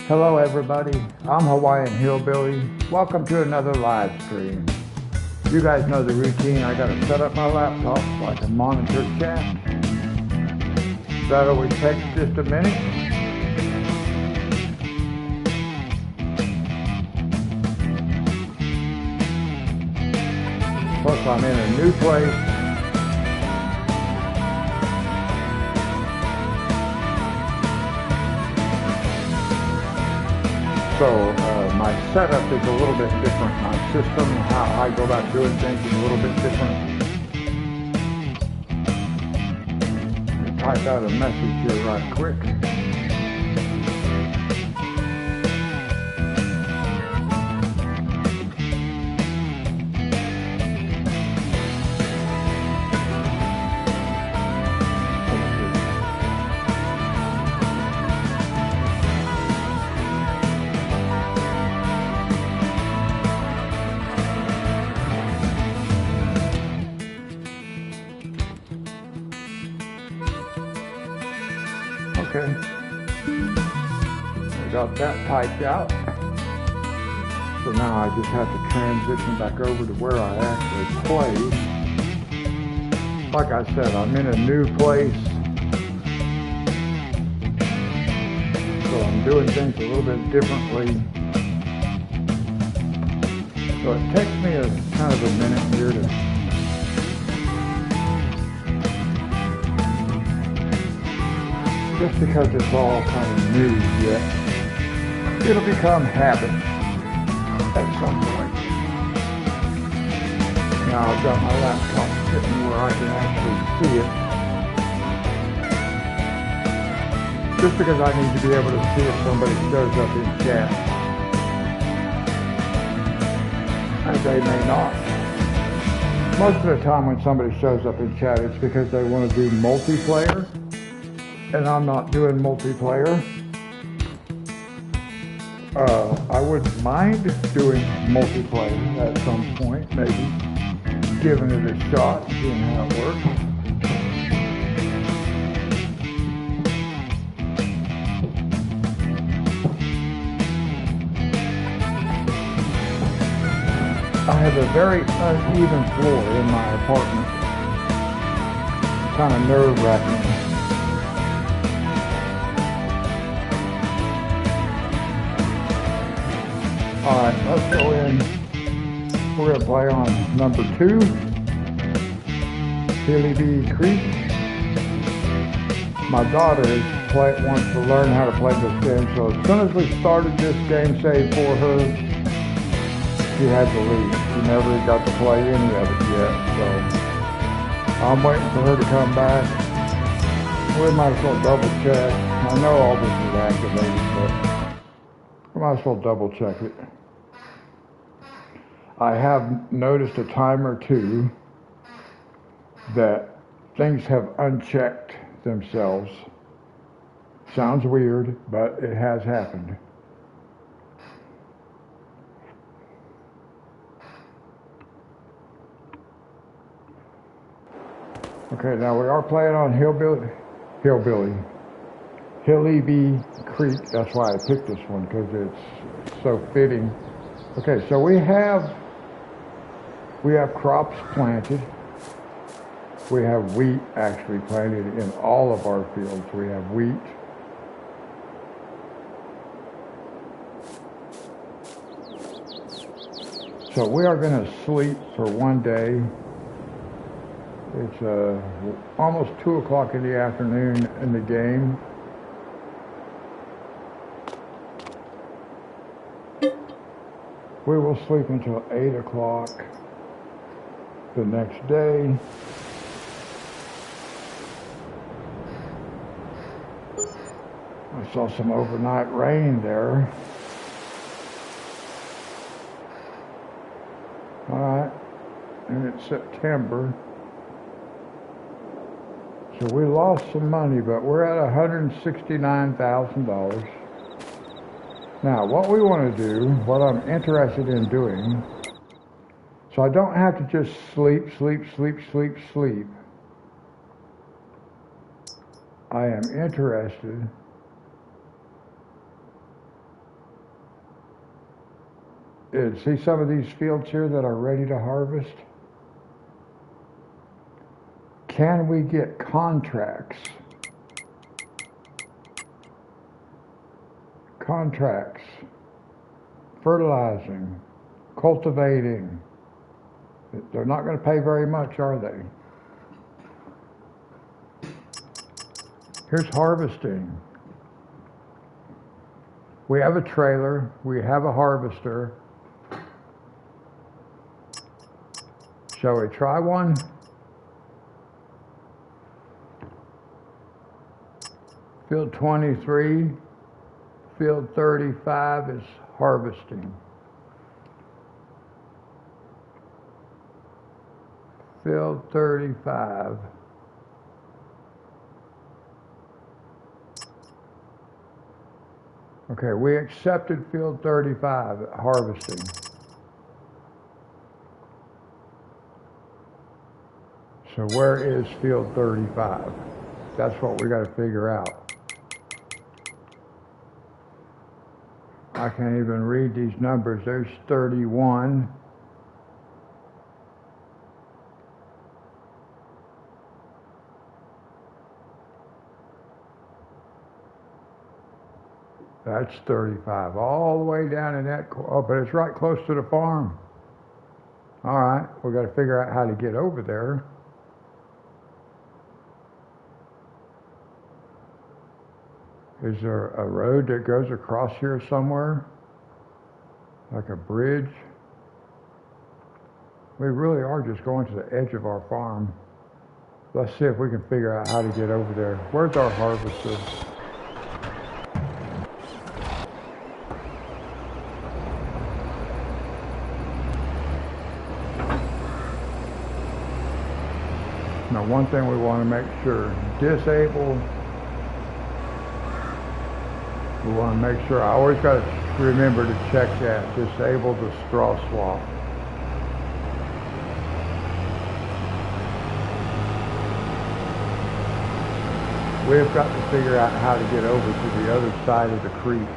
Hello everybody, I'm Hawaiian Hillbilly. Welcome to another live stream. You guys know the routine. I gotta set up my laptop so I can monitor chat. That always takes just a minute. Plus I'm in a new place. So my setup is a little bit different. My system, how I go about doing things is a little bit different. Let me type out a message here right quick. Okay, I got that typed out. So now I just have to transition back over to where I actually play. Like I said, I'm in a new place. So I'm doing things a little bit differently. So it takes me kind of a minute here to just because it's all kind of new yet. It'll become habit at some point. Now I've got my laptop sitting where I can actually see it. Just because I need to be able to see if somebody shows up in chat. And they may not. Most of the time when somebody shows up in chat, it's because they want to do multiplayer. And I'm not doing multiplayer. I wouldn't mind doing multiplayer at some point, maybe. Giving it a shot, seeing how it works. I have a very uneven floor in my apartment. Kind of nerve-wracking. Alright, let's go in. We're going to play on number 2, Hillibee Creek. My daughter wants to learn how to play this game, so as soon as we started this game save for her, she had to leave. She never got to play any of it yet, so I'm waiting for her to come back. We might as well double check. I know all this is activated, but we might as well double check it. I have noticed a time or two that things have unchecked themselves. Sounds weird, but it has happened. Okay, now we are playing on Hillibee Creek. That's why I picked this one, because it's so fitting. Okay, so we have crops planted. We have wheat actually planted in all of our fields. We have wheat. So we are going to sleep for one day. It's almost 2 o'clock in the afternoon in the game. We will sleep until 8 o'clock the next day. I saw some overnight rain there. All right, and it's September. So we lost some money, but we're at $169,000. Now, what we want to do, what I'm interested in doing, so I don't have to just sleep. I am interested See some of these fields here that are ready to harvest? Can we get contracts? Contracts, fertilizing, cultivating. They're not going to pay very much, are they? Here's harvesting. We have a trailer, we have a harvester. Shall we try one? Field 23, field 35 is harvesting. Field 35. Okay, we accepted field 35 at harvesting. So where is field 35? That's what we got to figure out. I can't even read these numbers. There's 31. That's 35, all the way down in that, oh, but it's right close to the farm. All right, we got to figure out how to get over there. Is there a road that goes across here somewhere? Like a bridge? We really are just going to the edge of our farm. Let's see if we can figure out how to get over there. Where's our harvester? Now, one thing we want to make sure, disable. We want to make sure, I always got to remember to check that, disable the straw swap. We've got to figure out how to get over to the other side of the creek,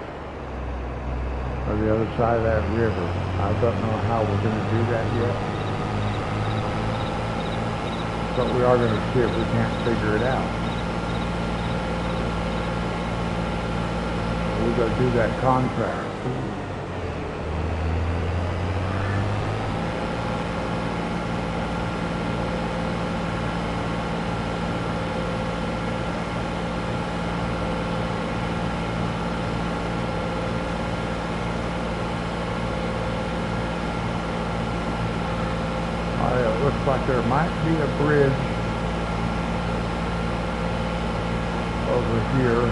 or the other side of that river. I don't know how we're going to do that yet. But we are going to see if we can't figure it out. We're going to do that contract. It looks like there might be a bridge over here.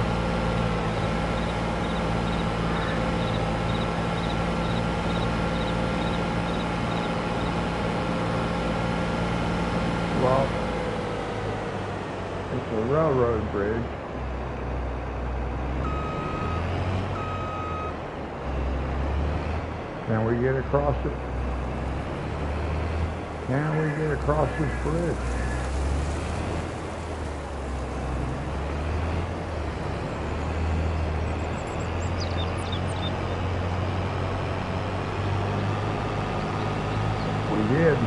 Well, it's a railroad bridge. Can we get across it? Can we get across this bridge? We did.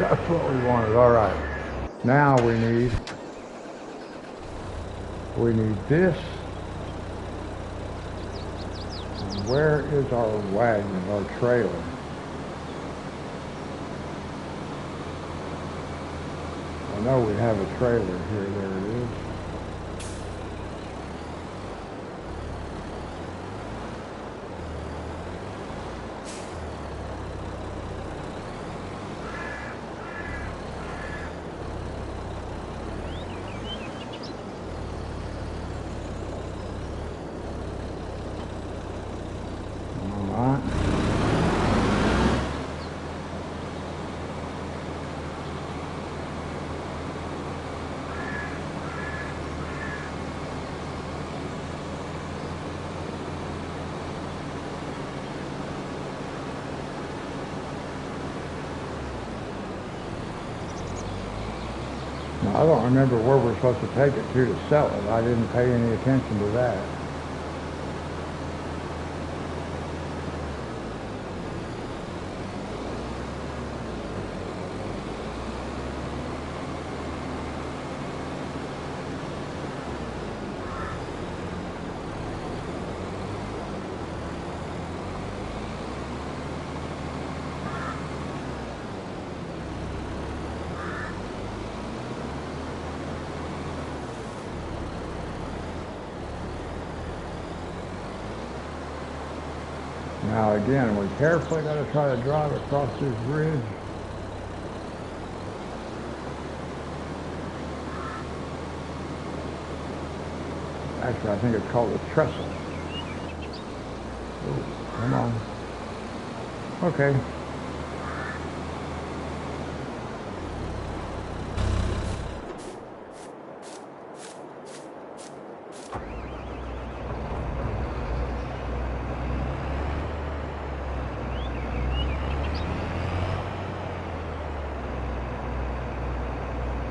That's what we wanted. All right. Now we need this. Where is our wagon, our trailer? I know we have a trailer here. There it is. I don't remember where we're supposed to take it to sell it. I didn't pay any attention to that. Now again, we carefully got to try to drive across this ridge. Actually, I think it's called a trestle. Ooh, come on. Okay.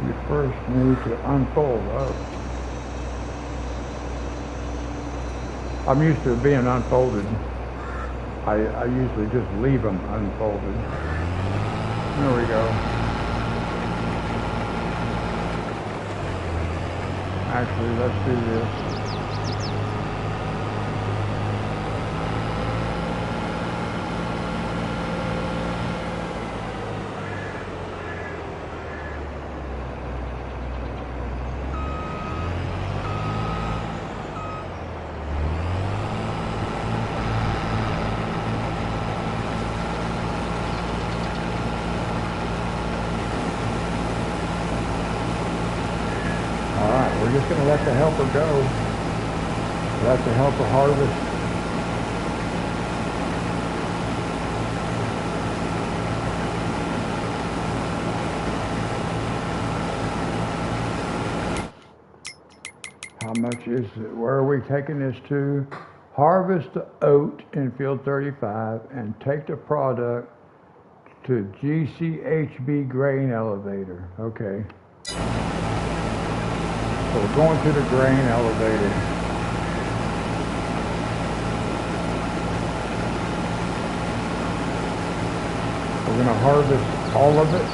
You first need to unfold. Oh. I'm used to being unfolded. I usually just leave them unfolded. There we go. Actually, let's do this. We're just going to let the helper go. Let the helper harvest. How much is it? Where are we taking this to? Harvest the oat in field 35 and take the product to GCHB grain elevator. Okay. So we're going to the grain elevator. We're going to harvest all of it.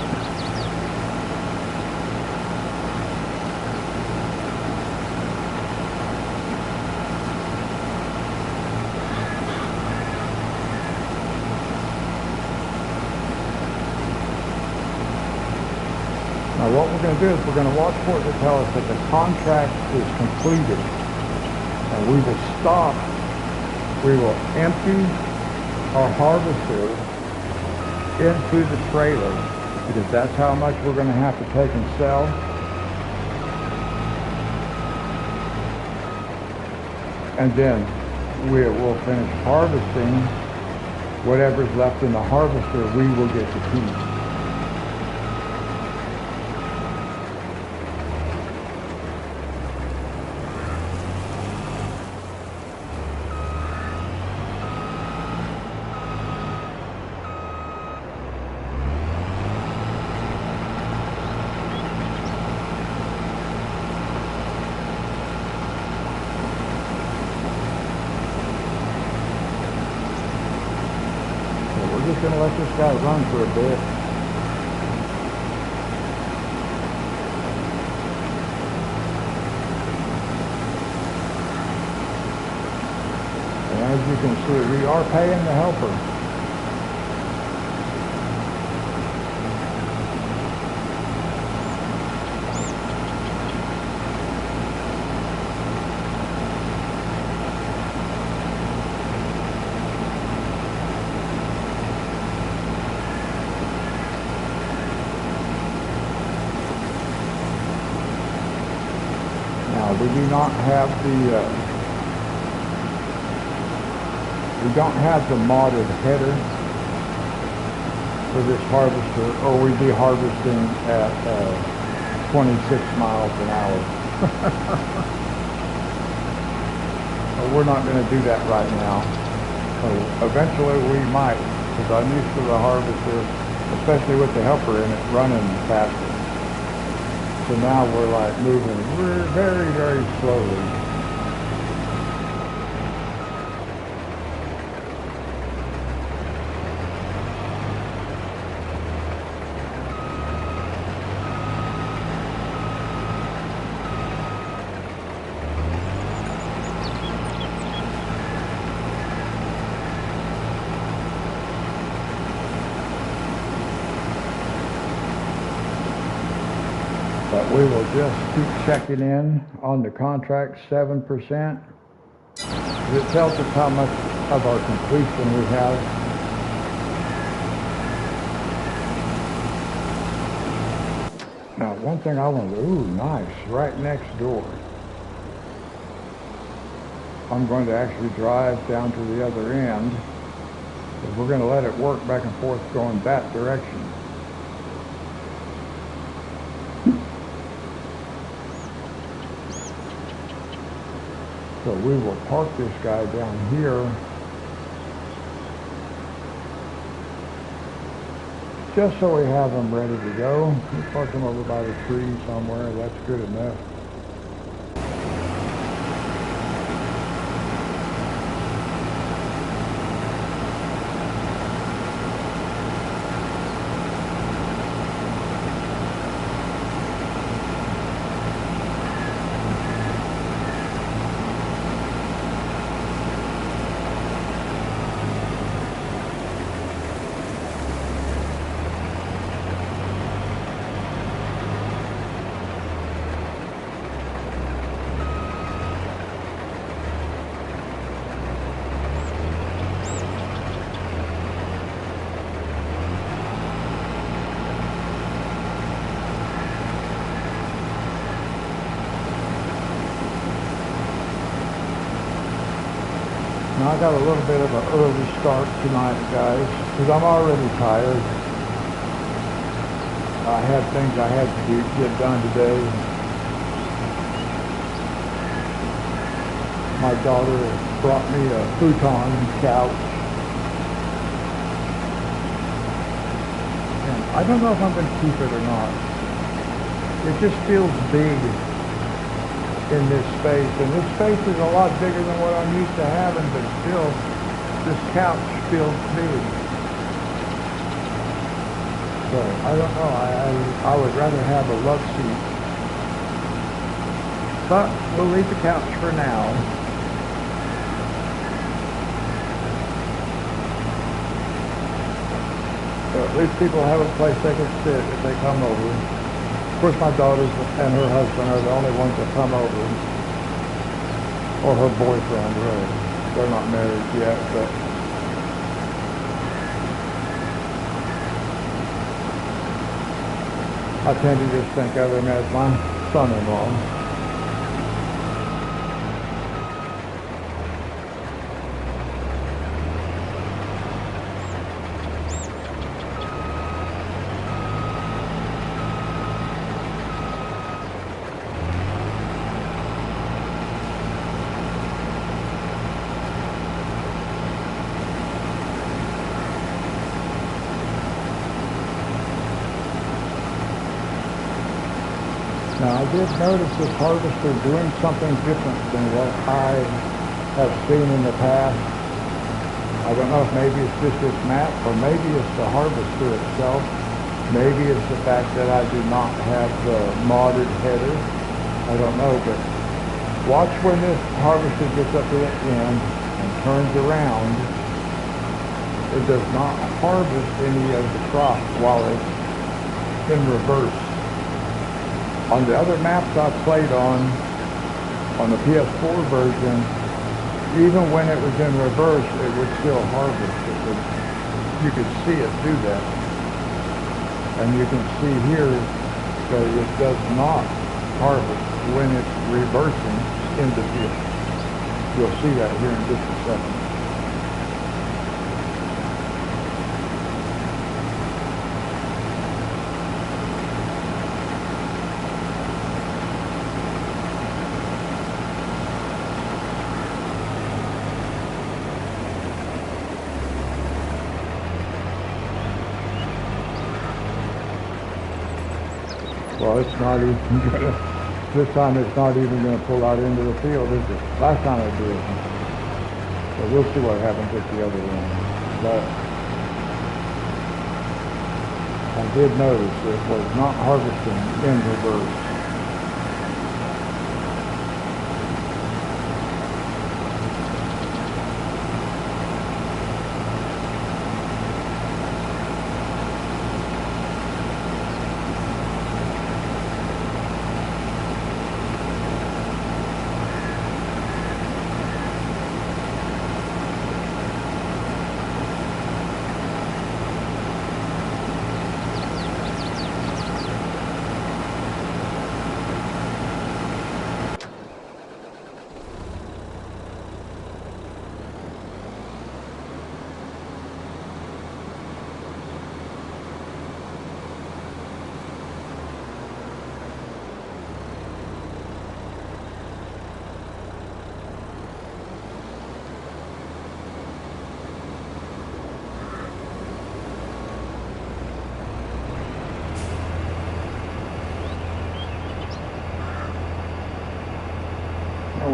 Now what we're going to do is we're going to watch for it to tell us that the contract is completed. And we will stop, we will empty our harvester into the trailer because that's how much we're going to have to take and sell. And then we will finish harvesting whatever's left in the harvester, we will get to keep. We're just going to let this guy run for a bit. And as you can see, we are paying the helper. We do not have the modded header for this harvester, or we'd be harvesting at 26 miles an hour. But we're not going to do that right now. So eventually we might, because I'm used to the harvester, especially with the helper in it, running faster. So now we're like moving very, very slowly. But we will just keep checking in on the contract, 7%. It tells us how much of our completion we have. Now, one thing I want to, ooh, nice, right next door. I'm going to actually drive down to the other end, because we're going to let it work back and forth going that direction. So we will park this guy down here, just so we have him ready to go. We park him over by the tree somewhere, that's good enough. Now I got a little bit of an early start tonight, guys, because I'm already tired. I had things I had to get done today. My daughter brought me a futon couch. And I don't know if I'm going to keep it or not. It just feels big in this space, and this space is a lot bigger than what I'm used to having, but still, this couch feels big. So, I don't know, I would rather have a love seat. But, we'll leave the couch for now. So at least people have a place they can sit if they come over. Of course, my daughters and her husband are the only ones that come over, or her boyfriend, really. They're not married yet, but I tend to just think of him as my son-in-law. Now, I did notice this harvester doing something different than what I have seen in the past. I don't know if maybe it's just this map, or maybe it's the harvester itself. Maybe it's the fact that I do not have the modded header. I don't know, but watch when this harvester gets up to the end and turns around. It does not harvest any of the crop while it's in reverse. On the other maps I've played on the PS4 version, even when it was in reverse, it would still harvest. You could see it do that. And you can see here that it does not harvest when it's reversing in the field. You'll see that here in just a second. Well, it's not even gonna, this time it's not even gonna pull out into the field, is it? Last time it did. So we'll see what happens with the other one. But I did notice it was not harvesting in reverse.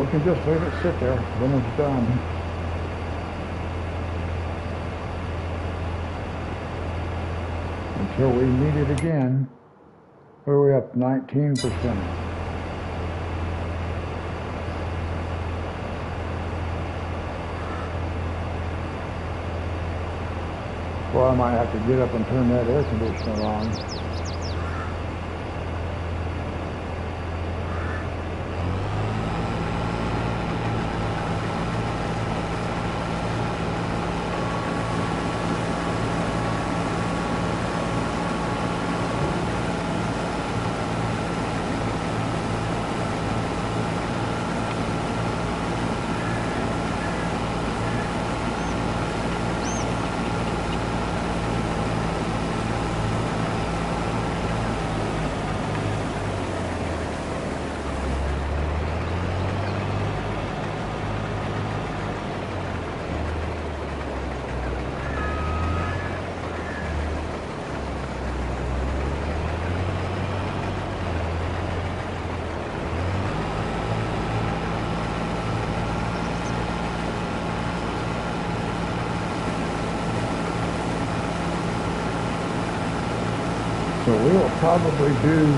we can just leave it sit there when it's done. Until we need it again. What are we up? 19%. Well, I might have to get up and turn that air conditioner on. So we will probably do,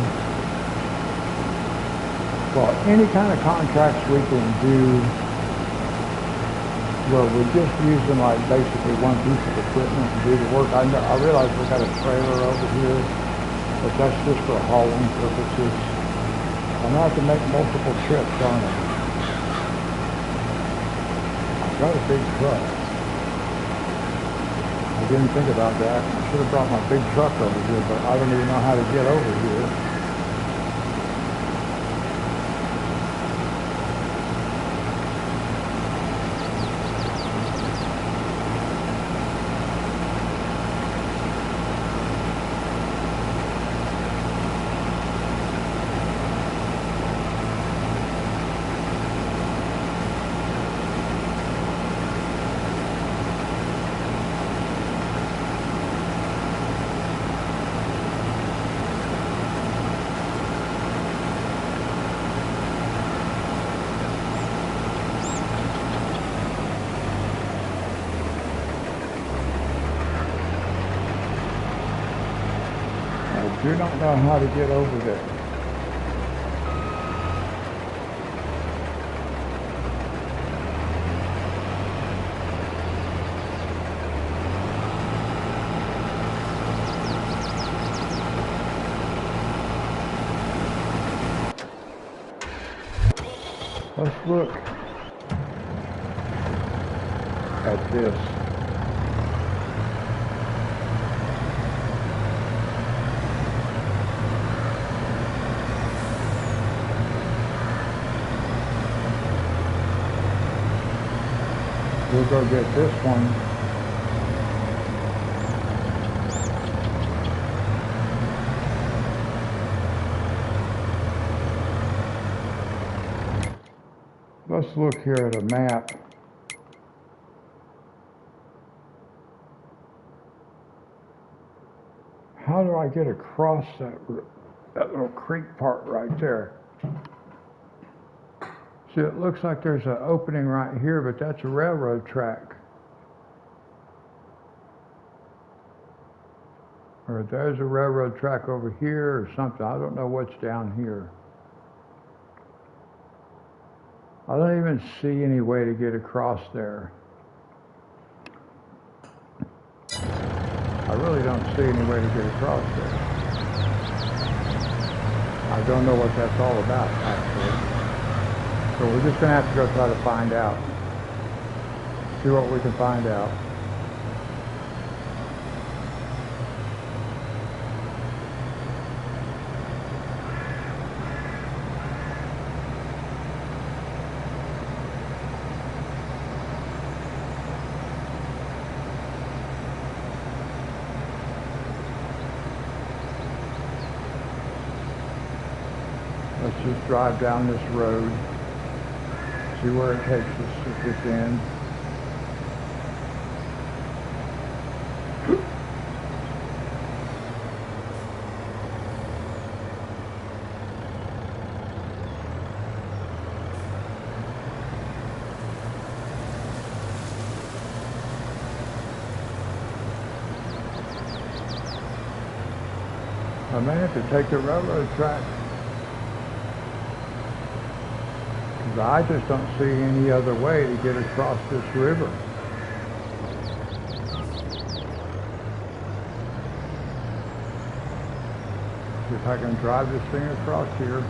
well, any kind of contracts we can do where we're just using like basically one piece of equipment to do the work. I realize we got a trailer over here, but that's just for hauling purposes. I'm going to have to make multiple trips on it. I've got a big truck. I didn't think about that. I should have brought my big truck over here, but I don't even know how to get over here. I do not know how to get over there. Let's look at this. We'll go get this one. Let's look here at a map. How do I get across that little creek part right there? See, it looks like there's an opening right here, but that's a railroad track. Or there's a railroad track over here or something. I don't know what's down here. I don't even see any way to get across there. I really don't see any way to get across there. I don't know what that's all about, actually. So we're just going to have to go try to find out. See what we can find out. Let's just drive down this road. See where it takes us at this end. I may have to take the railroad track. Because I just don't see any other way to get across this river. See if I can drive this thing across here.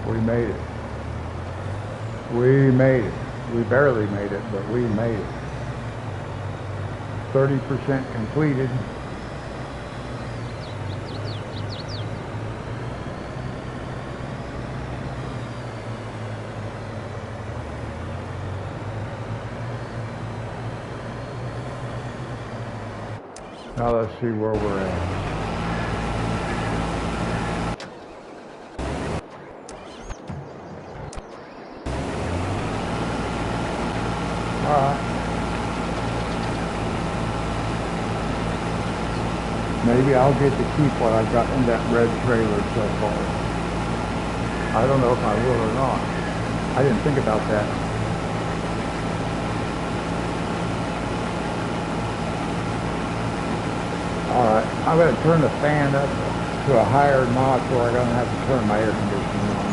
We made it. We made it. We barely made it, but we made it. 30% completed. Now let's see where we're at. Alright. Maybe I'll get to keep what I've got in that red trailer so far. I don't know if I will or not. I didn't think about that. Alright, I'm going to turn the fan up to a higher notch where I'm going to have to turn my air conditioning on.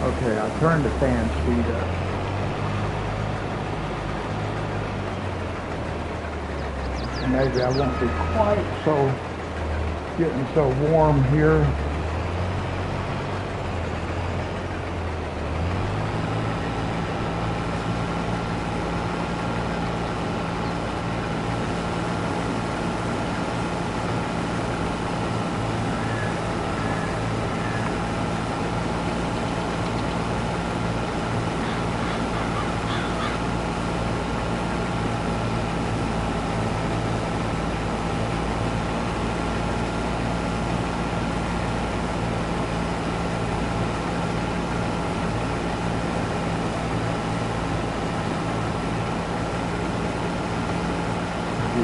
Okay, I'll turn the fan speed up. And maybe I won't be quite so getting so warm here.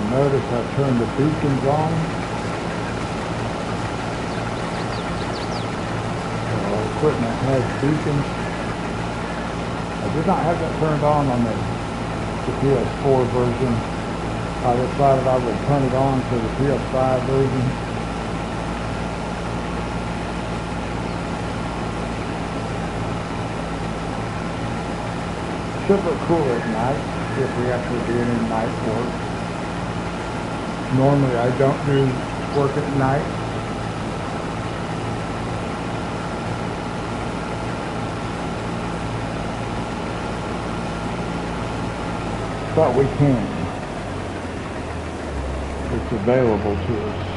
Notice I turned the beacons on. Our equipment has beacons. I did not have that turned on the PS4 version. I decided I would turn it on to the PS5 version. Should look cool at night if we actually do any night work. Normally I don't do work at night. But we can. It's available to us.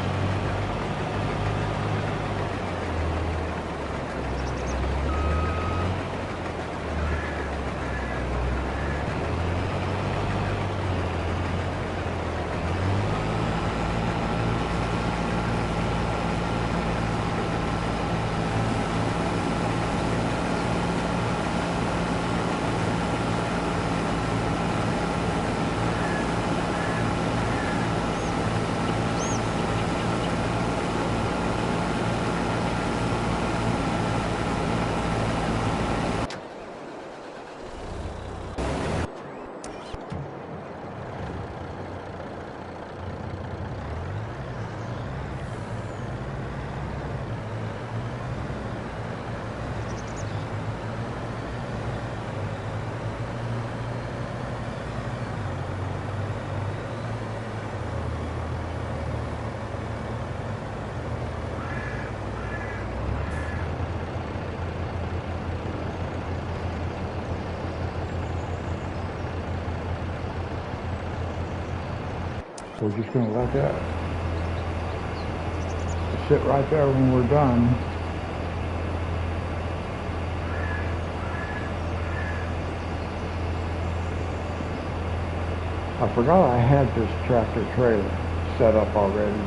We're just going to let that sit right there when we're done. I forgot I had this tractor trailer set up already.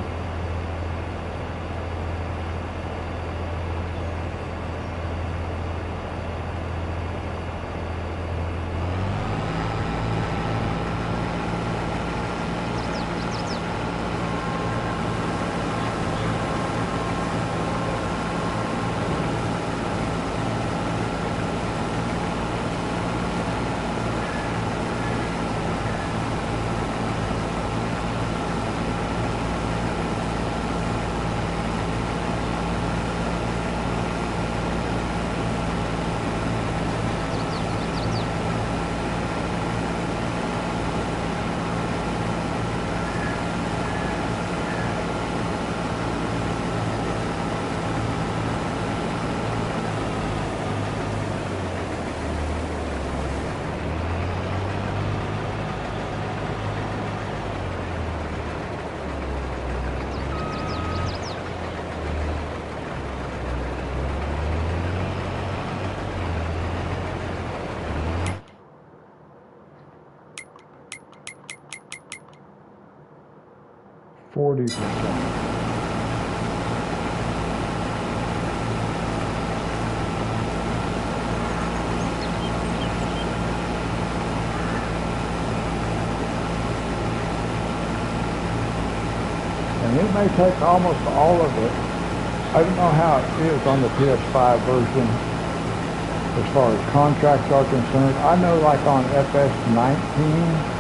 %. And it may take almost all of it. I don't know how it is on the PS5 version as far as contracts are concerned. I know like on FS19,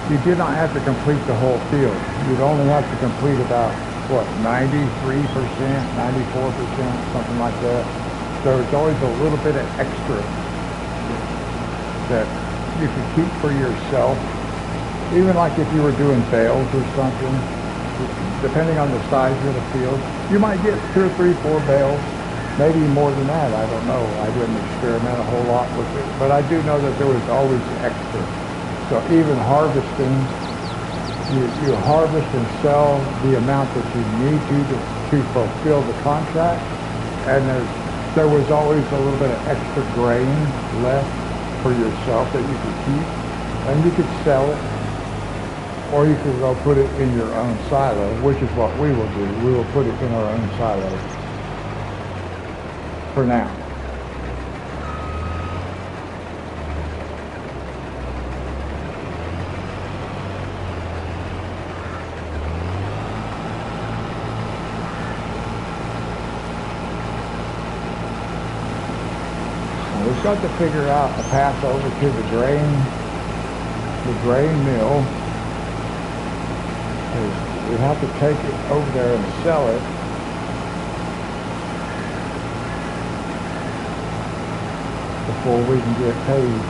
you did not have to complete the whole field. You'd only have to complete about, what, 93%, 94%, something like that. So it's always a little bit of extra that you could keep for yourself. Even like if you were doing bales or something, depending on the size of the field, you might get 2 or 3, 4 bales, maybe more than that, I don't know. I didn't experiment a whole lot with it, but I do know that there was always extra. So even harvesting, you harvest and sell the amount that you need to fulfill the contract, and there was always a little bit of extra grain left for yourself that you could keep, and you could sell it, or you could go put it in your own silo, which is what we will do. We will put it in our own silo for now. We've got to figure out a path over to the grain mill. We have to take it over there and sell it. Before we can get paid.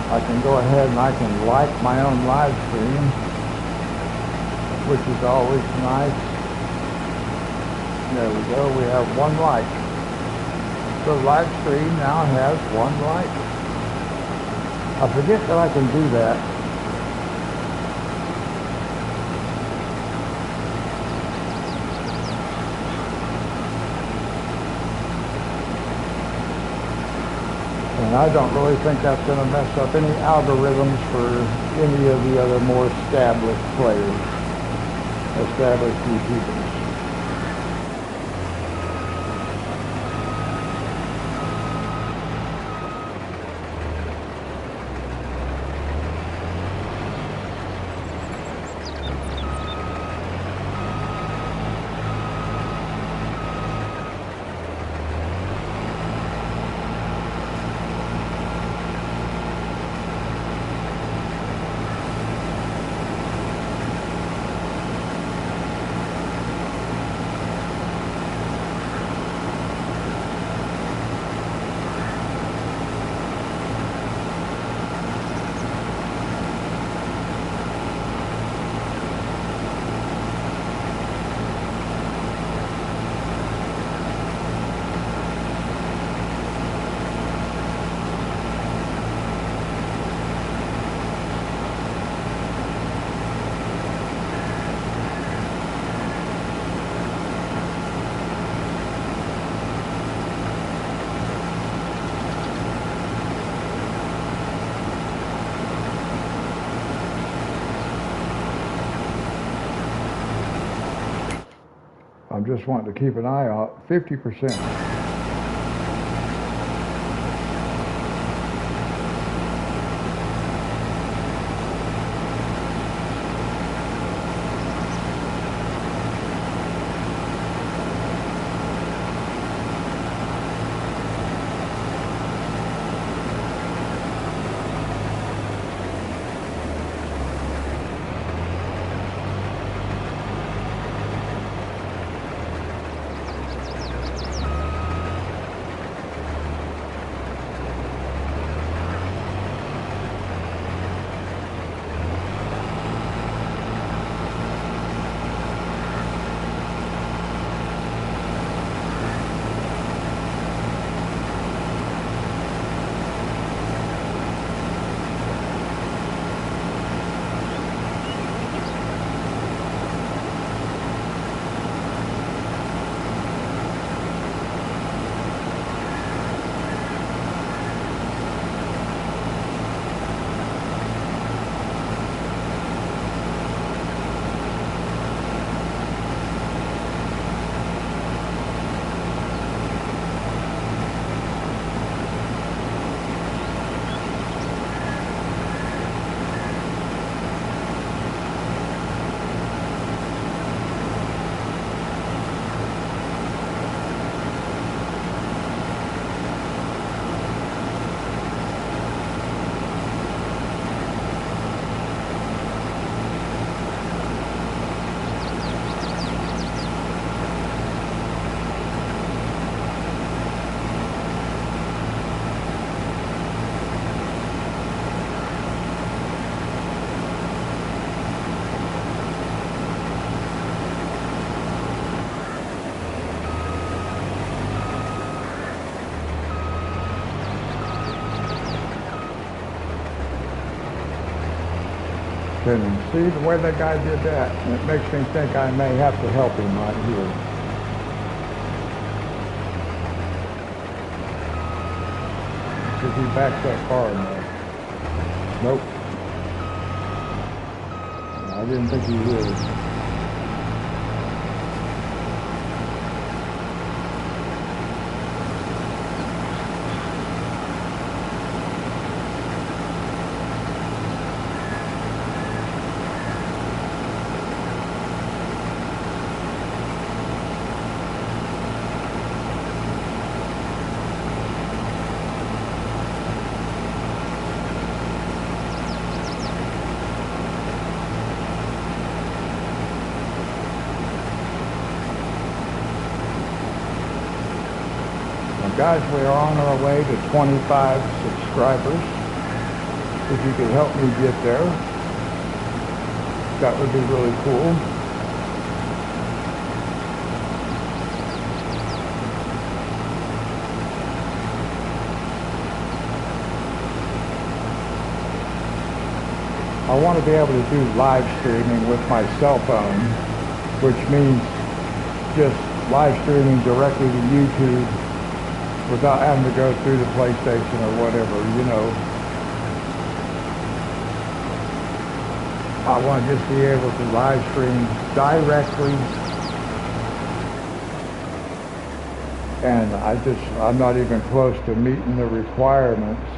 I can go ahead and I can like my own live stream, which is always nice. There we go, we have 1 like. The live stream now has 1 like. I forget that I can do that. And I don't really think that's going to mess up any algorithms for any of the other more established players, established YouTubers. I'm just wanting to keep an eye out. 50%. And see the way that guy did that, it makes me think I may have to help him right here. Because he backed that car in there. Nope. I didn't think he would. Guys, we are on our way to 25 subscribers. If you could help me get there, that would be really cool. I want to be able to do live streaming with my cell phone, which means just live streaming directly to YouTube without having to go through the PlayStation or whatever, you know. I want to just be able to live stream directly, and I'm not even close to meeting the requirements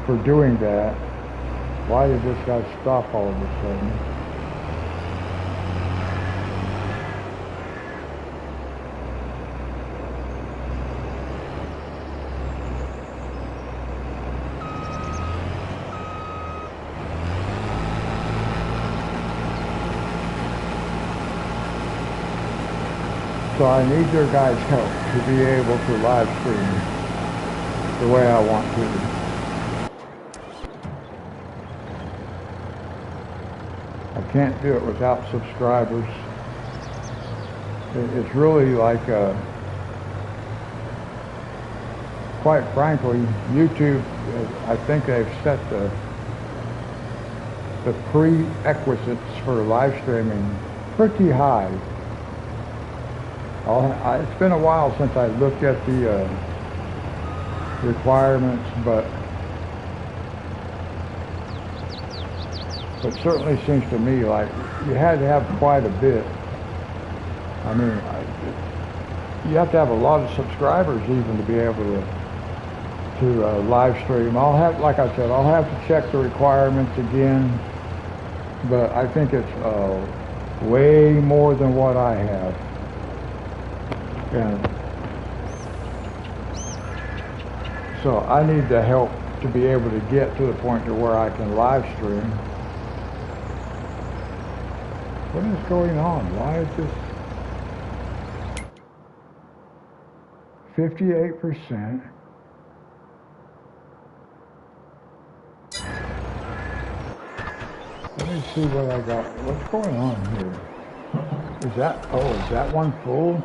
for doing that. Why did this guy stop all of a sudden? So I need your guys' help to be able to live stream the way I want to. I can't do it without subscribers. It's really like, quite frankly, YouTube, I think they've set the prerequisites for live streaming pretty high. It's been a while since I looked at the requirements, but it certainly seems to me like you had to have quite a bit I mean, you have to have a lot of subscribers even to be able to live stream. I'll have, like I said, I'll have to check the requirements again, but I think it's way more than what I have. And so I need the help to be able to get to the point to where I can live stream. What is going on? Why is this 58%? Let me see what I got. What's going on here? Is that one full?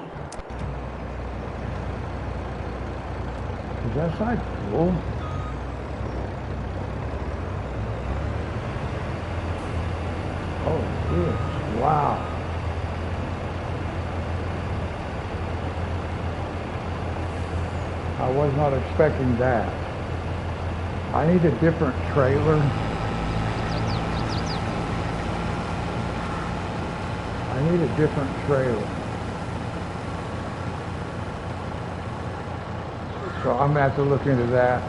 Is that side full? Oh, yes. Wow. I was not expecting that. I need a different trailer. I need a different trailer. So I'm going to have to look into that.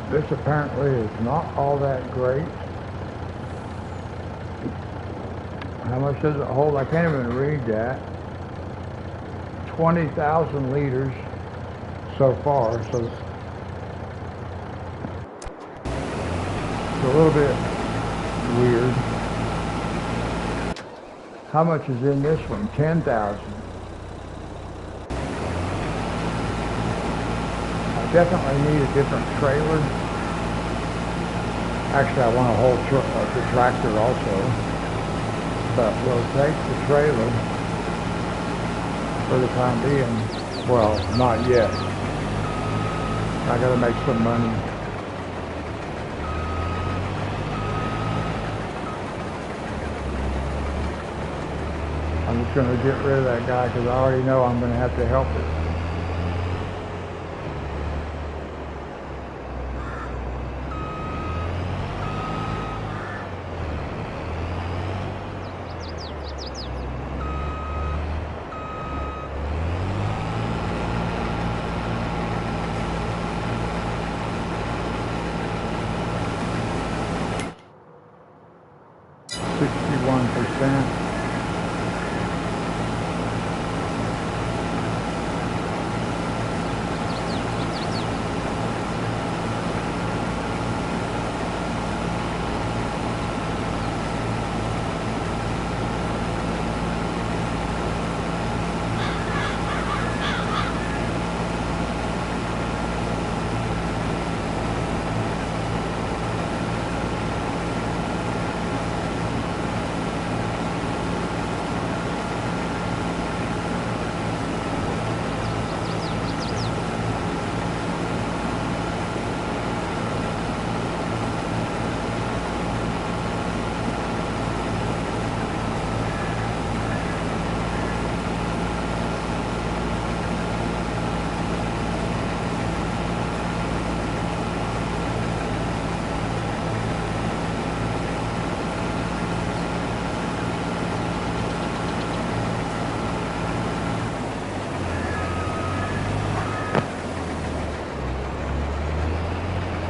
This apparently is not all that great. How much does it hold? I can't even read that. 20,000 liters so far, so it's a little bit weird. How much is in this one? 10,000. I definitely need a different trailer. Actually, I want a whole the tractor also. But we'll take the trailer for the time being. Well, not yet. I gotta make some money. I'm just gonna get rid of that guy because I already know I'm gonna have to help it.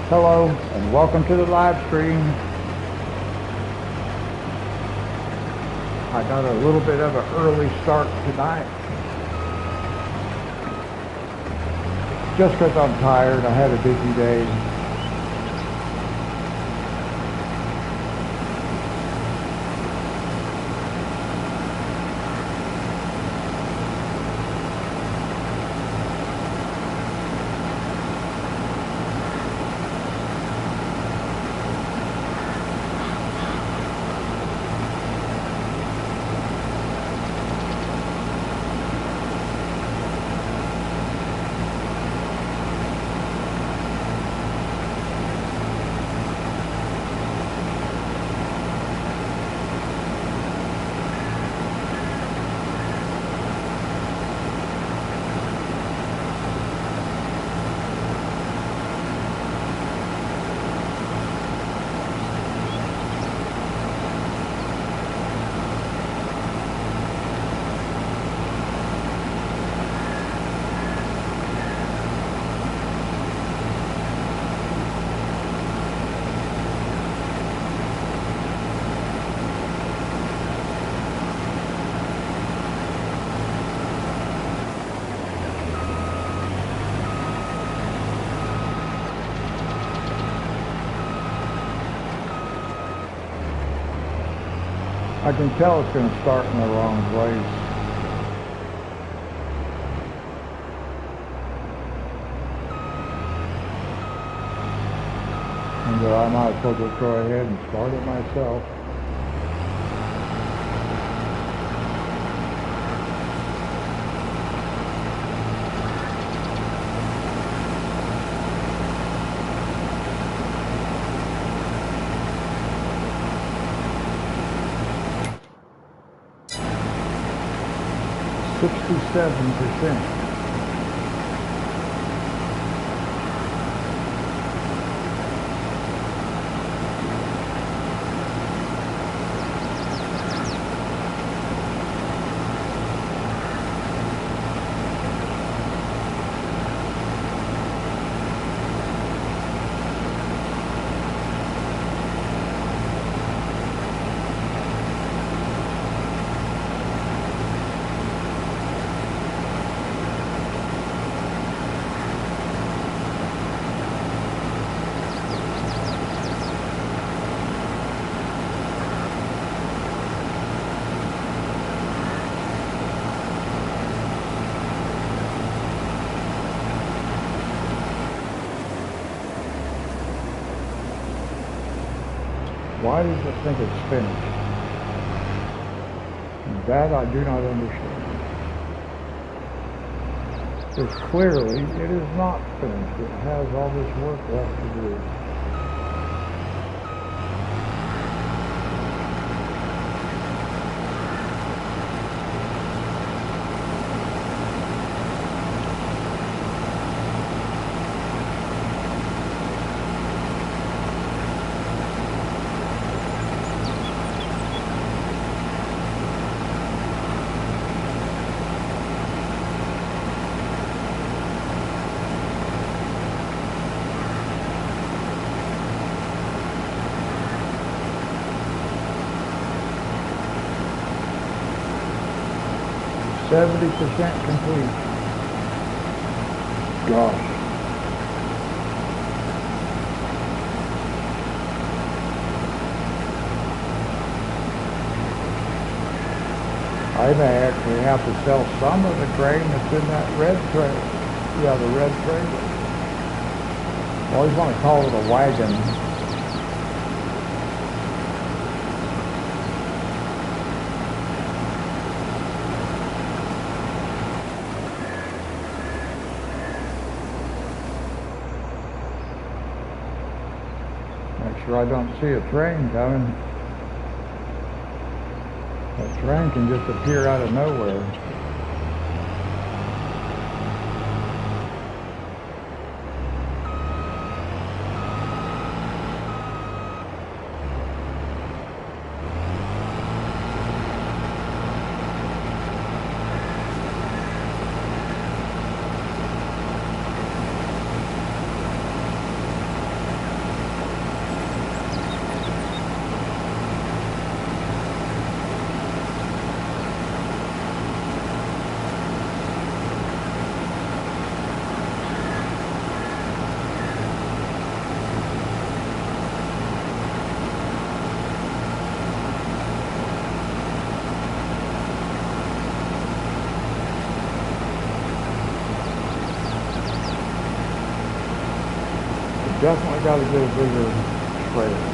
Hello and welcome to the live stream. I got a little bit of an early start tonight. Just because I'm tired, I had a busy day. I can tell it's going to start in the wrong place. And I might as well just go ahead and start it myself. $67%. Why does it think it's finished? And that I do not understand. Because clearly it is not finished. It has all this work left to do. %70 complete. Gosh. I may actually have to sell some of the grain that's in that red trailer. Yeah, the red trailer. I always want to call it a wagon. Make sure I don't see a train coming. That train can just appear out of nowhere. Definitely got to get a bigger trailer.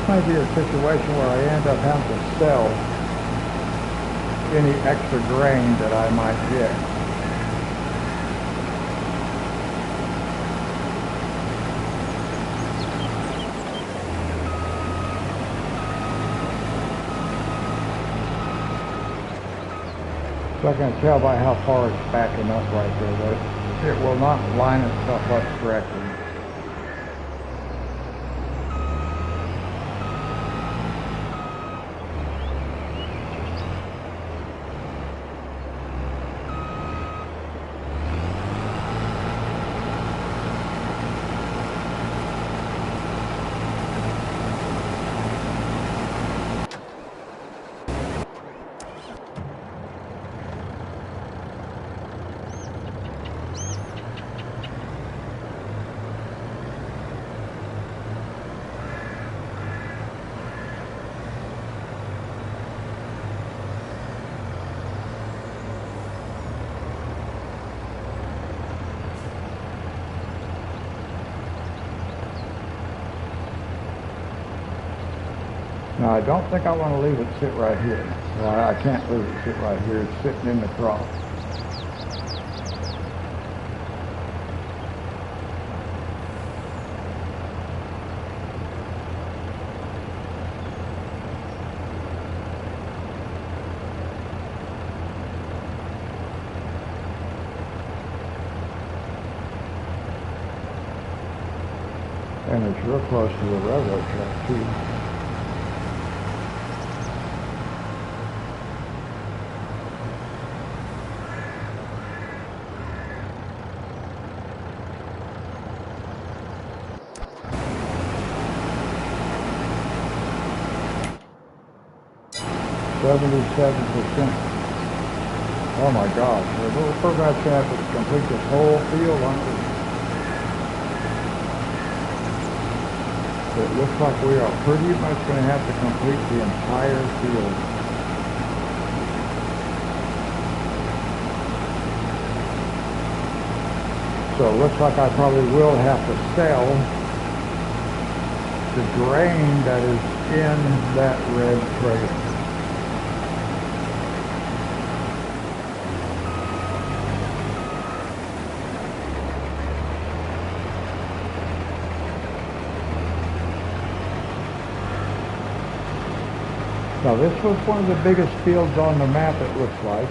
may be a situation where I end up having to sell any extra grain that I might get. So I can tell by how far it's backing up right there that it will not line itself up correctly. Now, I don't think I want to leave it sit right here. Well, I can't leave it sit right here. It's sitting in the cross. And it's real close to the railroad track, too. %. Oh my gosh, we're about to have to complete this whole field, aren't we? It looks like we are pretty much going to have to complete the entire field. So it looks like I probably will have to sell the grain that is in that red trailer. Now this was one of the biggest fields on the map, it looks like.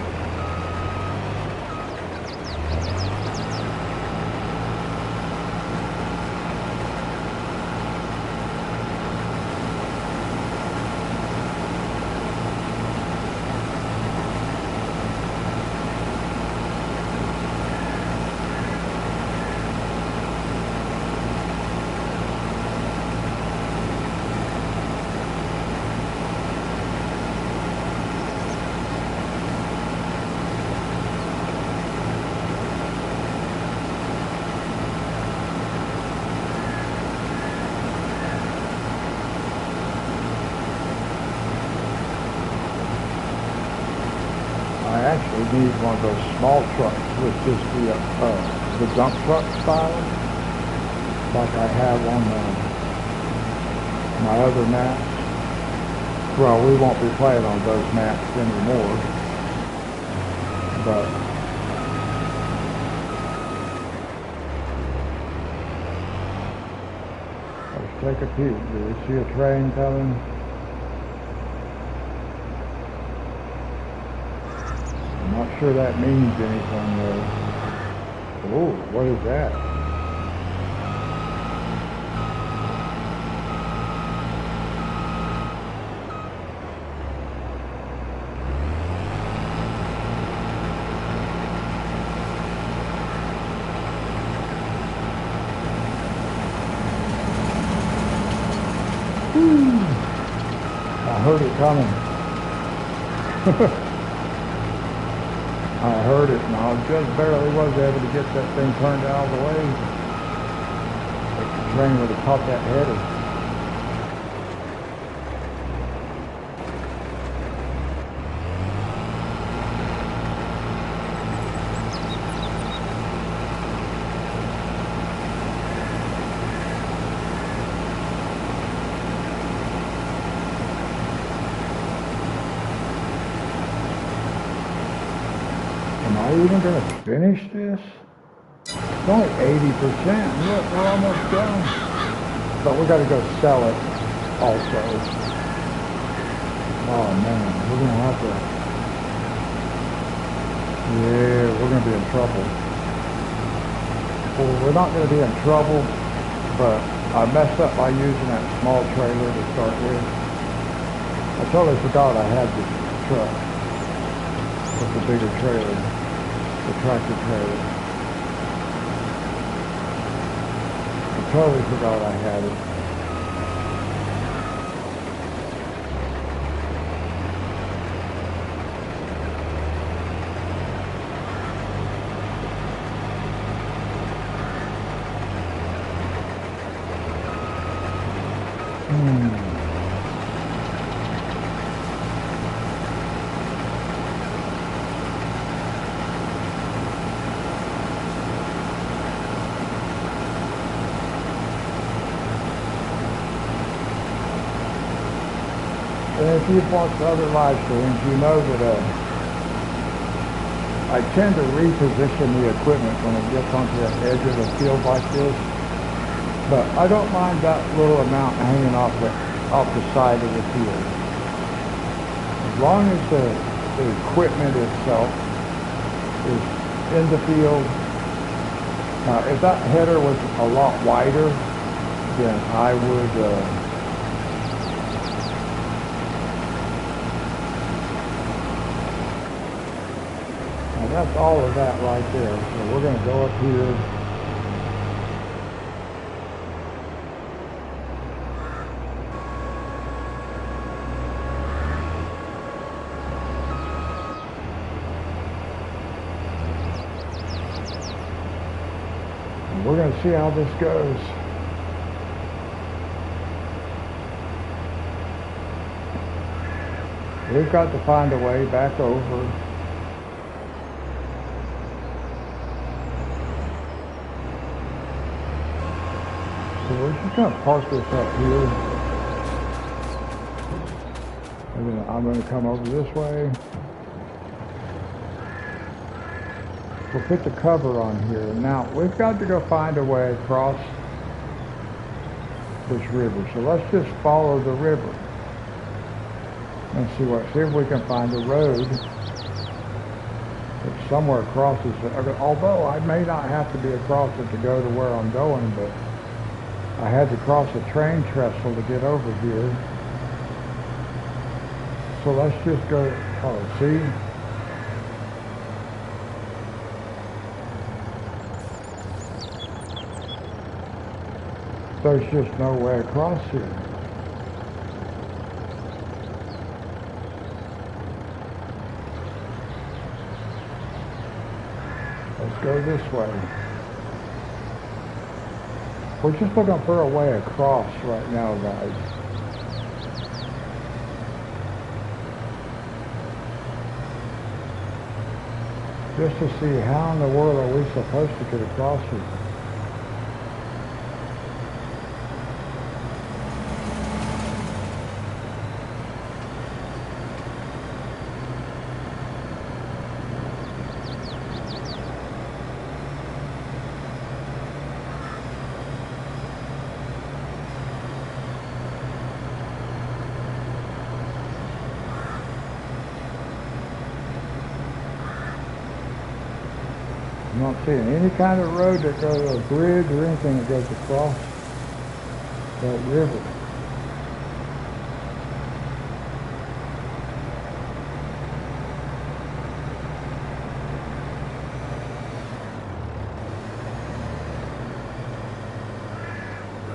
We need one of those small trucks with just the dump truck style, like I have on my other maps. Well, we won't be playing on those maps anymore, but let's take a peek. Do we see a train coming? I'm not sure that means anything though. Oh, what is that? I heard it coming. I heard it, and I just barely was able to get that thing turned out of the way. The train would have caught that header. even going to finish this? It's only 80%. Look, we're almost done. But we got to go sell it also. Oh man, we're going to have to... Yeah, we're going to be in trouble. Well, we're not going to be in trouble, but I messed up by using that small trailer to start with. I totally forgot I had this truck with the bigger trailer, the tractor trailer. I totally forgot I had it. And if you've watched other live streams, you know that I tend to reposition the equipment when it gets onto the edge of the field like this. But I don't mind that little amount hanging off the side of the field. As long as the equipment itself is in the field. Now, if that header was a lot wider, then I would... that's all of that right there. So we're going to go up here. And we're going to see how this goes. We've got to find a way back over. So we're just going to park this up here. And then I'm going to come over this way. We'll put the cover on here. Now, we've got to go find a way across this river. So let's just follow the river. And see if we can find a road that somewhere crosses it. Although I may not have to be across it to go to where I'm going, but I had to cross a train trestle to get over here. So let's just go, oh, see? There's just no way across here. Let's go this way. We're just looking for a way across right now, guys. Just to see how in the world are we supposed to get across here. I'm not seeing any kind of road that goes, a bridge or anything that goes across that river.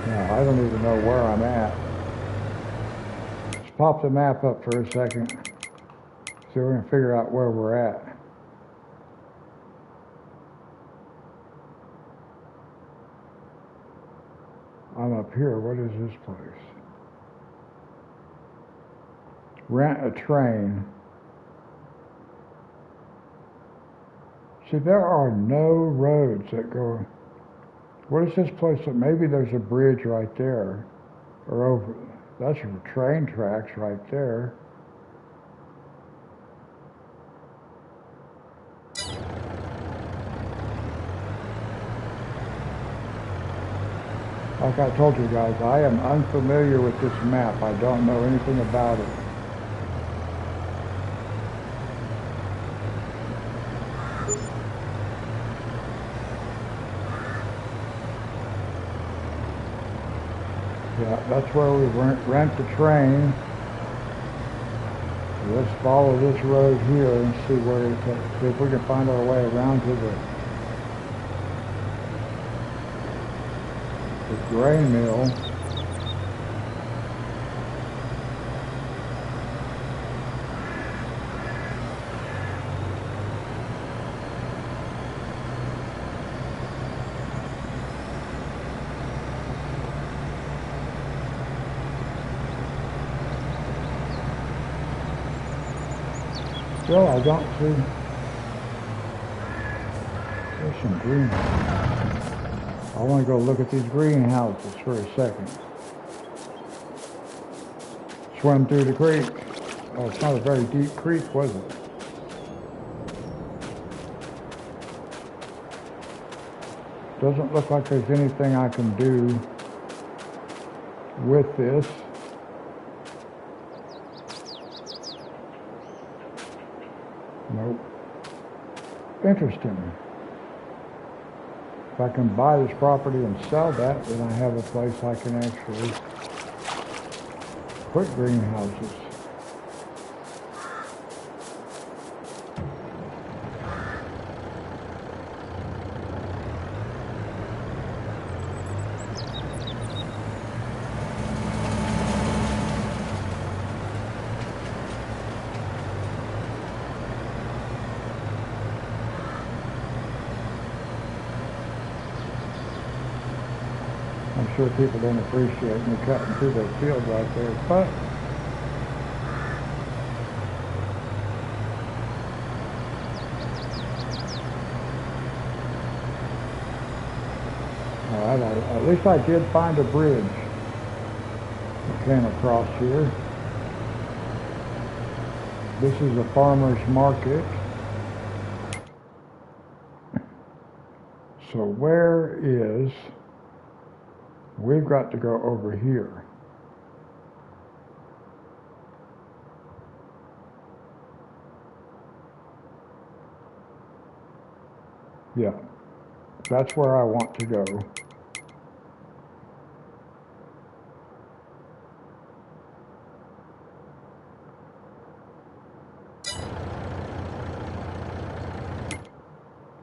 Now, I don't even know where I'm at. Let's pop the map up for a second so we're going to figure out where we're at. I'm up here. What is this place? Rent a train. See, there are no roads that go... What is this place? Maybe there's a bridge right there. Or over... That's train tracks right there. Like I told you guys, I am unfamiliar with this map. I don't know anything about it. Yeah, that's where we rent the train. So let's follow this road here and see where it takes. See if we can find our way around to the grain mill. Still, I don't see. There's some greenhouses. I want to go look at these greenhouses for a second. Swim through the creek. Oh, it's not a very deep creek, was it? Doesn't look like there's anything I can do with this. Nope. Interesting. If I can buy this property and sell that, then I have a place I can actually put greenhouses. I'm sure people don't appreciate me cutting through those fields right there, but alright, at least I did find a bridge that came across here. This is a farmer's market. So where is... We've got to go over here. Yeah, that's where I want to go.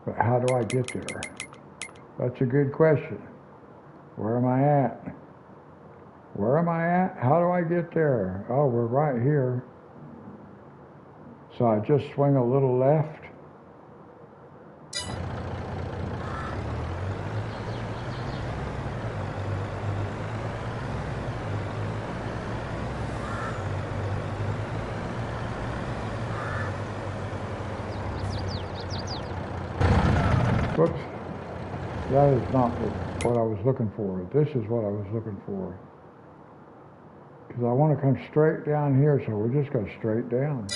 But how do I get there? That's a good question. Where am I at? Where am I at? How do I get there? Oh, we're right here. So I just swing a little left. Whoops. That is not what I was looking for. This is what I was looking for. Because I want to come straight down here, so we'll just go straight down.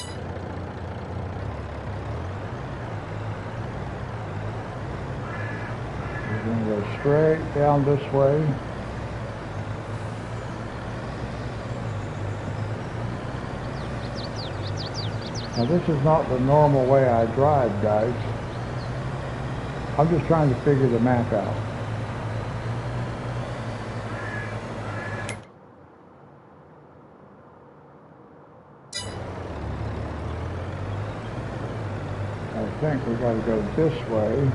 We're going to go straight down this way. Now this is not the normal way I drive, guys. I'm just trying to figure the map out. I think we got to go this way.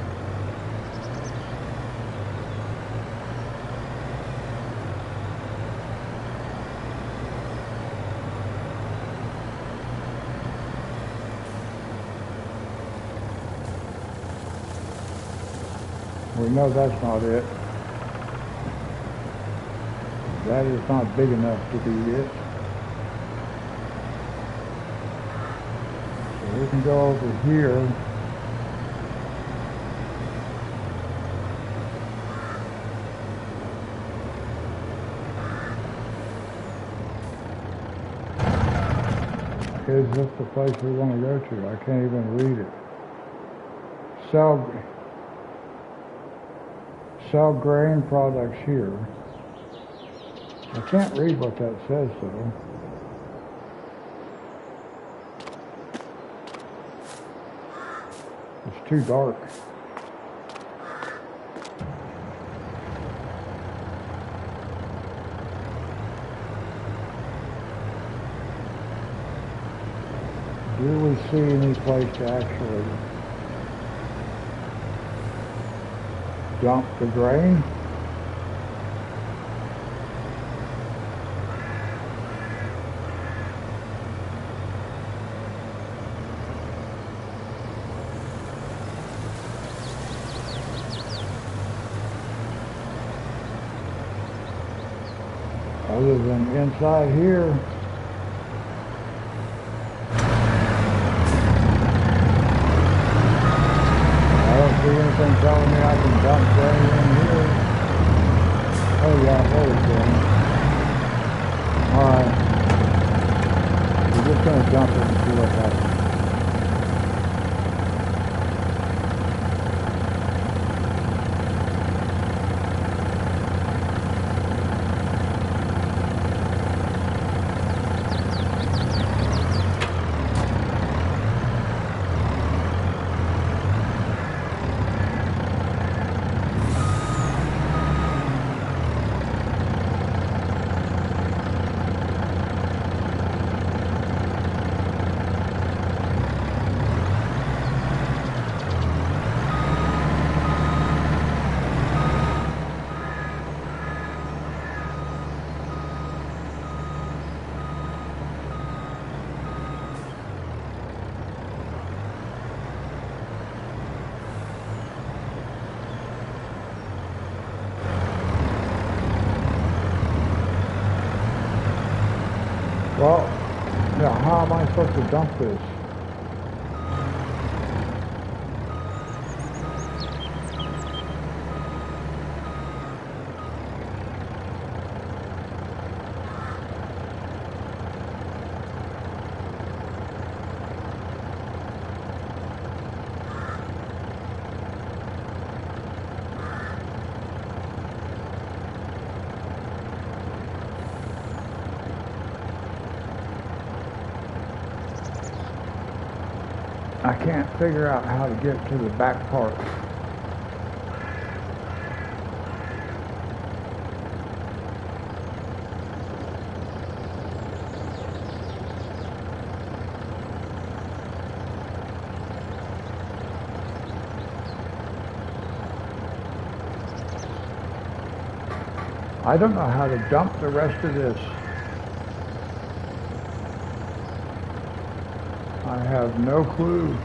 We know that's not it. That is not big enough to be it. So we can go over here. Is this the place we want to go to? I can't even read it. Sell grain products here. I can't read what that says though. It's too dark. Do we see any place to actually dump the grain? Other than inside here. Anything telling me I can dump grain in here? Oh yeah, there we go. Alright. We're just going to dump it and see what happens. Well, now how am I supposed to dump this? I can't figure out how to get to the back part. I don't know how to dump the rest of this. I have no clue.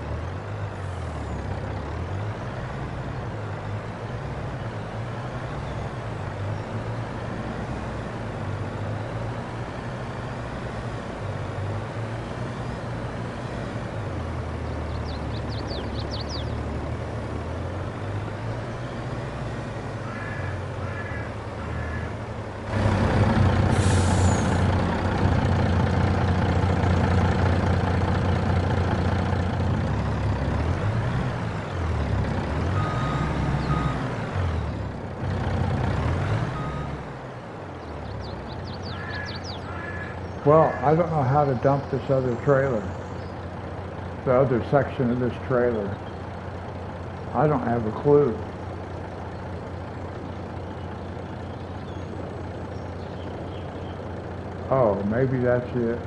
Well, I don't know how to dump this other trailer, the other section of this trailer. I don't have a clue. Oh, maybe that's it.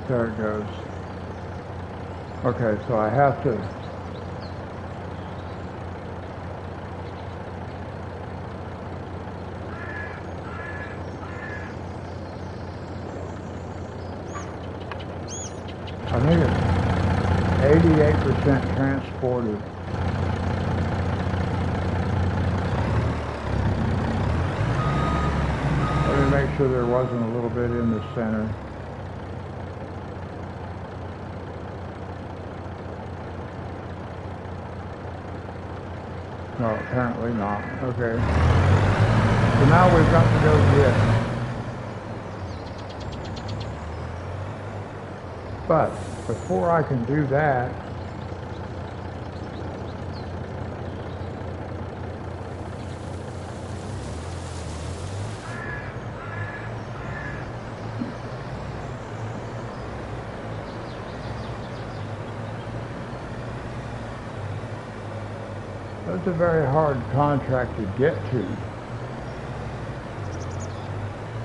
There it goes. Okay, so I have to I think it's 88% transported. Let me make sure there wasn't a little bit in the center. No, apparently not. Okay. So now we've got to go get. But before I can do that, that's a very hard contract to get to,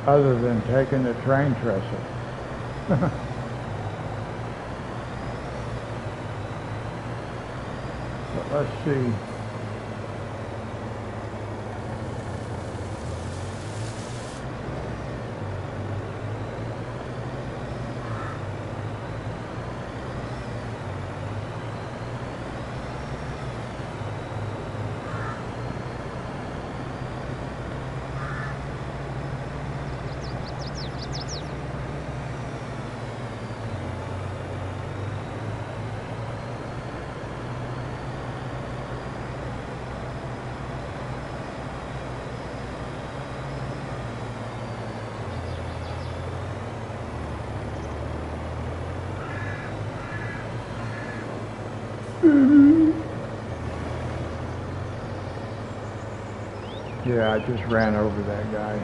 other than taking the train trestle. But let's see. Yeah, I just ran over that guy.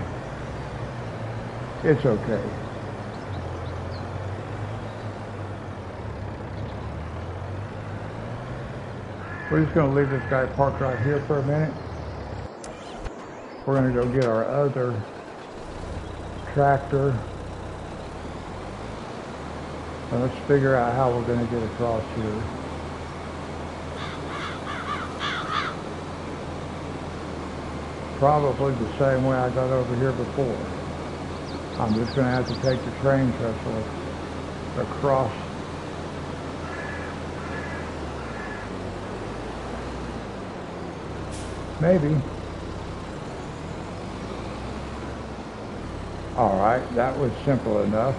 It's okay. We're just going to leave this guy parked right here for a minute. We're going to go get our other tractor. And let's figure out how we're going to get across here. Probably the same way I got over here before. I'm just going to have to take the train trestle across. Maybe. All right, that was simple enough.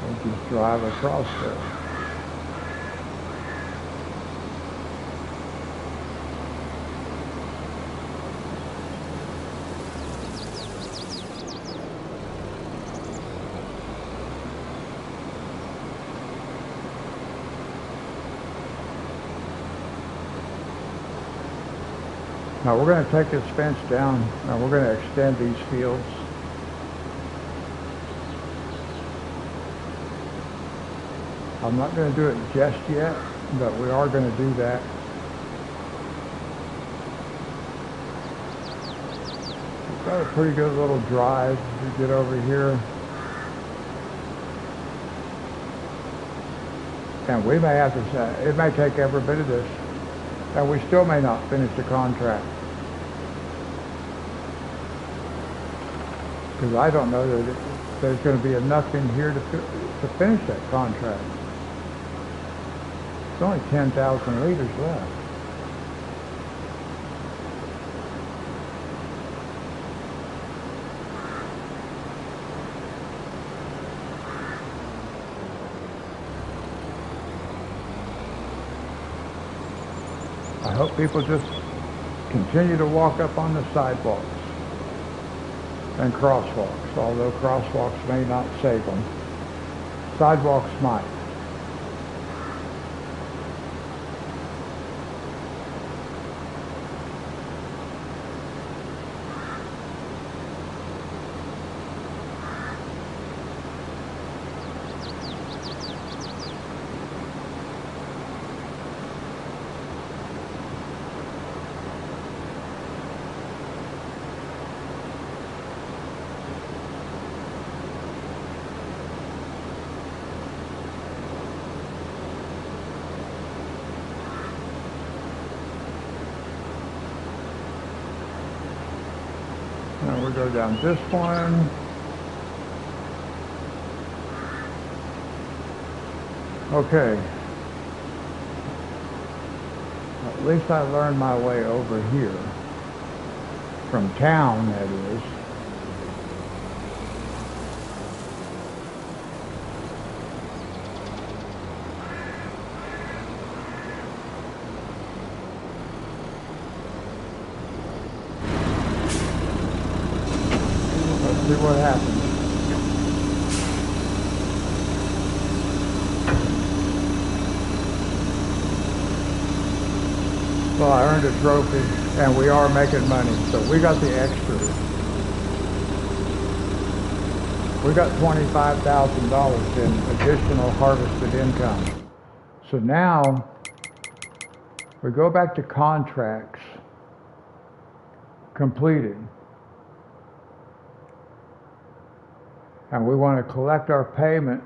We'll just drive across there. Now we're going to take this fence down and we're going to extend these fields. I'm not going to do it just yet, but we are going to do that. We've got a pretty good little drive to get over here. And we may have to, it may take every bit of this. And we still may not finish the contract. Because I don't know that there's going to be enough in here to finish that contract. It's only 10,000 liters left. I hope people just continue to walk up on the sidewalks and crosswalks, although crosswalks may not save them. Sidewalks might. Now we'll go down this one. Okay. At least I learned my way over here. From town, that is. what happened. So I earned a trophy, and we are making money. So we got the extras. We got $25,000 in additional harvested income. So now we go back to contracts completed. And we want to collect our payment,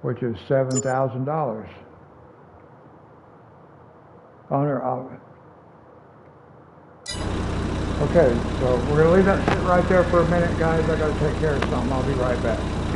which is $7,000. Owner of it. Okay, so we're going to leave that sit right there for a minute, guys. I got to take care of something. I'll be right back.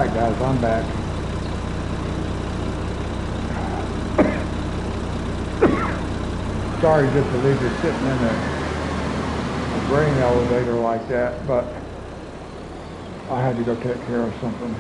Alright guys, I'm back. Sorry just to leave you sitting in a grain elevator like that, but I had to go take care of something.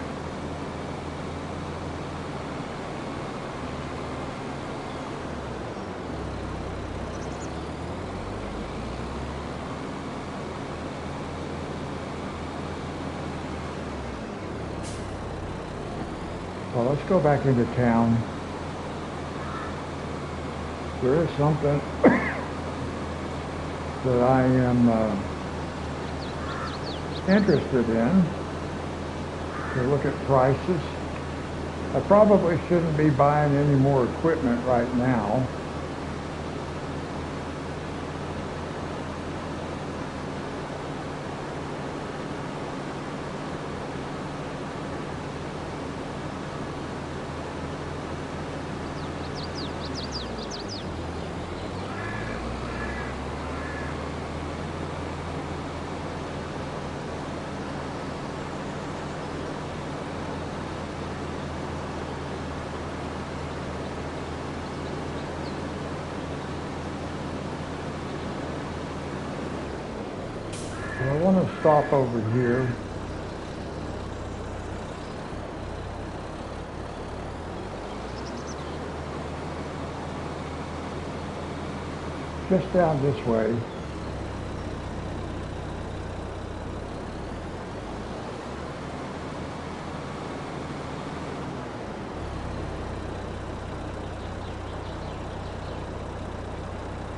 Well, let's go back into town. There is something that I am interested in. To look at prices. I probably shouldn't be buying any more equipment right now. I want to stop over here. Just down this way.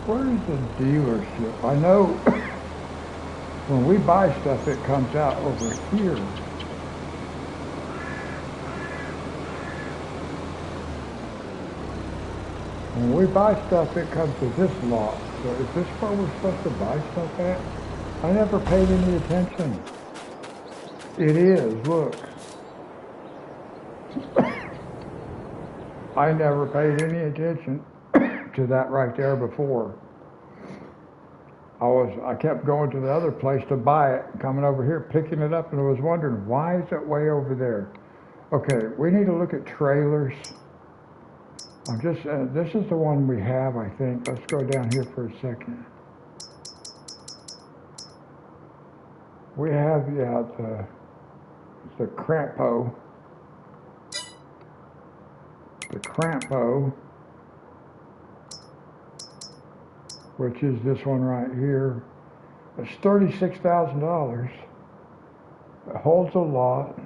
Where is the dealership? I know when we buy stuff, it comes out over here. When we buy stuff, it comes to this lot. So is this where we're supposed to buy stuff at? I never paid any attention. It is, look. I never paid any attention to that right there before. I kept going to the other place to buy it, coming over here, picking it up, and I was wondering, why is it way over there? Okay, we need to look at trailers. This is the one we have, I think. Let's go down here for a second. We have, yeah, the Crampo. The Crampo, which is this one right here. It's $36,000. It holds a lot,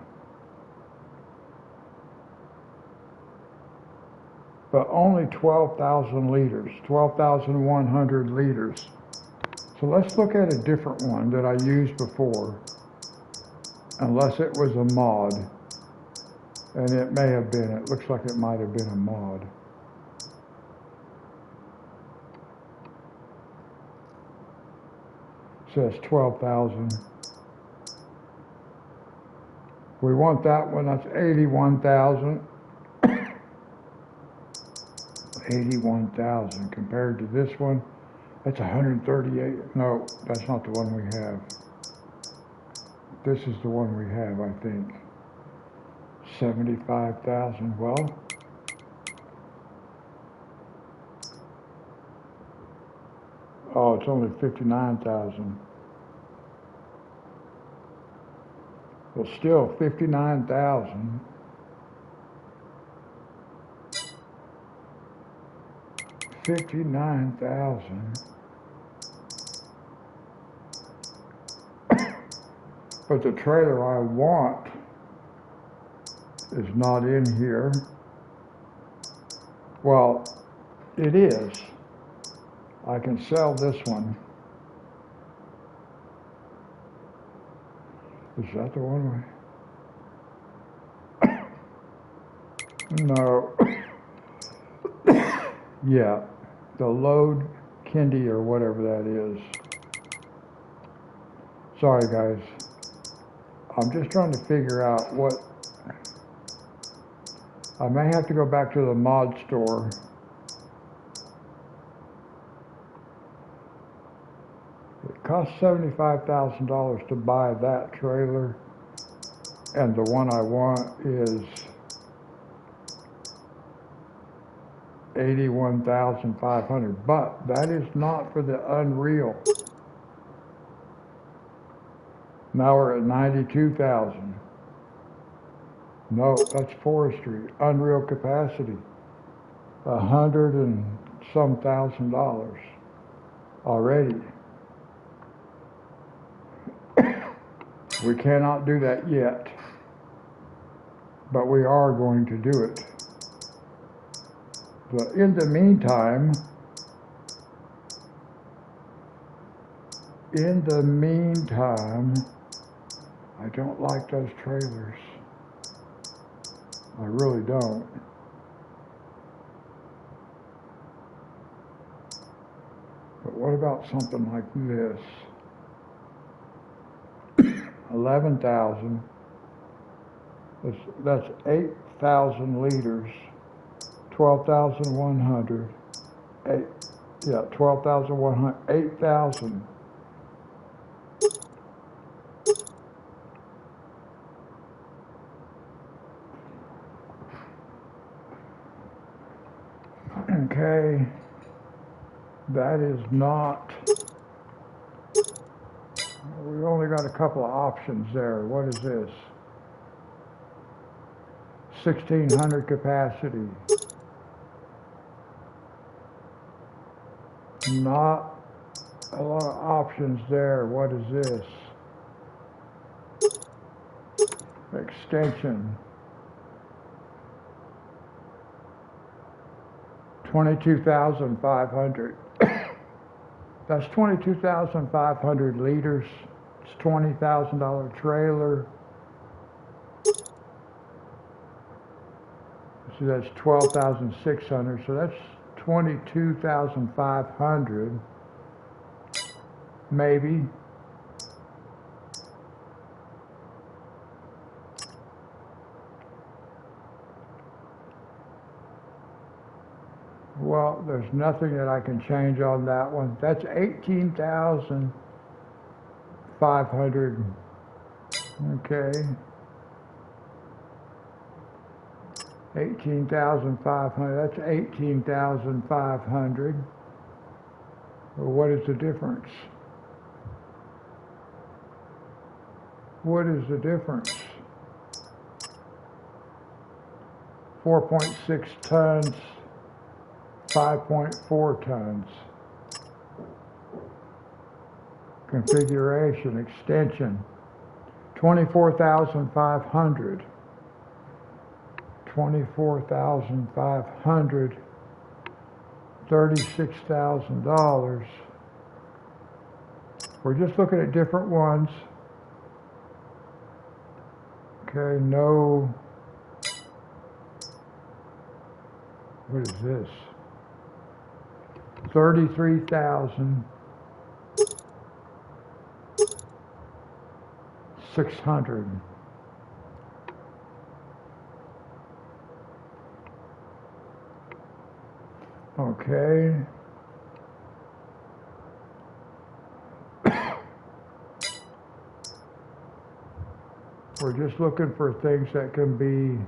but only 12,000 liters, 12,100 liters. So let's look at a different one that I used before, unless it was a mod, and it may have been. It looks like it might have been a mod. Says 12,000. We want that one. That's 81,000. 81,000 compared to this one. That's 138. No, that's not the one we have. This is the one we have, I think. 75,000. Well, oh, it's only 59,000. Well, still 59,000. $59,000. But the trailer I want is not in here. Well, it is. I can sell this one. Is that the one we... No. Yeah, the Load Kindy or whatever that is. Sorry guys. I'm just trying to figure out what... I may have to go back to the mod store. It cost $75,000 to buy that trailer. And the one I want is 81,500, but that is not for the Unreal. Now we're at 92,000. No, that's forestry. Unreal capacity, $100 and some thousand already. We cannot do that yet, but we are going to do it. But in the meantime, I don't like those trailers. I really don't. But what about something like this? 11,000. That's 8,000 liters. 12,100. 12,100. 8,000. Okay, that is not, we only got a couple of options there. What is this? 1,600 capacity. Not a lot of options there. What is this? Extension. 22,500. That's 22,500 liters. It's $20,000 trailer. So that's 12,600. So that's 22,500. Maybe. Well, there's nothing that I can change on that one. That's 18,500. Okay. 18,500. That's 18,500. Well, what is the difference? What is the difference? 4.6 tons. 5.4 tons. Configuration, extension, 24,500. 24,500. $36,000. We're just looking at different ones. Okay, no. What is this? 33,600. Okay. We're just looking for things that can be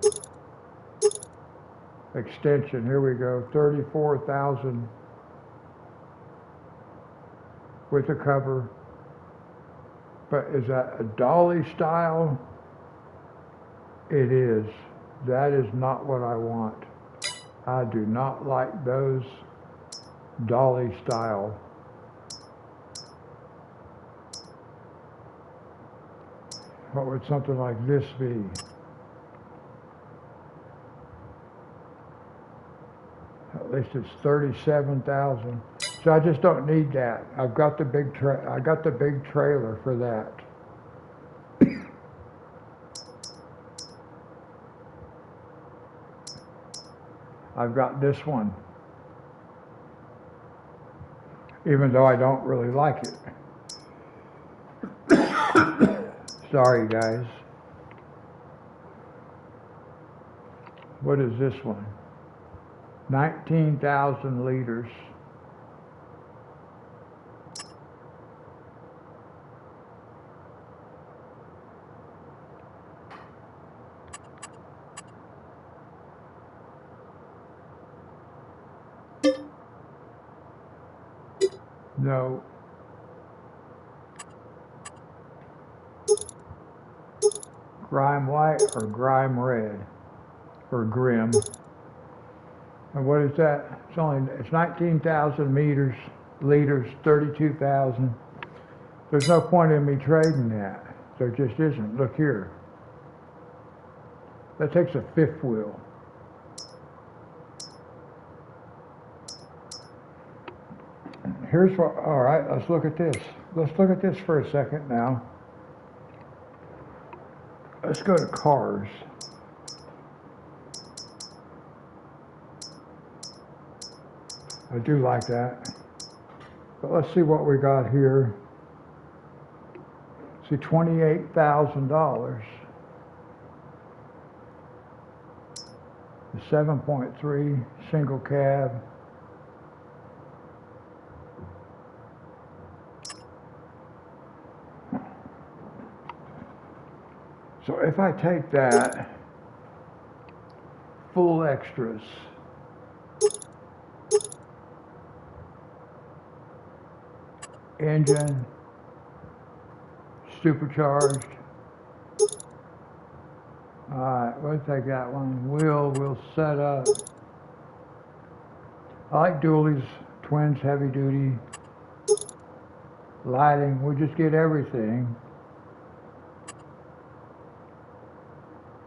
extension. Here we go. 34,000 with a cover. But is that a dolly style? It is. That is not what I want. I do not like those dolly style. What would something like this be? At least it's 37,000. So I just don't need that. I've got the big trailer for that. I've got this one, even though I don't really like it. Sorry, guys. What is this one? 19,000 liters. No. Grime white or grime red or grim. And what is that? It's 19,000 liters, 32,000. There's no point in me trading that. There just isn't. Look here. That takes a fifth wheel. Here's what, all right, let's look at this. Let's look at this for a second now. Let's go to cars. I do like that. But let's see what we got here. See, $28,000. The 7.3 single cab. So if I take that, full extras, engine, supercharged. Alright, we'll take that one. We'll set up. I like dualies, twins, heavy duty, lighting. We'll just get everything.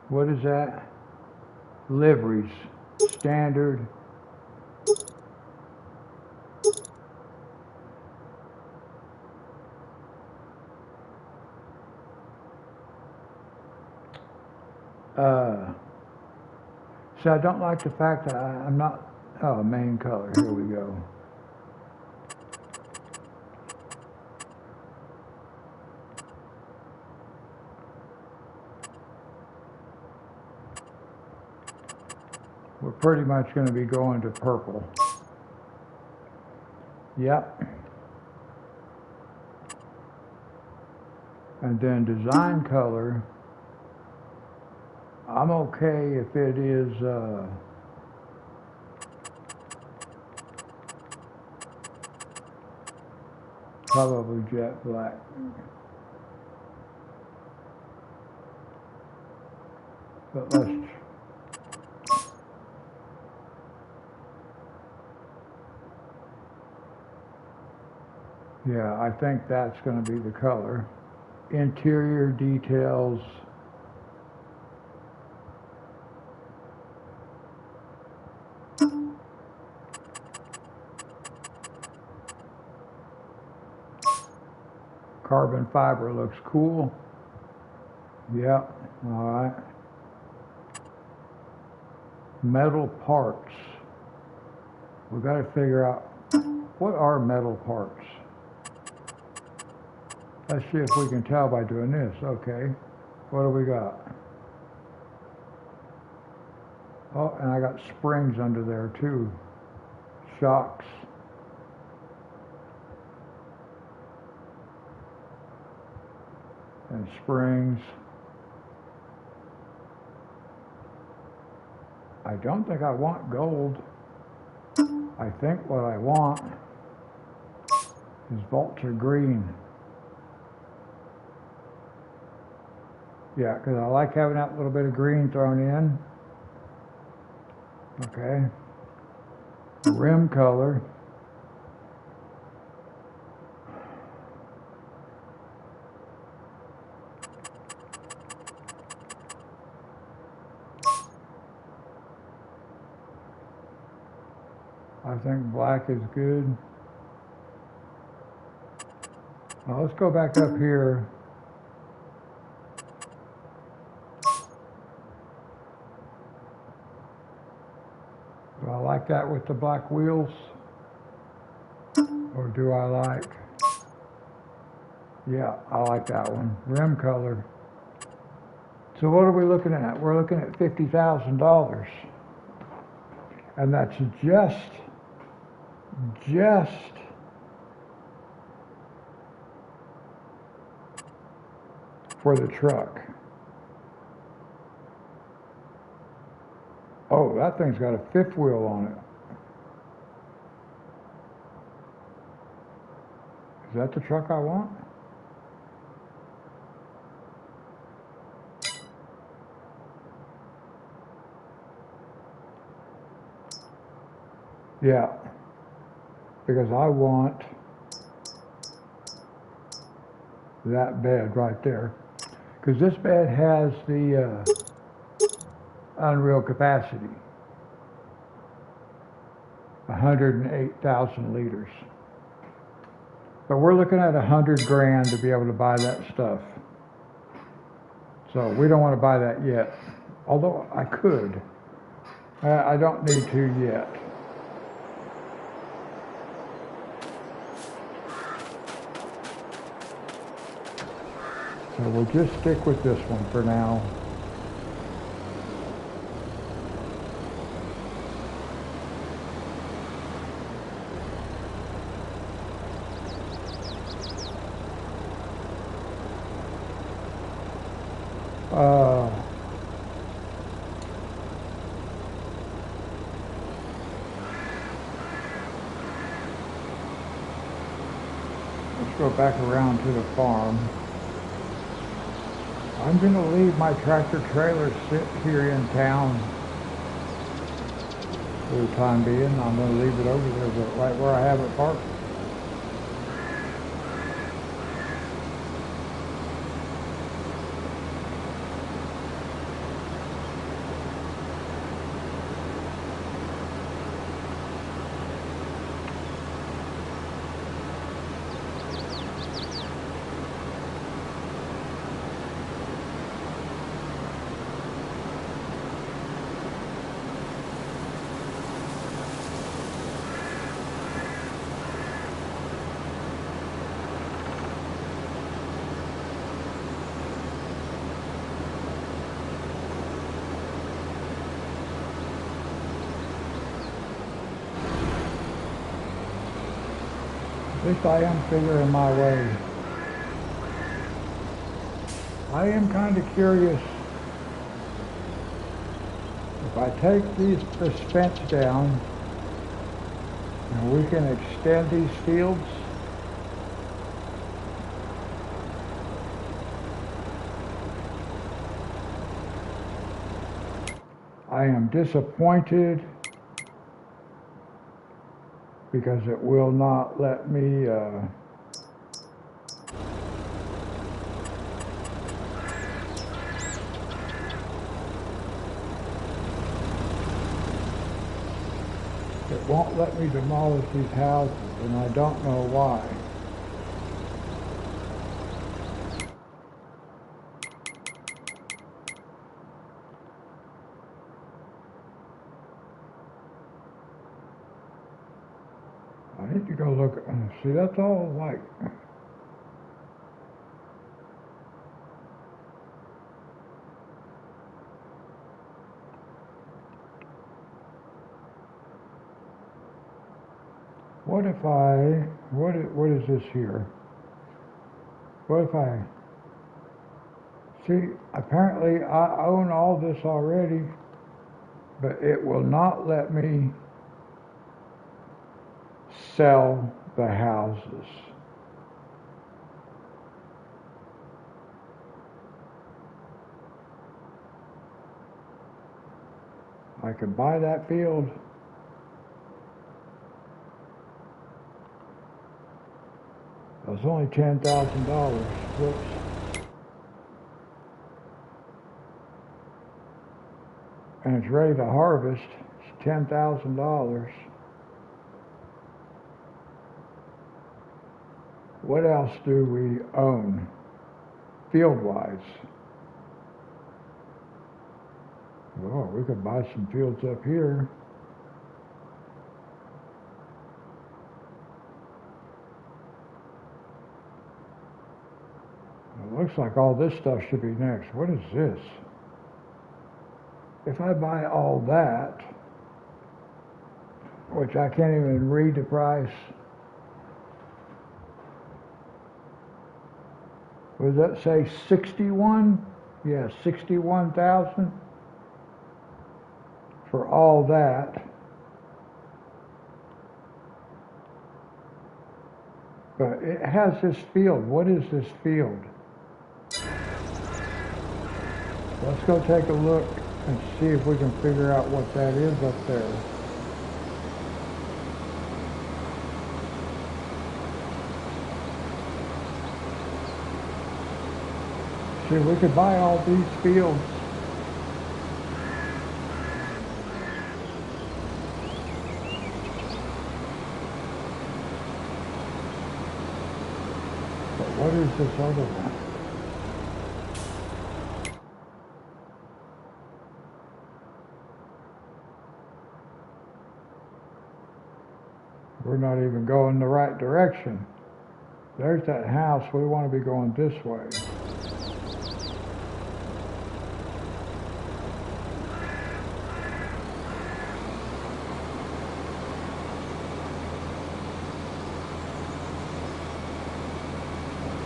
What is that? Liveries, standard. See, I don't like the fact that I'm not, main color, here we go. We're pretty much going to be going to purple. Yep. And then design color. I'm okay if it is probably jet black. But let's yeah, I think that's going to be the color. Interior details. Carbon fiber looks cool. Yep, all right. Metal parts. We've got to figure out what are metal parts. Let's see if we can tell by doing this. Okay, what do we got? Oh, and I got springs under there too. Shocks. And springs. I don't think I want gold. I think what I want is vulture green. Yeah, because I like having that little bit of green thrown in. Okay. Rim color. I think black is good. Well, let's go back up here. Do I like that with the black wheels? Or do I like, yeah, I like that one. Rim color. So what are we looking at? We're looking at $50,000. And that's just for the truck. Oh, that thing's got a fifth wheel on it. Is that the truck I want? Yeah, because I want that bed right there. Because this bed has the unreal capacity, 108,000 liters. But we're looking at 100 grand to be able to buy that stuff. So we don't want to buy that yet. Although I could. I don't need to yet. So we'll just stick with this one for now. Let's go back around to the farm. I'm going to leave my tractor trailer sit here in town for the time being. I'm going to leave it over there, but right where I have it parked. At least I am figuring my way. I am kind of curious. If I take this fence down, and we can extend these fields, I am disappointed because it will not let me it won't let me demolish these houses, and I don't know why. I need to go look at, see, that's all like, what if I, what is this here? What if I, see, apparently I own all this already, but it will not let me sell the houses. I can buy that field. It was only $10,000. Whoops. And it's ready to harvest. It's $10,000. What else do we own, field-wise? Well, we could buy some fields up here. It looks like all this stuff should be next. What is this? If I buy all that, which I can't even read the price, what does that say, 61? Yeah, 61,000 for all that. But it has this field. What is this field? Let's go take a look and see if we can figure out what that is up there. See, we could buy all these fields. But what is this other one? We're not even going the right direction. There's that house. We want to be going this way.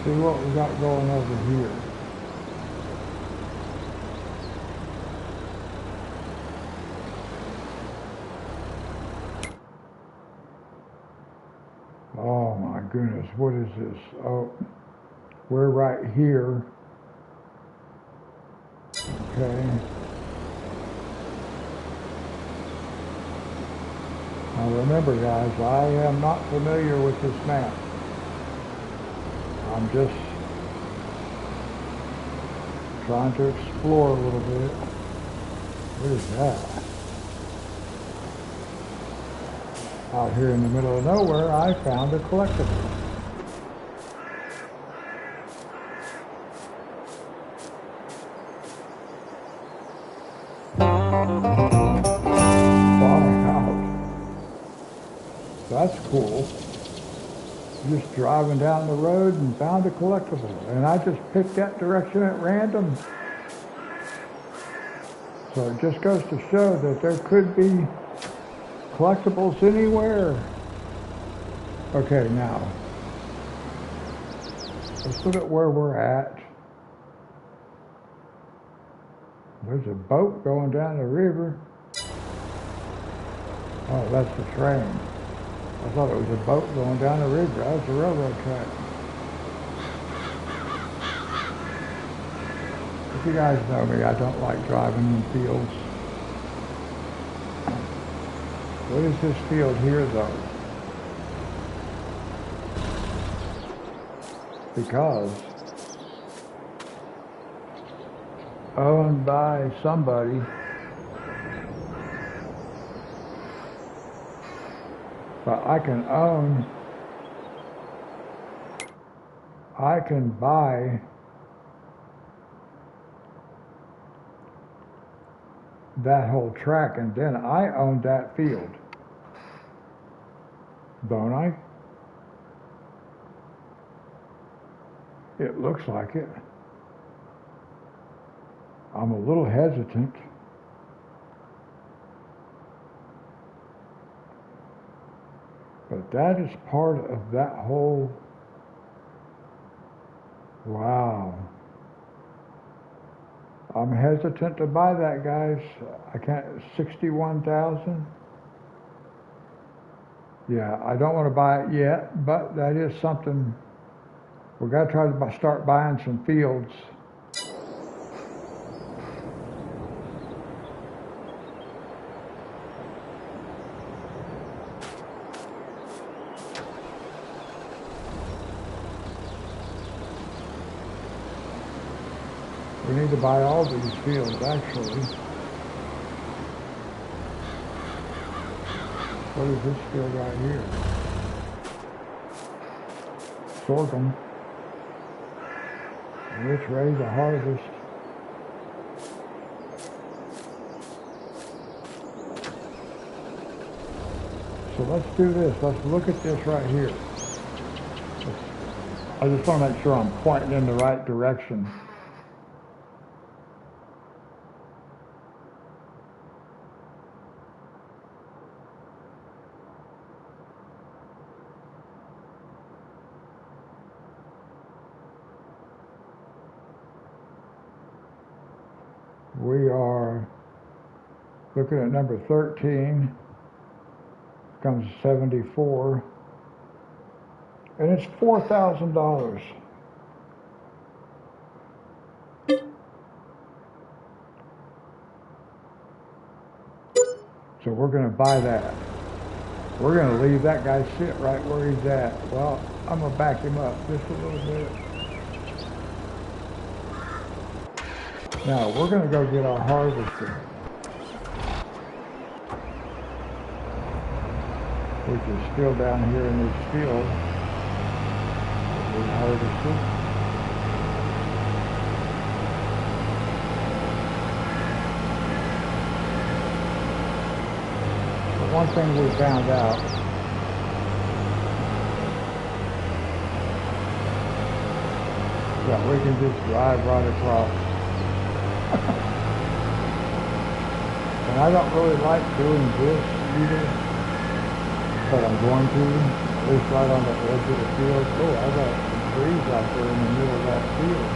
See what we got going over here. Oh my goodness, what is this? Oh, we're right here. Okay. Now remember guys, I am not familiar with this map. I'm just trying to explore a little bit. What is that? Out here in the middle of nowhere, I found a collectible. Far out. That's cool. Just driving down the road and found a collectible. And I just picked that direction at random. So it just goes to show that there could be collectibles anywhere. Okay, now, let's look at where we're at. There's a boat going down the river. Oh, that's the train. I thought it was a boat going down the river. That was the railroad track. If you guys know me, I don't like driving in fields. What is this field here, though? Because owned by somebody. But I can buy that whole track, and then I own that field. Don't I? It looks like it. I'm a little hesitant. But that is part of that whole, wow. I'm hesitant to buy that, guys. I can't, 61,000. Yeah, I don't want to buy it yet, but that is something. We've got to try to start buying some fields. We need to buy all these fields, actually. What is this field right here? Sorghum. And it's ready to harvest. So let's do this. Let's look at this right here. I just want to make sure I'm pointing in the right direction. We are looking at number 13, comes 74. and it's $4,000. So we're going to buy that. We're going to leave that guy sit right where he's at. Well, I'm going to back him up just a little bit. Now, we're going to go get our harvester, which is still down here in this field. We harvested. One thing we found out, that we can just drive right across. And I don't really like doing this either, but I'm going to, at least right on the edge of the field. Oh, I got some trees out there in the middle of that field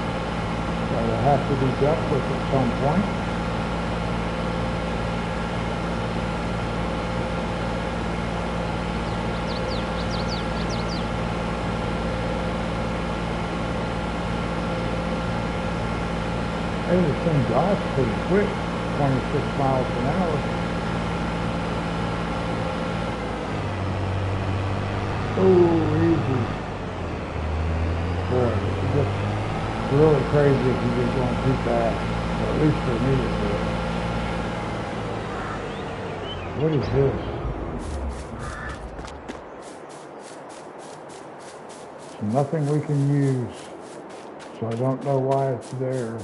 that will have to be dealt with at some point. Hey, this thing drives pretty quick, 26 miles an hour. Oh, easy. Boy, it's just really crazy if you're just going too fast. Or at least for me it is. What is this? It's nothing we can use, so I don't know why it's there.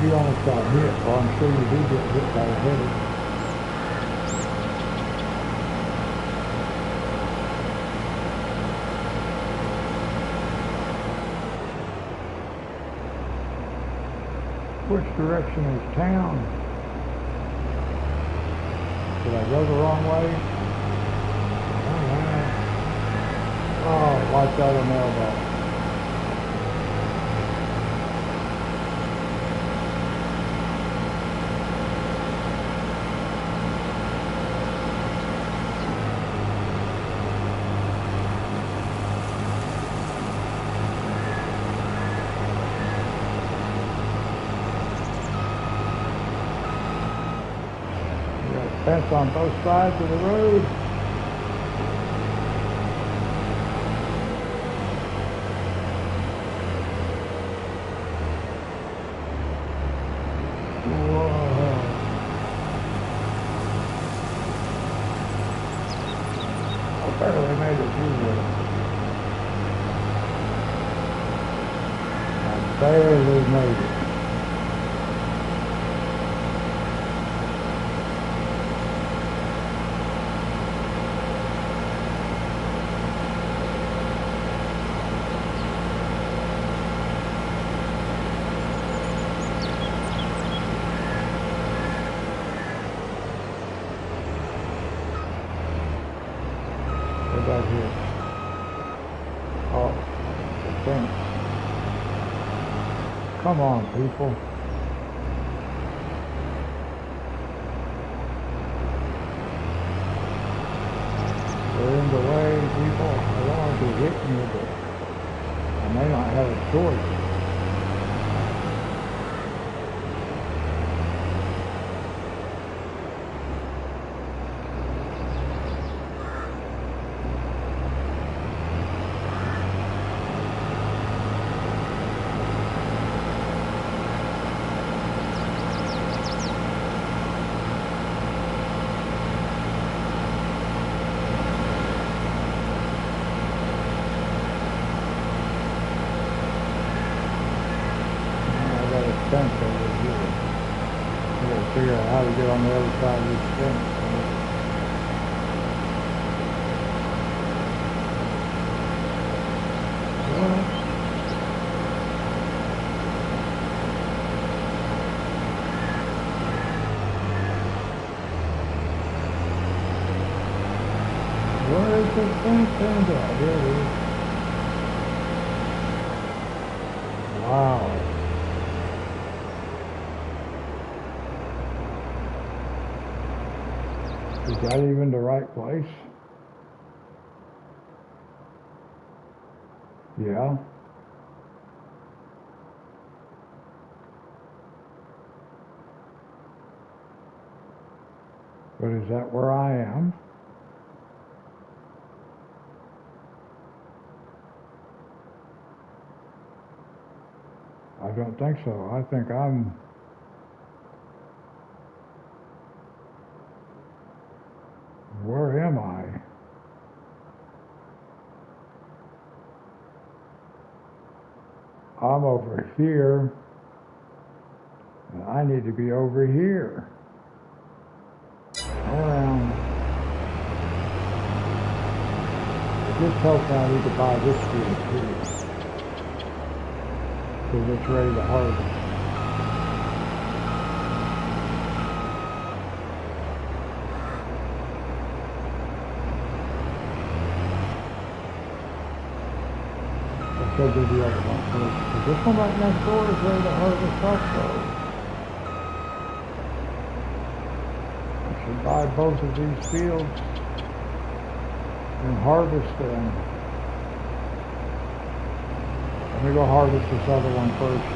You almost got hit, or I'm sure you do get hit by a header. Which direction is town? Did I go the wrong way? Oh, watch out a mailbox. Fence on both sides of the road. Whoa. I barely made it through there. I barely made it. Back here. Oh, the fence. Come on, people. They're in the way, people. I don't want to be hitting you, but I may not have a choice. Fence over here. I gotta figure out how to get on the other side of this fence. Where's the fence end at? Here it is. Wow. Is that even the right place? Yeah. But is that where I am? I don't think so. I think I'm... Where am I? I'm over here, and I need to be over here. Around. This tells me I need to buy this field too, because it's ready to harvest. So do the other one first. This one right next door is ready to harvest also. I should buy both of these fields and harvest them. Let me go harvest this other one first.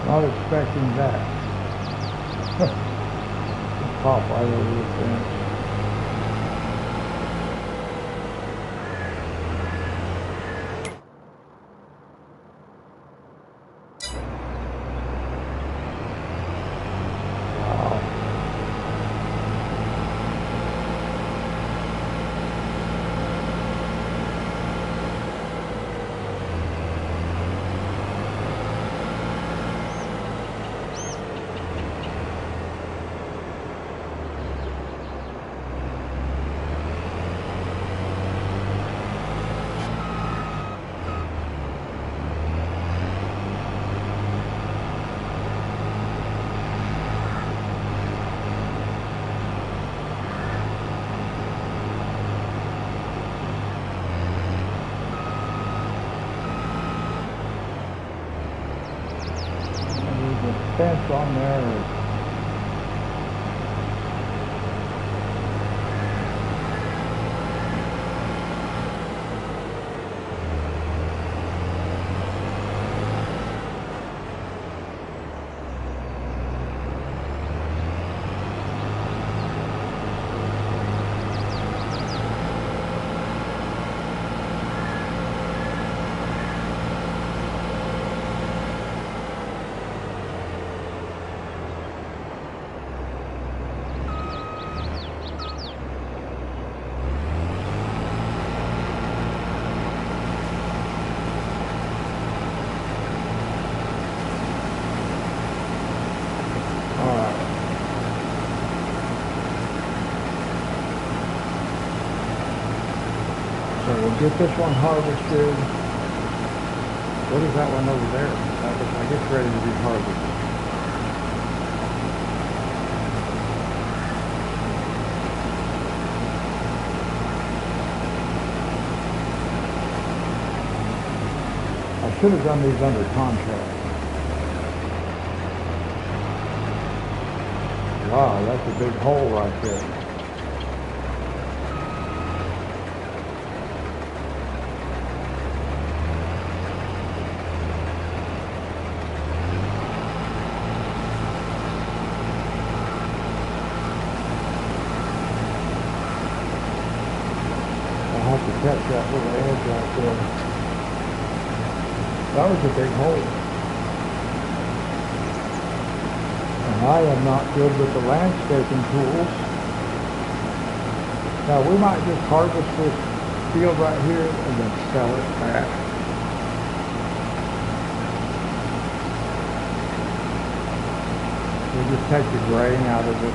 Not expecting that. Pop right over the fence. Wow. Fence on there. So we'll get this one harvested. What is that one over there? That looks like it's ready to be harvested. I should have done these under contract. Wow, that's a big hole right there. I'll have to catch that little edge right there. That was a big hole. And I am not good with the landscaping tools. Now we might just harvest this field right here and then sell it back. We'll just take the grain out of it.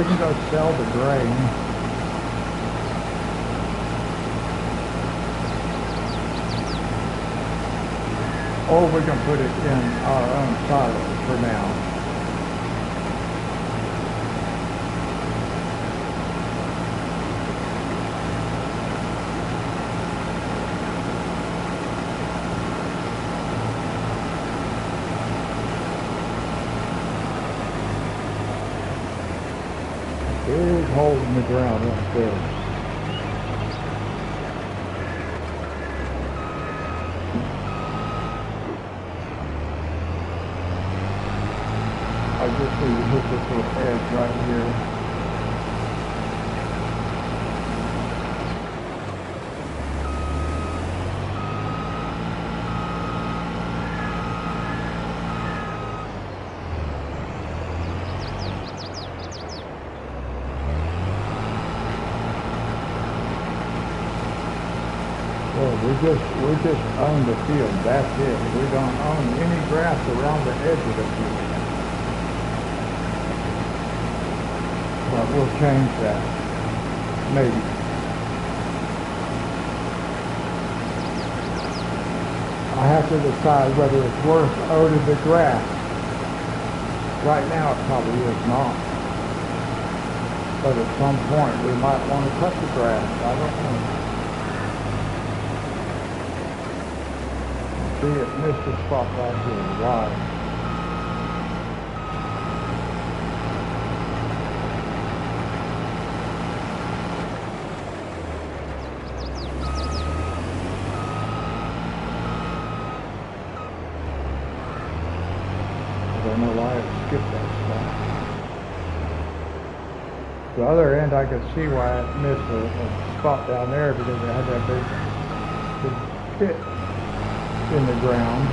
we can go sell the grain. Or we can put it in our own silo for now. Big hole in the ground right there. I just need to hit this little edge right here. Well, we just own the field. That's it. We don't own any grass around the edge of the field. But we'll change that, maybe. I have to decide whether it's worth owning the grass. Right now it probably is not. But at some point we might want to cut the grass. I don't know. See, it missed a spot right here. Why? I don't know why it skipped that spot. The other end, I could see why it missed a spot down there because it had that big pit in the ground.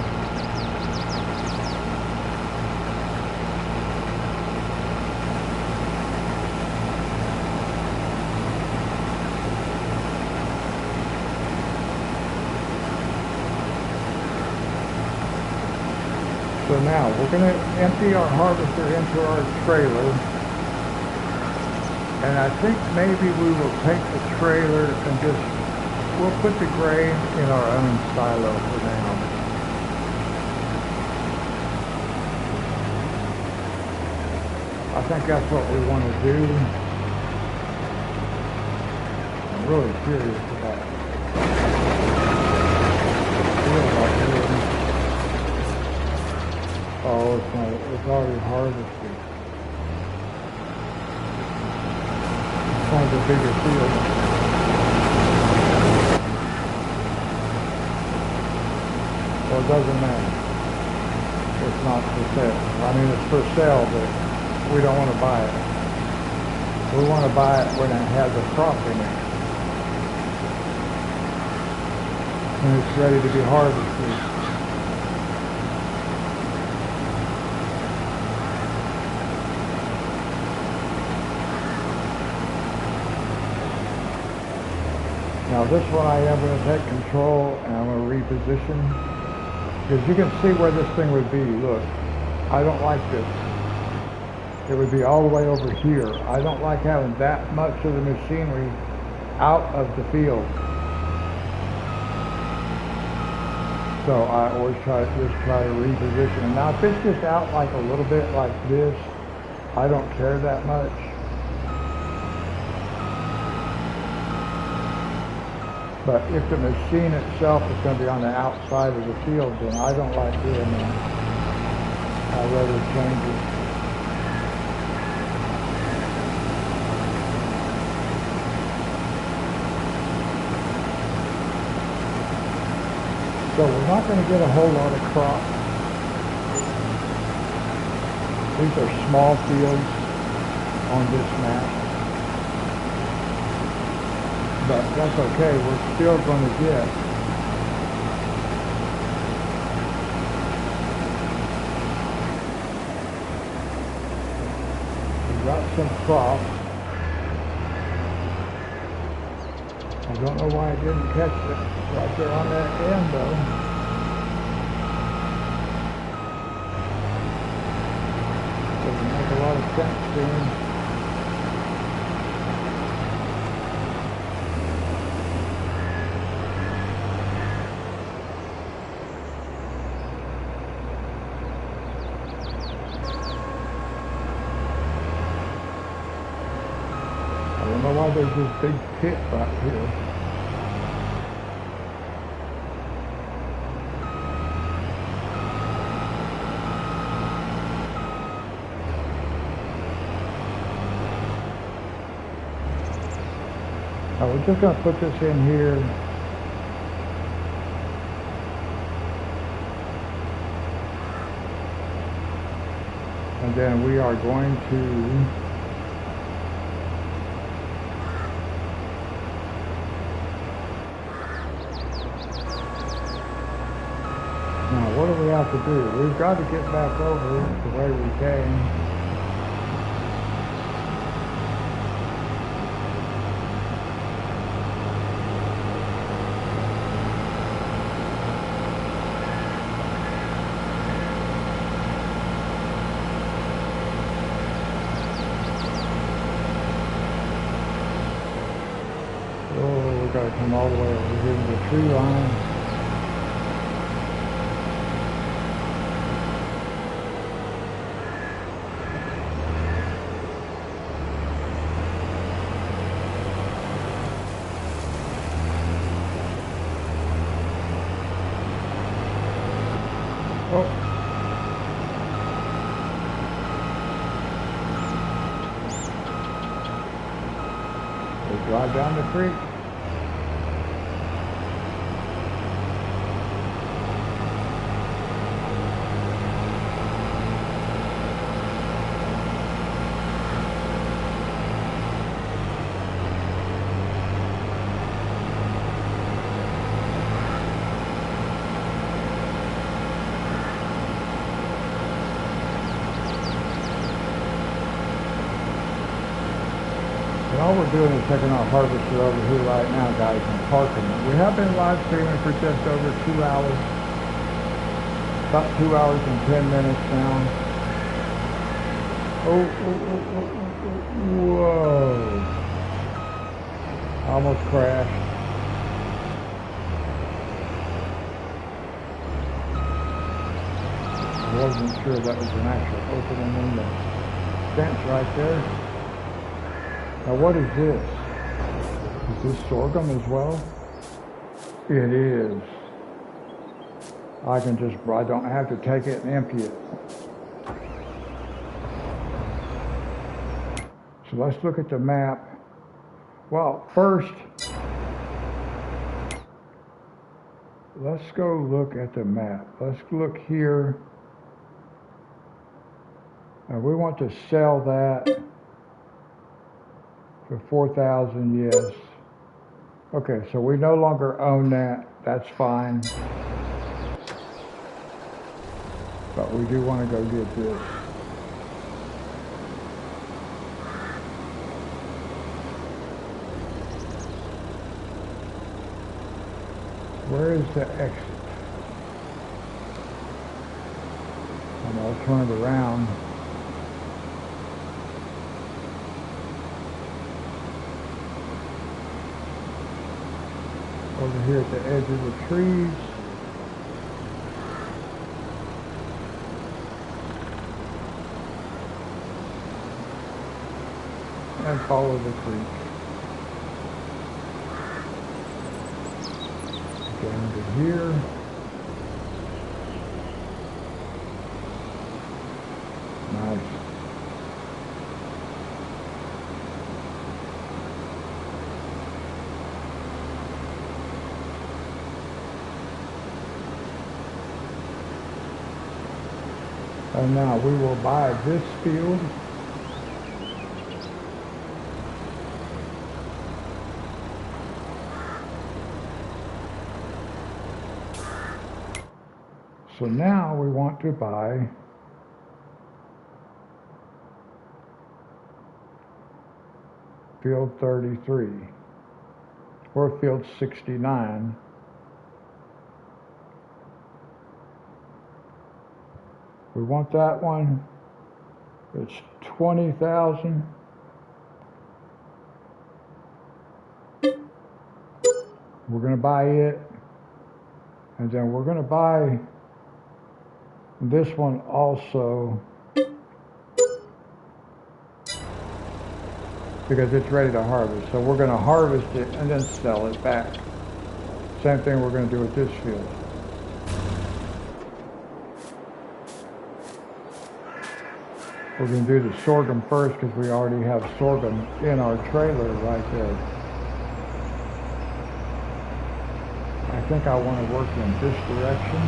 So now we're going to empty our harvester into our trailer, and I think maybe we will take the trailer and we'll put the grain in our own silo for now. I think that's what we want to do. I'm really curious about it. Oh, it's already harvested. It's one of the bigger fields. Well, it doesn't matter. It's not for sale. I mean, it's for sale, but we don't want to buy it. We want to buy it when it has a crop in it. When it's ready to be harvested. Now this one I am going to take control and I'm going to reposition. Because you can see where this thing would be. Look, I don't like this. It would be all the way over here. I don't like having that much of the machinery out of the field. So I always try to reposition. And now if it's just out like a little bit like this, I don't care that much. But if the machine itself is going to be on the outside of the field, then I don't like doing that. I'd rather change it. So we're not going to get a whole lot of crop. These are small fields on this map. But that's okay, we're still going to get we got some crop. I don't know why I didn't catch it right there on that end though. Doesn't make a lot of sense to me. now there's this big pit right here. We're just going to put this in here. And then we are going to now what do we have to do? We've got to get back over the way we came. We gotta come all the way over here to the tree line. Oh. We drive down the creek. All we're doing is taking our harvester over here right now, guys, and parking it. We have been live streaming for just over 2 hours. About 2 hours and 10 minutes now. Whoa. I almost crashed. I wasn't sure that was an actual opening in the fence right there. Now what is this? Is this sorghum as well? It is. I don't have to take it and empty it. So let's look at the map. Well, first, let's go look at the map. Let's look here. And we want to sell that for 4,000, yes. Okay, so we no longer own that. That's fine. But we do want to go get this. Where is the exit? And I'll turn it around. Over here at the edge of the trees. And follow the creek. Down to here. Nice. And now we will buy this field. So now we want to buy field 33 or field 69. We want that one. It's 20,000. We're going to buy it. And then we're going to buy this one also. because it's ready to harvest. So we're going to harvest it and then sell it back. Same thing we're going to do with this field. We're going to do the sorghum first because we already have sorghum in our trailer right there. I think I want to work in this direction.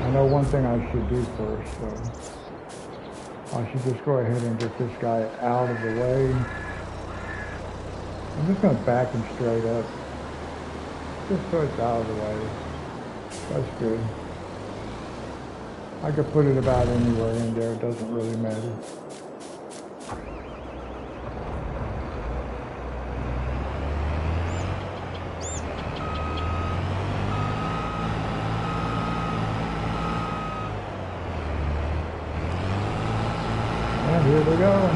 I know one thing I should do first, so I should just go ahead and get this guy out of the way. I'm just going to back him straight up, just so it's out of the way. That's good. I could put it about anywhere in there, it doesn't really matter. And here we go.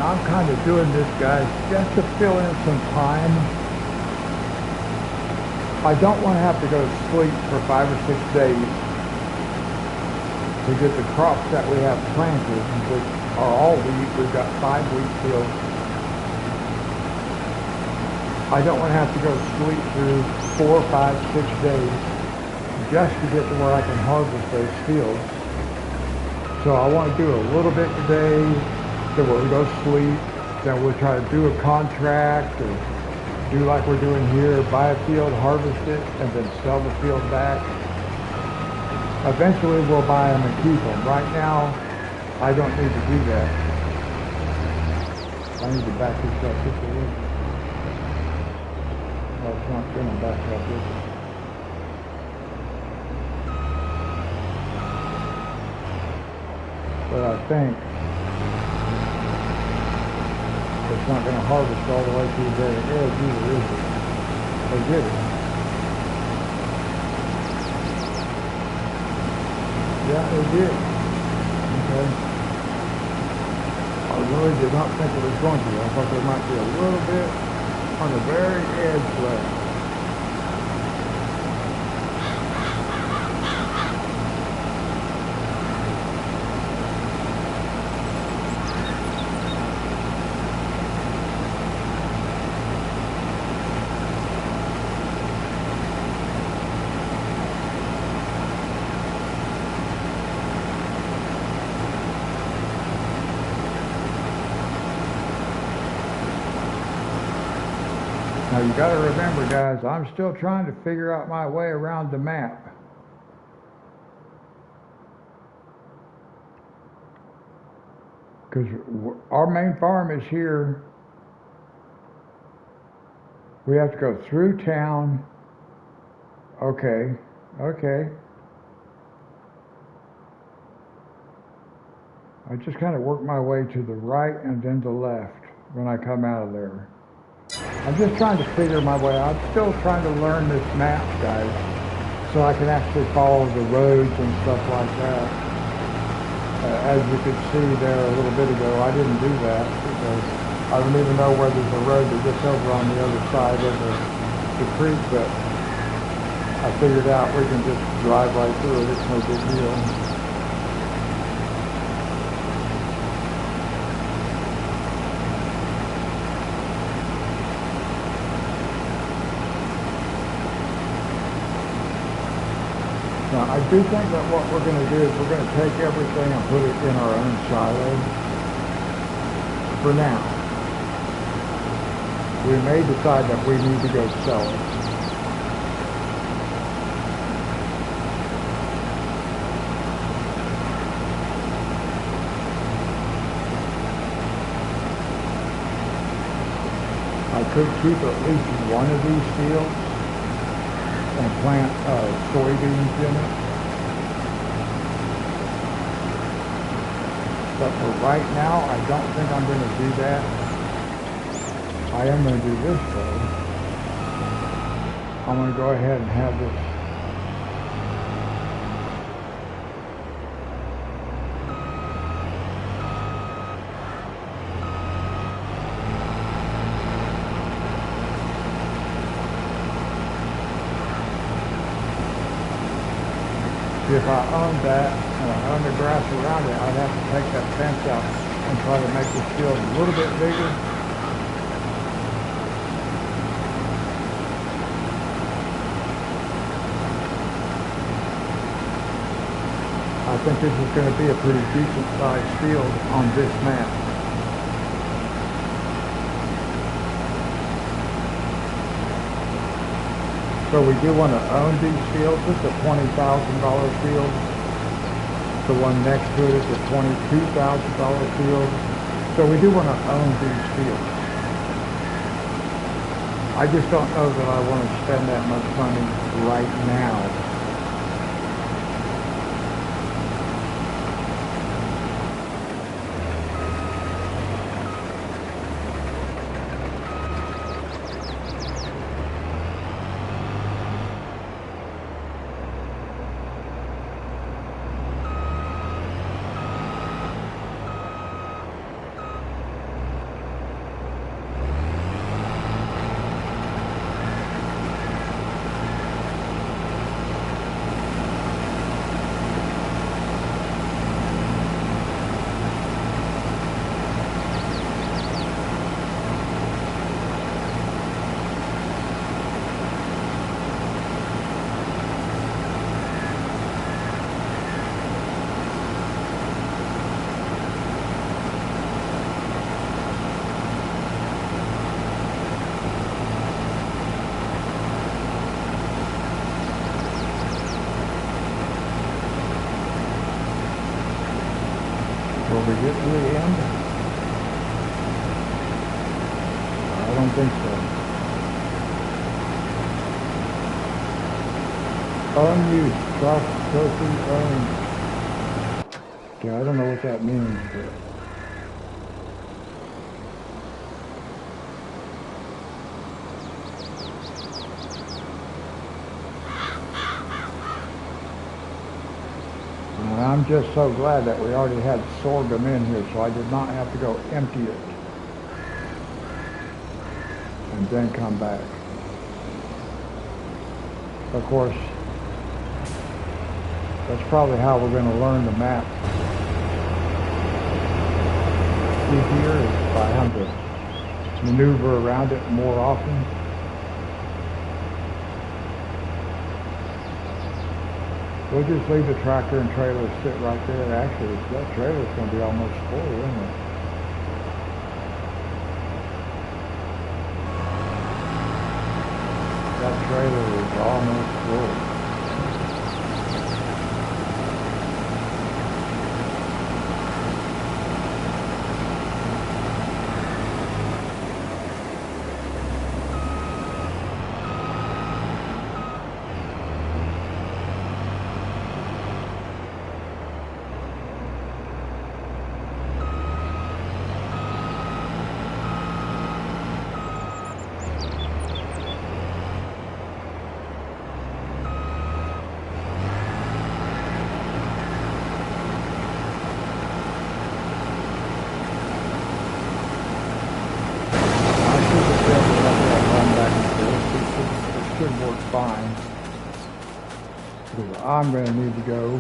I'm kind of doing this, guys, just to fill in some time. I don't want to have to go to sleep for 5 or 6 days to get the crops that we have planted, which are all wheat. We've got 5 wheat fields. I don't want to have to go to sleep through 4, 5, 6 days just to get to where I can harvest those fields. So I want to do a little bit today. Then we'll go sleep, then we'll try to do a contract or do like we're doing here, buy a field, harvest it, and then sell the field back. Eventually we'll buy them and keep them. Right now, I don't need to do that. I need to back this up just a little. No, it's not going to back up, is it? But I think it's not going to harvest all the way to the very edge either, is it? Or did it? Yeah, it did. Okay. I really did not think it was going to. I thought there might be a little bit on the very edge left. Now you got to remember, guys, I'm still trying to figure out my way around the map. Because our main farm is here. We have to go through town. Okay. I just kind of work my way to the right and then the left when I come out of there. I'm just trying to figure my way out. I'm still trying to learn this map, guys, so I can actually follow the roads and stuff like that. As you could see there a little bit ago, I didn't do that because I don't even know where there's a road that gets over on the other side of the creek, but I figured out we can just drive right through it. It's no big deal. Now, I do think that what we're going to do is we're going to take everything and put it in our own silo for now. We may decide that we need to go sell it. I could keep at least one of these fields and plant soybeans in it. But for right now, I don't think I'm going to do that. I am going to do this though. I'm going to go ahead and have this if I owned that and I owned the grass around it, I'd have to take that fence out and try to make this field a little bit bigger. I think this is going to be a pretty decent sized field on this map. So we do want to own these fields. This is a $20,000 field. The one next to it is a $22,000 field. So we do want to own these fields. I just don't know that I want to spend that much money right now. Will we get to the end? I don't think so. Unused, trophy owned. Yeah, I don't know what that means, but and I'm just so glad that we already had sorghum in here, so I did not have to go empty it and then come back. Of course, that's probably how we're going to learn the map easier, is by having to maneuver around it more often. We'll just leave the tractor and trailer sit right there. Actually, that trailer's going to be almost full, isn't it? That trailer is almost full. Should work fine, because I'm going to need to go,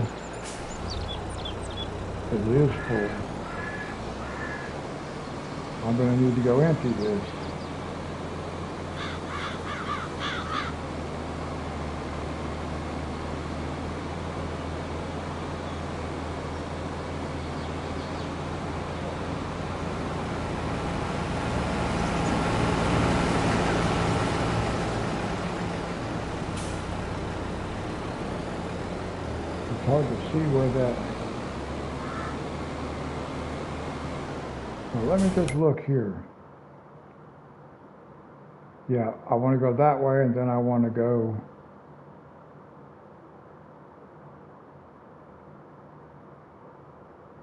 it is full. I'm going to need to go empty this. It's hard to see where that... Well, let me just look here. Yeah, I want to go that way, and then I want to go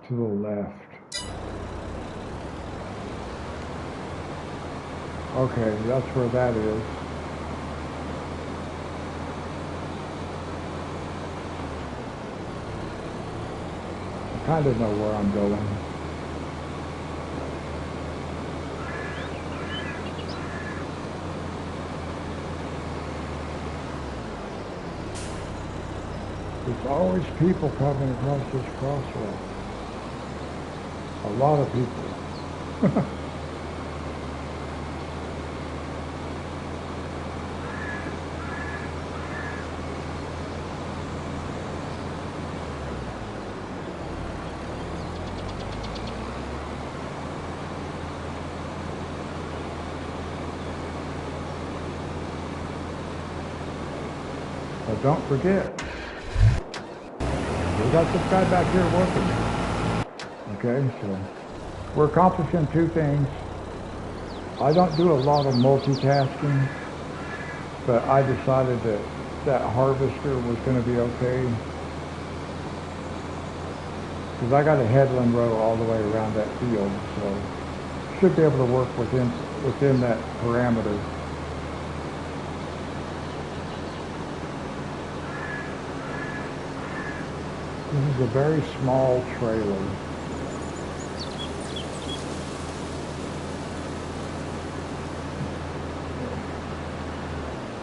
to the left. Okay, that's where that is. I kind of know where I'm going. There's always people coming across this crosswalk. A lot of people. But don't forget, we got this guy back here working. Okay, so we're accomplishing two things. I don't do a lot of multitasking, but I decided that that harvester was going to be okay. Because I got a headland row all the way around that field, so should be able to work within that parameter. This is a very small trailer.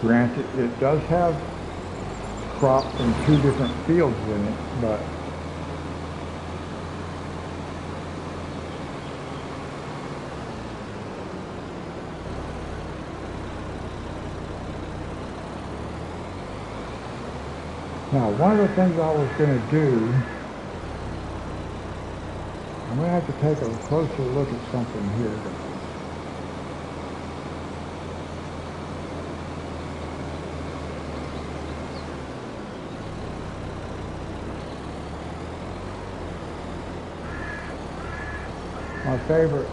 Granted, it does have crop in two different fields in it, but now, one of the things I was going to do, I'm going to have to take a closer look at something here. My favorite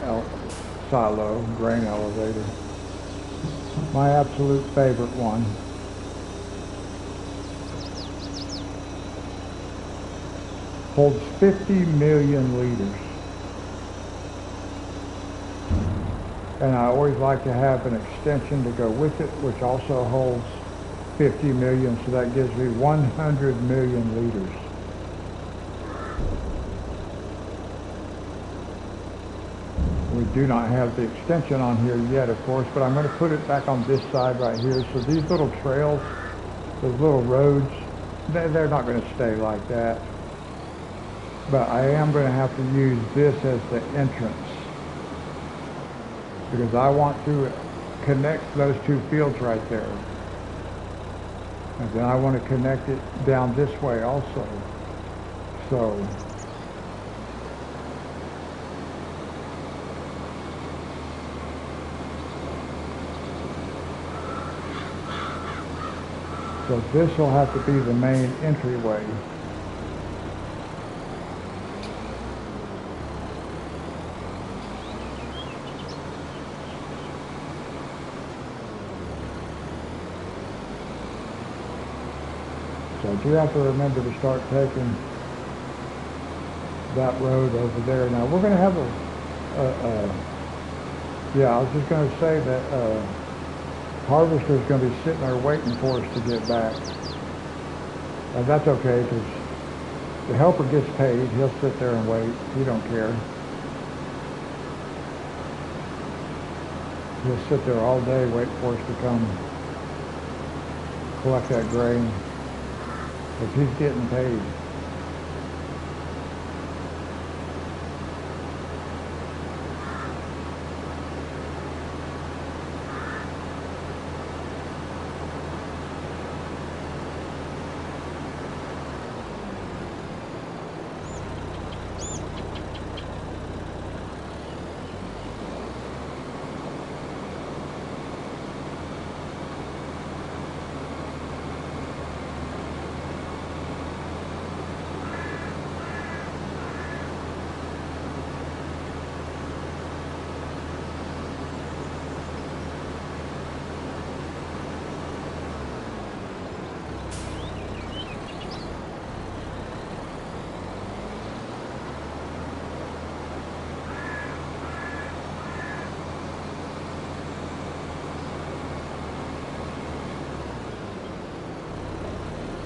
silo, grain elevator. My absolute favorite one. Holds 50 million liters. And I always like to have an extension to go with it, which also holds 50 million, so that gives me 100 million liters. We do not have the extension on here yet, of course, but I'm going to put it back on this side right here. So these little trails, those little roads, they're not going to stay like that. But I am going to have to use this as the entrance because I want to connect those two fields right there. And then I want to connect it down this way also. So this will have to be the main entryway. So I do have to remember to start taking that road over there. Now we're going to have yeah, I was just going to say that harvester is going to be sitting there waiting for us to get back. And that's okay because the helper gets paid. He'll sit there and wait. He don't care. He'll sit there all day waiting for us to come collect that grain. Because he's getting paid.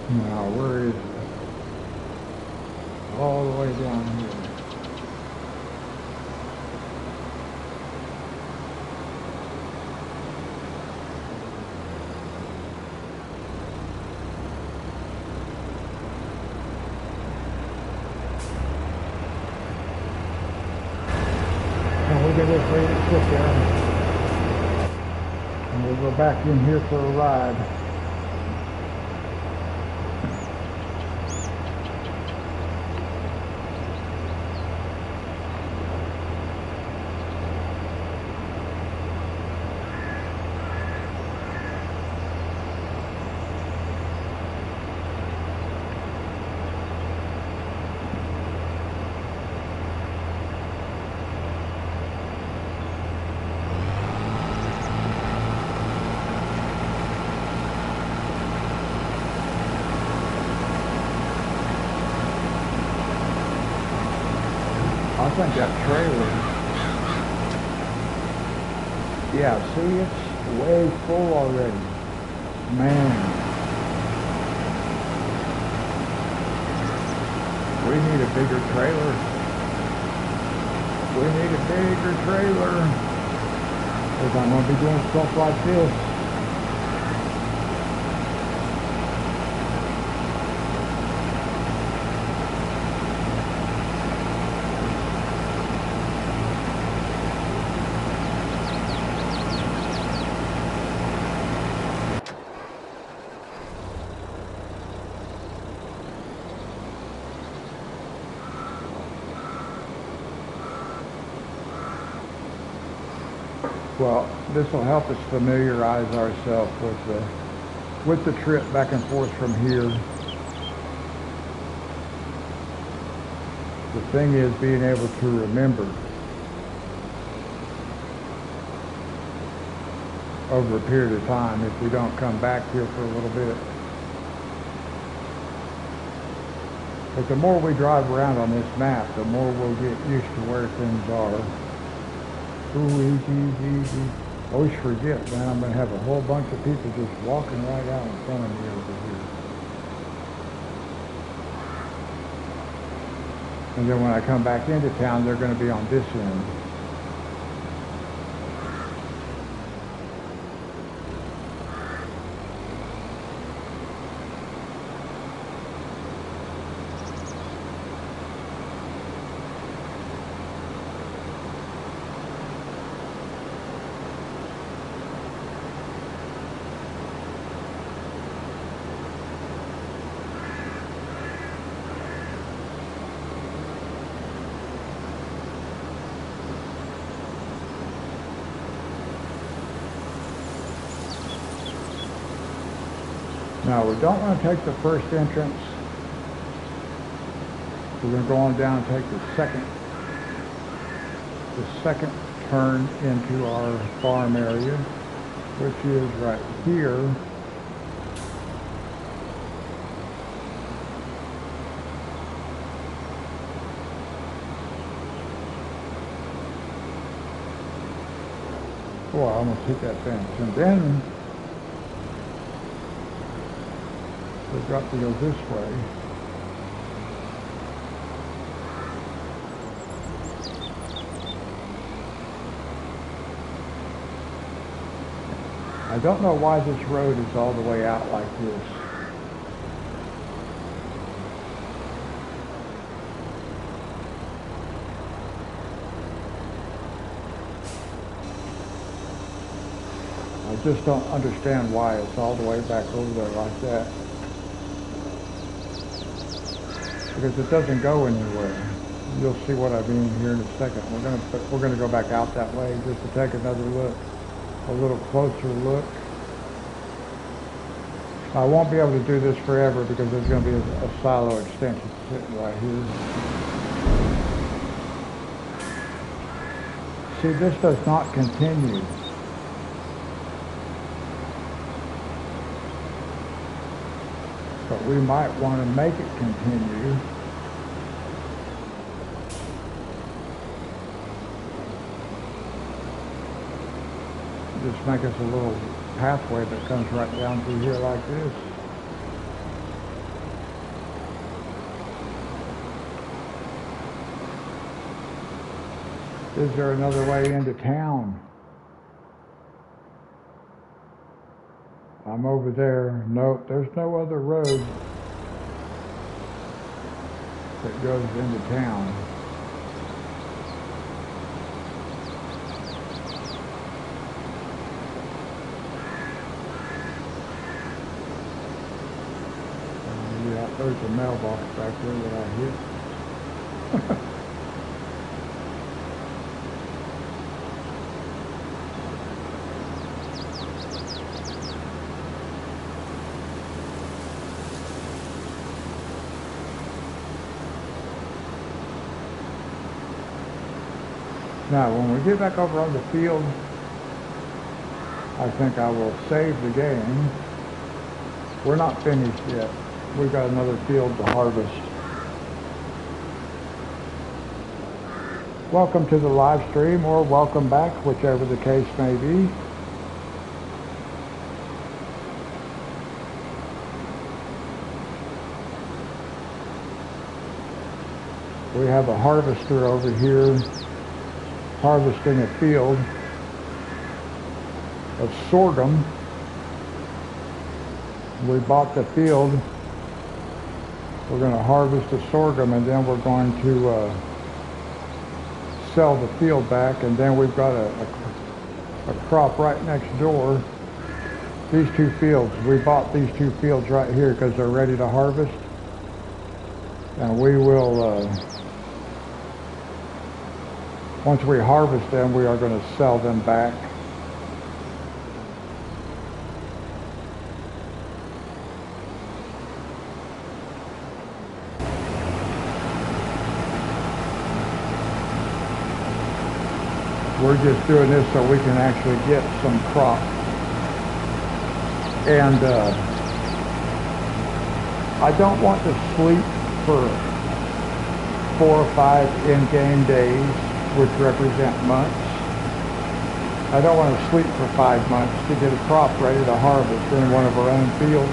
Now, where is it? All the way down here. And we'll get this lady to sit there. And we'll go back in here for a ride. I think that trailer, yeah, see, it's way full already. Man, we need a bigger trailer. We need a bigger trailer, because I'm going to be doing stuff like this. Well, this will help us familiarize ourselves with the trip back and forth from here. The thing is being able to remember over a period of time if we don't come back here for a little bit. But the more we drive around on this map, the more we'll get used to where things are. Ooh, easy. Always forget, man, I'm going to have a whole bunch of people just walking right out in front of me over here. And then when I come back into town, they're going to be on this end. Now, we don't want to take the first entrance. We're going to go on down and take the second turn into our farm area, which is right here. Oh, I almost hit that fence. And then we've got to go this way. I don't know why this road is all the way out like this. I just don't understand why it's all the way back over there like that. Because it doesn't go anywhere. You'll see what I mean here in a second. We're gonna go back out that way just to take another look, a little closer look. I won't be able to do this forever because there's going to be a silo extension sitting right here. See, this does not continue. But we might want to make it continue. Just make us a little pathway that comes right down through here like this. Is there another way into town? I'm over there. Nope, there's no other road that goes into town. Yeah, there's a mailbox back there that I hit. Now, when we get back over on the field, I think I will save the game. We're not finished yet. We've got another field to harvest. Welcome to the live stream, or welcome back, whichever the case may be. We have a harvester over here harvesting a field of sorghum. We bought the field. We're going to harvest the sorghum, and then we're going to sell the field back, and then we've got a crop right next door. These two fields, we bought these two fields right here because they're ready to harvest, and we will once we harvest them, we are going to sell them back. We're just doing this so we can actually get some crop. And I don't want to sleep for 4 or 5 in-game days, which represent months. I don't want to sleep for 5 months to get a crop ready to harvest in one of our own fields.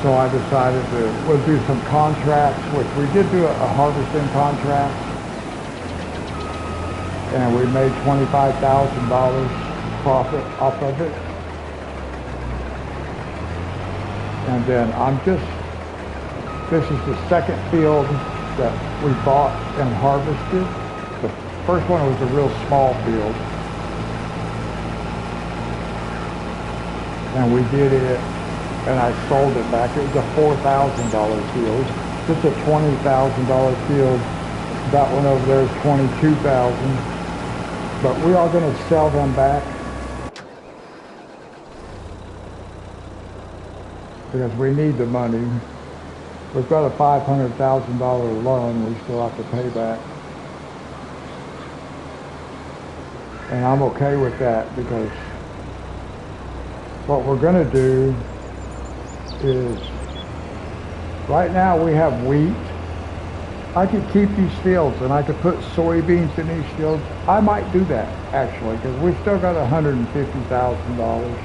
So I decided we'll do some contracts, which we did do a harvesting contract, and we made $25,000 profit off of it. And then this is the second field that we bought and harvested. The first one was a real small field, and we did it, and I sold it back. It was a $4,000 field. This is a $20,000 field. That one over there is $22,000. But we are going to sell them back because we need the money. We've got a $500,000 loan we still have to pay back. And I'm okay with that, because what we're going to do is, right now we have wheat. I could keep these fields and I could put soybeans in these fields. I might do that, actually, because we still got $150,000.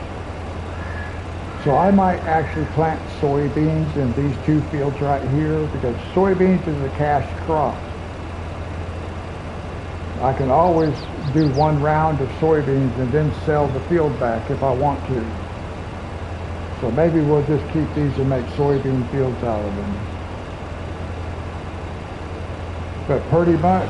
So I might actually plant soybeans in these two fields right here, because soybeans is a cash crop. I can always do one round of soybeans and then sell the field back if I want to. So maybe we'll just keep these and make soybean fields out of them. But pretty much,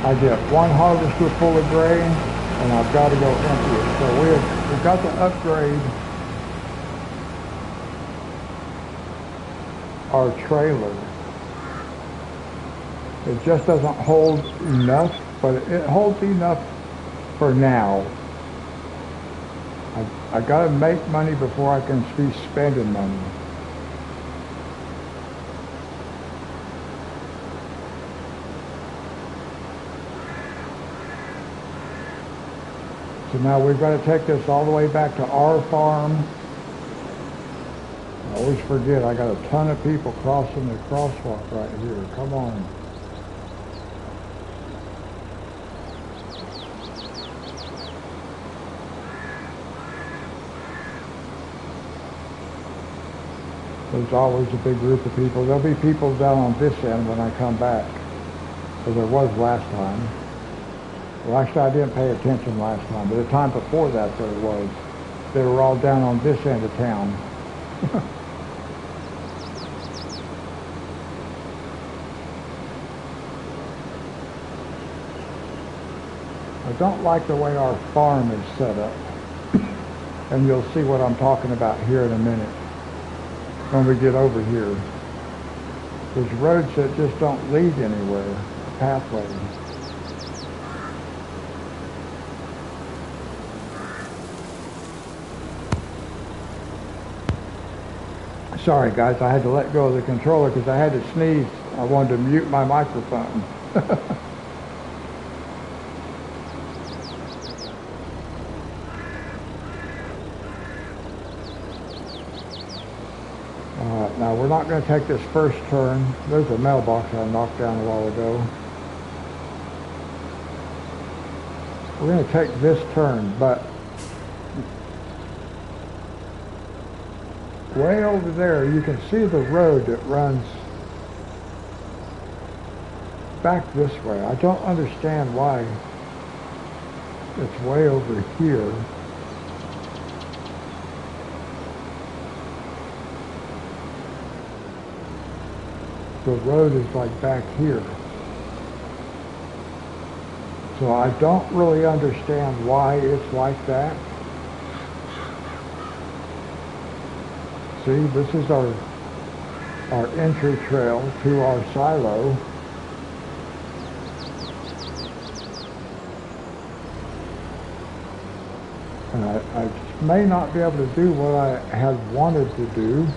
I get one harvester full of grain, and I've got to go empty it. So we've got to upgrade our trailer. It just doesn't hold enough, but it holds enough for now. I got to make money before I can be spending money. So now we've got to take this all the way back to our farm. I always forget, I got a ton of people crossing the crosswalk right here. Come on. There's always a big group of people. There'll be people down on this end when I come back. Or there was last time. Well, actually, I didn't pay attention last time, but the time before that there was. They were all down on this end of town. I don't like the way our farm is set up. And you'll see what I'm talking about here in a minute when we get over here. There's roads that just don't lead anywhere, pathways. Sorry guys, I had to let go of the controller because I had to sneeze. I wanted to mute my microphone. Now we're not going to take this first turn. There's a mailbox I knocked down a while ago. We're going to take this turn, but way over there you can see the road that runs back this way. I don't understand why it's way over here. The road is like back here. So I don't really understand why it's like that. See, this is our entry trail to our silo. And I may not be able to do what I had wanted to do,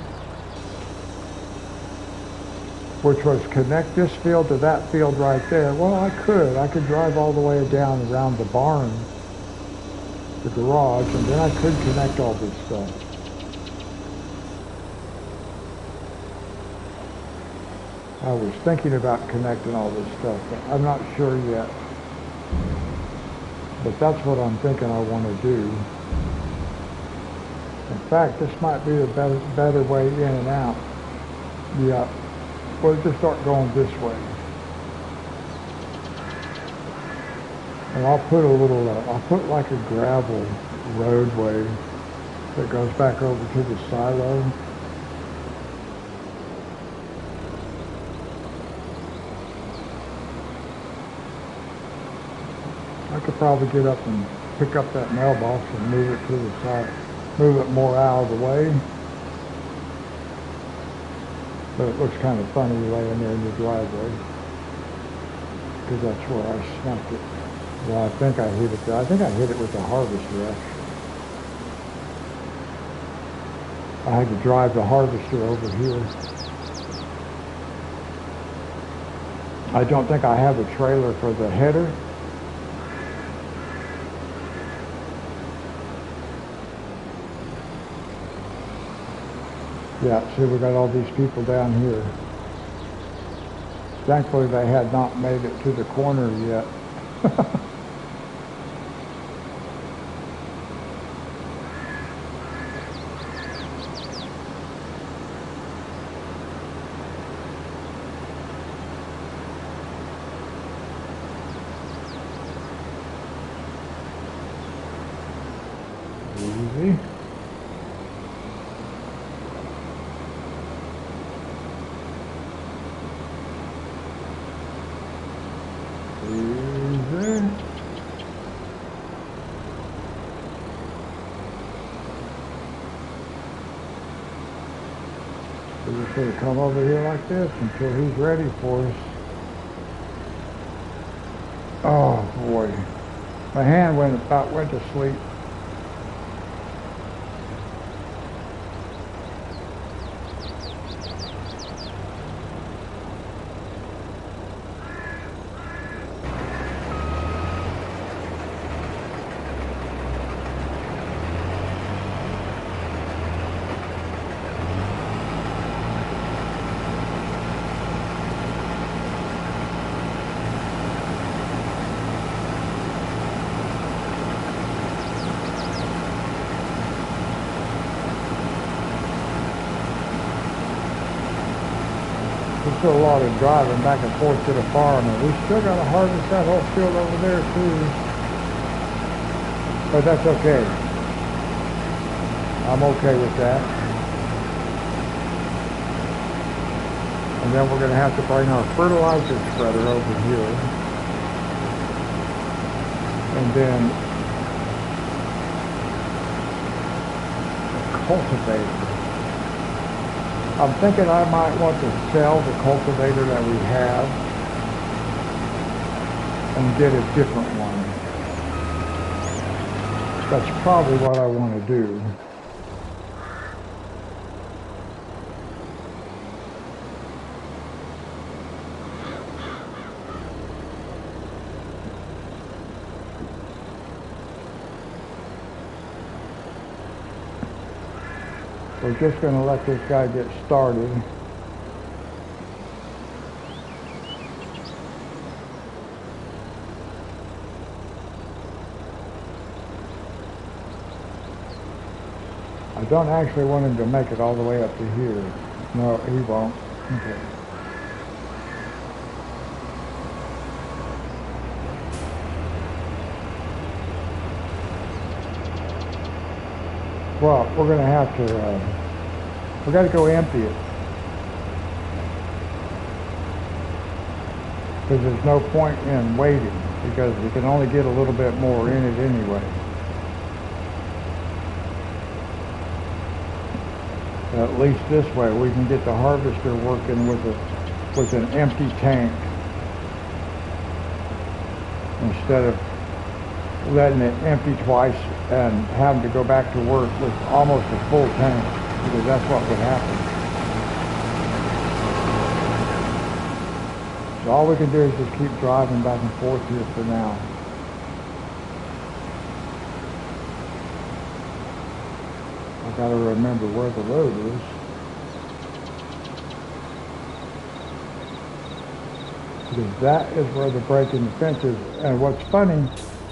which was connect this field to that field right there. Well, I could drive all the way down around the barn, the garage, and then I could connect all this stuff. I was thinking about connecting all this stuff, but I'm not sure yet. But that's what I'm thinking I want to do. In fact, this might be a better way in and out. Yeah. We'll just start going this way. And I'll put a little, I'll put like a gravel roadway that goes back over to the silo. I could probably get up and pick up that mailbox and move it to the side, move it more out of the way. But it looks kind of funny laying there in the driveway, because that's where I snuck it. Well, I think I hit it there. I think I hit it with the harvester, actually. I had to drive the harvester over here. I don't think I have a trailer for the header. Yeah, see, we got all these people down here. Thankfully, they had not made it to the corner yet. Easy. We're just going to come over here like this until he's ready for us. Oh boy, my hand went to sleep. There's still a lot of driving back and forth to the farm, and we still got to harvest that whole field over there too. But that's okay. I'm okay with that. And then we're going to have to bring our fertilizer spreader over here. And then cultivator. I'm thinking I might want to sell the cultivator that we have and get a different one. That's probably what I want to do. We're just going to let this guy get started. I don't actually want him to make it all the way up to here. No, he won't. Okay. Well, we're going to have to, we got to go empty it. Because there's no point in waiting, because we can only get a little bit more in it anyway. At least this way we can get the harvester working with an empty tank instead of letting it empty twice and having to go back to work with almost a full tank, because that's what would happen. So all we can do is just keep driving back and forth here for now. I gotta remember where the road is. Because that is where the break in the fence is. And what's funny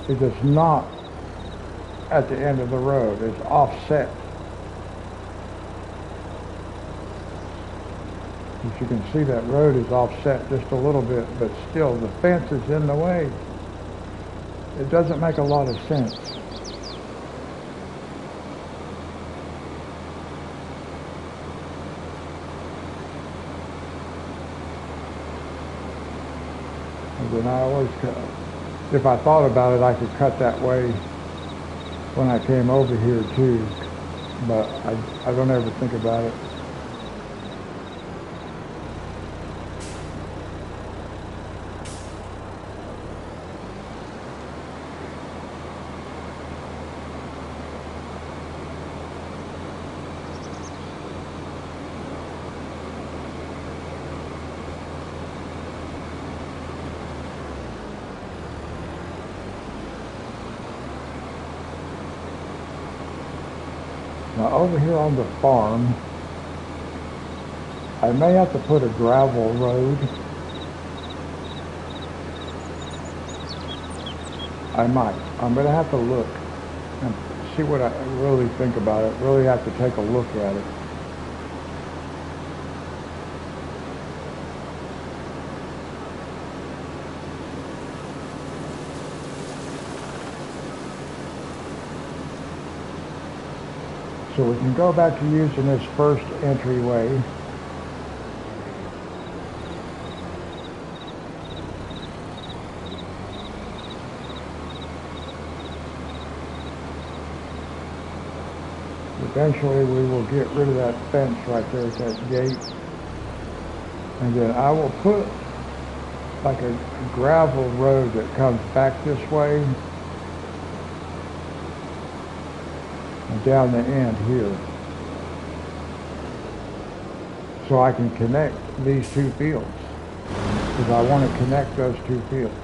is it's not at the end of the road. It's offset. As you can see, that road is offset just a little bit, but still the fence is in the way. It doesn't make a lot of sense. And I always cut. If I thought about it, I could cut that way when I came over here too, but I don't ever think about it. Now over here on the farm, I may have to put a gravel road. I might. I'm going to have to look and see what I really think about it. Really have to take a look at it. So we can go back to using this first entryway. Eventually we will get rid of that fence right there at that gate. And then I will put like a gravel road that comes back this way. Down the end here, so I can connect these two fields, because I want to connect those two fields.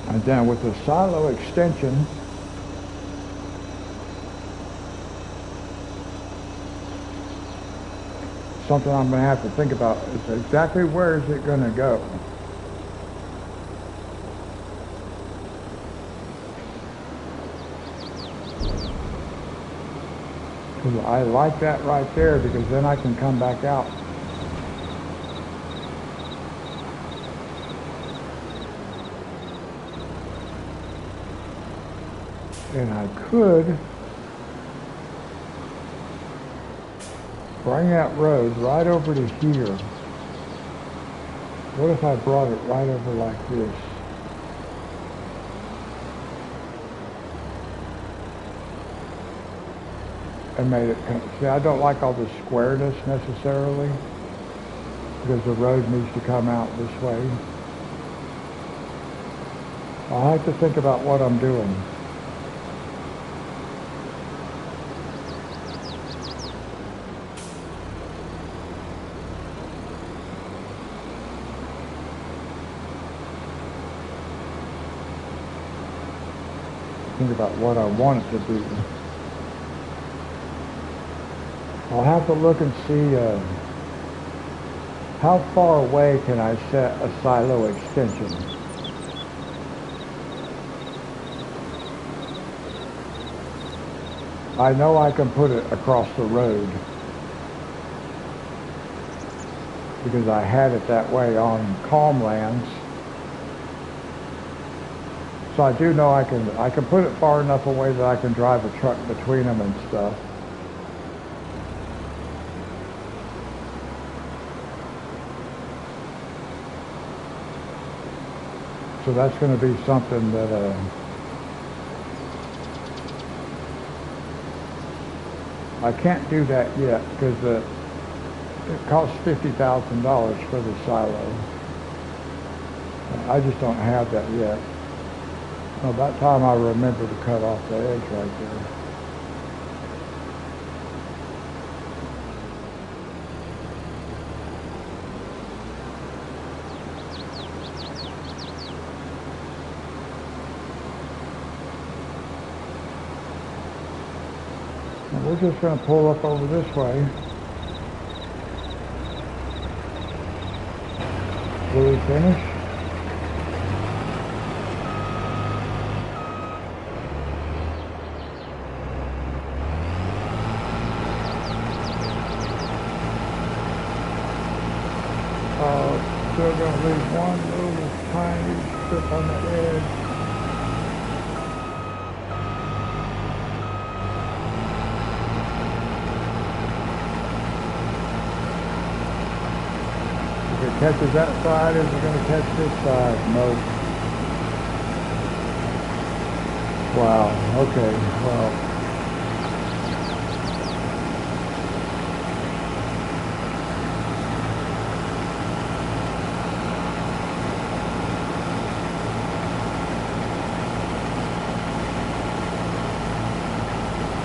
And then with the silo extension, something I'm going to have to think about is exactly where is it going to go. I like that right there because then I can come back out. And I could bring that road right over to here. What if I brought it right over like this? And made it, see, I don't like all the squareness necessarily because the road needs to come out this way. I'll have to think about what I'm doing. Think about what I want it to be. I'll have to look and see how far away can I set a silo extension. I know I can put it across the road because I had it that way on Calmlands. So I do know I can put it far enough away that I can drive a truck between them and stuff. So that's going to be something that I can't do that yet because it costs $50,000 for the silo. I just don't have that yet. About time I remember to cut off the edge right there. And we're just going to pull up over this way. Will we finish? Still going to leave one little tiny strip on the edge. If it catches that side, is it going to catch this side? No. Wow, okay, well.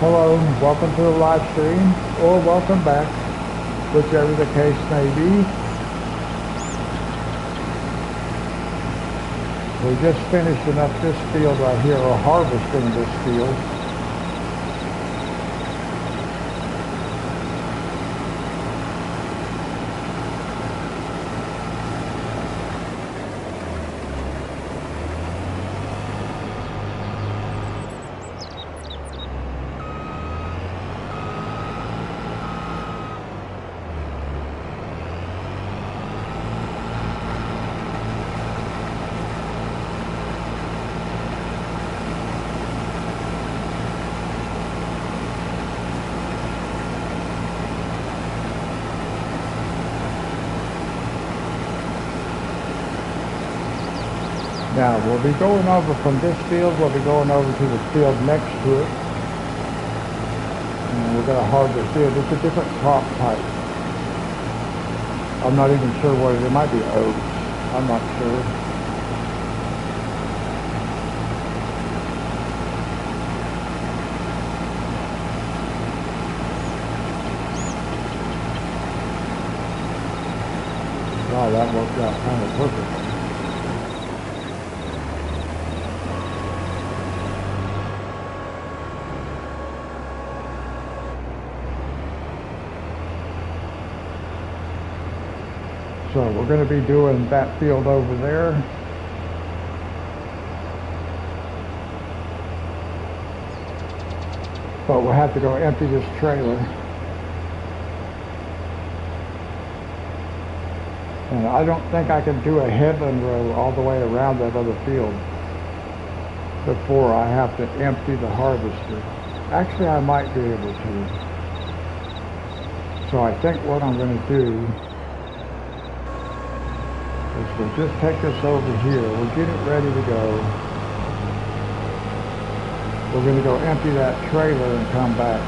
Hello, welcome to the live stream, or welcome back, whichever the case may be. We just finishing up this field right here, or harvesting this field. Now, we'll be going over from this field, we'll be going over to the field next to it. And we're going to harvest it. It's a different crop type. I'm not even sure what it is. It might be oats. I'm not sure. Wow, that worked out kind of perfect. So we're going to be doing that field over there. But we'll have to go empty this trailer. And I don't think I can do a headland row all the way around that other field before I have to empty the harvester. Actually, I might be able to. So I think what I'm going to do is we'll just take this over here. We'll get it ready to go. We're going to go empty that trailer and come back.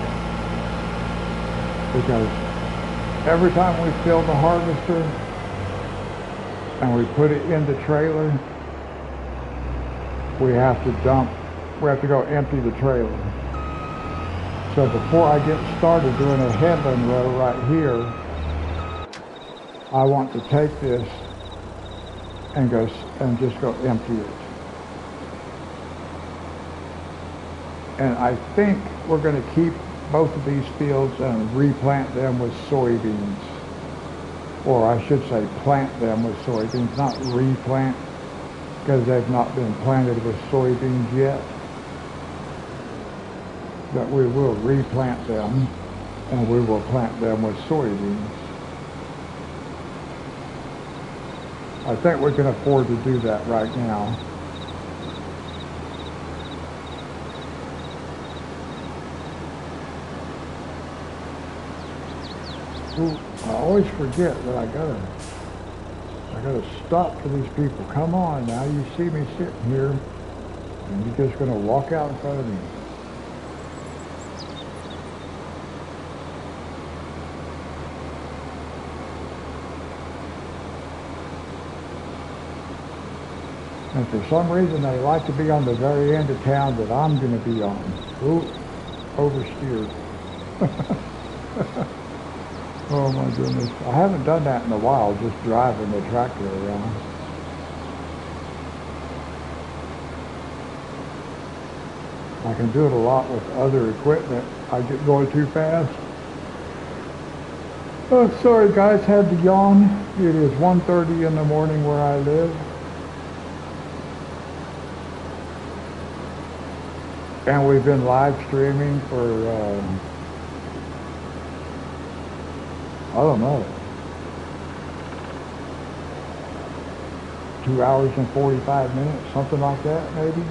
Because every time we fill the harvester and we put it in the trailer, we have to go empty the trailer. So before I get started doing a headland row right here, I want to take this and just go empty it. And I think we're going to keep both of these fields and replant them with soybeans. Or I should say plant them with soybeans, not replant, because they've not been planted with soybeans yet. But we will replant them, and we will plant them with soybeans. I think we can afford to do that right now. Ooh, I always forget that I gotta stop for these people. Come on now, you see me sitting here, and you're just gonna walk out in front of me. And for some reason, they like to be on the very end of town that I'm going to be on. Ooh, oversteered. Oh my goodness. I haven't done that in a while, just driving the tractor around. I can do it a lot with other equipment. I get going too fast. Oh, sorry guys, had to yawn. It is 1:30 in the morning where I live. And we've been live streaming for, I don't know, 2 hours and 45 minutes, something like that maybe.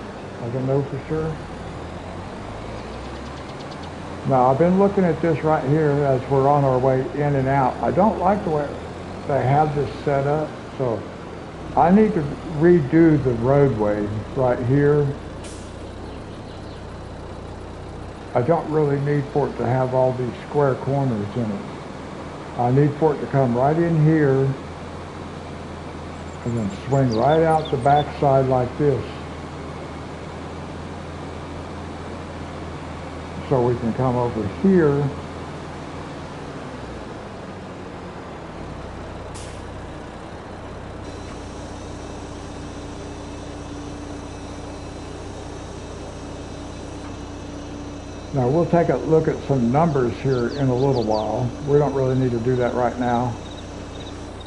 I don't know for sure. Now I've been looking at this right here as we're on our way in and out. I don't like the way they have this set up, so I need to redo the roadway right here. I don't really need for it to have all these square corners in it. I need for it to come right in here and then swing right out the back side like this. So we can come over here Now we'll take a look at some numbers here in a little while. We don't really need to do that right now.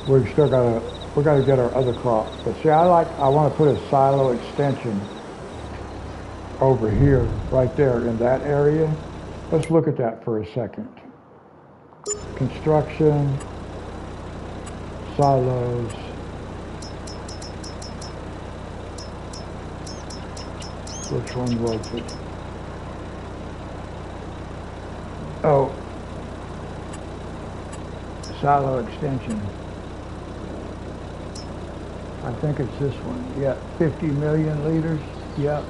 We gotta get our other crops. But see, I want to put a silo extension over here, right there in that area. Let's look at that for a second. Construction, silos. Which one was it? Oh, silo extension. I think it's this one. Yeah, 50 million liters. Yep.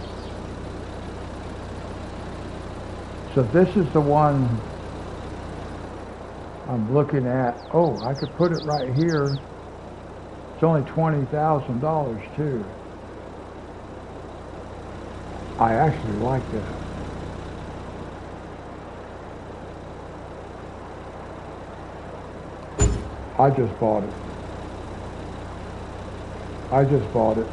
So this is the one I'm looking at. Oh, I could put it right here. It's only $20,000 too. I actually like that. I just bought it. I just bought it.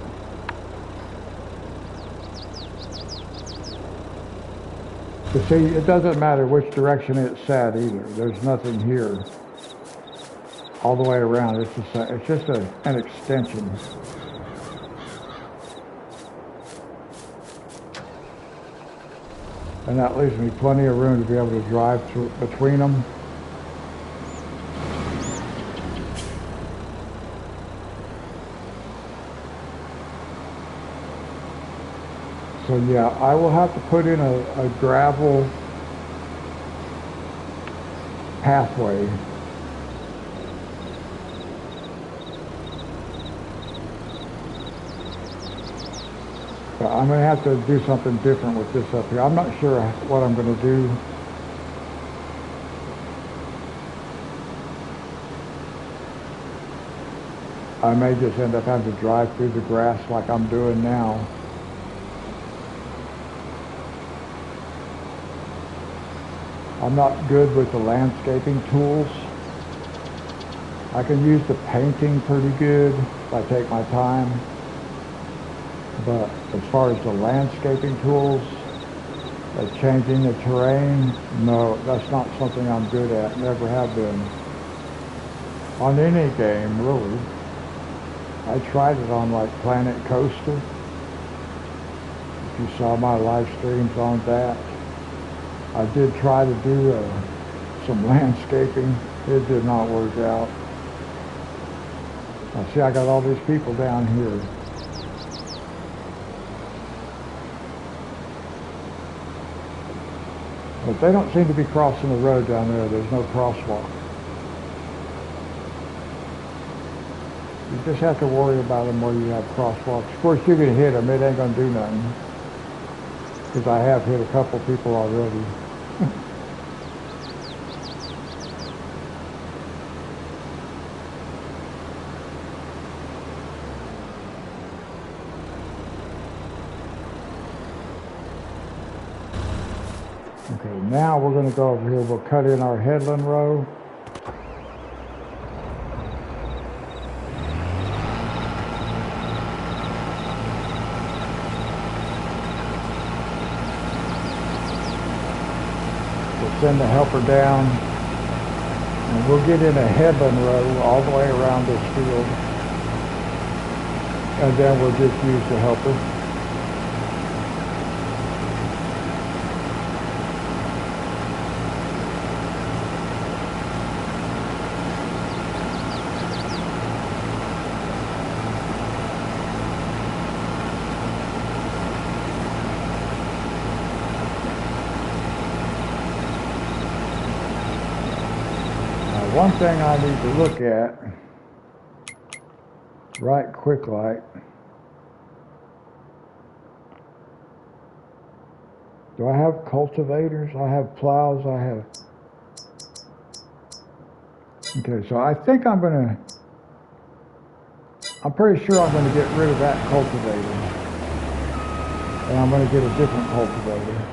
But see, it doesn't matter which direction it's at either. There's nothing here all the way around. It's just an extension. And that leaves me plenty of room to be able to drive through between them. So yeah, I will have to put in a gravel pathway. But I'm going to have to do something different with this up here. I'm not sure what I'm going to do. I may just end up having to drive through the grass like I'm doing now. I'm not good with the landscaping tools. I can use the painting pretty good if I take my time. But as far as the landscaping tools, changing the terrain, no, that's not something I'm good at, never have been. On any game, really. I tried it on like Planet Coaster. If you saw my live streams on that. I did try to do some landscaping. It did not work out. Now see, I got all these people down here. But they don't seem to be crossing the road down there. There's no crosswalk. You just have to worry about them where you have crosswalks. Of course, you can hit them. It ain't going to do nothing. Because I have hit a couple people already. Okay, now we're going to go over here. We'll cut in our headland row. We'll send the helper down, and we'll get in a headland row all the way around this field. And then we'll just use the helper. One thing I need to look at right quick like, do I have cultivators? I have plows, I have, okay, so I think I'm pretty sure I'm gonna get rid of that cultivator. And I'm gonna get a different cultivator.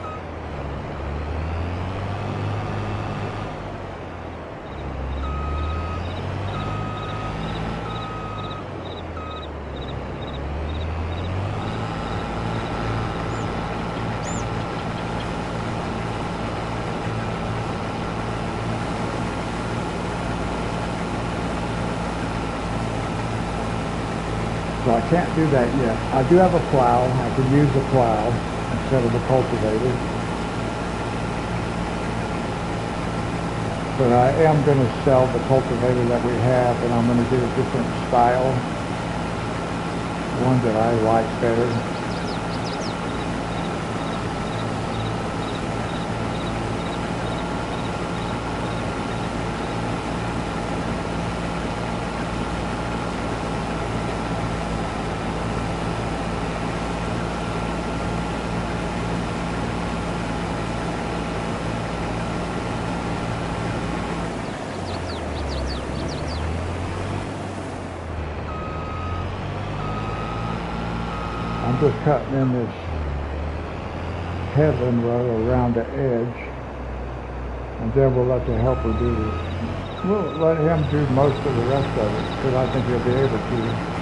So I can't do that yet. I do have a plow. I can use a plow instead of a cultivator. But I am going to sell the cultivator that we have, and I'm going to get a different style. One that I like better. I'm just cutting in this headland row around the edge, and then we'll let the helper do this. We'll let him do most of the rest of it, because I think he'll be able to.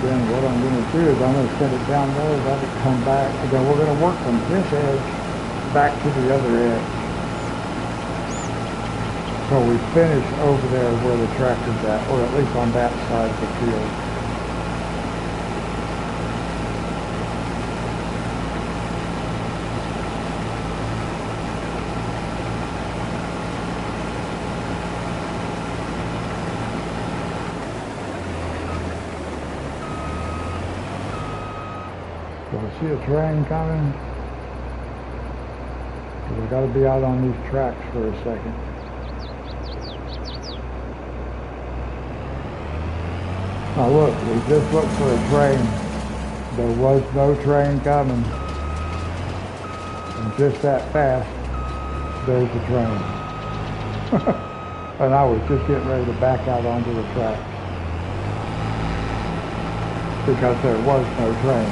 then what I'm going to do is I'm going to set it down there, let it come back, and then we're going to work from this edge back to the other edge. So we finish over there where the tractor's at, or at least on that side of the field. So I see a train coming. We got to be out on these tracks for a second. Now look, we just looked for a train. There was no train coming. And just that fast, there's the train. And I was just getting ready to back out onto the tracks because there was no train.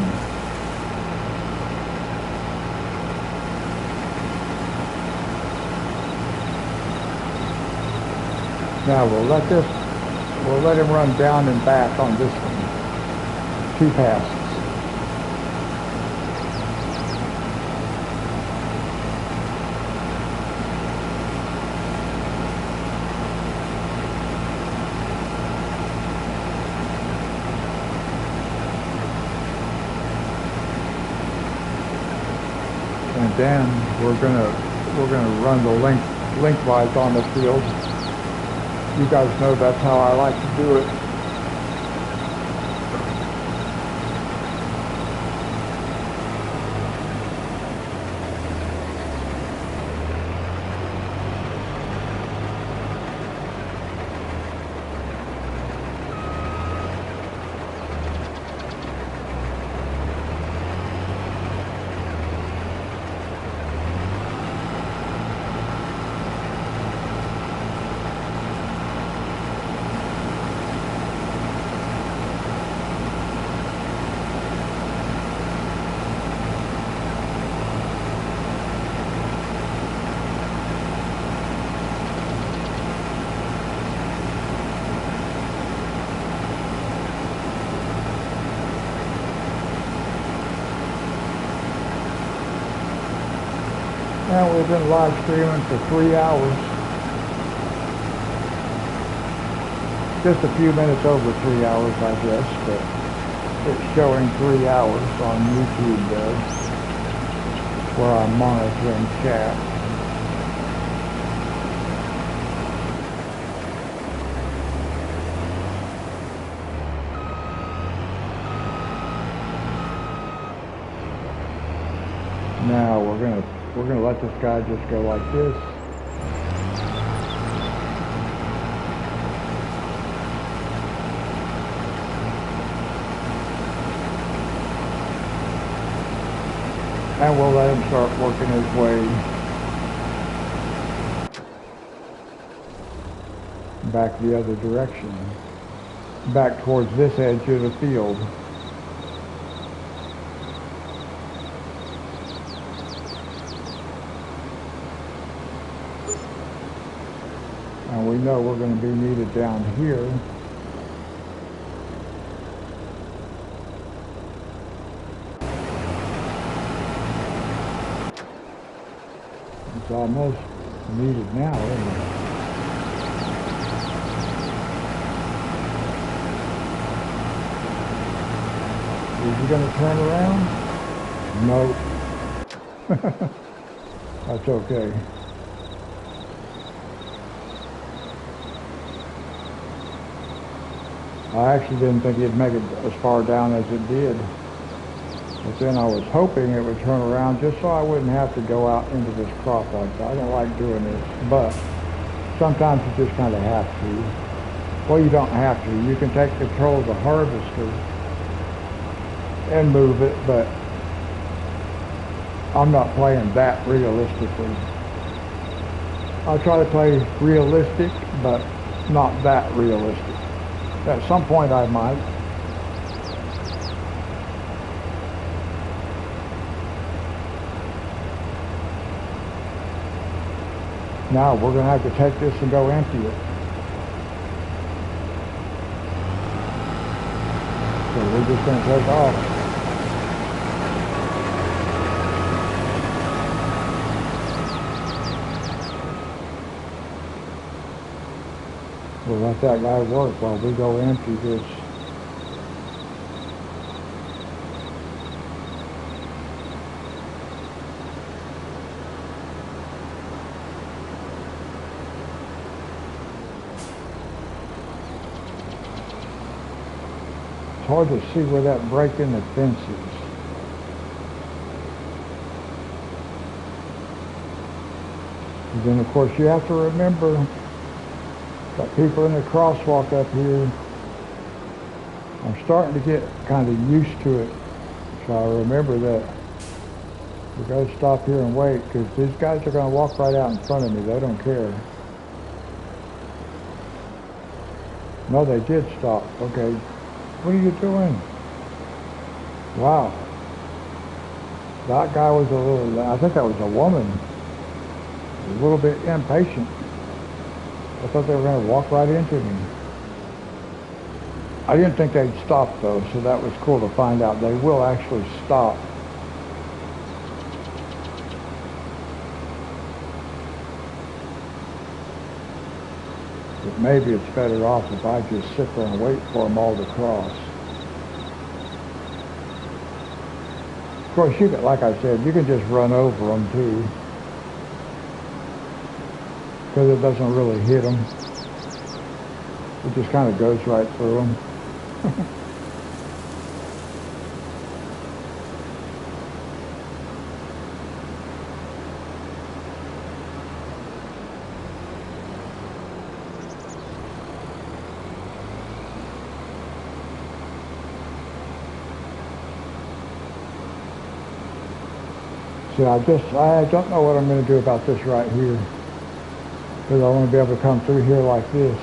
Now we'll let him run down and back on this one. 2 passes. And then we're gonna run the lengthwise on the field. You guys know that's how I like to do it. Now we've been live streaming for 3 hours. Just a few minutes over 3 hours, I guess, but it's showing 3 hours on YouTube though, where I'm monitoring chat. Now we're gonna let this guy just go like this. And we'll let him start working his way back the other direction, back towards this edge of the field. And we know we're going to be needed down here. It's almost needed now, isn't it? Is he going to turn around? Nope. That's okay. I actually didn't think he'd make it as far down as it did. But then I was hoping it would turn around just so I wouldn't have to go out into this crop like that. I don't like doing this, but sometimes you just kind of have to. Well, you don't have to. You can take control of the harvester and move it, but I'm not playing that realistically. I try to play realistic, but not that realistic. At some point I might. Now we're going to have to take this and go empty it. So we're just going to take off. We'll let that guy work while we go empty this. It's hard to see where that break in the fence is. And then of course you have to remember, got people in the crosswalk up here. I'm starting to get kind of used to it. So I remember that we got to stop here and wait, because these guys are going to walk right out in front of me. They don't care. No, they did stop. Okay. What are you doing? Wow. That guy was a little, I think that was a woman, a little bit impatient. I thought they were going to walk right into me. I didn't think they'd stop though, so that was cool to find out. They will actually stop. But maybe it's better off if I just sit there and wait for them all to cross. Of course, you can, like I said, you can just run over them too, because it doesn't really hit them. It just kind of goes right through them. See, I don't know what I'm going to do about this right here, because I want to be able to come through here like this.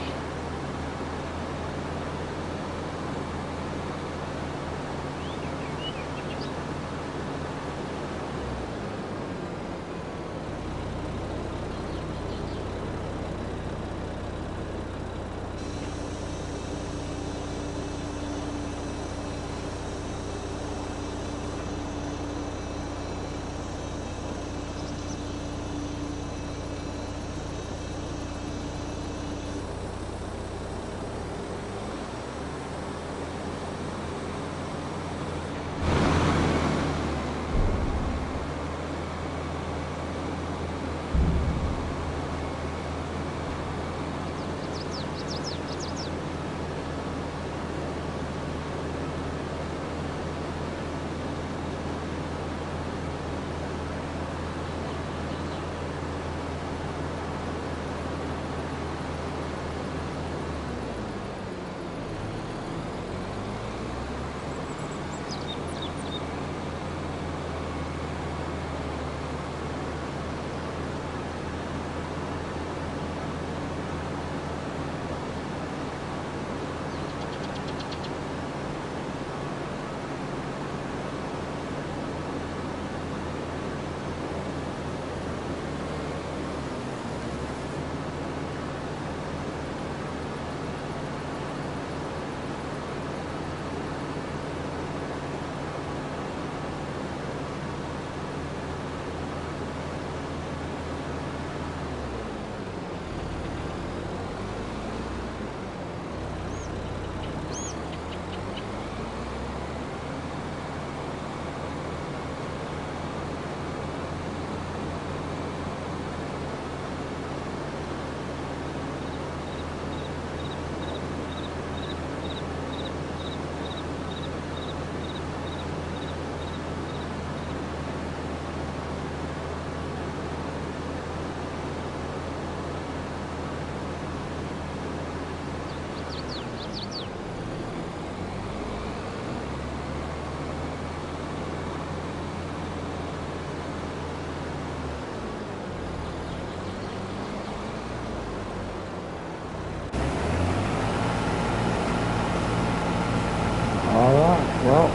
Well,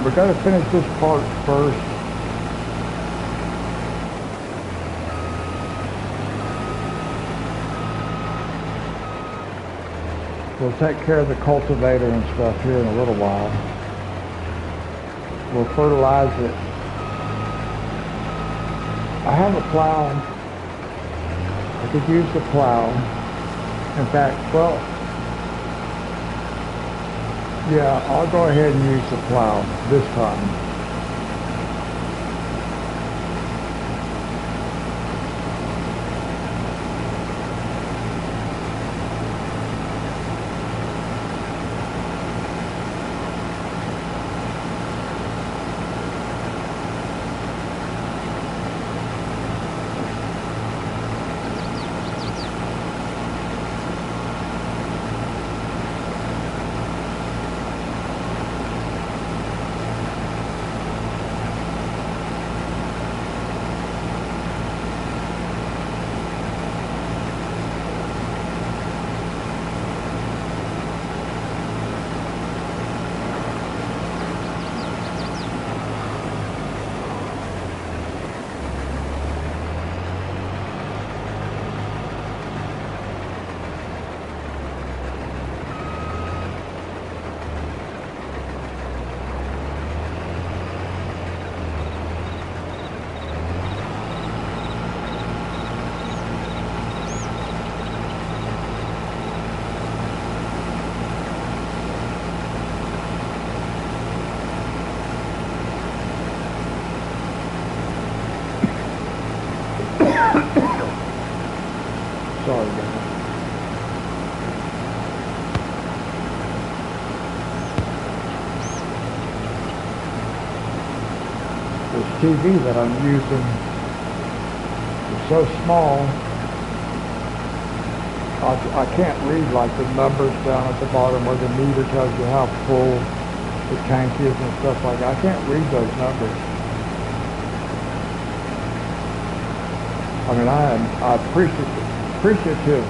we got to finish this part first. We'll take care of the cultivator and stuff here in a little while. We'll fertilize it. I have a plow. I could use the plow. In fact, well, yeah, I'll go ahead and use the plow this time. Sorry, guys. This TV that I'm using is so small, I can't read like the numbers down at the bottom where the meter tells you how full the tank is and stuff like that. I can't read those numbers. I mean, I'm appreciative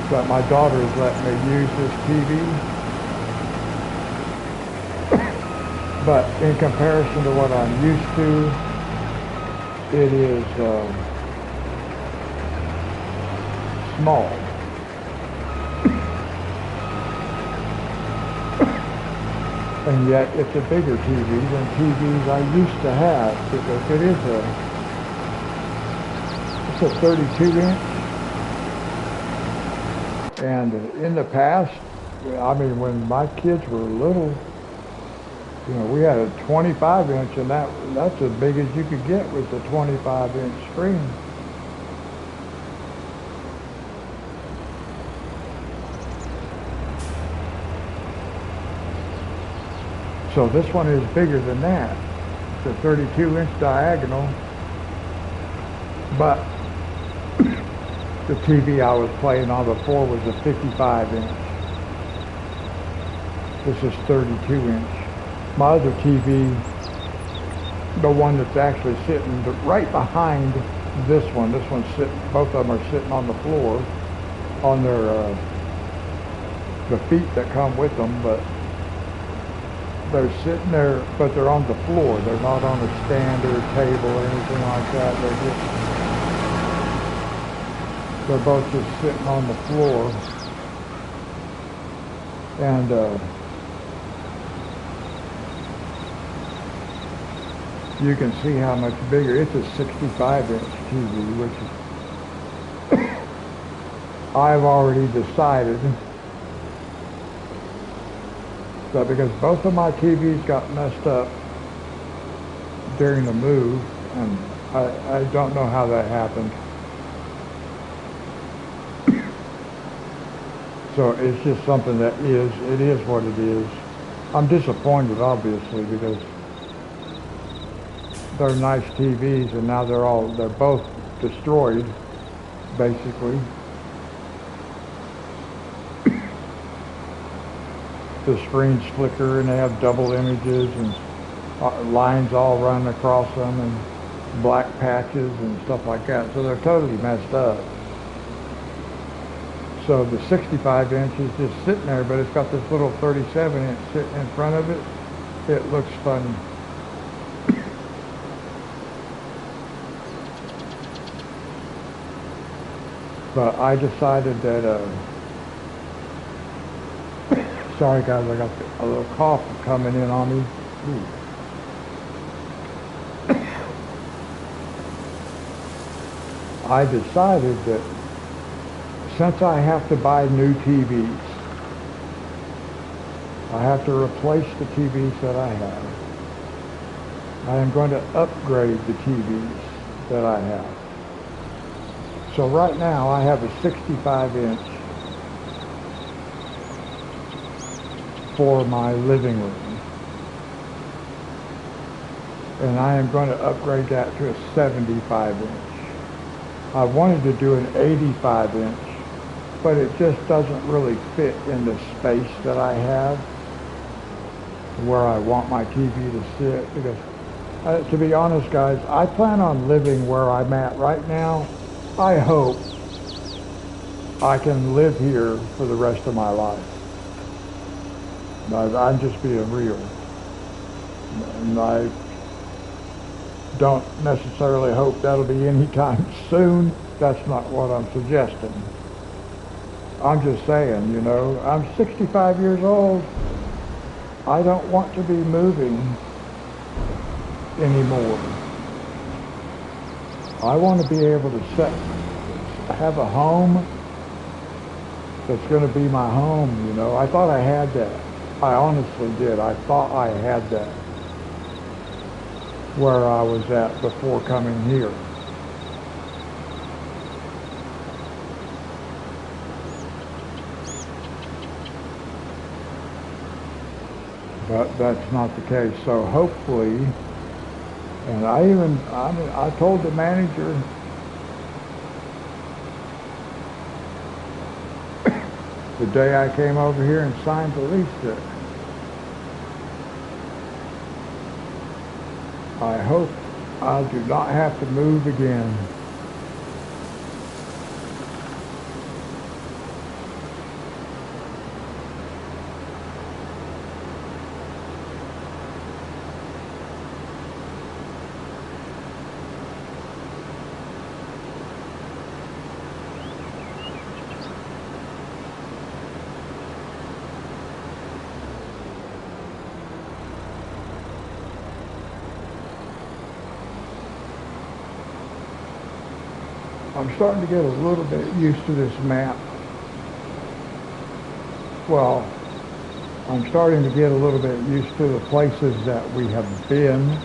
that my daughter has let me use this TV. But in comparison to what I'm used to, it is small. And yet it's a bigger TV than TVs I used to have, because it's a 32 inch. And in the past, I mean, when my kids were little, you know, we had a 25 inch, and that's as big as you could get with the 25 inch screen. So this one is bigger than that. It's a 32 inch diagonal, but the TV I was playing on before was a 55 inch. This is 32 inch. My other TV, the one that's actually sitting right behind this one's sitting, both of them are sitting on the floor, on their, the feet that come with them, but they're sitting there, but they're on the floor. They're not on a stand or a table or anything like that. They're both just sitting on the floor. And you can see how much bigger. It's a 65 inch TV, which is, I've already decided that because both of my TVs got messed up during the move, and I don't know how that happened. So it's just something that it is what it is. I'm disappointed, obviously, because they're nice TVs, and now they're both destroyed, basically. The screens flicker, and they have double images, and lines all run across them, and black patches and stuff like that. So they're totally messed up. So the 65 inch is just sitting there, but it's got this little 37 inch sitting in front of it. It looks funny. But I decided that Sorry guys, I got a little cough coming in on me. Ooh. I decided that since I have to buy new TVs, I have to replace the TVs that I have. I am going to upgrade the TVs that I have. So right now I have a 65-inch for my living room. And I am going to upgrade that to a 75-inch. I wanted to do an 85-inch, but it just doesn't really fit in the space that I have where I want my TV to sit. Because, to be honest guys, I plan on living where I'm at right now. I hope I can live here for the rest of my life. I'm just being real. And I don't necessarily hope that'll be anytime soon. That's not what I'm suggesting. I'm just saying, you know, I'm 65 years old. I don't want to be moving anymore. I want to be able to have a home that's going to be my home, you know. I thought I had that. I honestly did. I thought I had that where I was at before coming here. But that's not the case. So hopefully, and I told the manager the day I came over here and signed the lease that I hope I do not have to move again. I'm starting to get a little bit used to this map. Well, I'm starting to get a little bit used to the places that we have been.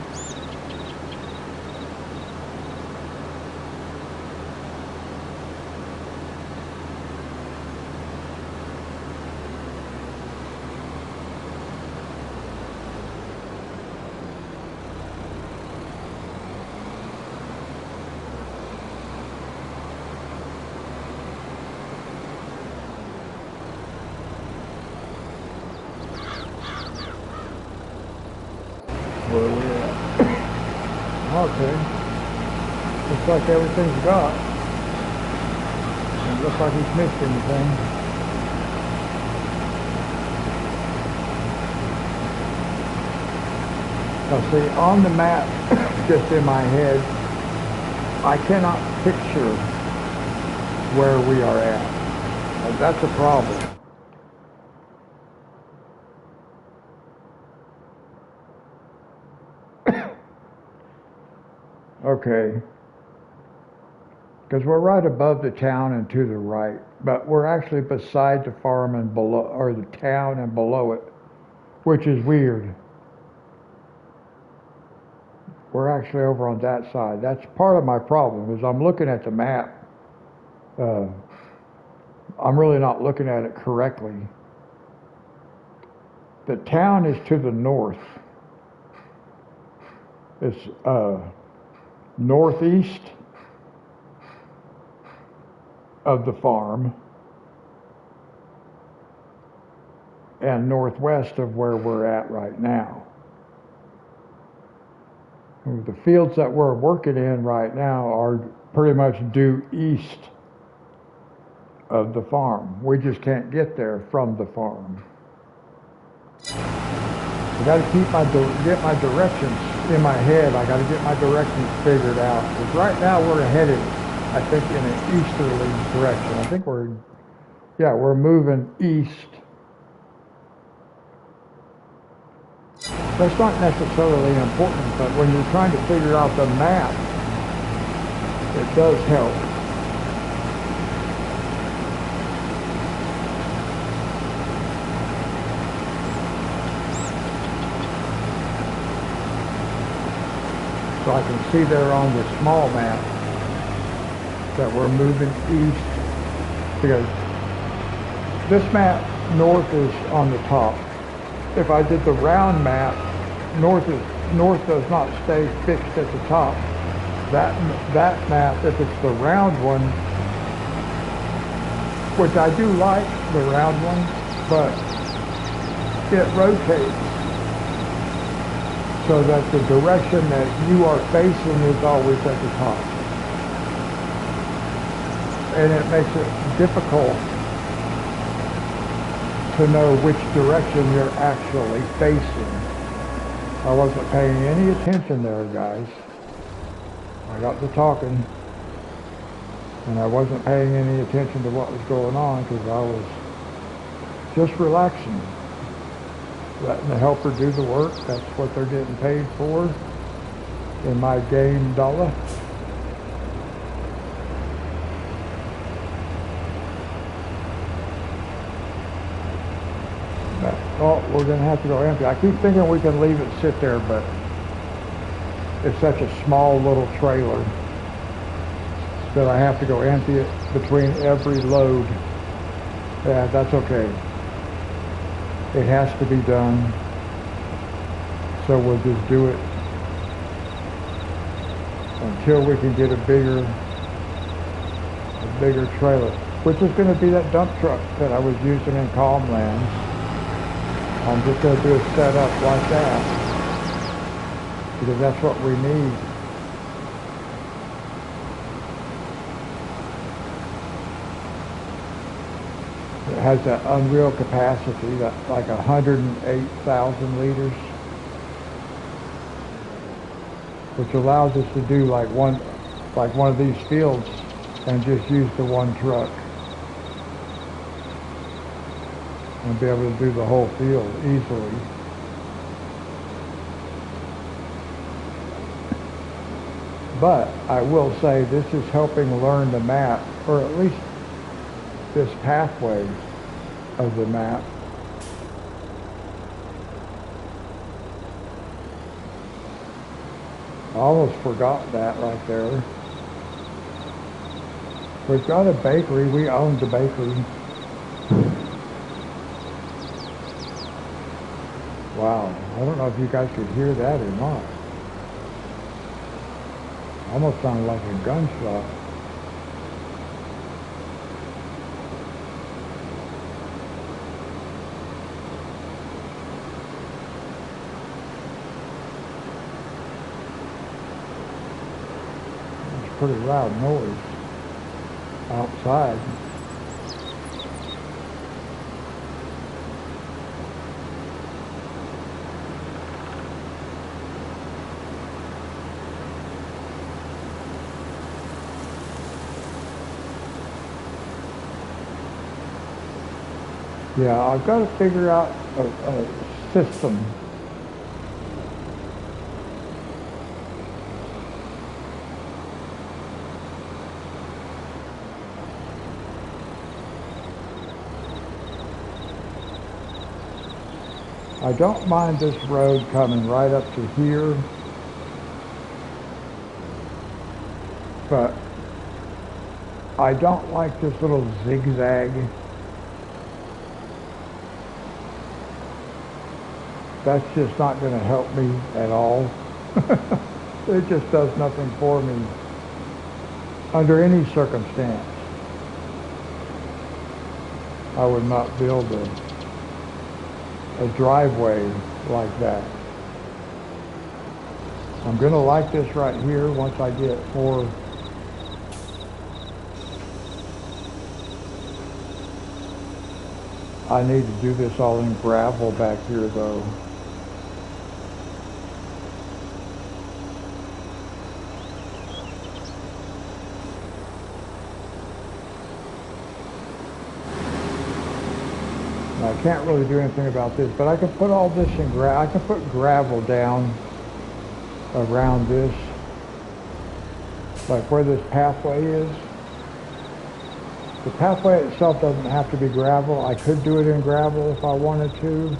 Where are we at? Okay. Looks like everything's got. It looks like he's missed anything. Now see, on the map, just in my head, I cannot picture where we are at. And that's a problem. Okay, because we're right above the town and to the right, but we're actually beside the farm and below, or the town and below it, which is weird. We're actually over on that side. That's part of my problem, is I'm looking at the map. I'm really not looking at it correctly. The town is to the north. It's northeast of the farm and northwest of where we're at right now. The fields that we're working in right now are pretty much due east of the farm. We just can't get there from the farm. I got to get my directions in my head. I got to get my directions figured out. Because right now we're headed, I think, in an easterly direction. I think we're moving east That's not necessarily important, but when you're trying to figure out the map, it does help. So I can see there on the small map that we're moving east, because this map, north is on the top. If I did the round map, north does not stay fixed at the top. That map, if it's the round one, which I do like the round one, but it rotates so that the direction that you are facing is always at the top. And it makes it difficult to know which direction you're actually facing. I wasn't paying any attention there, guys. I got to talking, and I wasn't paying any attention to what was going on because I was just relaxing, letting the helper do the work. That's what they're getting paid for in my game dollar. Oh, we're going to have to go empty. I keep thinking we can leave it sit there, but it's such a small little trailer that I have to go empty it between every load. Yeah, that's okay. It has to be done. So we'll just do it until we can get a bigger trailer, which is going to be that dump truck that I was using in Calmlands. I'm just going to do a setup like that because that's what we need. It has that unreal capacity, that like 108,000 liters, which allows us to do like one of these fields and just use the one truck and be able to do the whole field easily. But I will say this is helping learn the map, or at least this pathway of the map. I almost forgot that right there. We've got a bakery. We own the bakery. Wow, I don't know if you guys could hear that or not. Almost sounded like a gunshot. It's a pretty loud noise outside. Yeah, I've got to figure out a system. I don't mind this road coming right up to here, but I don't like this little zigzag. That's just not going to help me at all. It just does nothing for me under any circumstance. I would not build a driveway like that. I'm going to like this right here once I get more I need to do this all in gravel back here though. I can't really do anything about this, but I can put all this in I can put gravel down around this, like where this pathway is. The pathway itself doesn't have to be gravel. I could do it in gravel if I wanted to.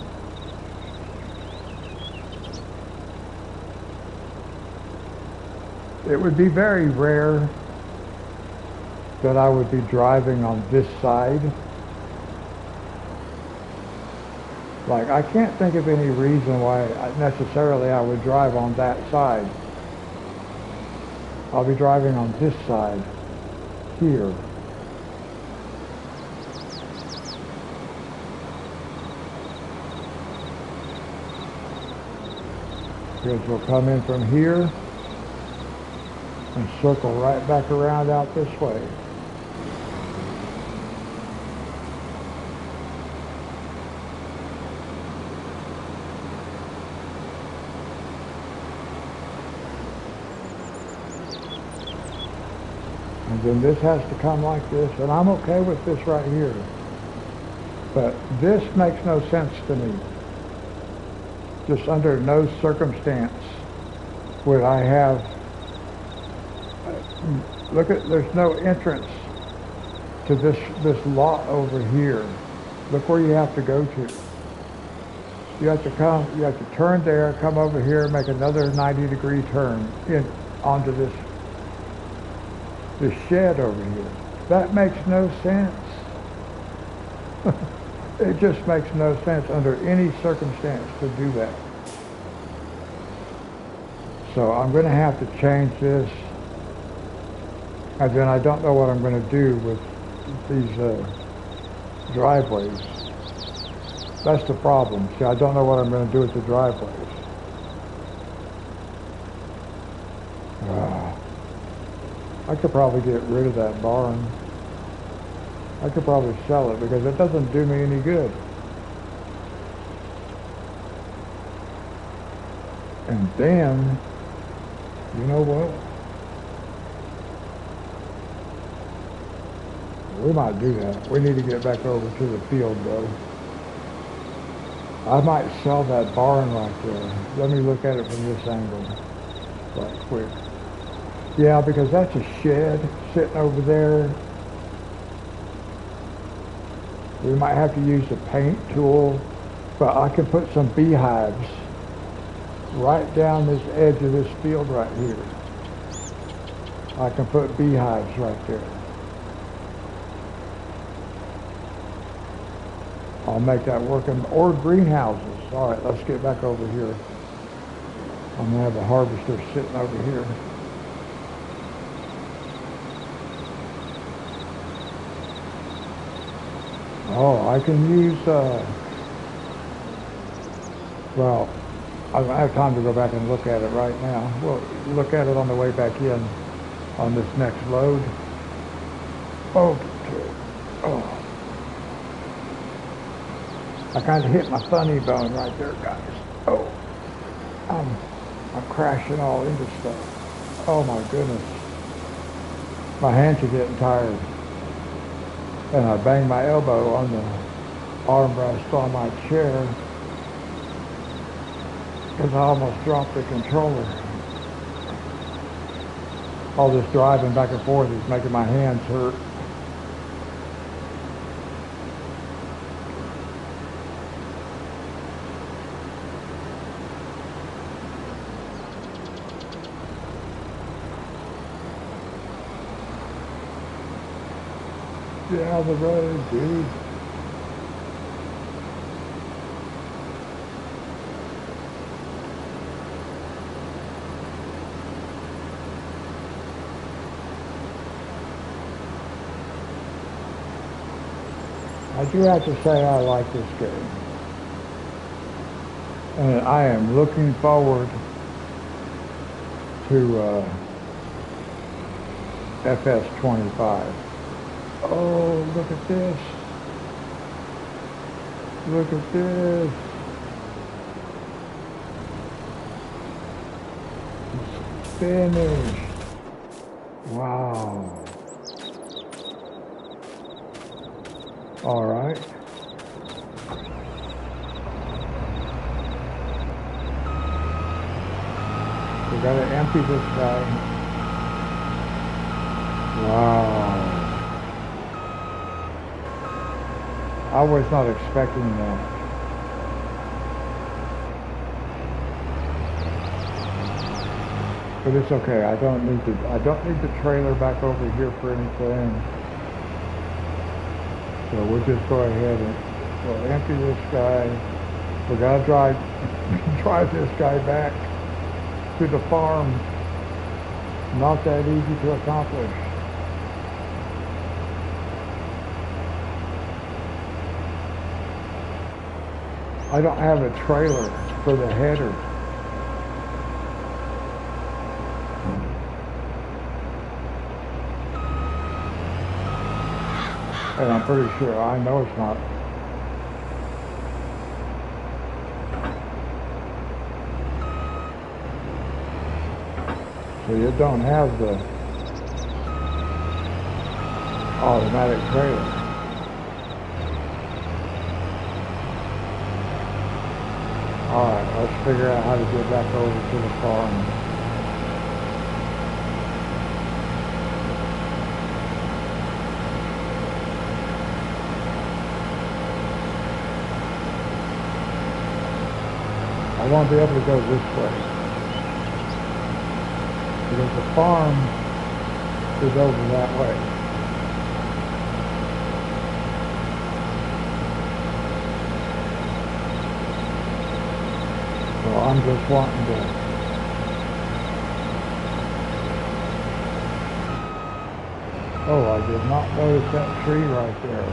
It would be very rare that I would be driving on this side. Like, I can't think of any reason why necessarily I would drive on that side. I'll be driving on this side here. Because we'll come in from here and circle right back around out this way. And then this has to come like this, and I'm okay with this right here. But this makes no sense to me. Just under no circumstance would I have, look at, there's no entrance to this lot over here. Look where you have to go to. You have to turn there, come over here, make another 90-degree turn in onto this shed over here. That makes no sense. It just makes no sense under any circumstance to do that. So I'm going to have to change this. And then I don't know what I'm going to do with these driveways. That's the problem. See, I don't know what I'm going to do with the driveways. I could probably get rid of that barn. I could probably sell it because it doesn't do me any good. And then, you know what? We might do that. We need to get back over to the field though. I might sell that barn right there. Let me look at it from this angle right quick. Yeah, because that's a shed sitting over there. We might have to use the paint tool, but I can put some beehives right down this edge of this field right here. I can put beehives right there. I'll make that work, or greenhouses. All right, let's get back over here. I'm gonna have a harvester sitting over here. Oh, I can use, well, I don't have time to go back and look at it right now. We'll look at it on the way back in on this next load. Okay. Oh. I kind of hit my funny bone right there, guys. Oh. I'm crashing all into stuff. Oh my goodness. My hands are getting tired. And I banged my elbow on the armrest on my chair because I almost dropped the controller. All this driving back and forth is making my hands hurt. Get out of the road, dude. I do have to say I like this game. And I am looking forward to FS25. Oh, look at this. Look at this. It's finished. Wow. All right. gotta empty this guy. Wow. I was not expecting that. But it's okay. I don't need the trailer back over here for anything. So we'll just go ahead and we'll empty this guy. We gotta drive this guy back to the farm. Not that easy to accomplish. I don't have a trailer for the header. And I'm pretty sure, I know it's not. So you don't have the automatic trailer. Alright, let's figure out how to get back over to the farm. I want to be able to go this way. Because the farm is over that way. So I'm just wanting to oh, I did not notice that tree right there.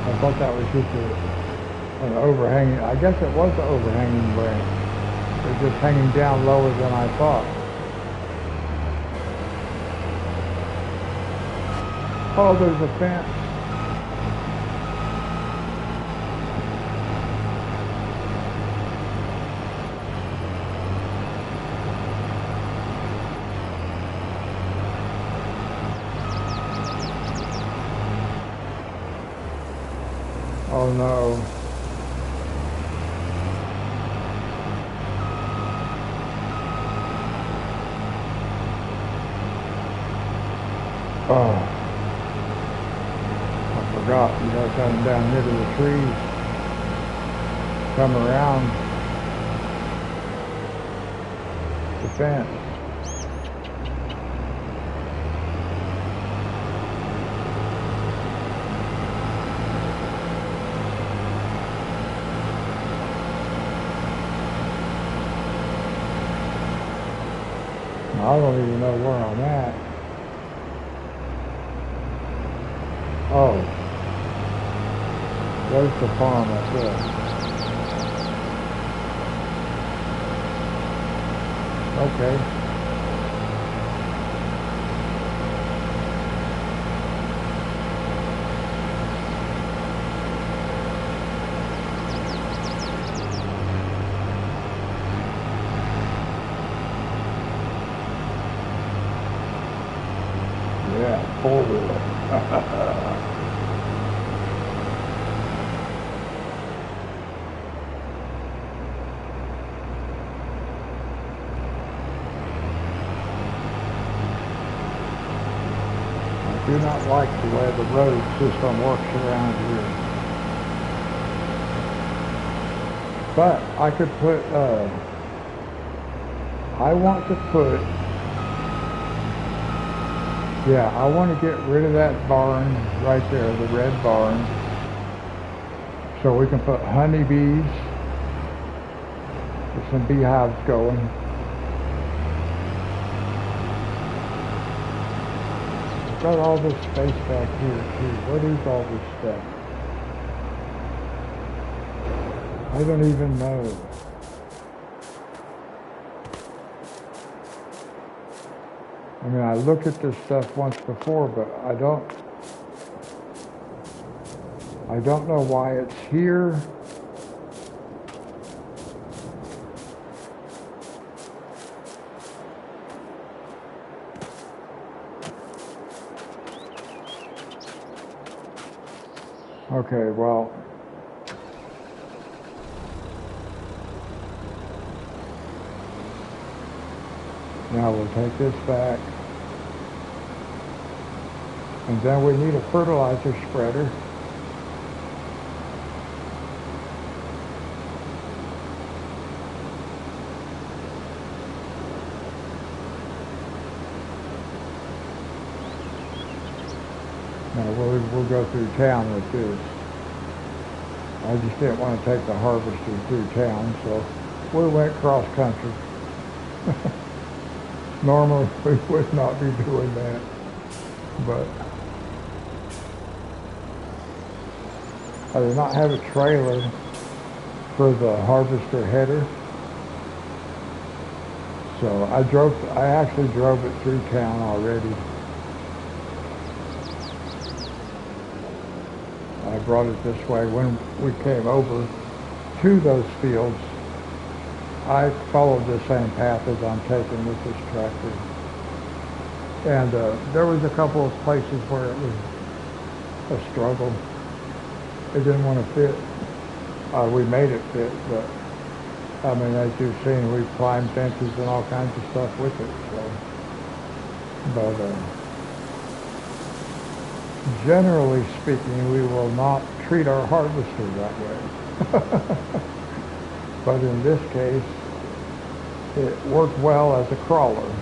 I thought that was just an overhanging, I guess it was the overhanging branch. It was just hanging down lower than I thought. Oh, there's a fence. Oh no. Oh, I forgot. You gotta come down here to the trees. Come around the fence. I don't even know where I'm at. Oh, there's the farm up there. Okay. Yeah, four-wheeler. I do not like the way the road system works around here. But I could put, I want to put, yeah, I want to get rid of that barn right there, the red barn. So we can put honeybees, get some beehives going. Got all this space back here too. What is all this stuff? I don't even know. I mean, I looked at this stuff once before, but I don't know why it's here. Okay, well, Now we'll take this back. And then we need a fertilizer spreader. Now we'll go through town with this. I just didn't want to take the harvester through town, so we went cross country. Normally we would not be doing that, but I did not have a trailer for the harvester header, so I actually drove it through town already. I brought it this way. When we came over to those fields, I followed the same path as I'm taking with this tractor. And there was a couple of places where it was a struggle. It didn't want to fit. We made it fit, but I mean, as you've seen, we've climbed fences and all kinds of stuff with it. So, but generally speaking, we will not treat our harvester that way. But in this case, it worked well as a crawler.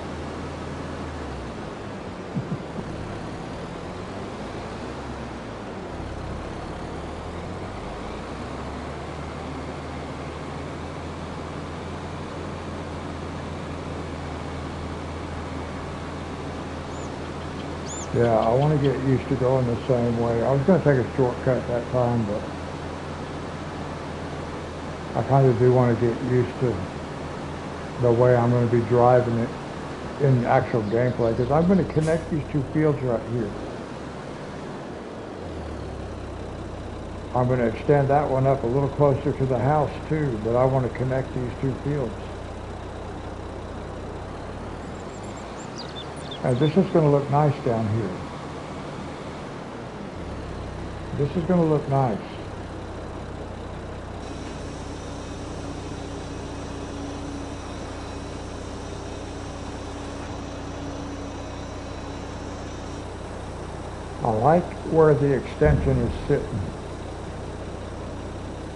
Yeah, I want to get used to going the same way. I was going to take a shortcut that time, but I kind of do want to get used to the way I'm going to be driving it in actual gameplay, because I'm going to connect these two fields right here. I'm going to extend that one up a little closer to the house too, but I want to connect these two fields. And this is going to look nice down here. This is going to look nice. I like where the extension is sitting,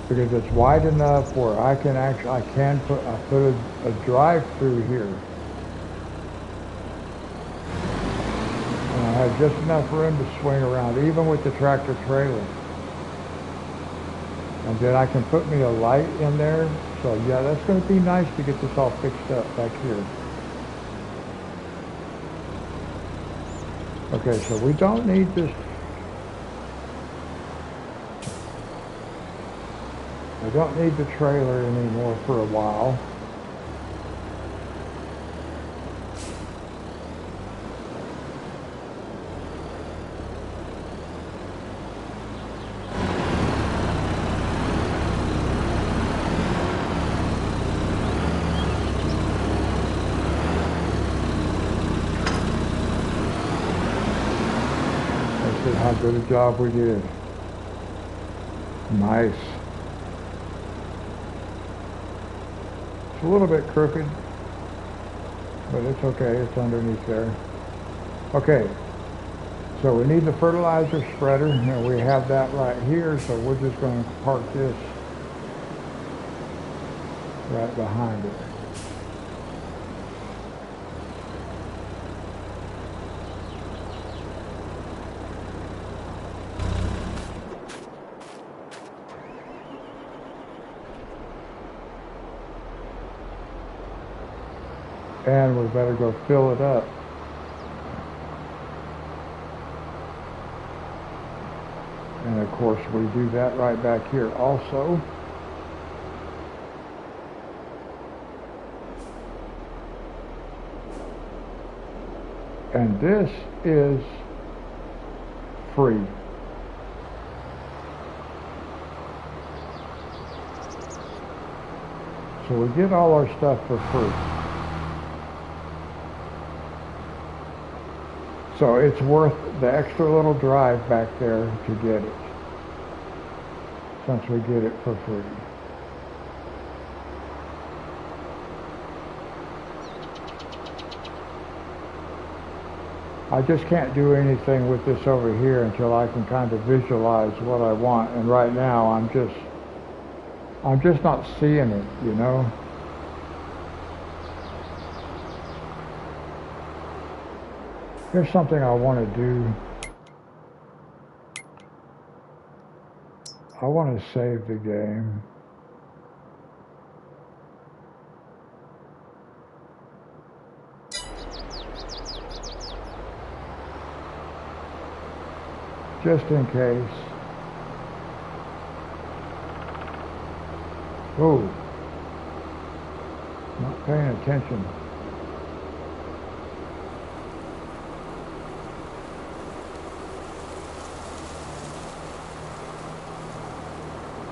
because it's wide enough where I can put a drive through here. I have just enough room to swing around, even with the tractor trailer. And then I can put me a light in there. So yeah, that's going to be nice to get this all fixed up back here. Okay, so we don't need this. I don't need the trailer anymore for a while. How good a job we did. Nice. It's a little bit crooked, but it's okay. It's underneath there. Okay, so we need the fertilizer spreader, and we have that right here, so we're just going to park this right behind it. And we better go fill it up. And of course we do that right back here also. And this is free. So we get all our stuff for free. So it's worth the extra little drive back there to get it, since we get it for free. I just can't do anything with this over here until I can kind of visualize what I want. And right now I'm just not seeing it, you know. Here's something I want to do. I want to save the game. Just in case. Oh, not paying attention.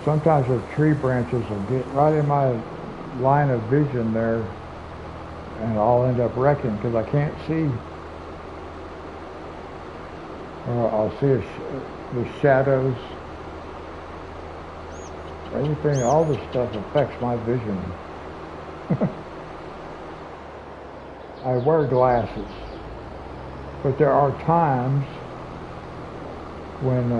Sometimes the tree branches will get right in my line of vision there, and I'll end up wrecking because I can't see. Or I'll see the shadows. Everything, all this stuff affects my vision. I wear glasses, but there are times when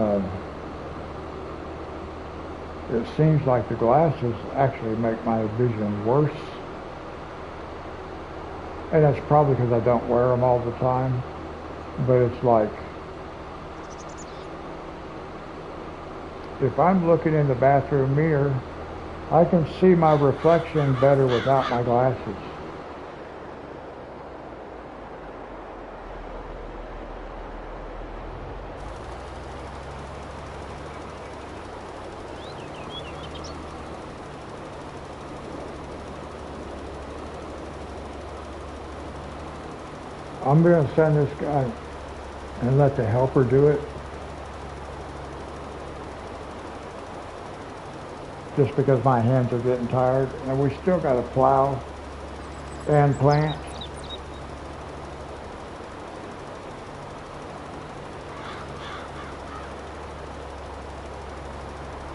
it seems like the glasses actually make my vision worse. And that's probably because I don't wear them all the time. But it's like, if I'm looking in the bathroom mirror, I can see my reflection better without my glasses. I'm going to send this guy and let the helper do it. Just because my hands are getting tired. And we still got to plow and plant.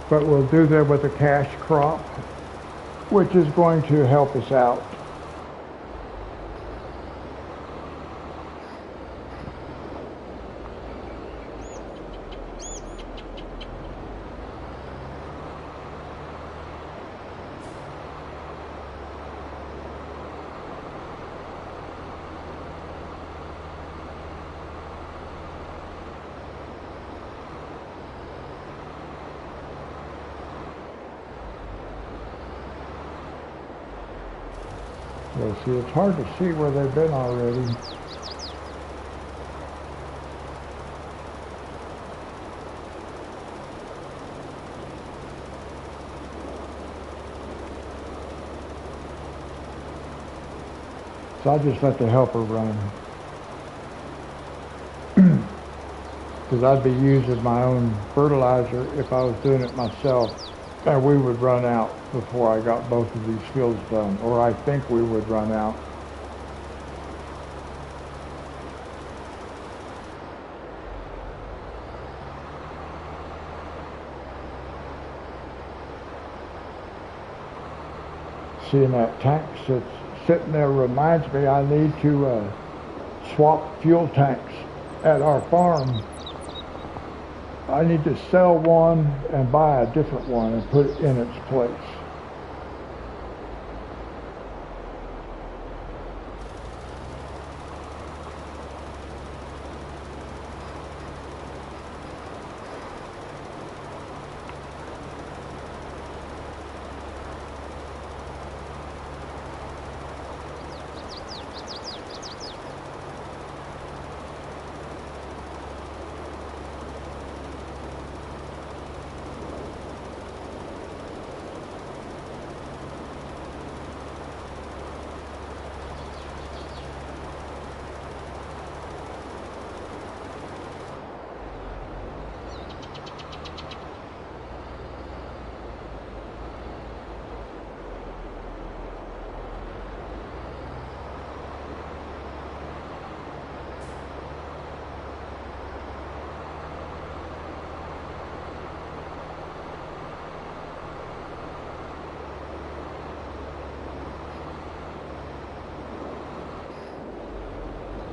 But we'll do that with a cash crop, which is going to help us out. So see, it's hard to see where they've been already. So I'll just let the helper run. Because I'd be using my own fertilizer if I was doing it myself. And we would run out before I got both of these fields done. Or I think we would run out. Seeing that tank sitting there reminds me I need to swap fuel tanks at our farm. I need to sell one and buy a different one and put it in its place.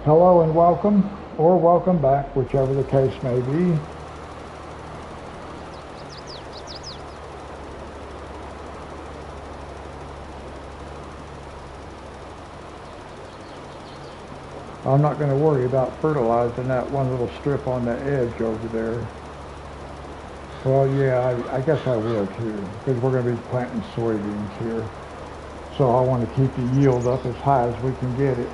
Hello and welcome. or welcome back, whichever the case may be. I'm not going to worry about fertilizing that one little strip on the edge over there. Well, yeah, I guess I will too, because we're going to be planting soybeans here. So I want to keep the yield up as high as we can get it.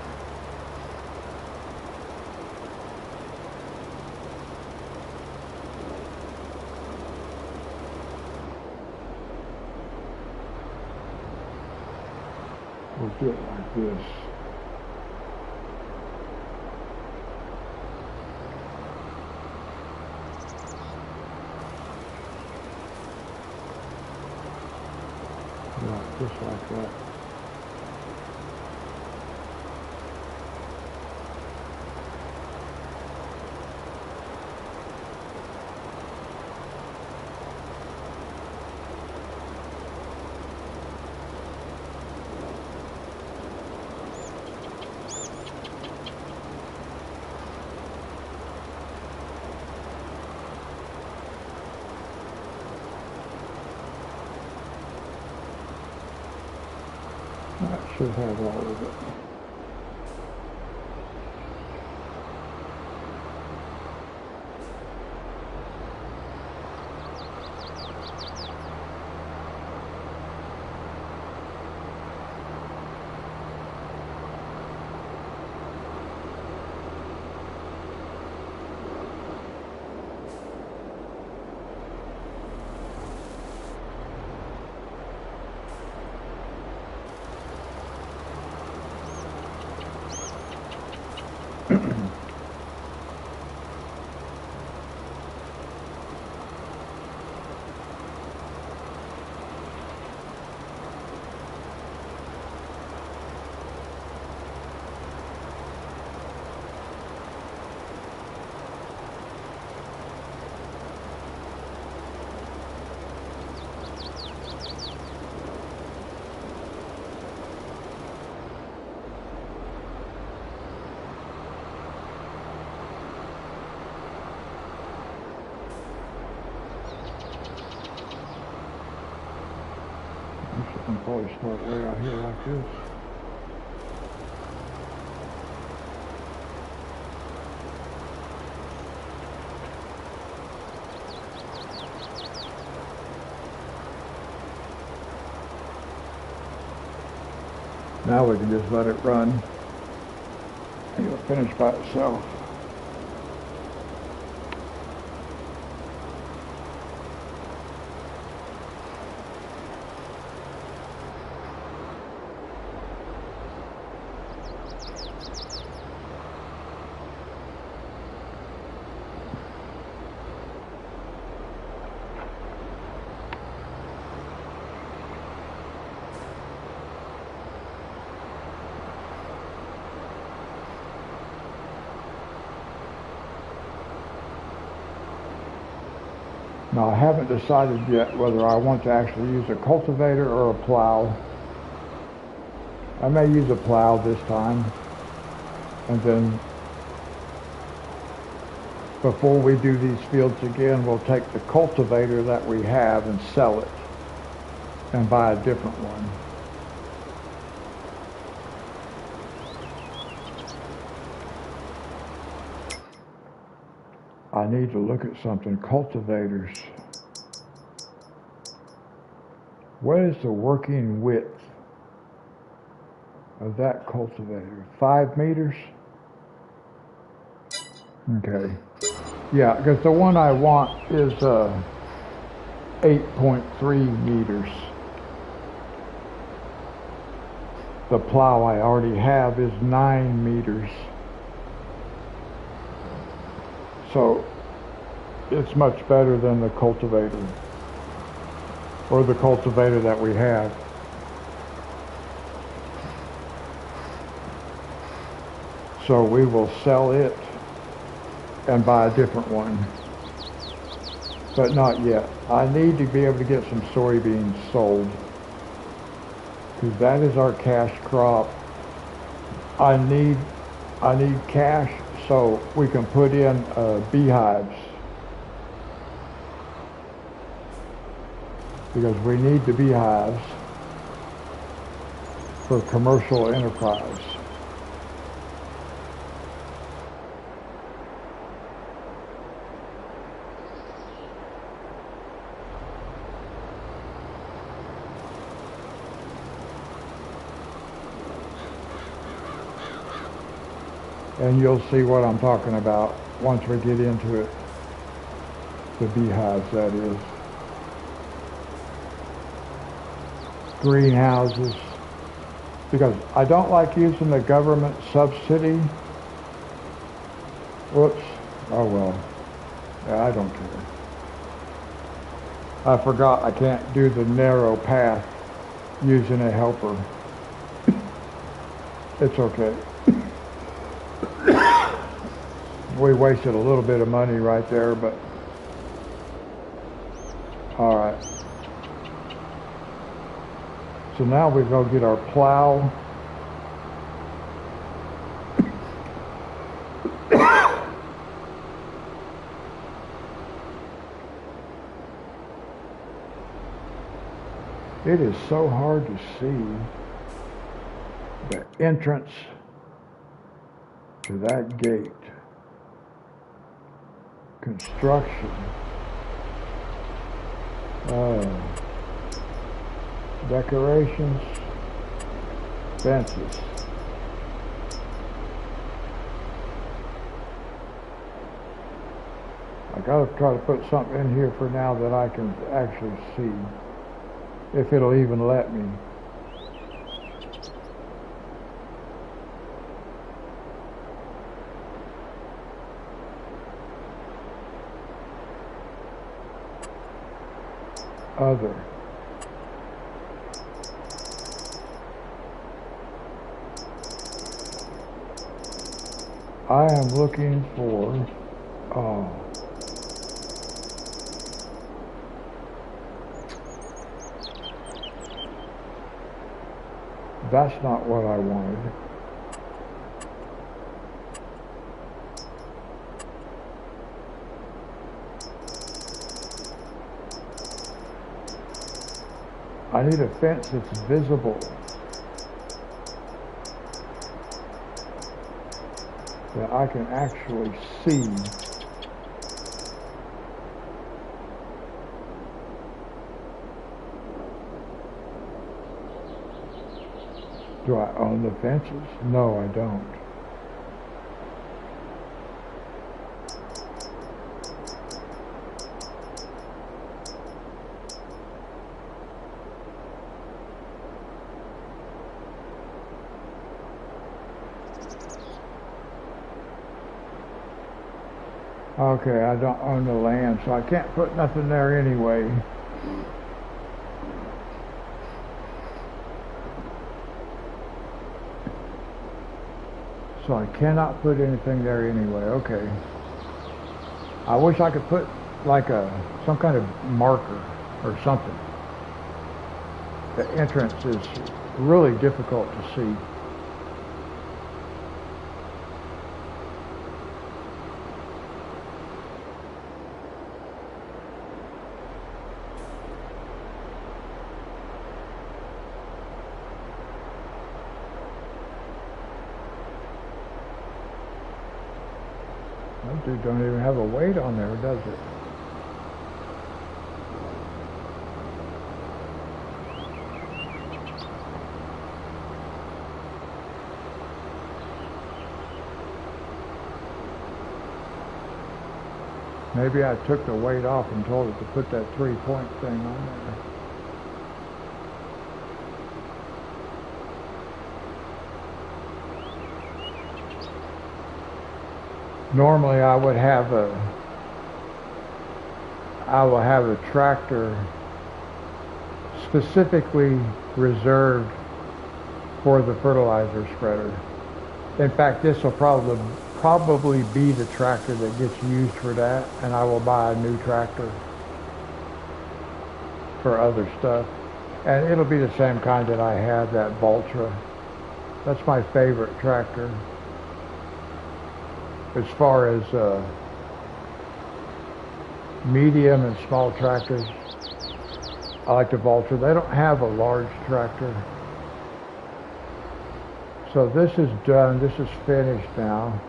We'll do it like this. Right, just like that. That should have all of it. I can probably start way out here like this. Now we can just let it run. It'll finish by itself. Now I haven't decided yet whether I want to actually use a cultivator or a plow. I may use a plow this time, and then before we do these fields again, we'll take the cultivator that we have and sell it and buy a different one. I need to look at something. Cultivators. What is the working width of that cultivator? 5 meters? Okay. Yeah, because the one I want is 8.3 meters. The plow I already have is 9 meters. So it's much better than the cultivator, or the cultivator that we have. So we will sell it and buy a different one, but not yet. I need to be able to get some soybeans sold, because that is our cash crop. I need cash so we can put in beehives, because we need the beehives for commercial enterprise. And you'll see what I'm talking about once we get into it. The beehives, that is. Greenhouses. Because I don't like using the government subsidy. Whoops. Oh well. Yeah, I don't care. I forgot I can't do the narrow path using a helper. It's okay. We wasted a little bit of money right there, but all right. So now we go get our plow. It is so hard to see the entrance to that gate. Construction. Decorations. Fences. I gotta try to put something in here for now that I can actually see, if it'll even let me. Other. I am looking for, that's not what I wanted. I need a fence that's visible, that I can actually see. Do I own the fences? No, I don't. Okay, I don't own the land, so I can't put nothing there anyway. So I cannot put anything there anyway. Okay. I wish I could put like some kind of marker or something. The entrance is really difficult to see. That dude don't even have a weight on there, does it? Maybe I took the weight off and told it to put that 3-point thing on there. Normally I will have a tractor specifically reserved for the fertilizer spreader. In fact, this will probably be the tractor that gets used for that, and I will buy a new tractor for other stuff. And it'll be the same kind that I have, that Valtra. That's my favorite tractor. as far as medium and small tractors, I like the Vulture. They don't have a large tractor. So this is done. This is finished now.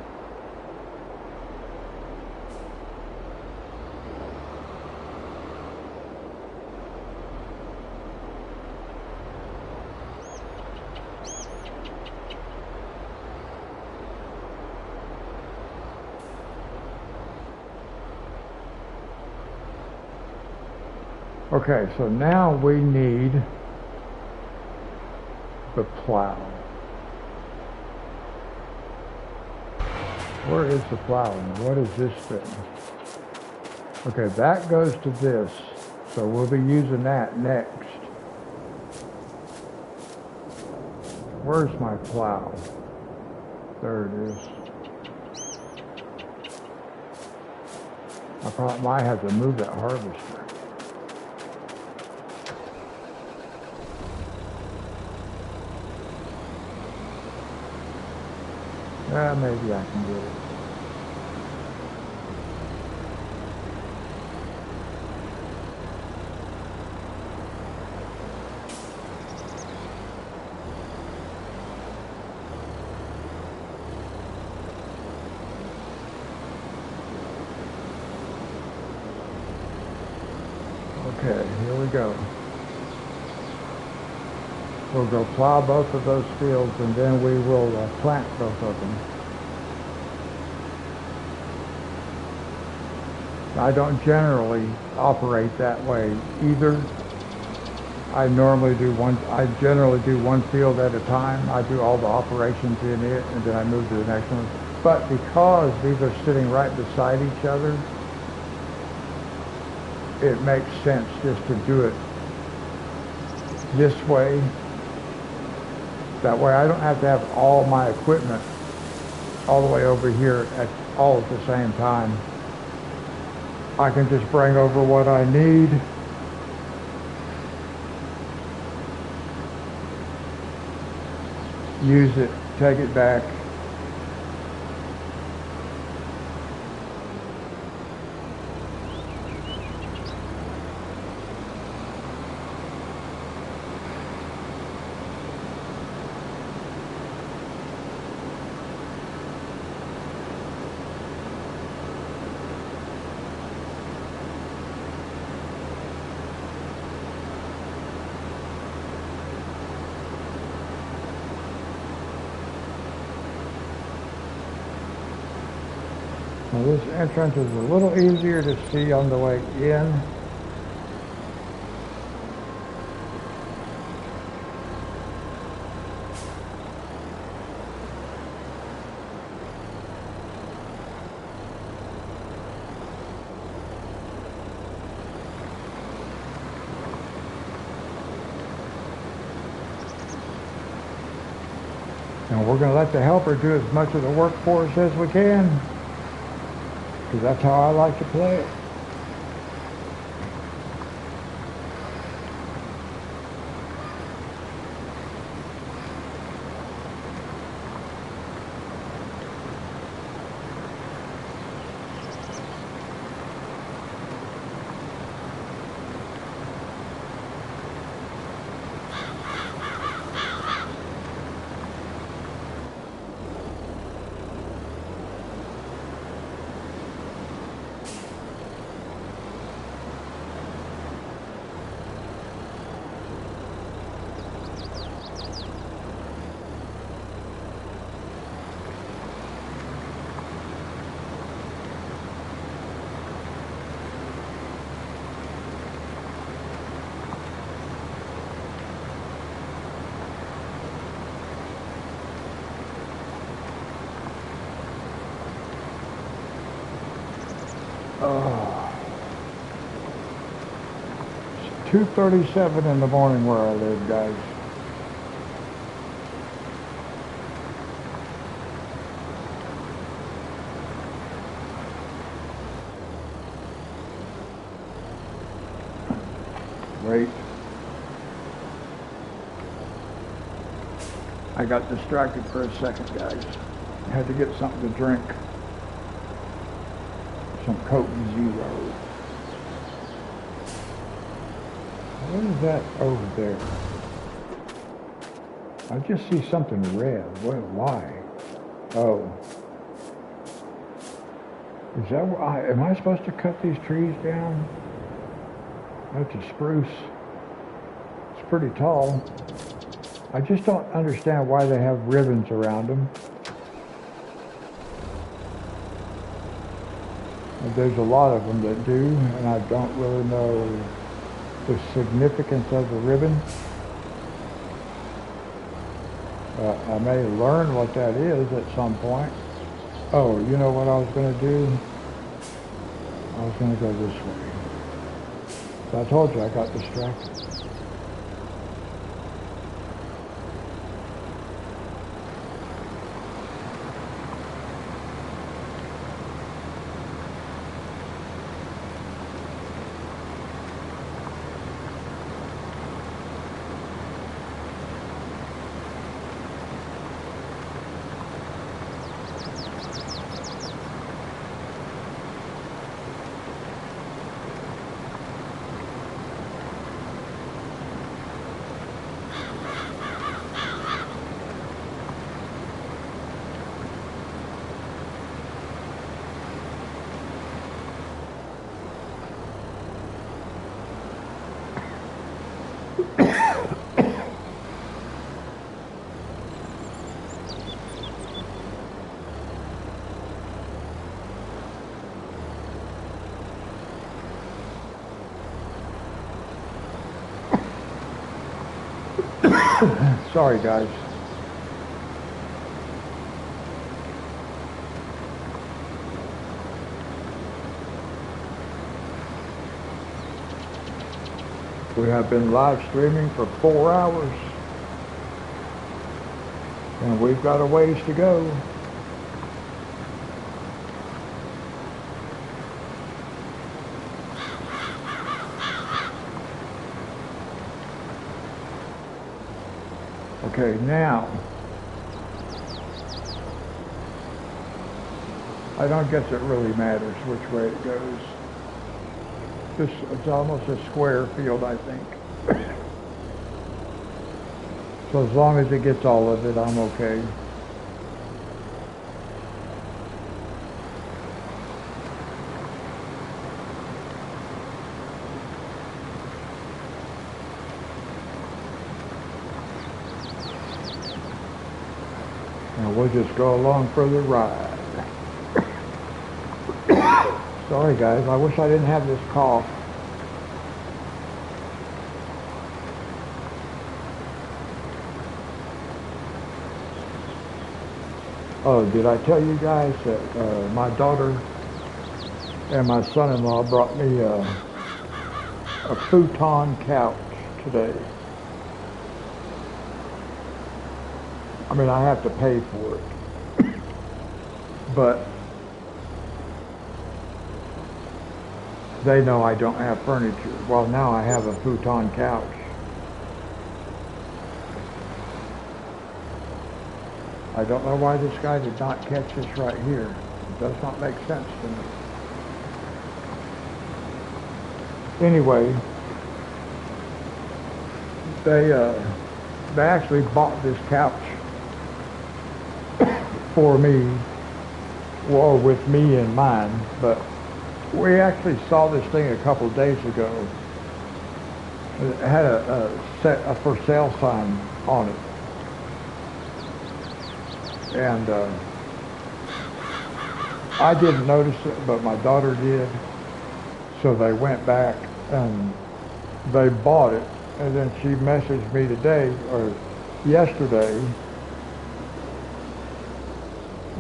Okay, so now we need the plow. Where is the plow? What is this thing? Okay, that goes to this, so we'll be using that next. Where's my plow? There it is. I probably might have to move that harvester. Maybe I can get it. Okay, here we go. We'll go plow both of those fields and then we will plant both of them. I don't generally operate that way either. I generally do one field at a time. I do all the operations in it and then I move to the next one. But because these are sitting right beside each other, it makes sense just to do it this way. That way I don't have to have all my equipment all the way over here all at the same time. I can just bring over what I need. Use it, take it back. Now this entrance is a little easier to see on the way in. And we're going to let the helper do as much of the work for us as we can, because that's how I like to play it. It's 2:37 in the morning where I live, guys. Wait. I got distracted for a second, guys. I had to get something to drink. some Coton Zero. What is that over there? I just see something red. Why? Oh. Is that where am I supposed to cut these trees down? That's a spruce. It's pretty tall. I just don't understand why they have ribbons around them. And there's a lot of them that do, and I don't really know the significance of the ribbon. I may learn what that is at some point. Oh, you know what I was going to do? I was going to go this way. So I told you I got distracted. Sorry, guys. We have been live streaming for 4 hours, and we've got a ways to go. Okay, now, I don't guess it really matters which way it goes. It's almost a square field, I think. So as long as it gets all of it, I'm okay. And we'll just go along for the ride. Sorry guys, I wish I didn't have this cough. Oh, did I tell you guys that my daughter and my son-in-law brought me a futon couch today? I mean, I have to pay for it, but they know I don't have furniture. Well, now I have a futon couch. I don't know why this guy did not catch this right here. It does not make sense to me. Anyway, they actually bought this couch for me, or with me in mind, but we actually saw this thing a couple of days ago. It had a for sale sign on it. And I didn't notice it, but my daughter did. So they went back and they bought it. And then she messaged me today, or yesterday,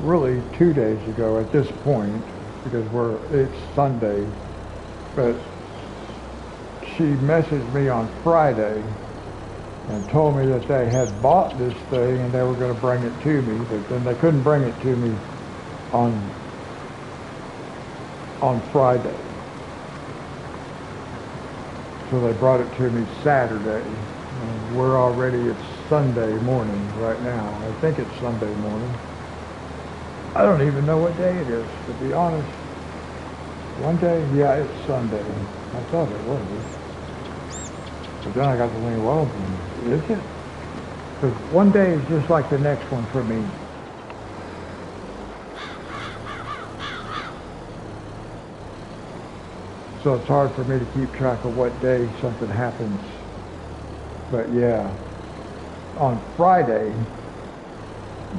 really 2 days ago at this point, because it's Sunday, but she messaged me on Friday and told me that they had bought this thing and they were going to bring it to me, but then they couldn't bring it to me on Friday. So they brought it to me Saturday. And we're already, it's Sunday morning right now. I think it's Sunday morning. I don't even know what day it is, to be honest. One day, yeah, it's Sunday. I thought it was. But then I got to think, well, is it? Because one day is just like the next one for me. So it's hard for me to keep track of what day something happens. But yeah, on Friday,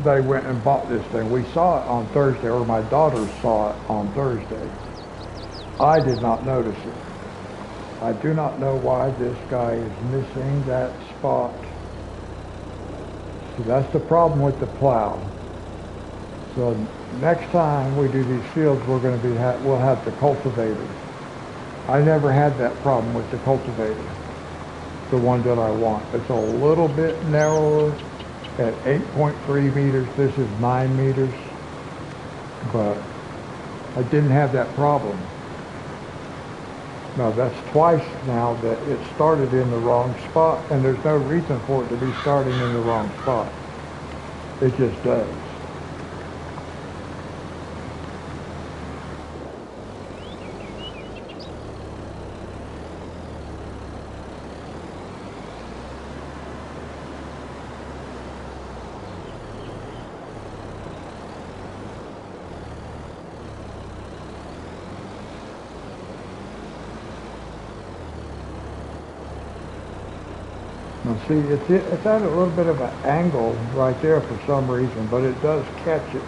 they went and bought this thing. We saw it on Thursday, or my daughter saw it on Thursday. I did not notice it. I do not know why this guy is missing that spot. See, that's the problem with the plow. So next time we do these fields, we're going to we'll have the cultivator. I never had that problem with the cultivator, the one that I want. It's a little bit narrower at 8.3 meters. This is 9 meters, but I didn't have that problem. Now that's twice now that it started in the wrong spot, and there's no reason for it to be starting in the wrong spot. It just does. Now see, it's at a little bit of an angle right there for some reason, but it does catch it.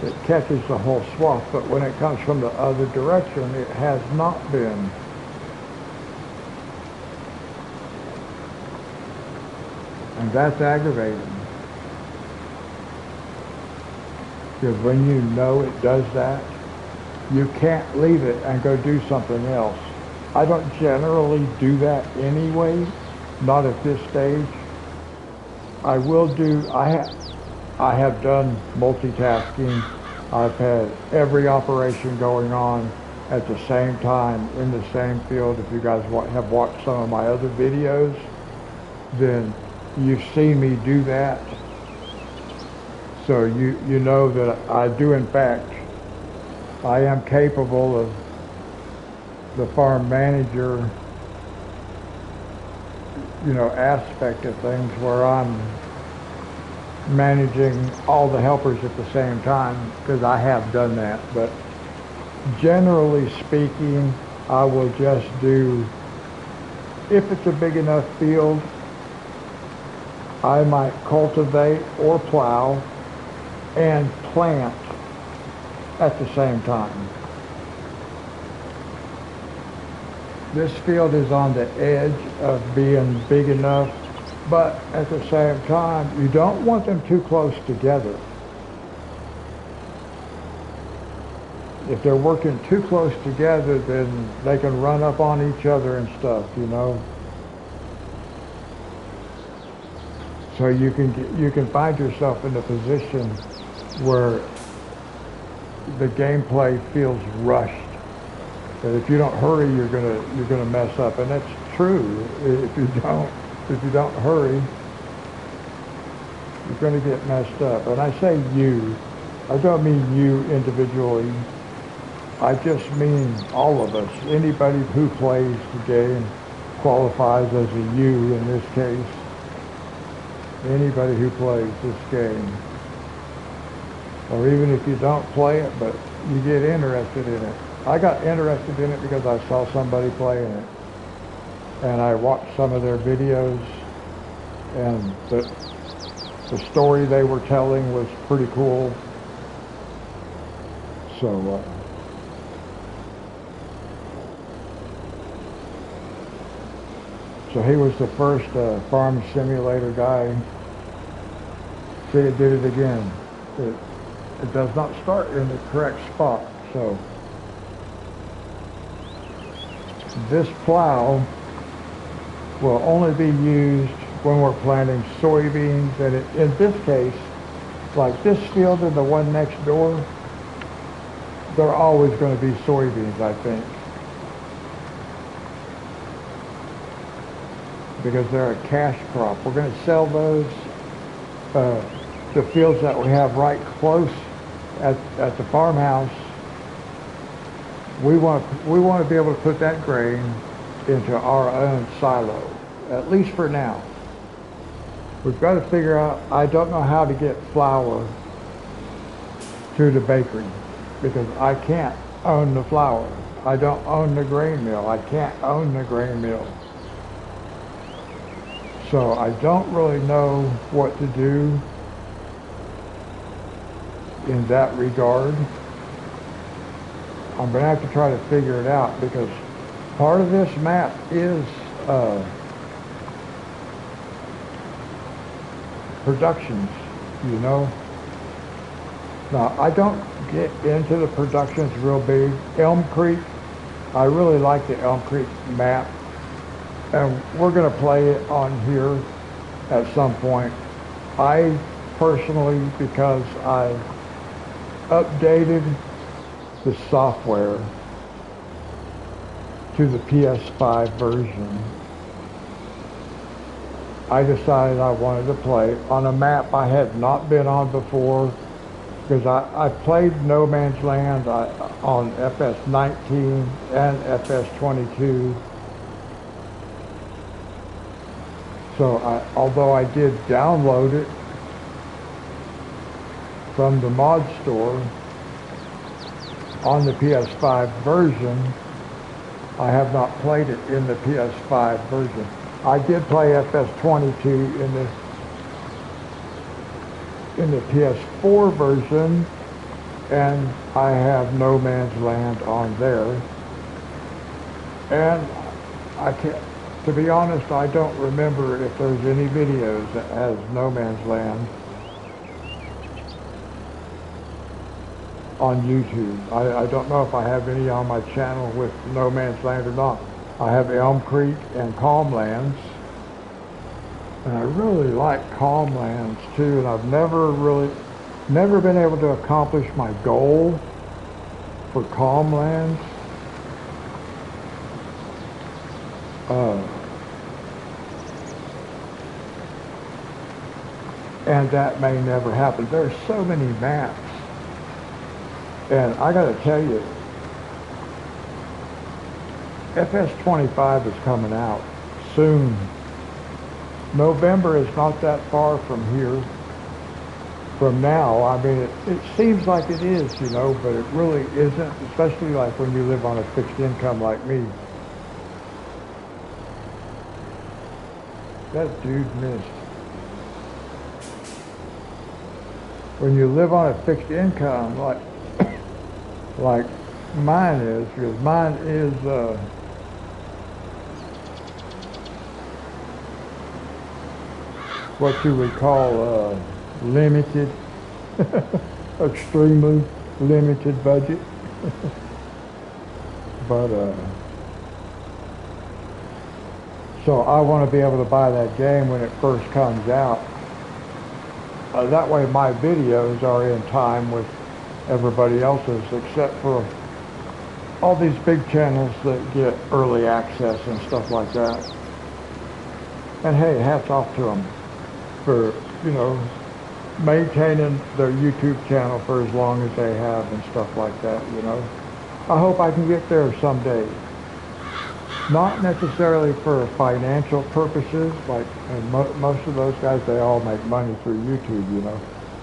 It catches the whole swath, but when it comes from the other direction, it has not been. And that's aggravating. Because when you know it does that, you can't leave it and go do something else. I don't generally do that anyway. Not at this stage. I will do, I have done multitasking. I've had every operation going on at the same time in the same field. If you guys have watched some of my other videos, then you've seen me do that. So you know that I do, in fact, I am capable of the farm manager, aspect of things, where I'm managing all the helpers at the same time, because I have done that. But generally speaking, I will just do, if it's a big enough field, I might cultivate or plow and plant at the same time. This field is on the edge of being big enough, but at the same time, you don't want them too close together. If they're working too close together, then they can run up on each other and stuff, So you can find yourself in a position where the gameplay feels rushed. That if you don't hurry, you're gonna mess up, and that's true. If you don't hurry, you're gonna get messed up. And I say you, I don't mean you individually. I just mean all of us. Anybody who plays the game qualifies as a you in this case. Anybody who plays this game, or even if you don't play it, but you get interested in it. I got interested in it because I saw somebody playing it, and I watched some of their videos, and the story they were telling was pretty cool. So he was the first farm simulator guy. See, it did it again. It does not start in the correct spot. So this plow will only be used when we're planting soybeans, and in this case, like this field and the one next door, they're always going to be soybeans, I think, because they're a cash crop. We're going to sell those. The fields that we have right close at the farmhouse, we want to be able to put that grain into our own silo, at least for now. We've got to figure out, I don't know how to get flour to the bakery because I can't own the flour. I don't own the grain mill. I can't own the grain mill. So I don't really know what to do in that regard. I'm going to have to try to figure it out because part of this map is productions, you know. Now, I don't get into the productions real big. Elm Creek, I really like the Elm Creek map. And we're going to play it on here at some point. I personally, because I updated the software to the PS5 version, I decided I wanted to play on a map I had not been on before, because I played No Man's Land on FS19 and FS22. So although I did download it from the mod store on the PS5 version, I have not played it in the PS5 version. I did play FS22 in the PS4 version, and I have No Man's Land on there. And I can't, to be honest, I don't remember if there's any videos that has No Man's Land on YouTube. I don't know if I have any on my channel with No Man's Land or not. I have Elm Creek and Calmlands, and I really like Calmlands too, and I've never been able to accomplish my goal for Calmlands. And that may never happen. There's so many maps. And I gotta tell you, FS25 is coming out soon. November is not that far from here, from now. I mean, it seems like it is, you know, but it really isn't, especially like when you live on a fixed income like me. That dude missed. When you live on a fixed income, like mine is, because mine is what you would call limited, extremely limited budget. But so I want to be able to buy that game when it first comes out. That way my videos are in time with everybody else's, except for all these big channels that get early access and stuff like that. And hey, hats off to them for, you know, maintaining their YouTube channel for as long as they have and stuff like that, you know. I hope I can get there someday. Not necessarily for financial purposes, like, and most of those guys, they all make money through YouTube, you know,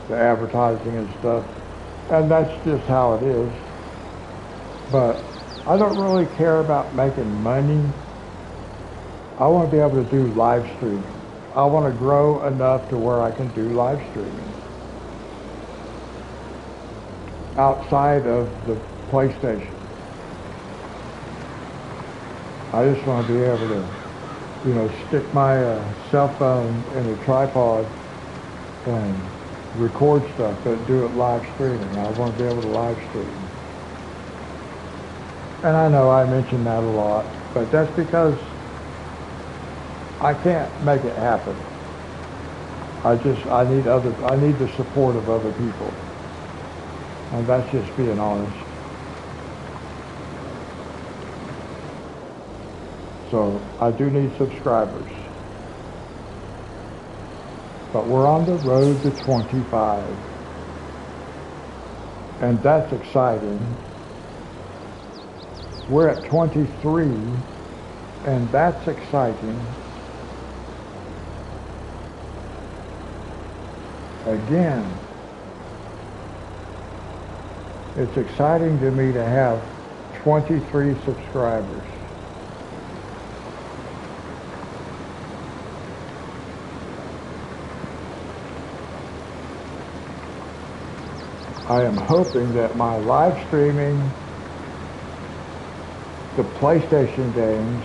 the advertising and stuff. And that's just how it is. But I don't really care about making money. I want to be able to do live streaming. I want to grow enough to where I can do live streaming outside of the PlayStation. I just want to be able to, you know, stick my cell phone in a tripod and record stuff, but do it live streaming. I want to be able to live stream. And I know I mention that a lot, but that's because I can't make it happen. I need the support of other people. And that's just being honest. So I do need subscribers. But we're on the road to 25. And that's exciting. We're at 23, and that's exciting. Again, it's exciting to me to have 23 subscribers. I am hoping that my live streaming the PlayStation games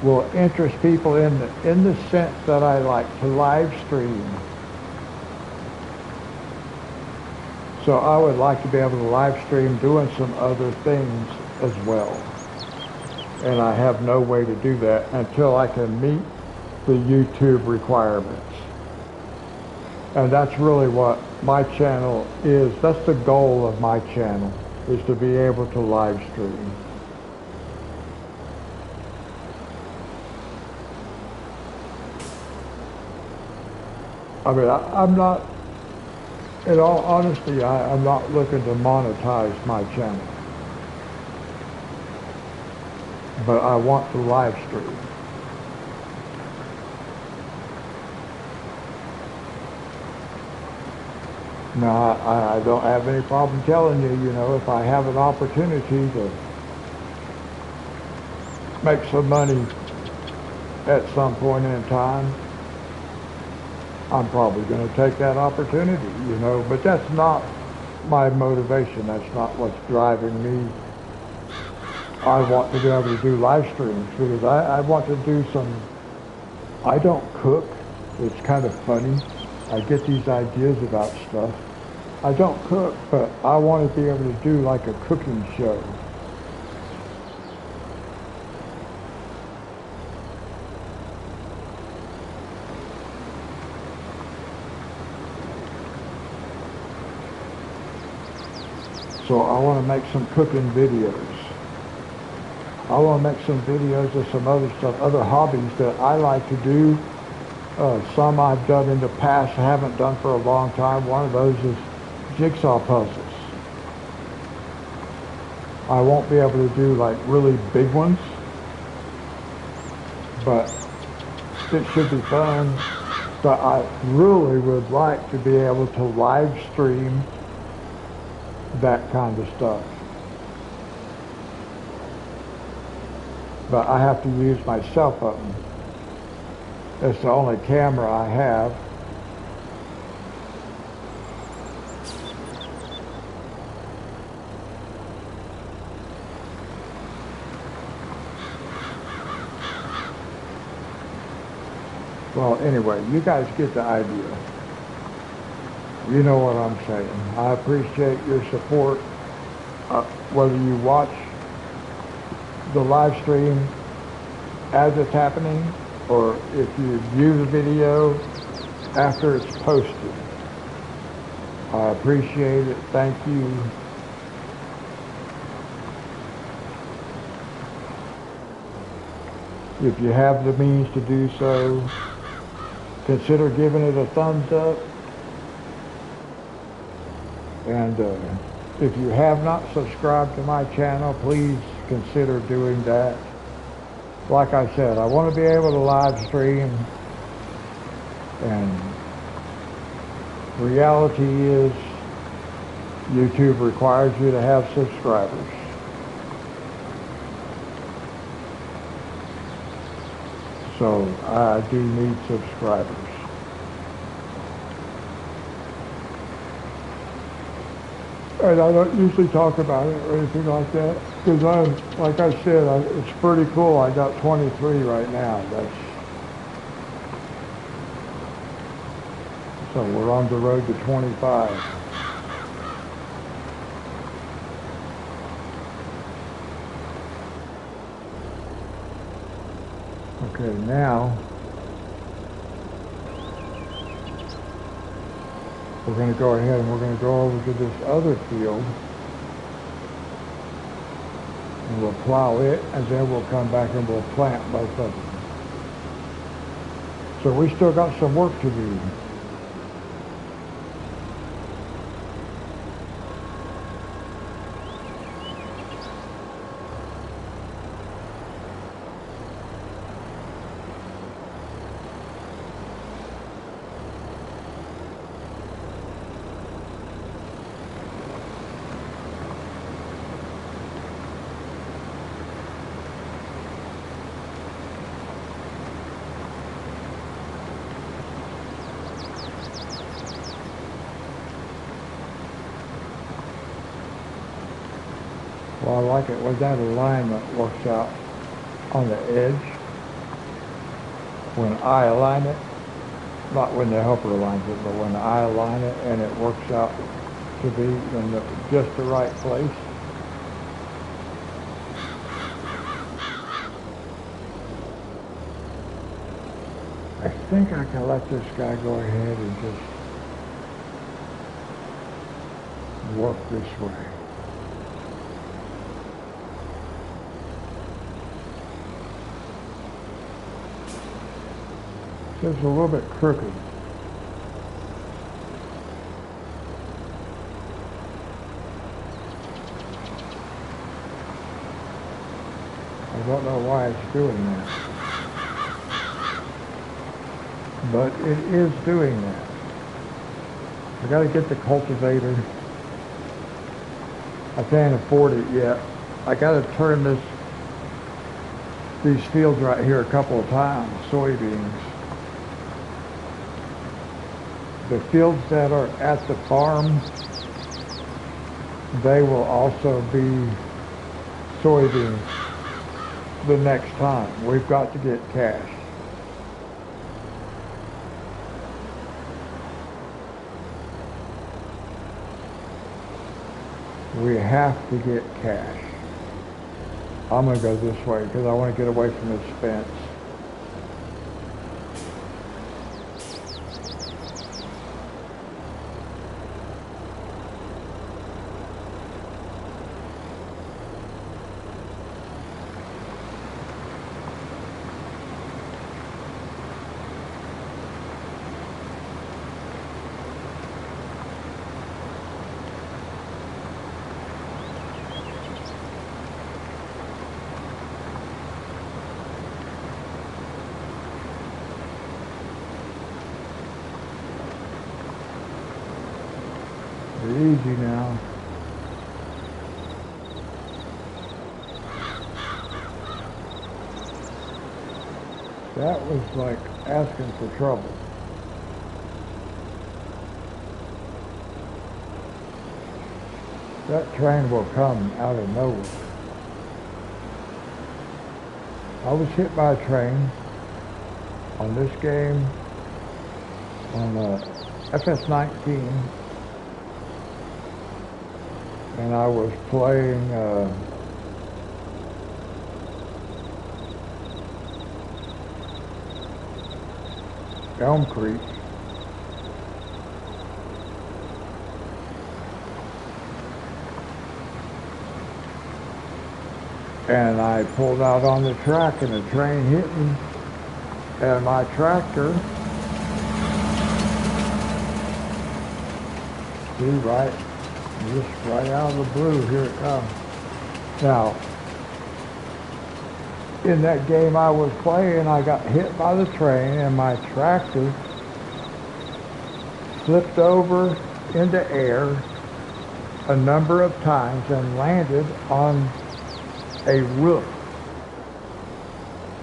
will interest people in the sense that I like to live stream. So I would like to be able to live stream doing some other things as well. And I have no way to do that until I can meet the YouTube requirements. And that's really what my channel is. That's the goal of my channel, is to be able to live stream. I mean, I'm not, in all honesty, I'm not looking to monetize my channel. But I want to live stream. Now, I don't have any problem telling you, you know, if I have an opportunity to make some money at some point in time, I'm probably going to take that opportunity, you know, but that's not my motivation. That's not what's driving me. I want to be able to do live streams because I want to do some, I don't cook. It's kind of funny. I get these ideas about stuff. I don't cook, but I want to be able to do like a cooking show. So I want to make some cooking videos. I want to make some videos of some other stuff, other hobbies that I like to do. Some I've done in the past, I haven't done for a long time. One of those is jigsaw puzzles. I won't be able to do like really big ones, but it should be fun. But I really would like to be able to live stream that kind of stuff. But I have to use my cell phone. It's the only camera I have. Well, anyway, you guys get the idea. You know what I'm saying. I appreciate your support, whether you watch the live stream as it's happening, or if you view the video after it's posted. I appreciate it. Thank you. If you have the means to do so, consider giving it a thumbs up. And if you have not subscribed to my channel, please consider doing that. Like I said, I want to be able to live stream, and reality is YouTube requires you to have subscribers. So I do need subscribers. And I don't usually talk about it or anything like that, because like I said, it's pretty cool. I got 23 right now. So we're on the road to 25. Okay, now we're going to go ahead and we're going to go over to this other field, and we'll plow it, and then we'll come back and we'll plant both of them. So we still got some work to do. I like it when that alignment works out on the edge. When I align it, not when the helper aligns it, but when I align it and it works out to be in just the right place. I think I can let this guy go ahead and just work this way. It's a little bit crooked. I don't know why it's doing that, but it is doing that. I got to get the cultivator. I can't afford it yet. I got to turn these fields right here a couple of times, soybeans. The fields that are at the farm, they will also be soybeans the next time. We've got to get cash. We have to get cash. I'm going to go this way because I want to get away from this fence. Easy now. That was like asking for trouble. That train will come out of nowhere. I was hit by a train on this game on FS19. And I was playing Elm Creek. And I pulled out on the track and the train hit me. And my tractor, just right out of the blue, here it comes. Now, in that game I was playing, I got hit by the train and my tractor flipped over into air a number of times and landed on a roof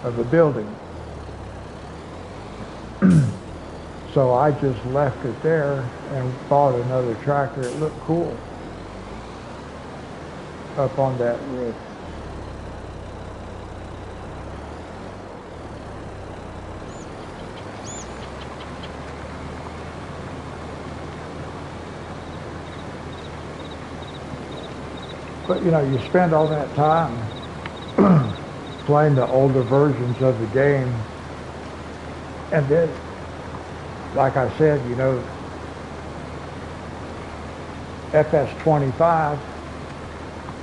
of a building. So I just left it there and bought another tractor. It looked cool up on that roof. But you know, you spend all that time playing the older versions of the game, and then, like I said, you know, FS25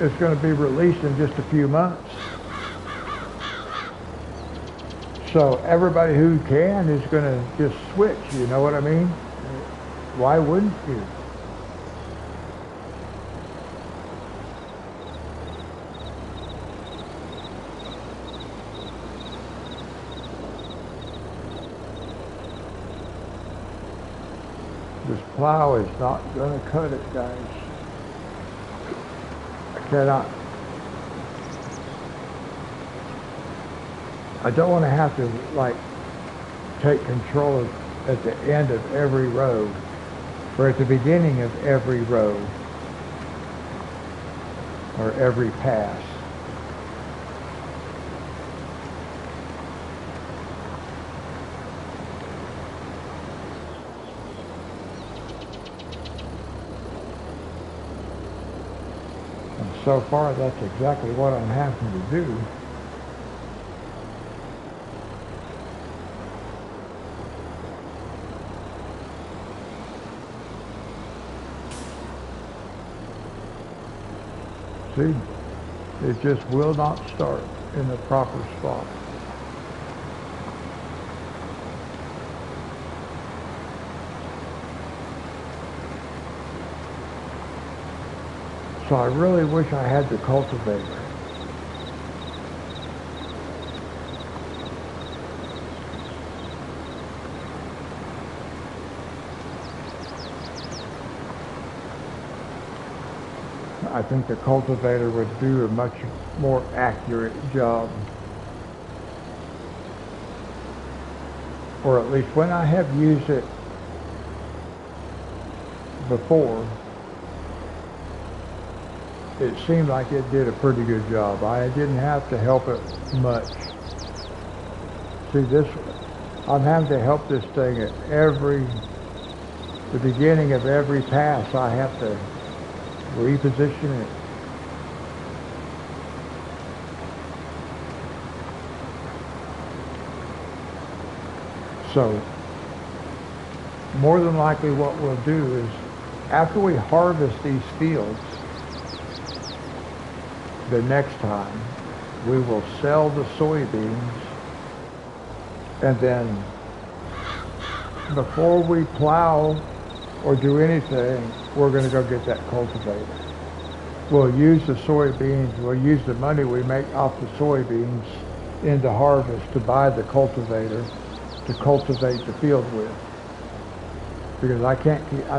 is going to be released in just a few months. So everybody who can is going to just switch, you know what I mean? Why wouldn't you? This plow is not going to cut it, guys. I cannot. I don't want to have to, like, take control at the end of every row or at the beginning of every row. or every pass. And so far, that's exactly what I'm having to do. See, it just will not start in the proper spot. So I really wish I had the cultivator. I think the cultivator would do a much more accurate job. Or at least when I have used it before, it seemed like it did a pretty good job. I didn't have to help it much. See this, I'm having to help this thing at the beginning of every pass. I have to reposition it. So more than likely what we'll do is after we harvest these fields, the next time we will sell the soybeans, and then before we plow or do anything, we're going to go get that cultivator. We'll use the soybeans, we'll use the money we make off the soybeans into harvest to buy the cultivator to cultivate the field with. Because I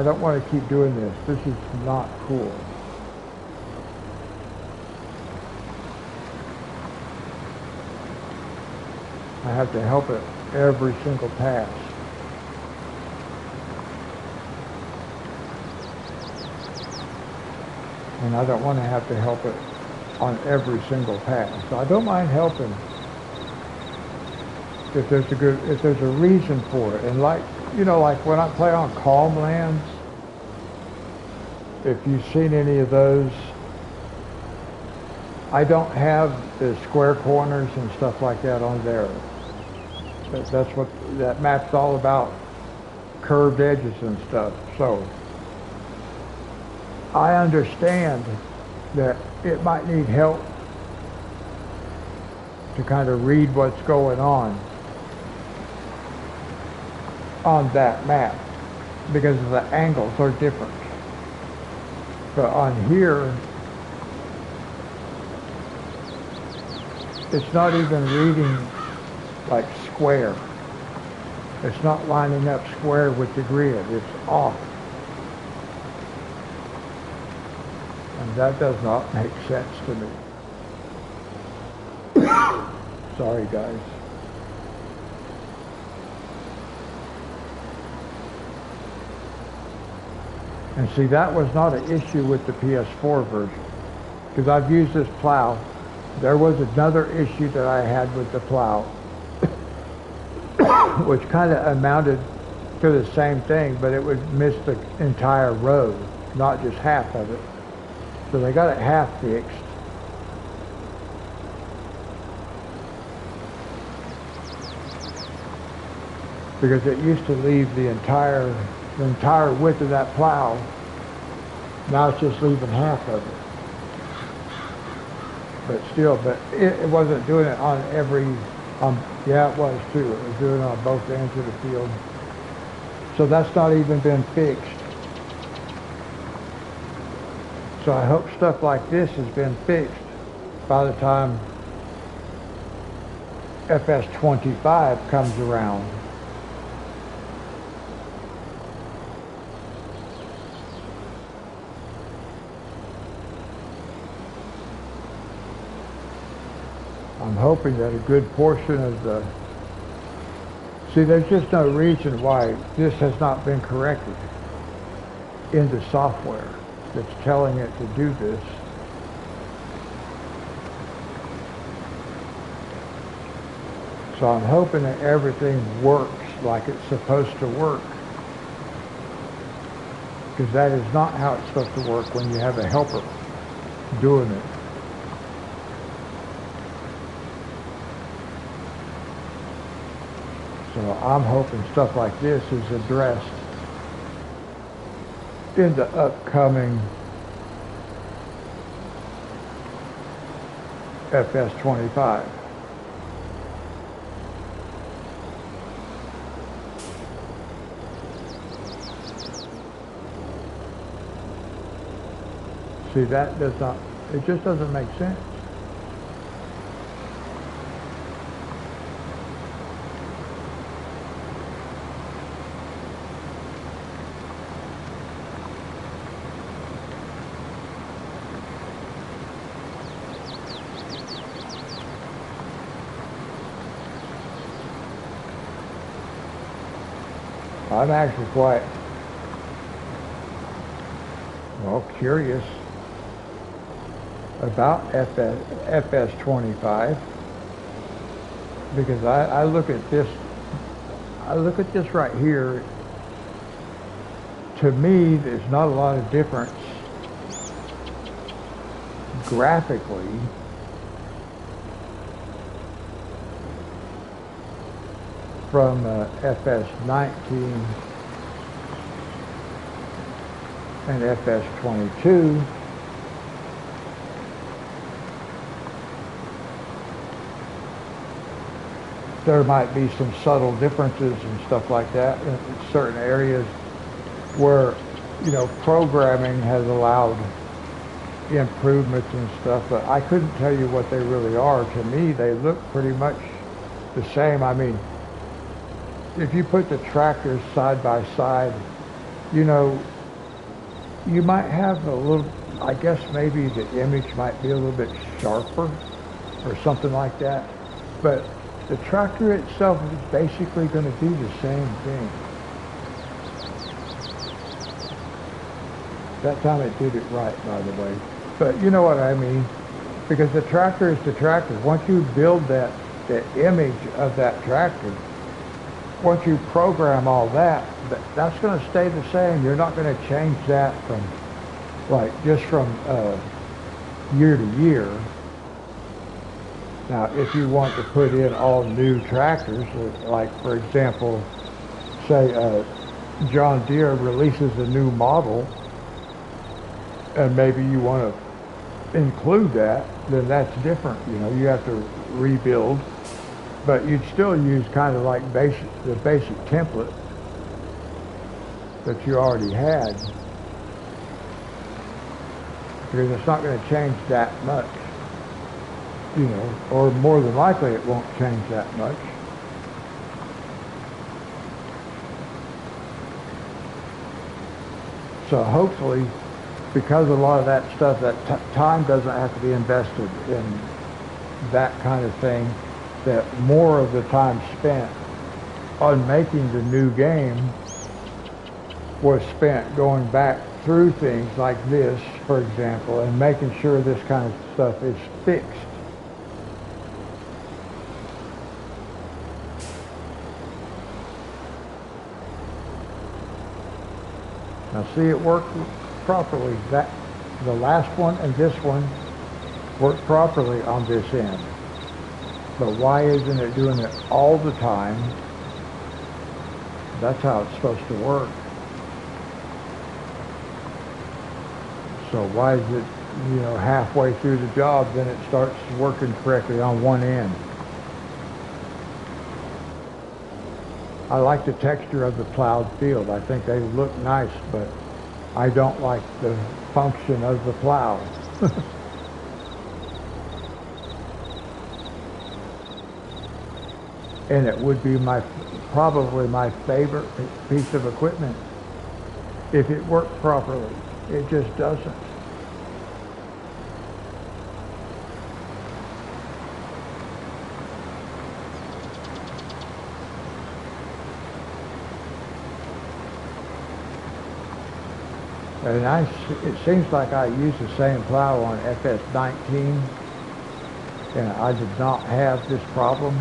don't want to keep doing this. This is not cool. I have to help it every single pass. And I don't want to have to help it on every single pass. So I don't mind helping if there's a reason for it. And like when I play on calm lands, if you've seen any of those, I don't have the square corners and stuff like that on there. That's what that map's all about, curved edges and stuff. So I understand that it might need help to kind of read what's going on that map because the angles are different. But on here, it's not even reading like square. It's not lining up square with the grid. It's off. And that does not make sense to me. Sorry, guys. And see, that was not an issue with the PS4 version, because I've used this plow. There was another issue that I had with the plow, which kind of amounted to the same thing, but it would miss the entire row, not just half of it. So they got it half fixed. Because it used to leave the entire width of that plow. Now it's just leaving half of it. But still, it wasn't doing it on every, yeah, it was too. It was doing it on both ends of the field. So that's not even been fixed. So I hope stuff like this has been fixed by the time FS25 comes around. I'm hoping that a good portion of the... See, there's just no reason why this has not been corrected in the software that's telling it to do this. So I'm hoping that everything works like it's supposed to work. Because that is not how it's supposed to work when you have a helper doing it. So I'm hoping stuff like this is addressed in the upcoming FS25. See, that does not, it just doesn't make sense. I'm actually quite, well, curious about FS25 because I look at this right here. To me, there's not a lot of difference graphically from FS19 and FS22. There might be some subtle differences and stuff like that in certain areas where, you know, programming has allowed improvements and stuff, but I couldn't tell you what they really are. To me, they look pretty much the same. I mean, if you put the tractors side by side, you know, you might have a little, I guess maybe the image might be a little bit sharper or something like that, but the tractor itself is basically going to do the same thing. That time it did it right, by the way. But you know what I mean, because the tractor is the tractor. Once you build the image of that tractor, once you program all that, that's going to stay the same. You're not going to change that from, like, just from year to year. Now, if you want to put in all new tractors, like, for example, say John Deere releases a new model, and maybe you want to include that, then that's different. You know, you have to rebuild. But you'd still use kind of like the basic template that you already had, because it's not going to change that much, you know, or more than likely it won't change that much. So hopefully, because a lot of that stuff, that time doesn't have to be invested in that kind of thing, that more of the time spent on making the new game was spent going back through things like this, for example, and making sure this kind of stuff is fixed. Now see, it worked properly. The last one and this one worked properly on this end. But why isn't it doing it all the time? That's how it's supposed to work. So why is it, you know, halfway through the job, then it starts working correctly on one end? I like the texture of the plowed field. I think they look nice, but I don't like the function of the plow. And it would be probably my favorite piece of equipment if it worked properly. It just doesn't. And it seems like I used the same plow on FS19, and I did not have this problem.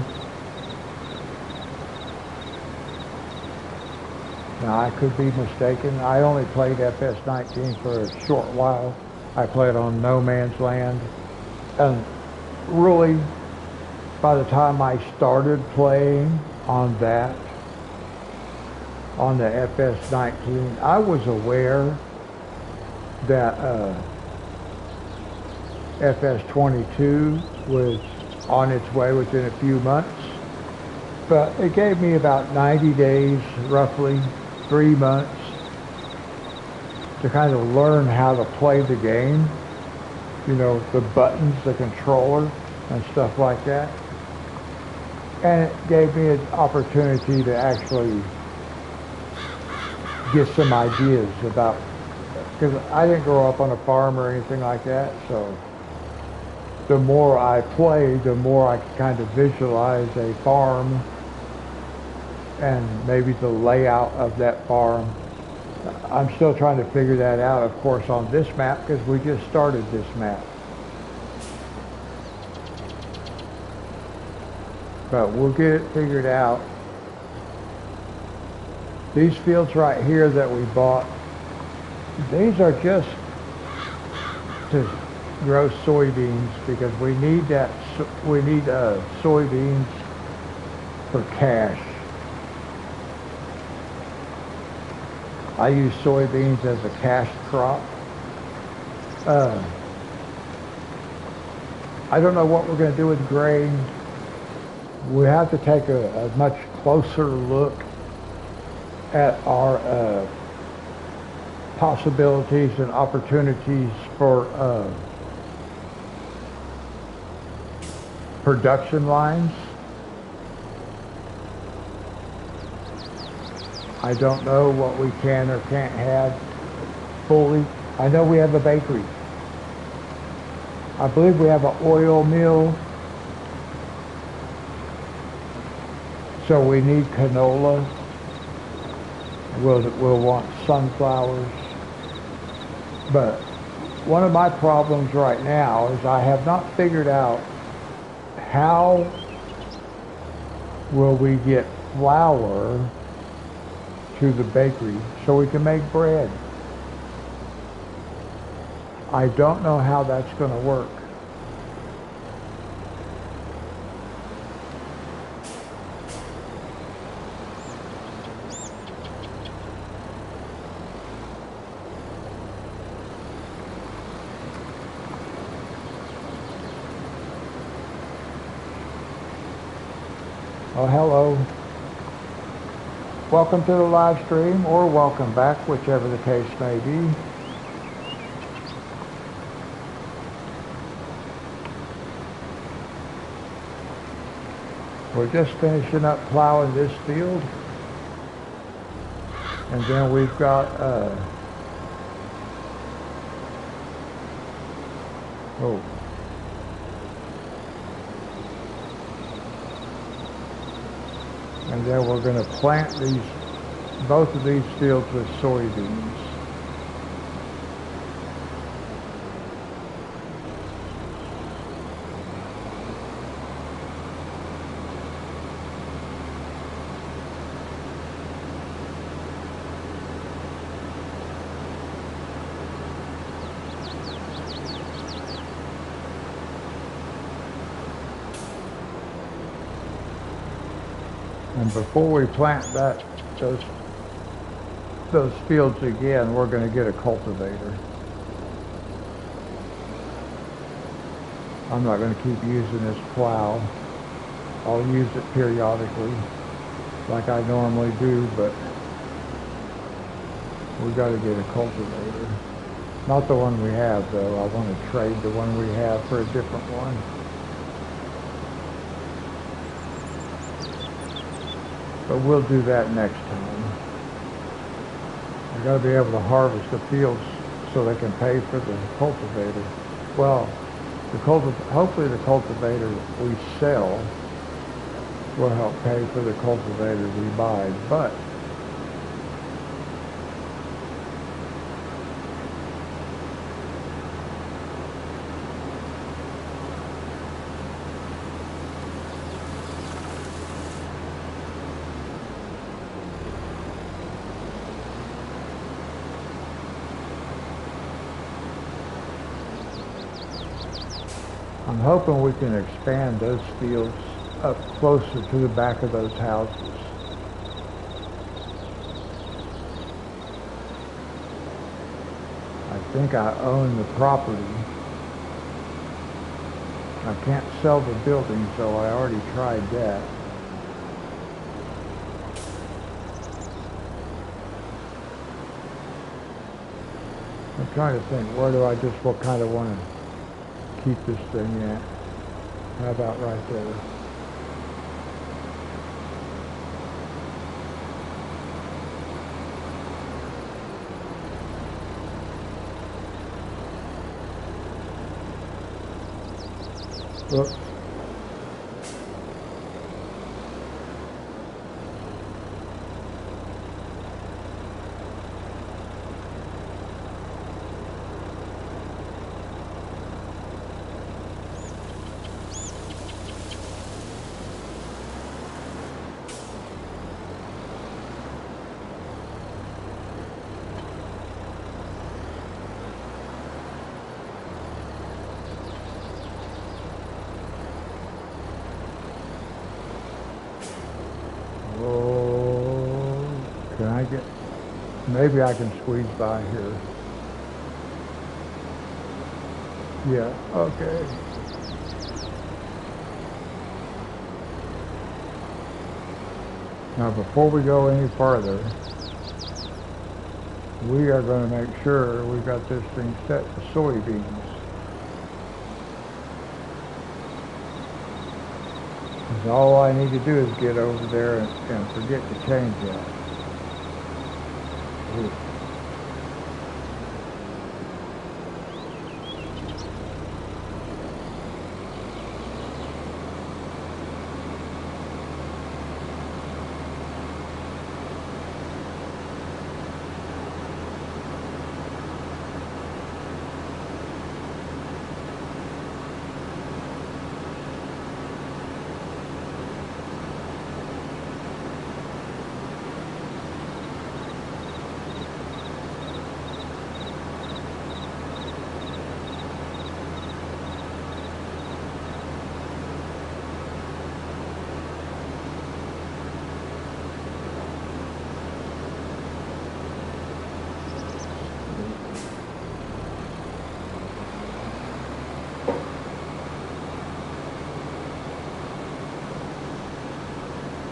Now, I could be mistaken. I only played FS19 for a short while. I played on No Man's Land. And really, by the time I started playing on that, on the FS19, I was aware that FS22 was on its way within a few months. But it gave me about 90 days, roughly 3 months, to kind of learn how to play the game. You know, the buttons, the controller, and stuff like that. And it gave me an opportunity to actually get some ideas about, because I didn't grow up on a farm or anything like that, so the more I played, the more I could kind of visualize a farm and maybe the layout of that farm. I'm still trying to figure that out, of course, on this map, because we just started this map. But we'll get it figured out. These fields right here that we bought, these are just to grow soybeans, because we need that. We need soybeans for cash. I use soybeans as a cash crop. I don't know what we're going to do with grain. We have to take a much closer look at our possibilities and opportunities for production lines. I don't know what we can or can't have fully. I know we have a bakery. I believe we have an oil mill. So we need canola. We'll want sunflowers. But one of my problems right now is I have not figured out how will we get flour to the bakery so we can make bread. I don't know how that's going to work. Oh, hello. Welcome to the live stream, or welcome back, whichever the case may be. We're just finishing up plowing this field. And then we've got, and then we're going to plant both of these fields with soybeans. And before we plant those fields again, we're going to get a cultivator. I'm not going to keep using this plow. I'll use it periodically like I normally do, but we've got to get a cultivator. Not the one we have, though. I want to trade the one we have for a different one. But we'll do that next time. I got to be able to harvest the fields so they can pay for the cultivator. Well, hopefully the cultivator we sell will help pay for the cultivator we buy. But I'm hoping we can expand those fields up closer to the back of those houses. I think I own the property. I can't sell the building, so I already tried that. I'm trying to think, what kind of want to keep this thing at? How about right there? Oops. Maybe I can squeeze by here. Yeah, okay. Now before we go any further, we are going to make sure we've got this thing set for soybeans. Because all I need to do is get over there and forget to change that.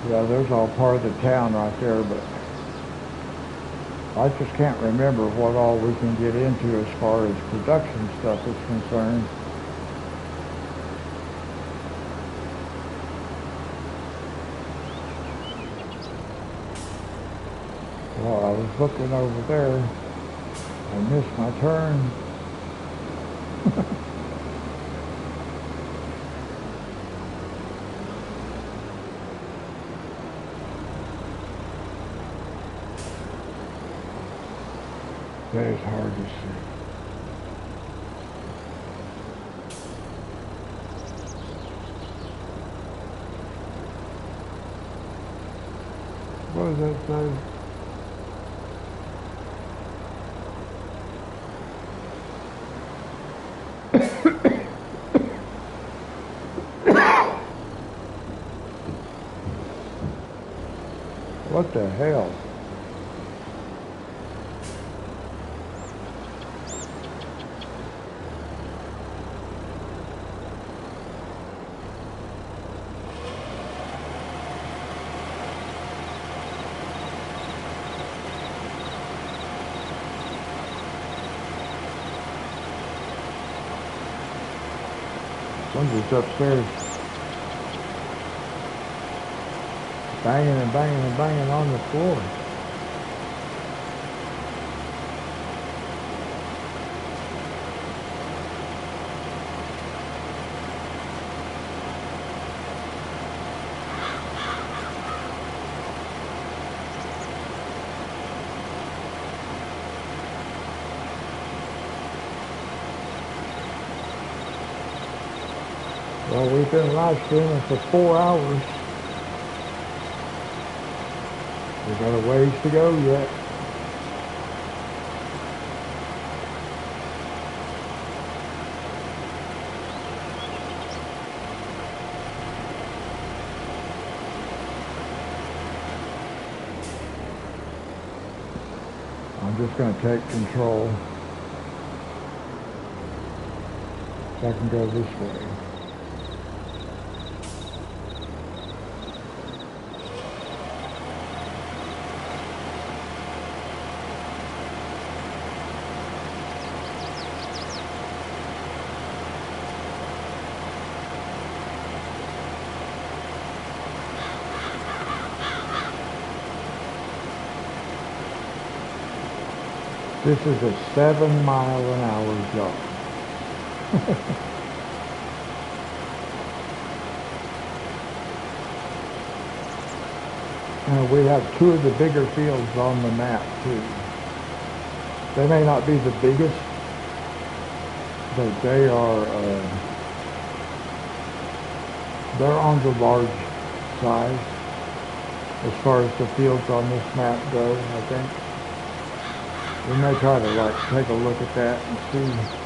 Yeah, there's all part of the town right there, but I just can't remember what all we can get into as far as production stuff is concerned. Well, I was looking over there. I missed my turn. That is hard to see. What does that say? What the hell? Somebody's upstairs banging and banging and banging on the floor. Well, we've been live streaming for 4 hours. We've got a ways to go yet. I'm just going to take control so I can go this way. This is a 7-mile-an-hour jog. And we have two of the bigger fields on the map too. They may not be the biggest, but they are, they're on the large side as far as the fields on this map go, I think. We may try to take a look at that and see.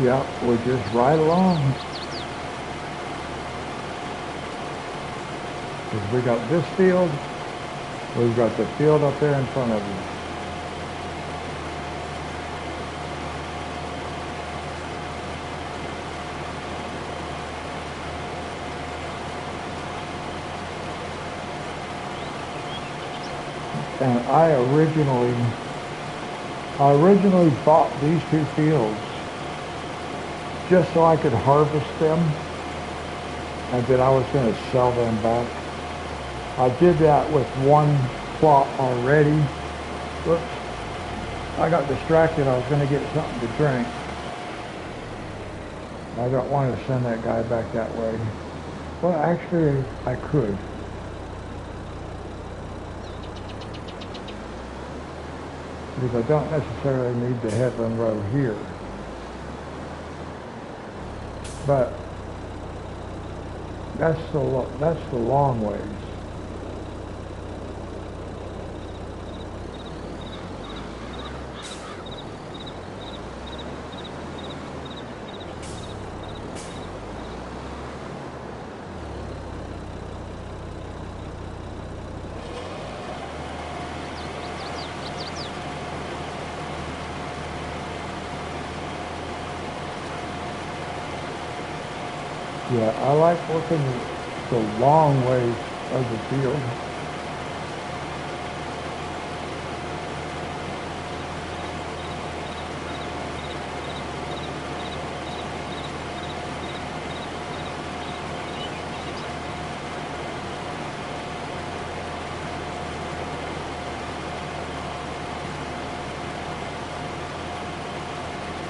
Yeah, we're just right along. Because we got this field, we've got the field up there in front of us. And I originally bought these two fields just so I could harvest them, and then I was going to sell them back. I did that with one plot already. Whoops. I got distracted. I was going to get something to drink. I don't want to send that guy back that way. Well, actually, I could. Because I don't necessarily need the headland row here. But that's the long ways. Yeah, I like working the long ways of the field.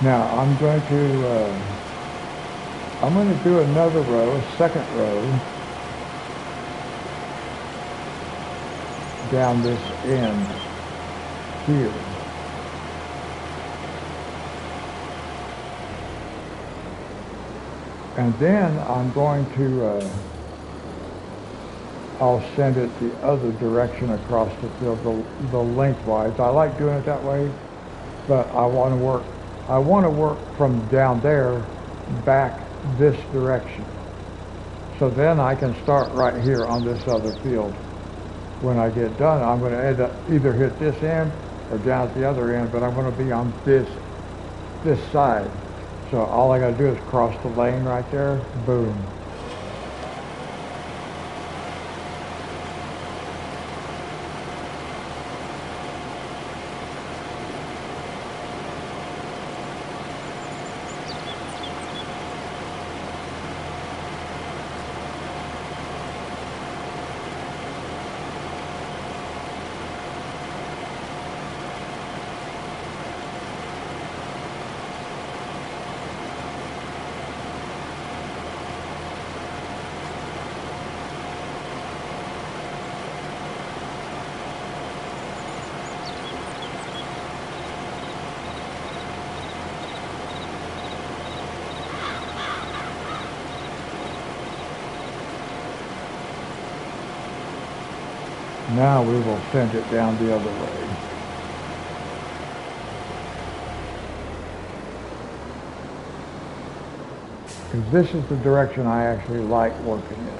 Now I'm going to do another row, a second row, down this end here. And then I'm going to, I'll send it the other direction across the field, the lengthwise. I like doing it that way, but I want to work from down there back this direction. So then I can start right here on this other field. When I get done, I'm going to either hit this end or down at the other end, but I'm going to be on this side. So all I got to do is cross the lane right there, boom. Now we will send it down the other way. Because this is the direction I actually like working in.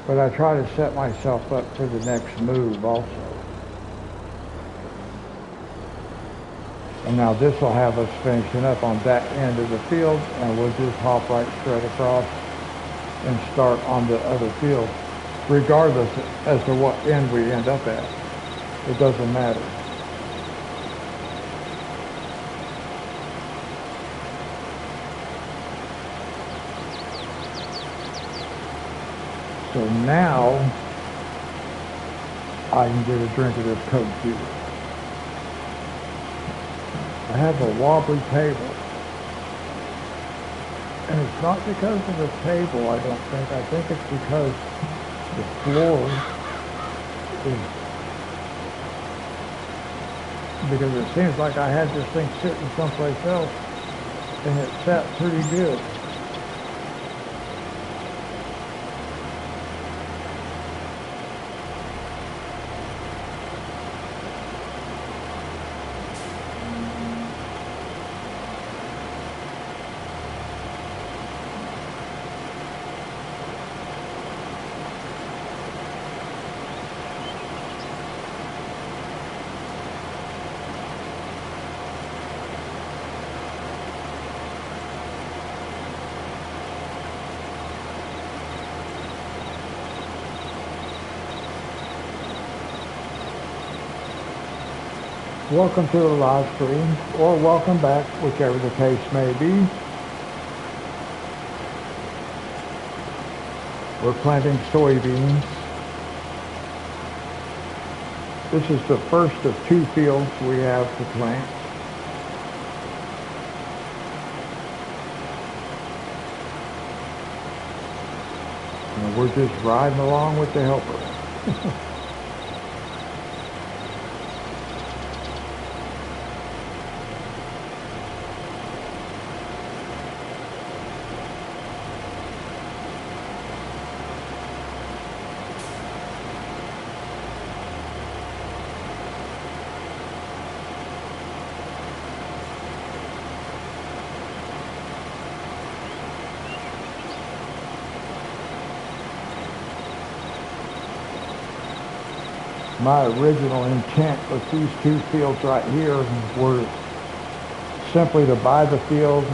But I try to set myself up for the next move also. And now this will have us finishing up on that end of the field, and we'll just hop right straight across and start on the other field, regardless as to what end we end up at. It doesn't matter. So now I can get a drink of this Coke here. I have a wobbly table. And it's not because of the table, I don't think. I think it's because the floor is, because it seems like I had this thing sitting someplace else and it sat pretty good. Welcome to the live stream, or welcome back, whichever the case may be. We're planting soybeans. This is the first of 2 fields we have to plant. And we're just riding along with the helper. My original intent with these 2 fields right here were simply to buy the field,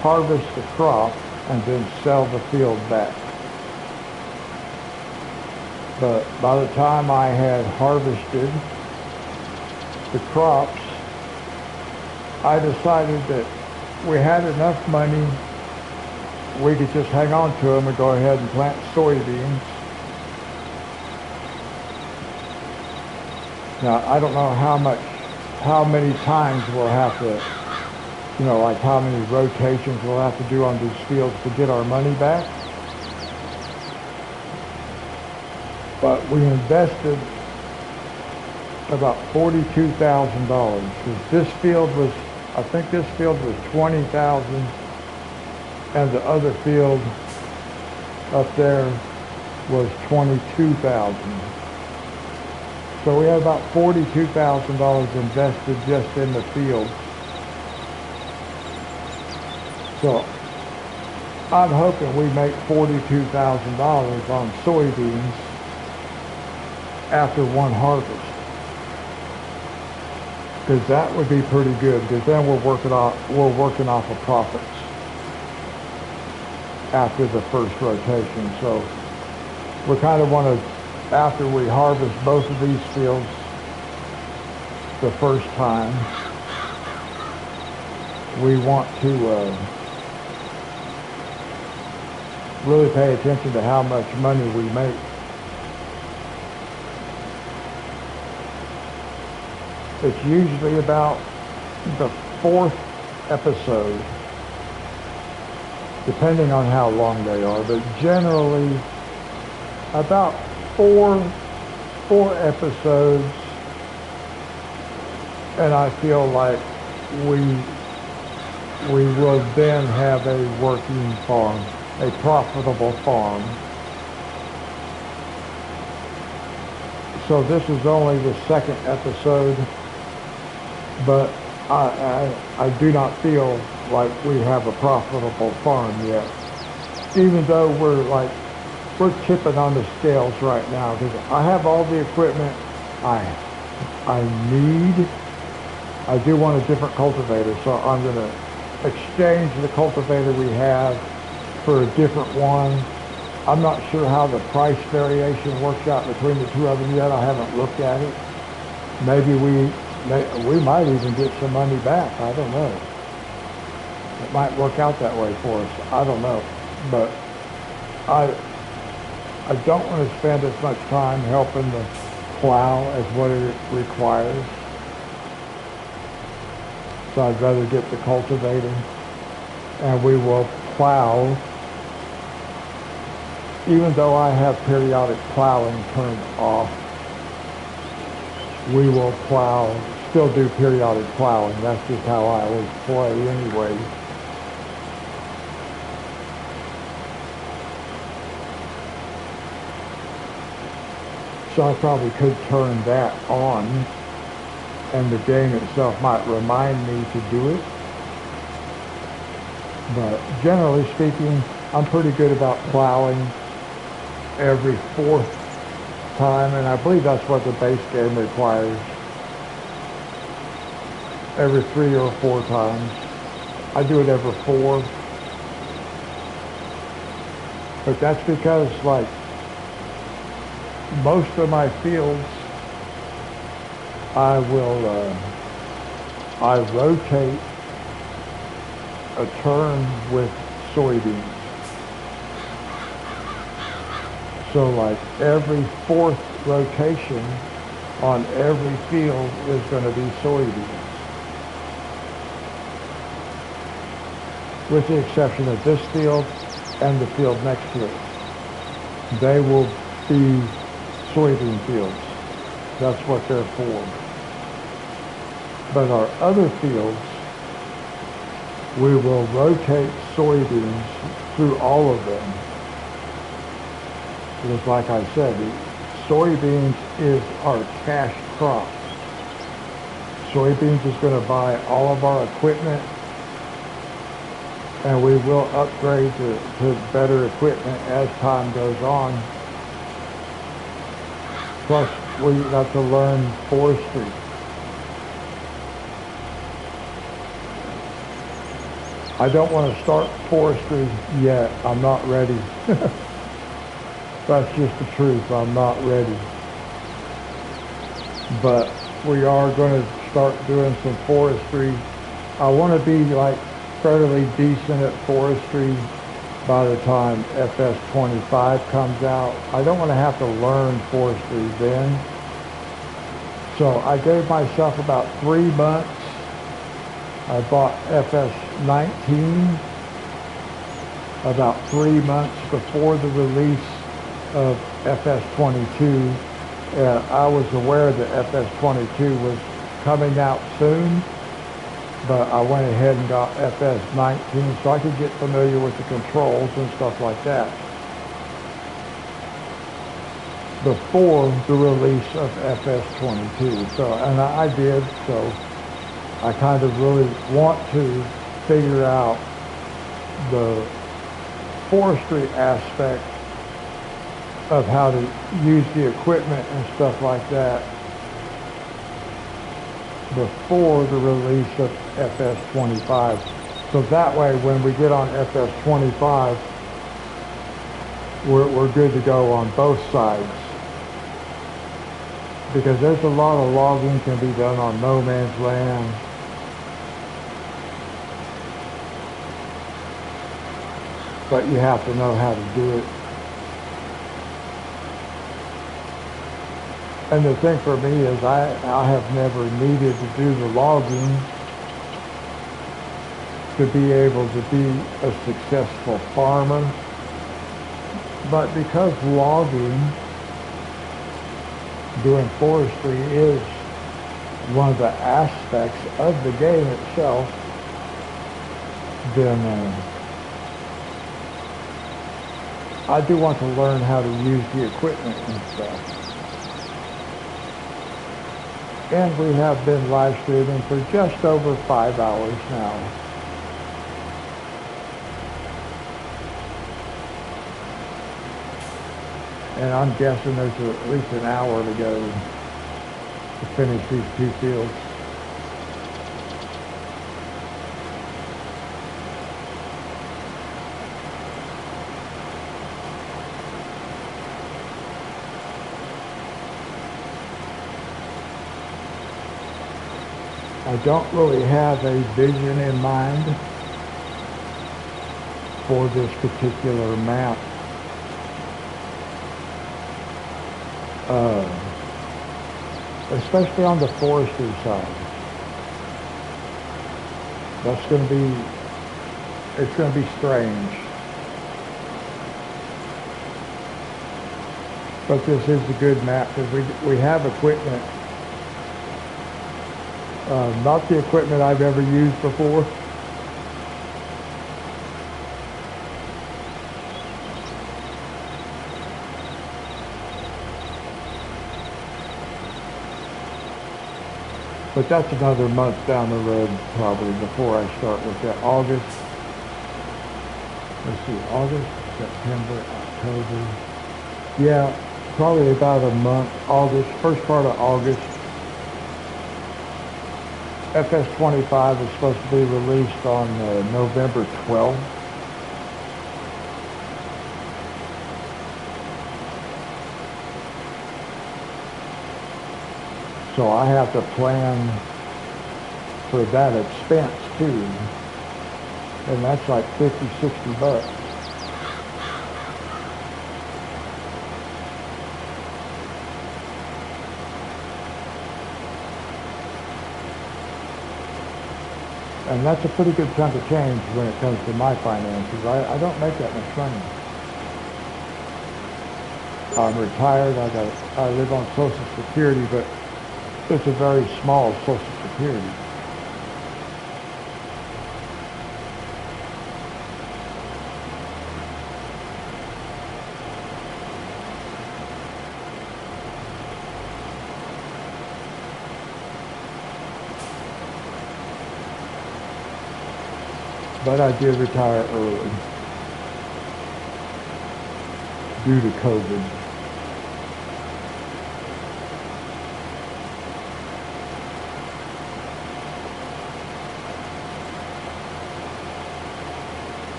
harvest the crop, and then sell the field back. But by the time I had harvested the crops, I decided that we had enough money, we could just hang on to them and go ahead and plant soybeans. Now, I don't know how many times we'll have to, like how many rotations we'll have to do on these fields to get our money back. But we invested about $42,000. This field was, I think this field was $20,000, and the other field up there was $22,000. So we had about $42,000 invested just in the field. So I'm hoping we make $42,000 on soybeans after one harvest. Because that would be pretty good, because then we're working off of profits after the first rotation. So we kind of want to, after we harvest both of these fields the first time, we want to really pay attention to how much money we make. It's usually about the 4th episode, depending on how long they are, but generally about four episodes, and I feel like we will then have a working farm, a profitable farm. So this is only the second episode, but I do not feel like we have a profitable farm yet. Even though we're tipping on the scales right now, because I have all the equipment I need. I do want a different cultivator, so I'm going to exchange the cultivator we have for a different one. I'm not sure how the price variation works out between the two of them yet. I haven't looked at it. Maybe we might even get some money back. I don't know. It might work out that way for us. I don't know. But I don't want to spend as much time helping the plow as what it requires. So I'd rather get the cultivator, and we will plow. Even though I have periodic plowing turned off, we will plow, still do periodic plowing. That's just how I always play anyway. So I probably could turn that on, and the game itself might remind me to do it. But generally speaking, I'm pretty good about plowing every fourth time, and I believe that's what the base game requires. Every 3 or 4 times. I do it every 4. But that's because, like, most of my fields, I rotate a turn with soybeans. So like every 4th rotation on every field is going to be soybeans. With the exception of this field and the field next to it. They will be soybean fields. That's what they're for. But our other fields, we will rotate soybeans through all of them. Because like I said, soybeans is our cash crop. Soybeans is going to buy all of our equipment, and we will upgrade to better equipment as time goes on. Plus, we got to learn forestry. I don't want to start forestry yet. I'm not ready. That's just the truth. I'm not ready. But we are going to start doing some forestry. I want to be like fairly decent at forestry by the time FS25 comes out. I don't want to have to learn forestry then. So I gave myself about 3 months. I bought FS19 about 3 months before the release of FS22. I was aware that FS22 was coming out soon, but I went ahead and got FS19 so I could get familiar with the controls and stuff like that before the release of FS22. So, and I did, so I kind of really want to figure out the forestry aspect of how to use the equipment and stuff like that before the release of FS25. So that way when we get on FS25, we're good to go on both sides. Because there's a lot of logging can be done on no man's land. But you have to know how to do it. And the thing for me is I have never needed to do the logging to be able to be a successful farmer. But because logging, doing forestry is one of the aspects of the game itself, then I do want to learn how to use the equipment and stuff. And we have been live streaming for just over 5 hours now. And I'm guessing there's at least an hour to go to finish these 2 fields. I don't really have a vision in mind for this particular map. Especially on the forestry side. That's going to be, it's going to be strange. But this is a good map because we have equipment. Not the equipment I've ever used before. But that's another month down the road probably before I start with that. August. Let's see, August, September, October. Yeah, probably about a month. August, first part of August. FS25 is supposed to be released on November 12th. So I have to plan for that expense too. And that's like 50, 60 bucks. And that's a pretty good chunk of change when it comes to my finances. I don't make that much money. I'm retired. I live on Social Security, but it's a very small Social Security. But I did retire early due to COVID.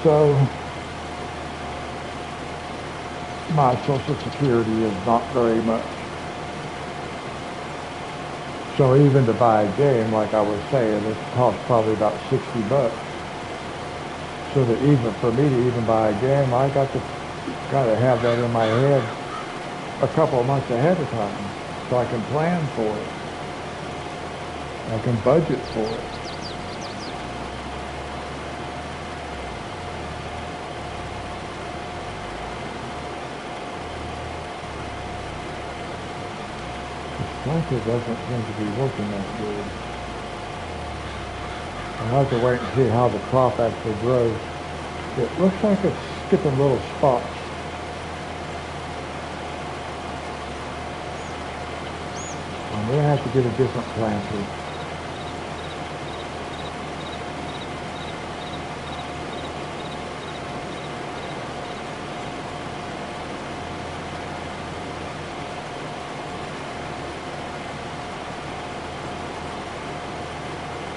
So my Social Security is not very much. So even to buy a game, like I was saying, it costs probably about 60 bucks. So that even for me to even buy a game, I got to have that in my head a couple of months ahead of time, so I can plan for it. I can budget for it. Planter doesn't seem to be working that good. I'll have to wait and see how the crop actually grows. It looks like it's skipping little spots. I'm going to have to get a different planter.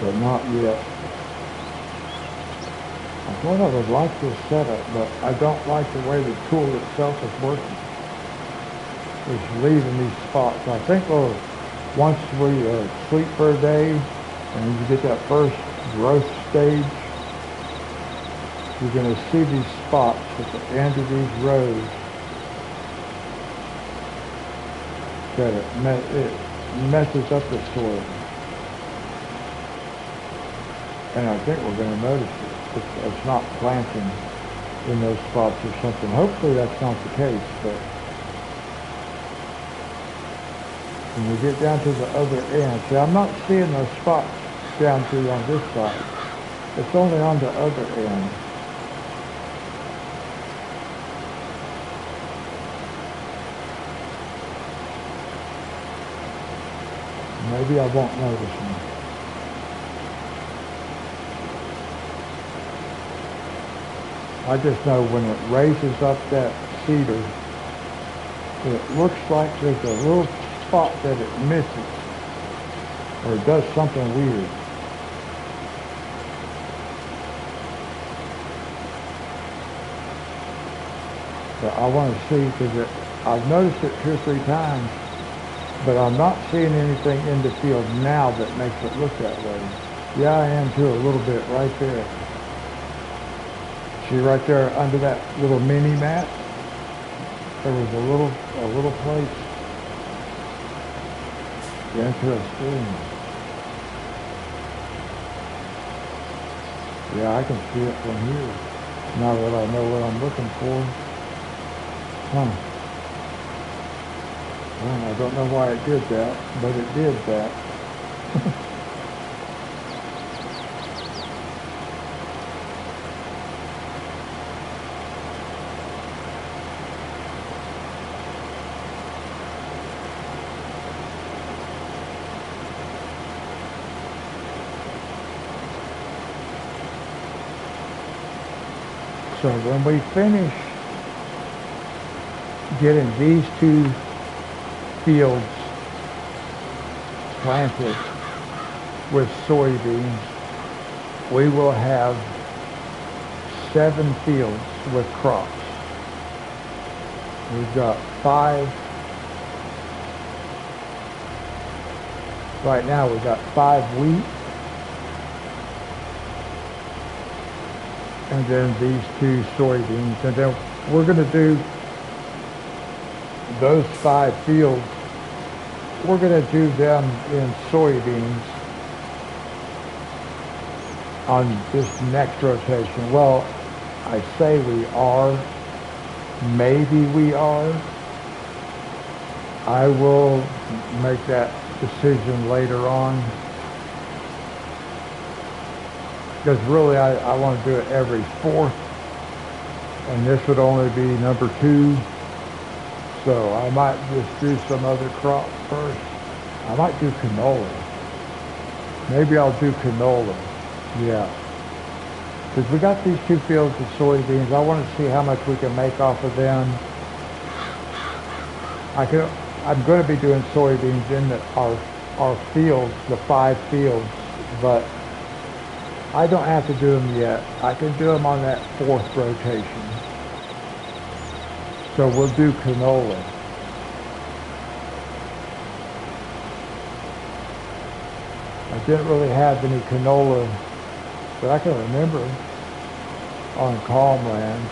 But not yet. I thought I would like this setup, but I don't like the way the tool itself is working. It's leaving these spots. I think once we sleep for a day, and you get that first growth stage, you're going to see these spots at the end of these rows that it messes up the soil. And I think we're going to notice it. It's not planting in those spots or something. Hopefully that's not the case, but when we get down to the other end, see, I'm not seeing those spots down through on this side. It's only on the other end. Maybe I won't notice them. I just know when it raises up that cedar, it looks like there's a little spot that it misses, or it does something weird. But I want to see, because I've noticed it 2 or 3 times, but I'm not seeing anything in the field now that makes it look that way. Yeah, I am too, a little bit right there. See right there under that little mini mat? There was a little place. Interesting. Yeah, I can see it from here. Now that I know what I'm looking for. Huh. Well, I don't know why it did that, but it did that. So when we finish getting these 2 fields planted with soybeans, we will have 7 fields with crops. We've got 5. Right now we've got 5 wheat. And then these 2 soybeans. And then we're going to do those 5 fields. We're going to do them in soybeans on this next rotation. Well, I say we are. Maybe we are. I will make that decision later on. Because really I want to do it every 4th, and this would only be number 2. So I might just do some other crop first. I might do canola. Maybe I'll do canola. Yeah. Because we got these 2 fields of soybeans. I want to see how much we can make off of them. I'm going to be doing soybeans in our fields, the 5 fields, but I don't have to do them yet. I can do them on that 4th rotation. So we'll do canola. I didn't really have any canola that I can remember on calm lands.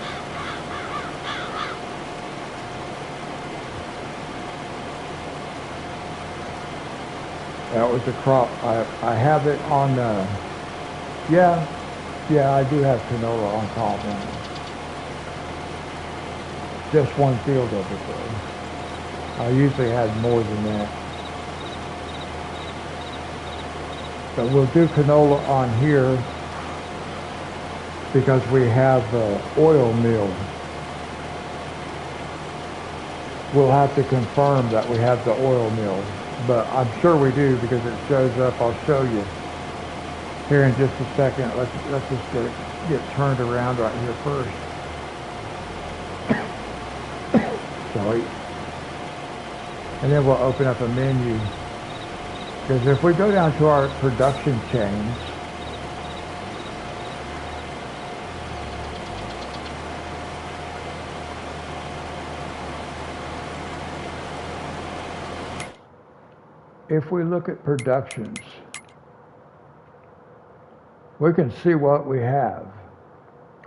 That was a crop. I have it on yeah, I do have canola on calm land. Just 1 field of it though. I usually had more than that. But we'll do canola on here because we have the oil mill. We'll have to confirm that we have the oil mill, but I'm sure we do because it shows up. I'll show you here in just a second. Let's just get turned around right here first. Sorry. And then we'll open up a menu. Because if we go down to our production chains, if we look at productions, we can see what we have.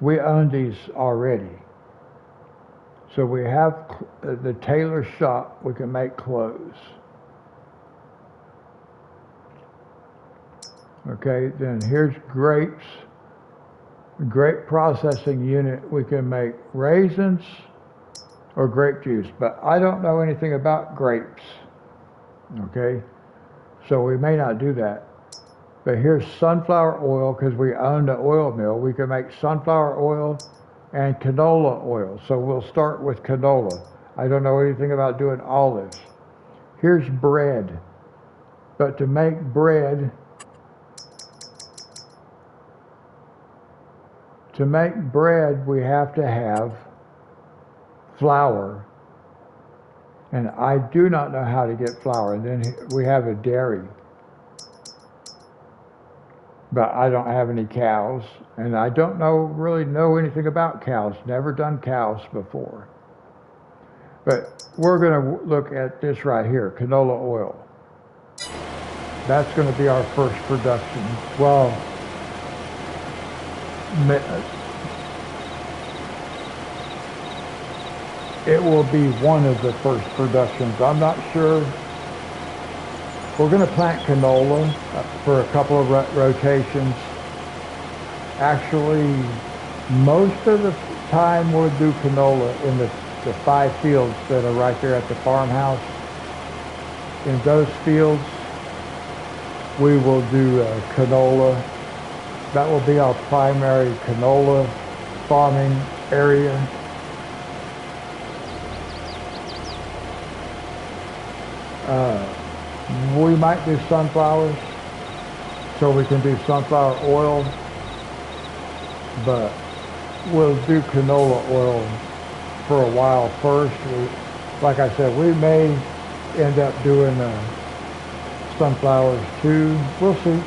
We own these already. So we have the tailor shop, we can make clothes. Okay, then here's grapes. Grape processing unit, we can make raisins or grape juice, but I don't know anything about grapes. Okay, so we may not do that. But here's sunflower oil, because we own the oil mill. We can make sunflower oil and canola oil. So we'll start with canola. I don't know anything about doing olives. Here's bread. But to make bread, we have to have flour. And I do not know how to get flour. And then we have a dairy. But I don't have any cows. And I don't really know anything about cows. Never done cows before. But we're going to look at this right here, canola oil. That's going to be our first production. Well, it will be one of the first productions. I'm not sure. We're going to plant canola for a couple of rotations. Actually, most of the time we'll do canola in the 5 fields that are right there at the farmhouse. In those fields, we will do canola. That will be our primary canola farming area. We might do sunflowers, so we can do sunflower oil, but we'll do canola oil for a while first. Like I said, we may end up doing sunflowers too. We'll see.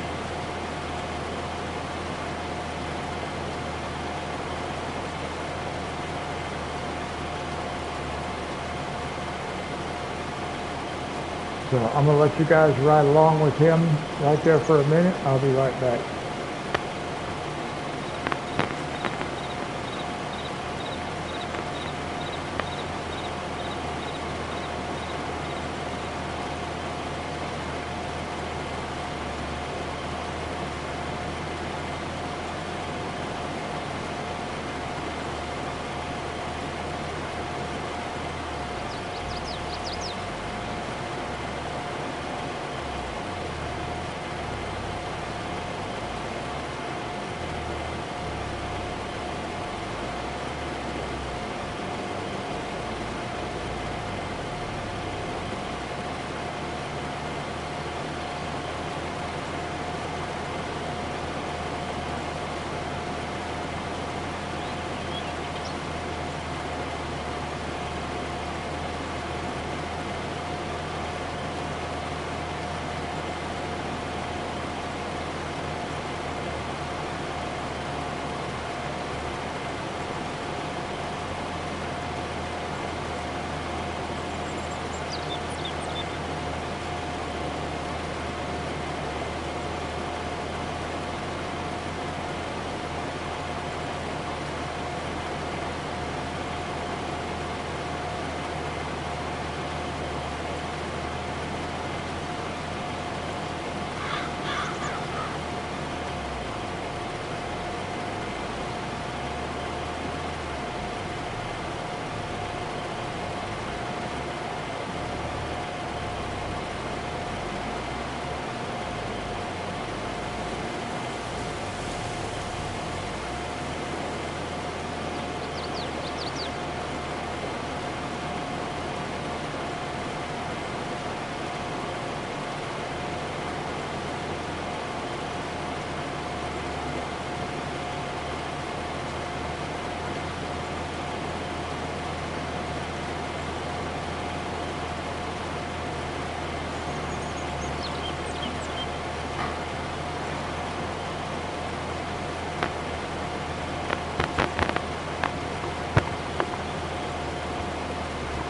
So I'm going to let you guys ride along with him right there for a minute. I'll be right back.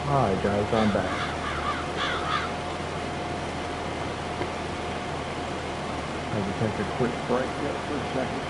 Alright guys, I'm back. Had to take a quick break there for a second.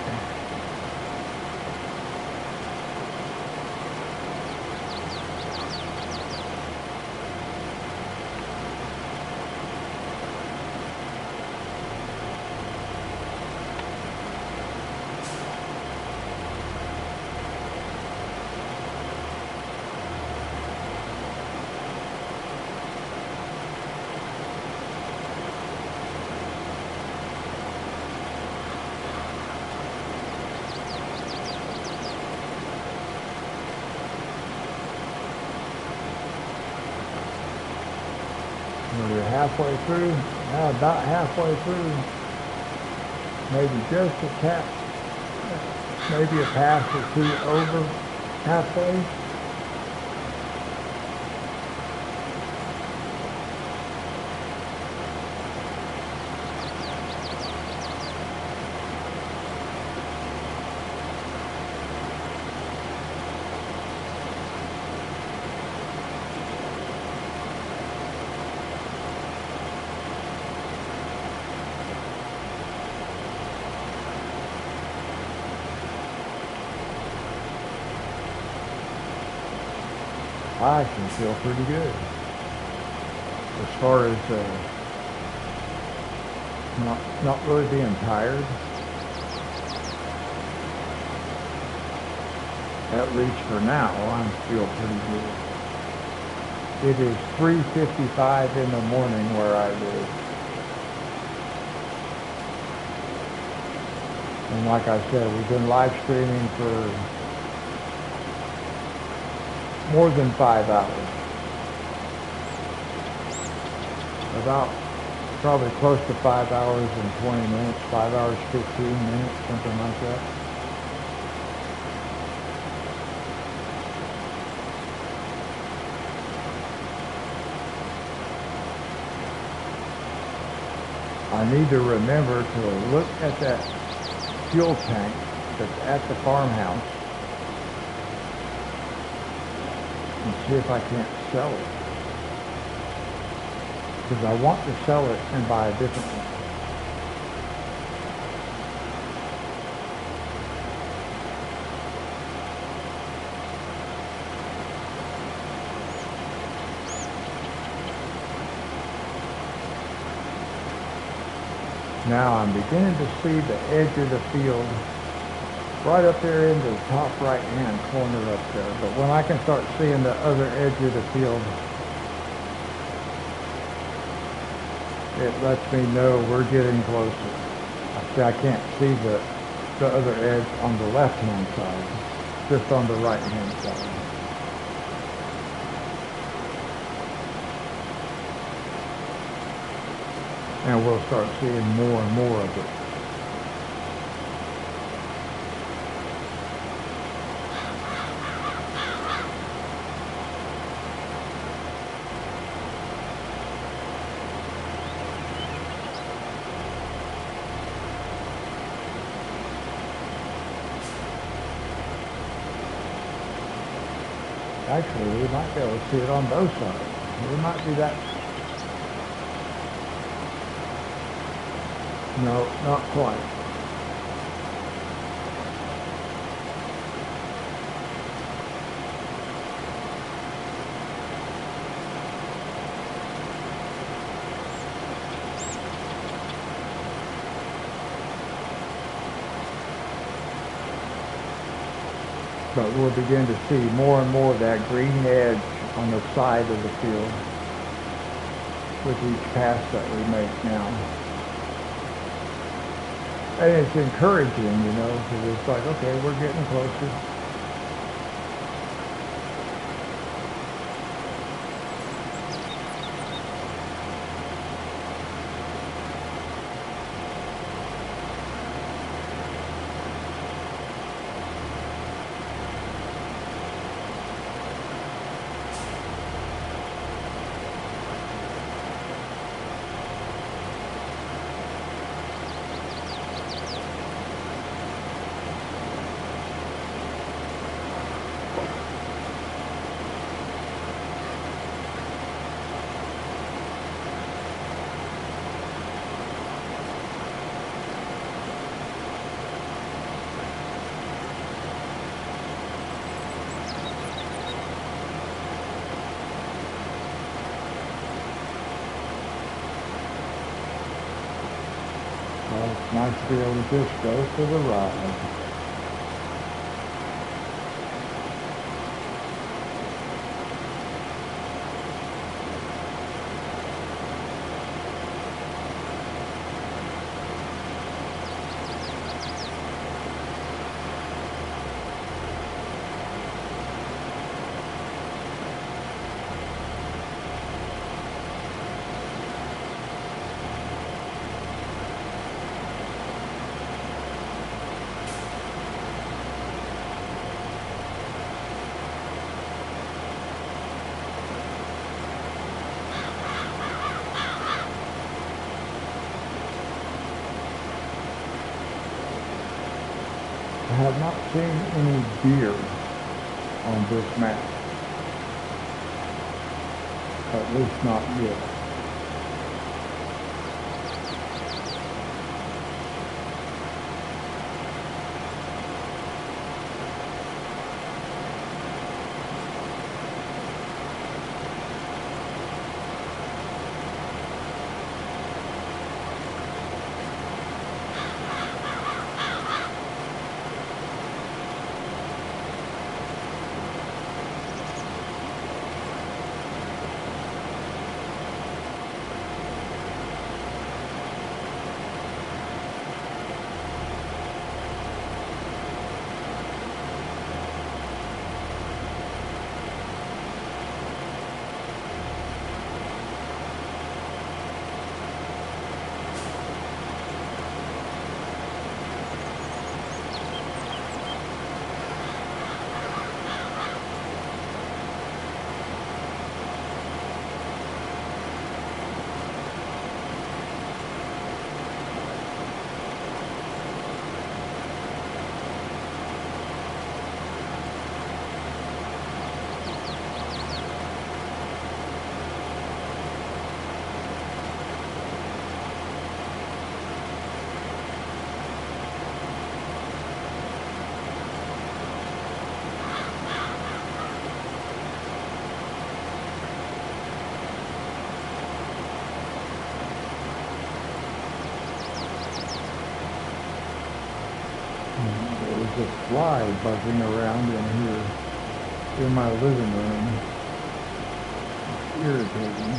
We're halfway through. About halfway through, maybe just a tap, maybe a pass or two over halfway. I can feel pretty good as far as not really being tired, at least for now. I feel pretty good. It is 3:55 in the morning where I live, and like I said, we've been live streaming for more than 5 hours. About probably close to 5 hours and 20 minutes, 5 hours, 15 minutes, something like that. I need to remember to look at that fuel tank that's at the farmhouse and see if I can't sell it. Because I want to sell it and buy a different one. Now I'm beginning to see the edge of the field right up there in the top right hand corner up there. But when I can start seeing the other edge of the field, it lets me know we're getting closer. I can't see the other edge on the left hand side, just on the right hand side. And we'll start seeing more and more of it. Actually, we might be able to see it on both sides. We might be that. No, not quite. But we'll begin to see more and more of that green edge on the side of the field with each pass that we make now. And it's encouraging, you know, because it's like, okay, we're getting closer. Well, it's nice to be able to just go for the ride. have not seen any deer on this map. At least not yet. There's a fly buzzing around in here in my living room. It's irritating.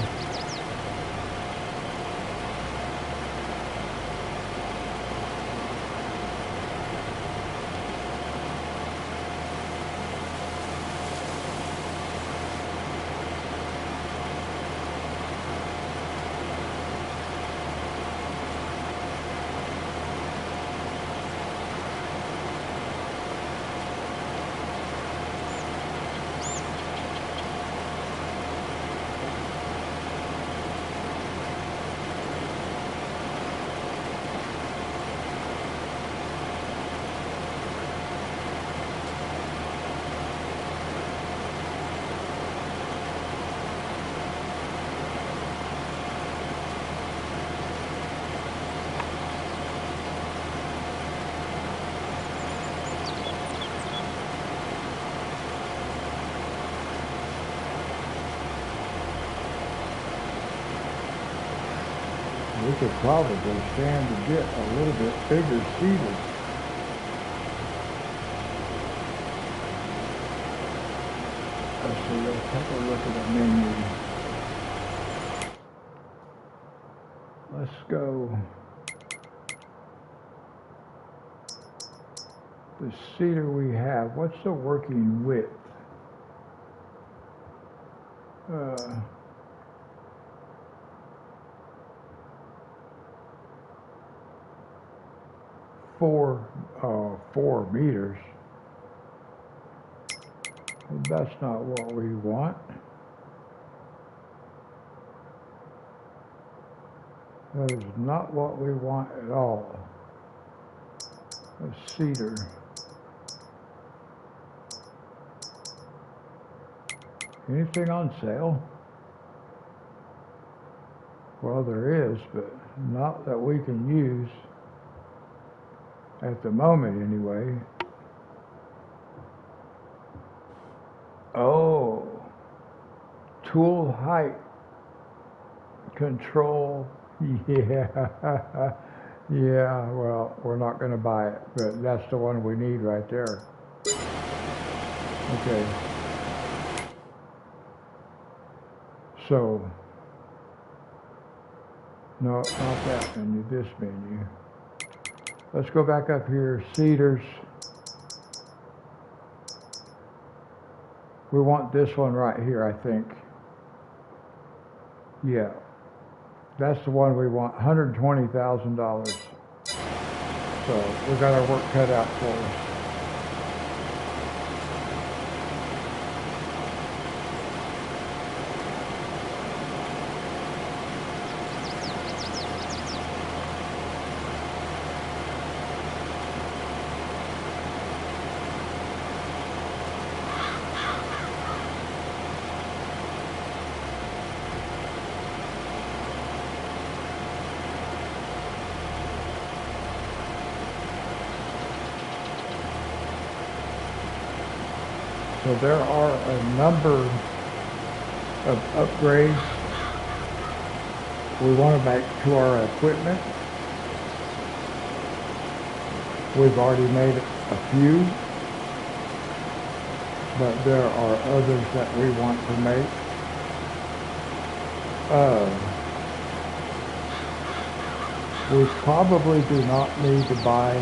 We could probably stand to get a little bit bigger cedar. Let's see, let's take a look at the menu. Let's go. The cedar we have, what's the working width? 4 meters. That's not what we want. That is not what we want at all. A cedar. Anything on sale? Well, there is, but not that we can use at the moment anyway. Oh, tool height control. Yeah, yeah, well, we're not going to buy it, but that's the one we need right there. Okay. So, no, not that menu, this menu. Let's go back up here, cedars. We want this one right here, I think. Yeah, that's the one we want, $120,000. So we got our work cut out for us. So there are a number of upgrades we want to make to our equipment. We've already made a few, but there are others that we want to make. We probably do not need to buy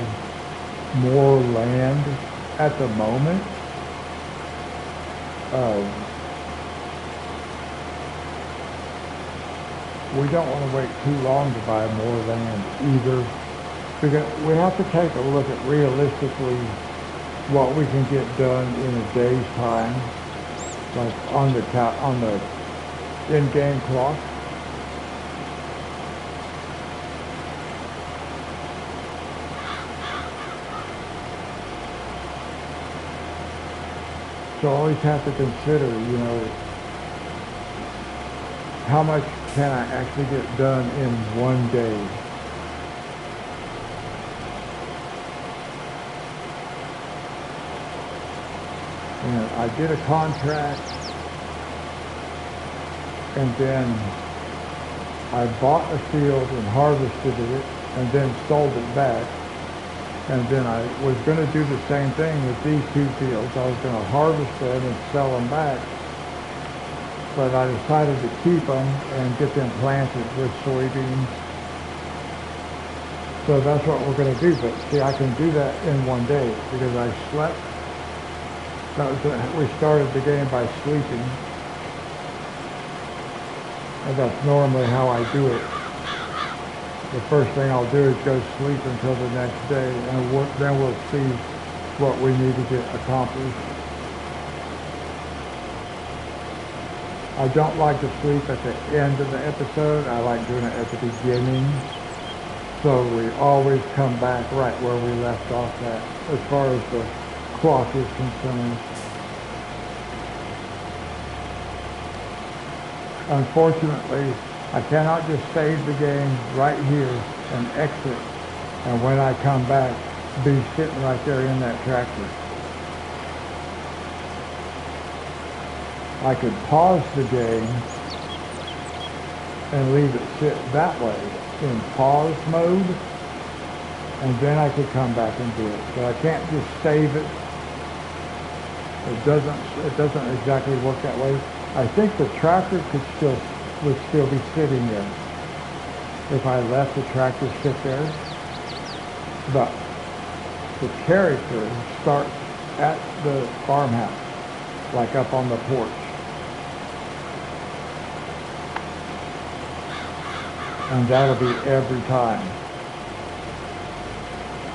more land at the moment. We don't want to wait too long to buy more land either, because we have to take a look at realistically what we can get done in a day's time, like on the in-game clock. So always have to consider, you know, how much can I actually get done in one day? And I did a contract, and then I bought a field and harvested it, and then sold it back. And then I was going to do the same thing with these two fields. I was going to harvest them and sell them back. But I decided to keep them and get them planted with soybeans. So that's what we're going to do. But see, I can do that in one day because I slept. We started the game by sleeping. And that's normally how I do it. The first thing I'll do is go sleep until the next day, and then we'll see what we need to get accomplished. I don't like to sleep at the end of the episode. I like doing it at the beginning. So we always come back right where we left off at, as far as the clock is concerned. Unfortunately, I cannot just save the game right here and exit, and when I come back, be sitting right there in that tractor. I could pause the game and leave it sit that way in pause mode, and then I could come back and do it. But I can't just save it. It doesn't exactly work that way. I think the tractor would still be sitting there if I left the tractor sit there. But the character starts at the farmhouse, like up on the porch. And that'll be every time.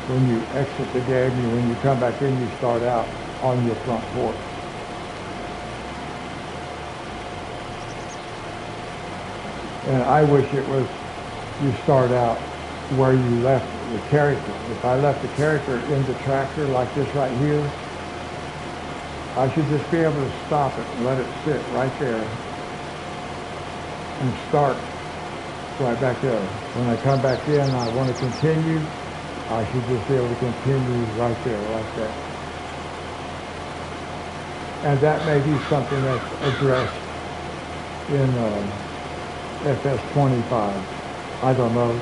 When you exit the game, when you come back in, you start out on your front porch. And I wish it was, you start out where you left the character. If I left the character in the tractor like this right here, I should just be able to stop it and let it sit right there and start right back there. When I come back in and I want to continue, I should just be able to continue right there, like that. And that may be something that's addressed in FS25. I don't know.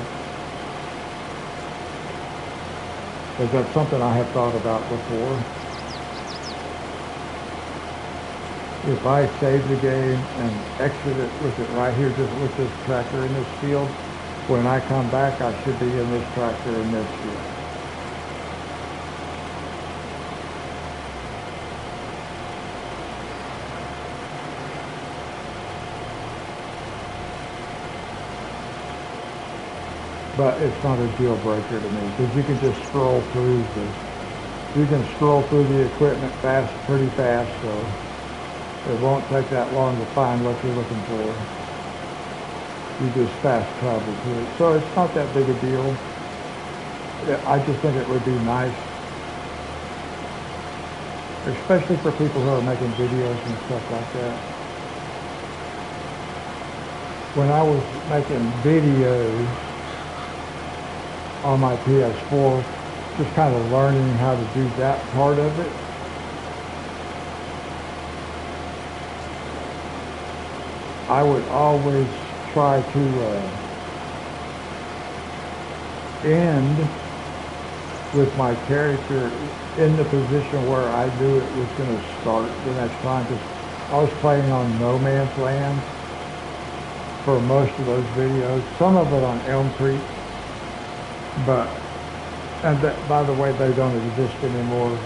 But that's something I have thought about before. If I save the game and exit it with it right here, just with this tractor in this field, when I come back, I should be in this tractor in this field. But it's not a deal breaker to me, because you can just scroll through the equipment pretty fast, so it won't take that long to find what you're looking for. You just fast travel to it. So it's not that big a deal. I just think it would be nice, especially for people who are making videos and stuff like that. When I was making videos on my PS4, just kind of learning how to do that part of it, I would always try to end with my character in the position where I knew it was going to start the next time, because I was playing on No Man's Land for most of those videos, some of it on Elm Creek, but, and that, by the way, they don't exist anymore.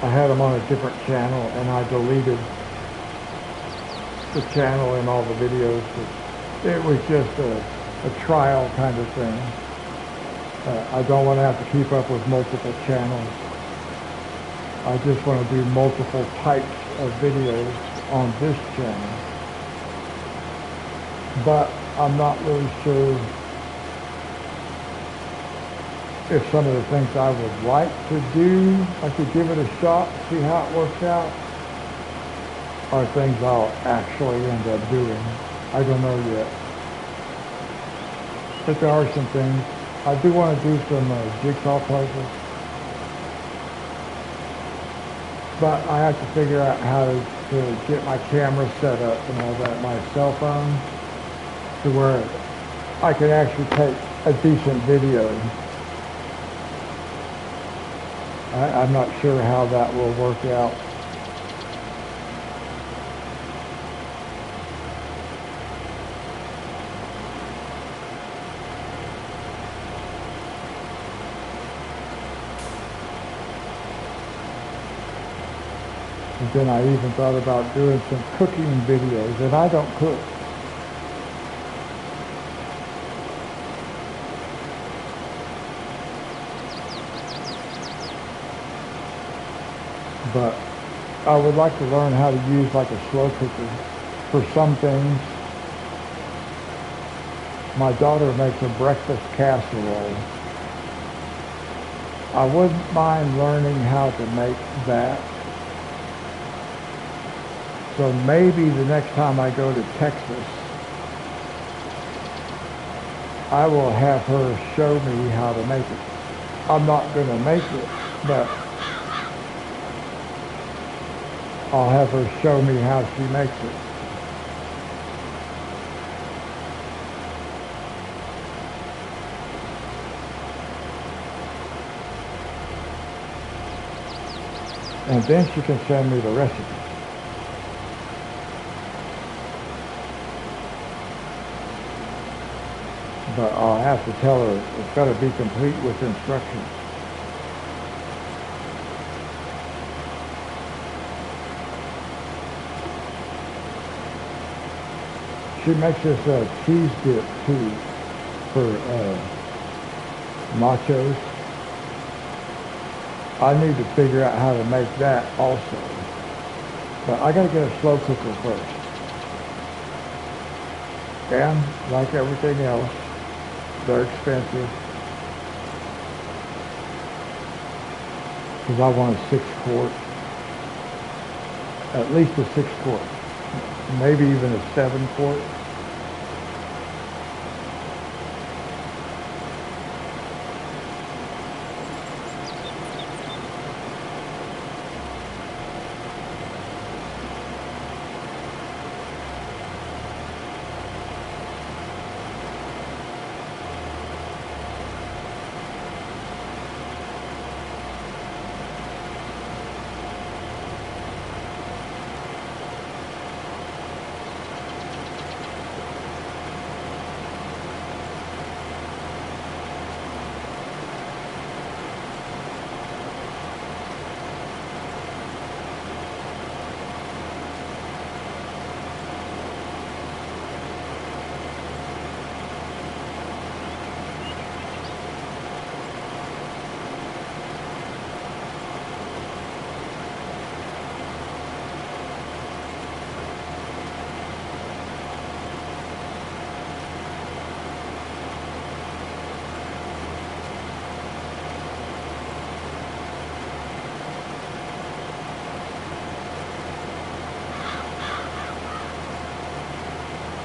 I had them on a different channel, and I deleted the channel and all the videos. It was just a trial kind of thing. I don't want to have to keep up with multiple channels. I just want to do multiple types of videos on this channel. But I'm not really sure if some of the things I would like to do, I could give it a shot, see how it works out, are things I'll actually end up doing. I don't know yet. But there are some things. I do want to do some jigsaw puzzles. But I have to figure out how to get my camera set up and all that, my cell phone, to where I can actually take a decent video. I'm not sure how that will work out. And then I even thought about doing some cooking videos, and I don't cook. But I would like to learn how to use like a slow cooker for some things. My daughter makes a breakfast casserole. I wouldn't mind learning how to make that. So maybe the next time I go to Texas, I will have her show me how to make it. I'm not going to make it, but I'll have her show me how she makes it. And then she can send me the recipe. But I'll have to tell her it's got to be complete with instructions. She makes this cheese dip too for nachos. I need to figure out how to make that also. But I gotta get a slow cooker first. And like everything else, they're expensive. Because I want a 6-quart. At least a 6-quart. Maybe even a 7-quart.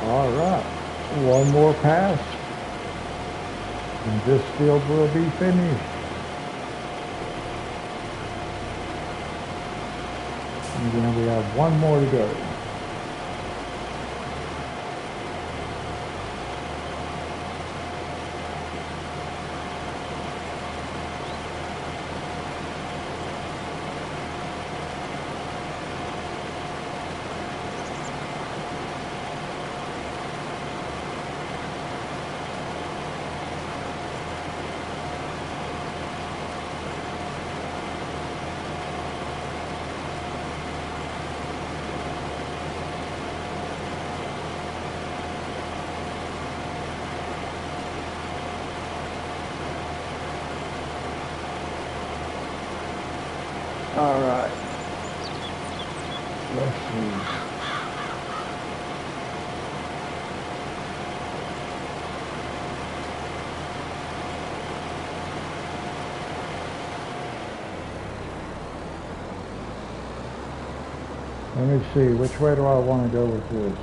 All right, one more pass, and this field will be finished. And then we have one more to go. All right. Let's see. Let me see. Which way do I want to go with this?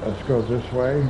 Let's go this way.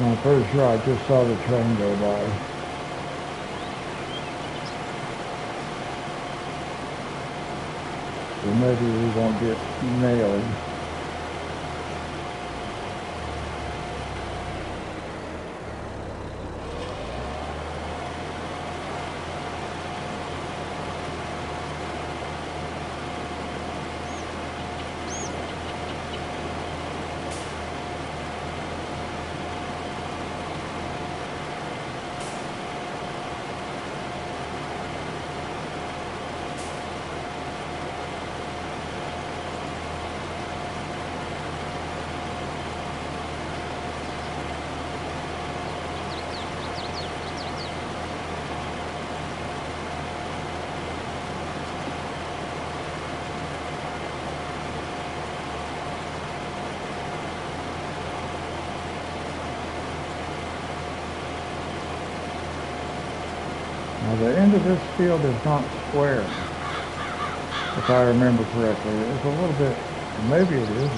I'm pretty sure I just saw the train go by. So maybe we won't get nailed. Now the end of this field is not square, if I remember correctly. It's a little bit, maybe it is.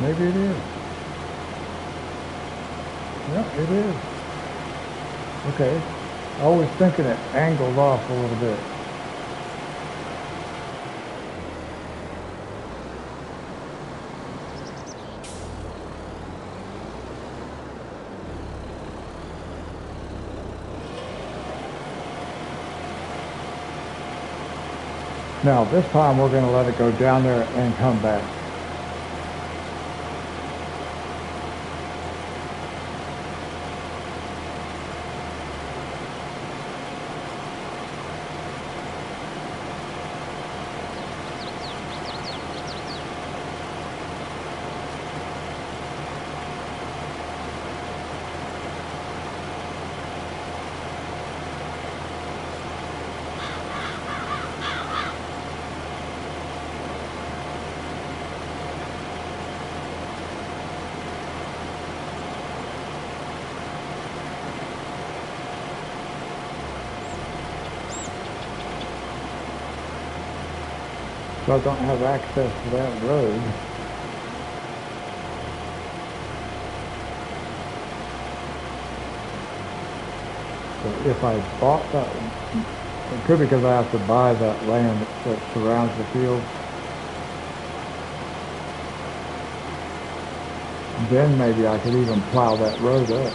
Maybe it is. Yeah, it is. Okay. I was thinking it angled off a little bit. Now this time we're going to let it go down there and come back. So I don't have access to that road. So if I bought that, it could be because I have to buy that land that surrounds the field. Then maybe I could even plow that road up.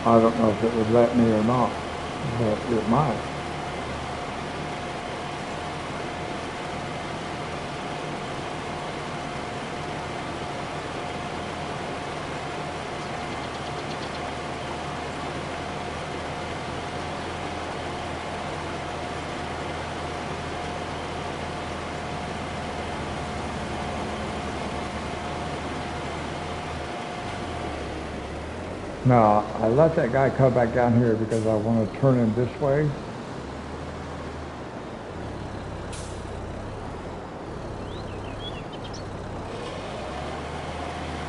I don't know if it would let me or not, but it might. No, I let that guy come back down here because I want to turn him this way.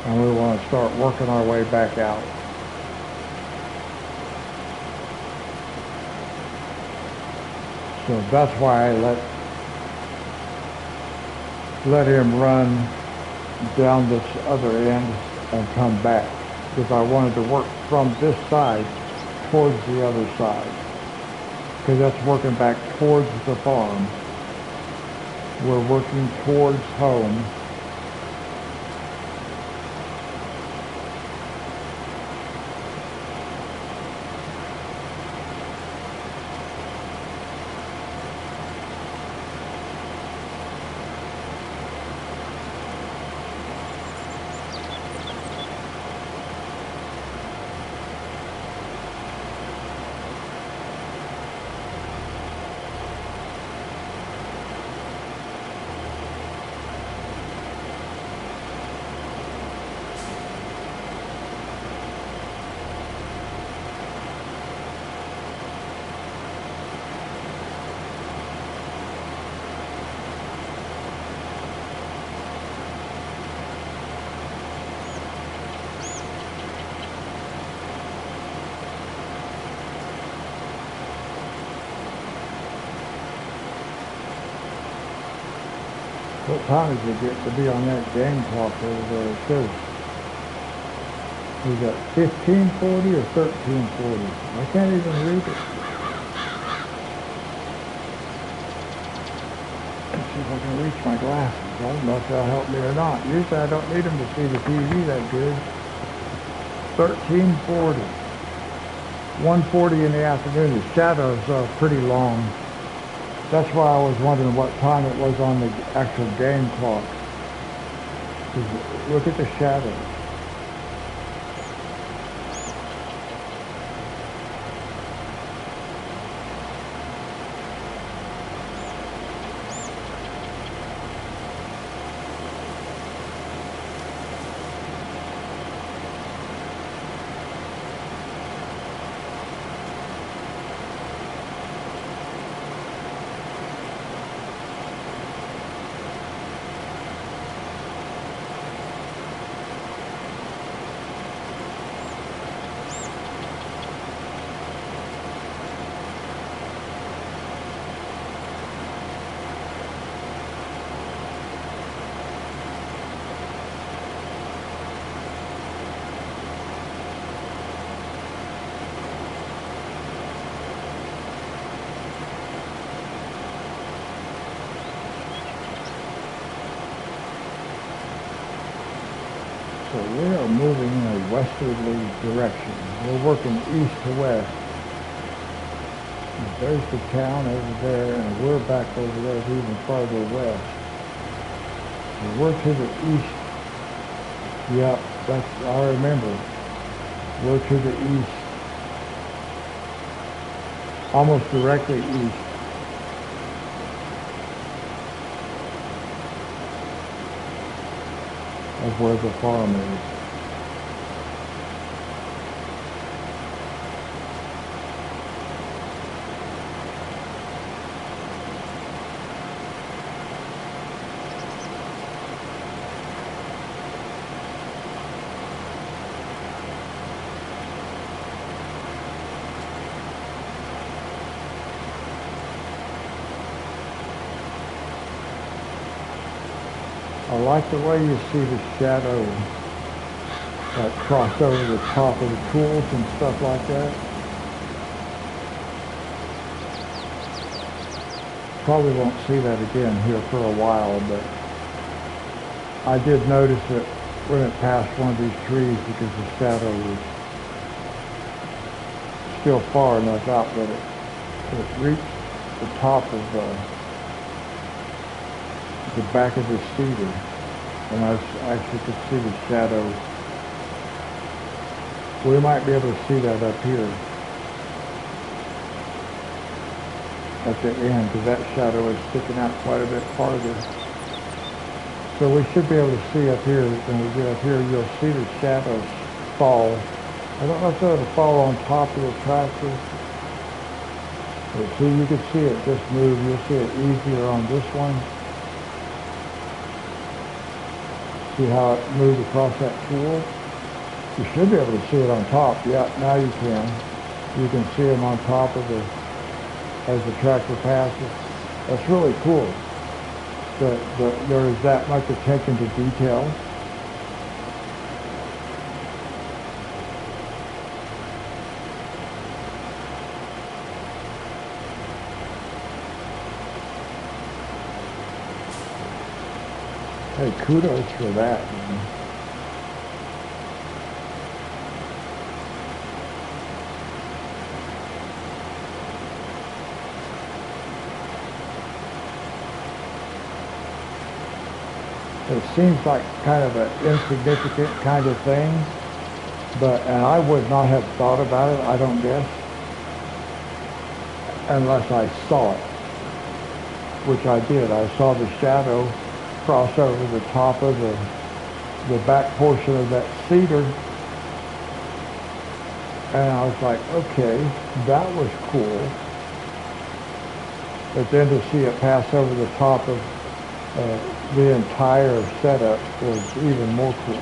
And we want to start working our way back out. So that's why I let him run down this other end and come back, because I wanted to work from this side towards the other side, because that's working back towards the farm. We're working towards home. What time does it get to be on that game clock over there? It says, is that 15:40 or 13:40? I can't even read it. Let's see if I can reach my glasses. I don't know if that'll help me or not. Usually I don't need them to see the TV that good. 13:40. 1:40 in the afternoon. The shadow's pretty long. That's why I was wondering what time it was on the actual game clock. Look at the shadows. So we are moving in a westerly direction. We're working east to west. And there's the town over there, and we're back over there even farther west. So we're to the east. Yep, I remember. We're to the east. Almost directly east. Of where the farm is. I like the way you see the shadow that cross over the top of the tools and stuff like that. Probably won't see that again here for a while, but I did notice it when it passed one of these trees because the shadow was still far enough out that it reached the top of the back of the cedar, and I actually could see the shadow. We might be able to see that up here at the end, because that shadow is sticking out quite a bit farther. So we should be able to see up here. When we get up here, you'll see the shadows fall. I don't know if it'll fall on top of the tractor, but see, you can see it just move. You'll see it easier on this one. See how it moved across that tool? You should be able to see it on top. Yeah, now you can. You can see them on top of the as the tractor passes. That's really cool. There is that much attention to detail. Hey, kudos for that, man. It seems like kind of an insignificant kind of thing, and I would not have thought about it, I don't guess, unless I saw it, which I did. I saw the shadow cross over the top of the back portion of that cedar, and I was like, okay, that was cool. But then to see it pass over the top of the entire setup was even more cool.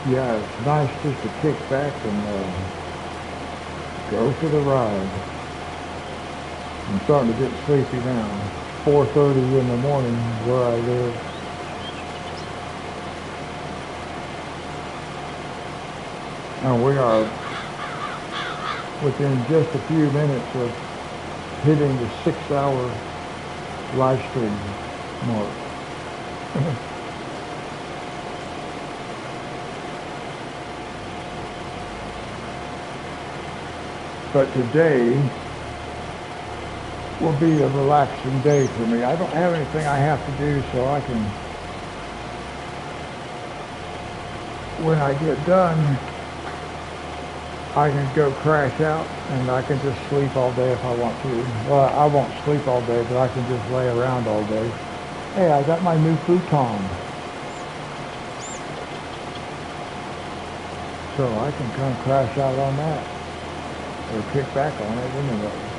Yeah, it's nice just to kick back and go for the ride. I'm starting to get sleepy now. 4:30 in the morning where I live. And we are within just a few minutes of hitting the 6-hour live stream mark. But today will be a relaxing day for me. I don't have anything I have to do, so I can, when I get done, I can go crash out and I can just sleep all day if I want to. Well, I won't sleep all day, but I can just lay around all day. Hey, I got my new futon. So I can come crash out on that. or kick back on it anyway.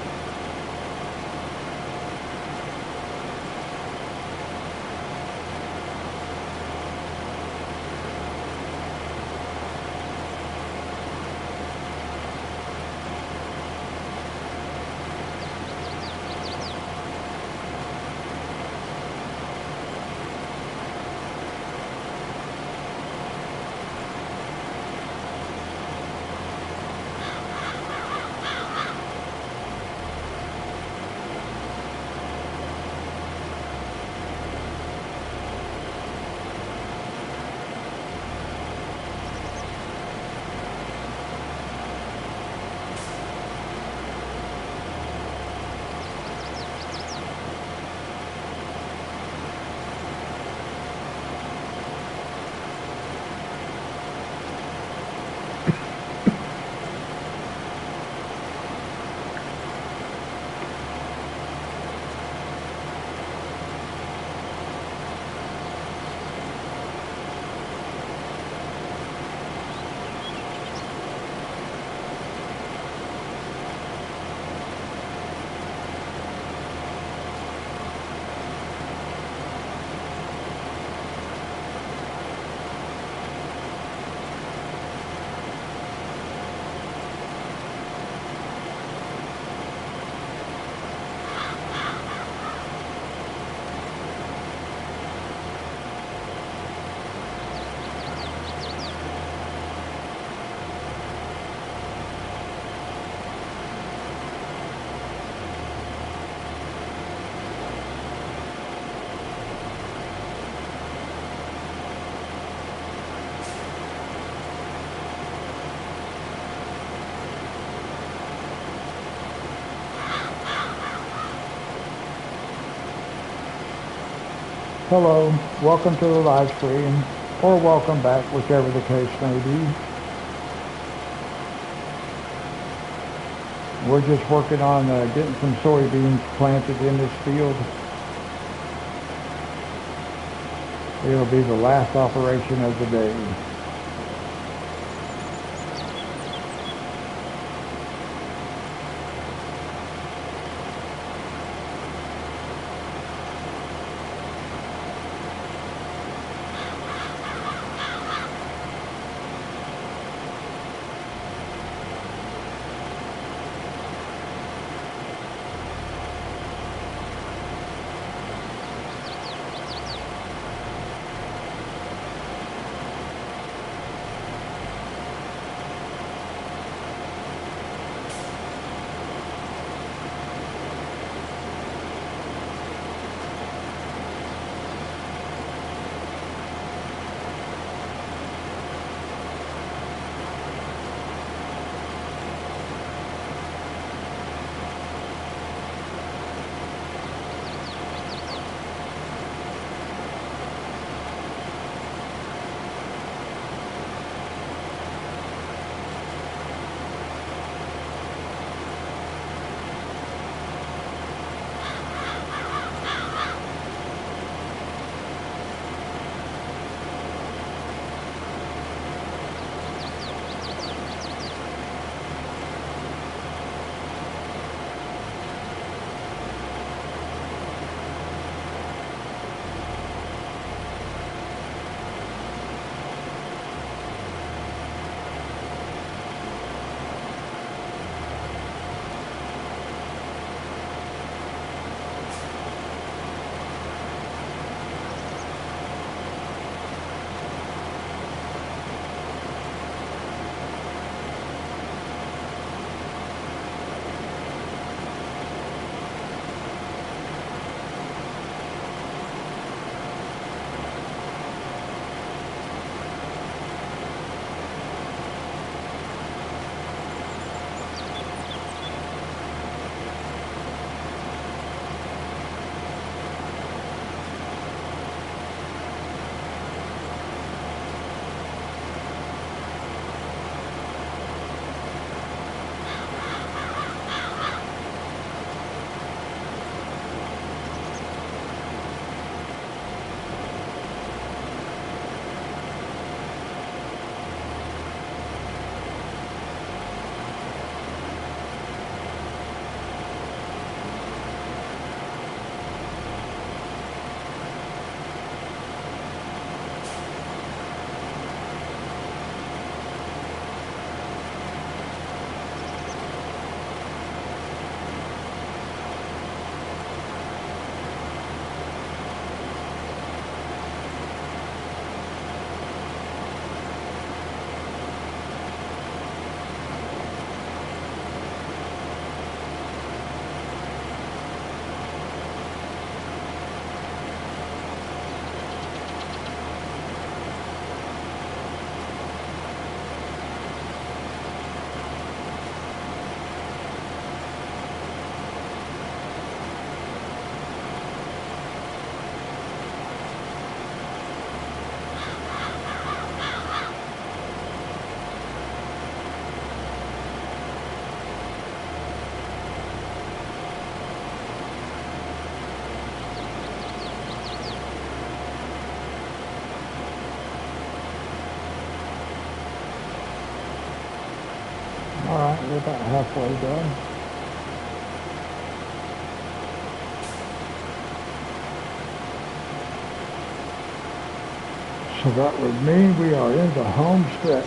Hello, welcome to the live stream, or welcome back, whichever the case may be. We're just working on getting some soybeans planted in this field. It'll be the last operation of the day. we're about halfway done. So that would mean we are in the home stretch.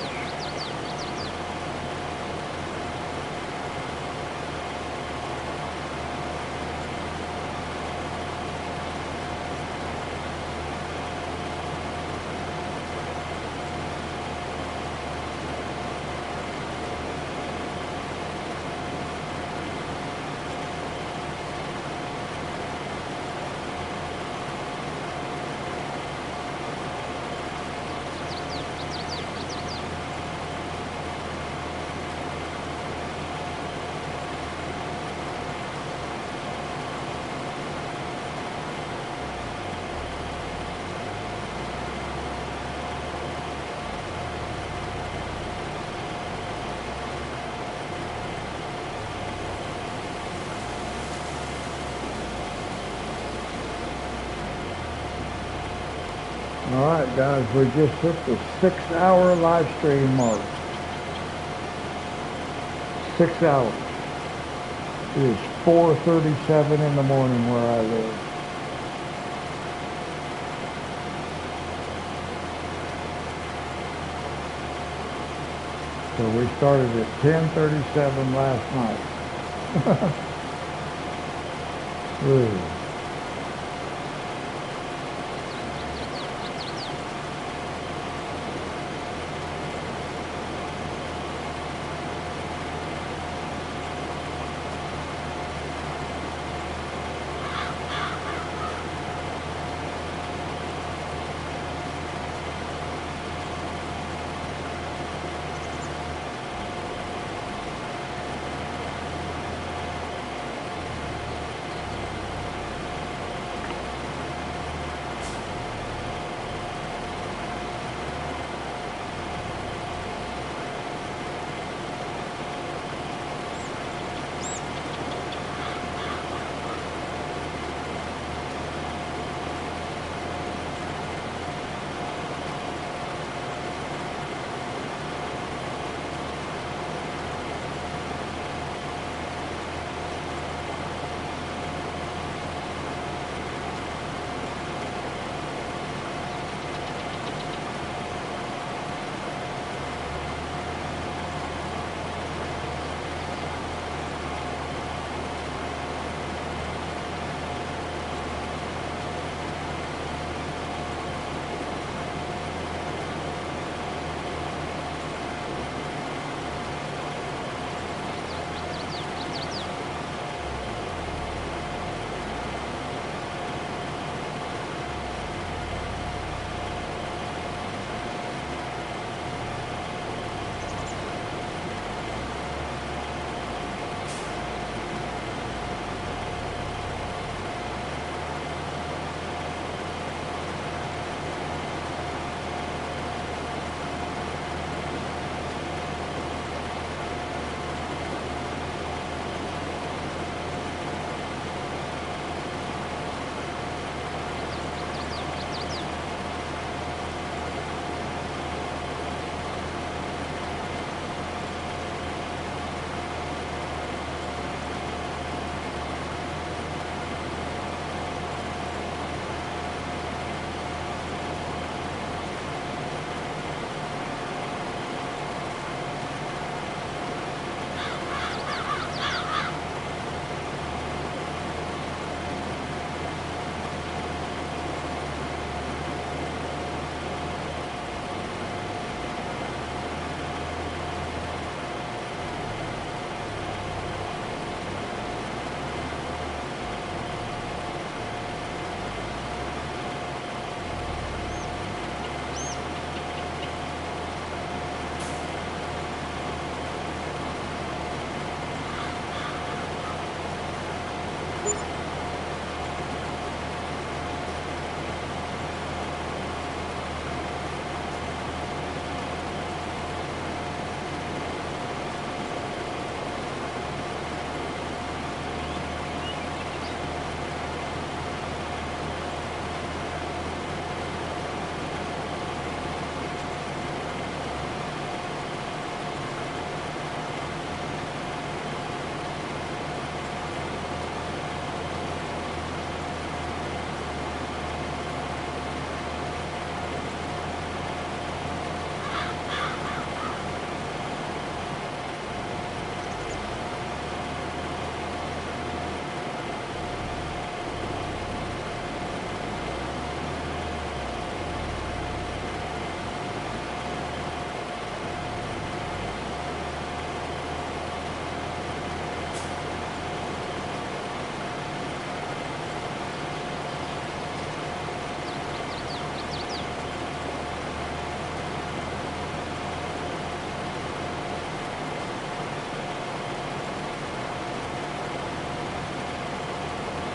Alright guys, we just hit the 6-hour live stream mark. 6 hours. It is 4:37 in the morning where I live. So we started at 10:37 last night. Ooh.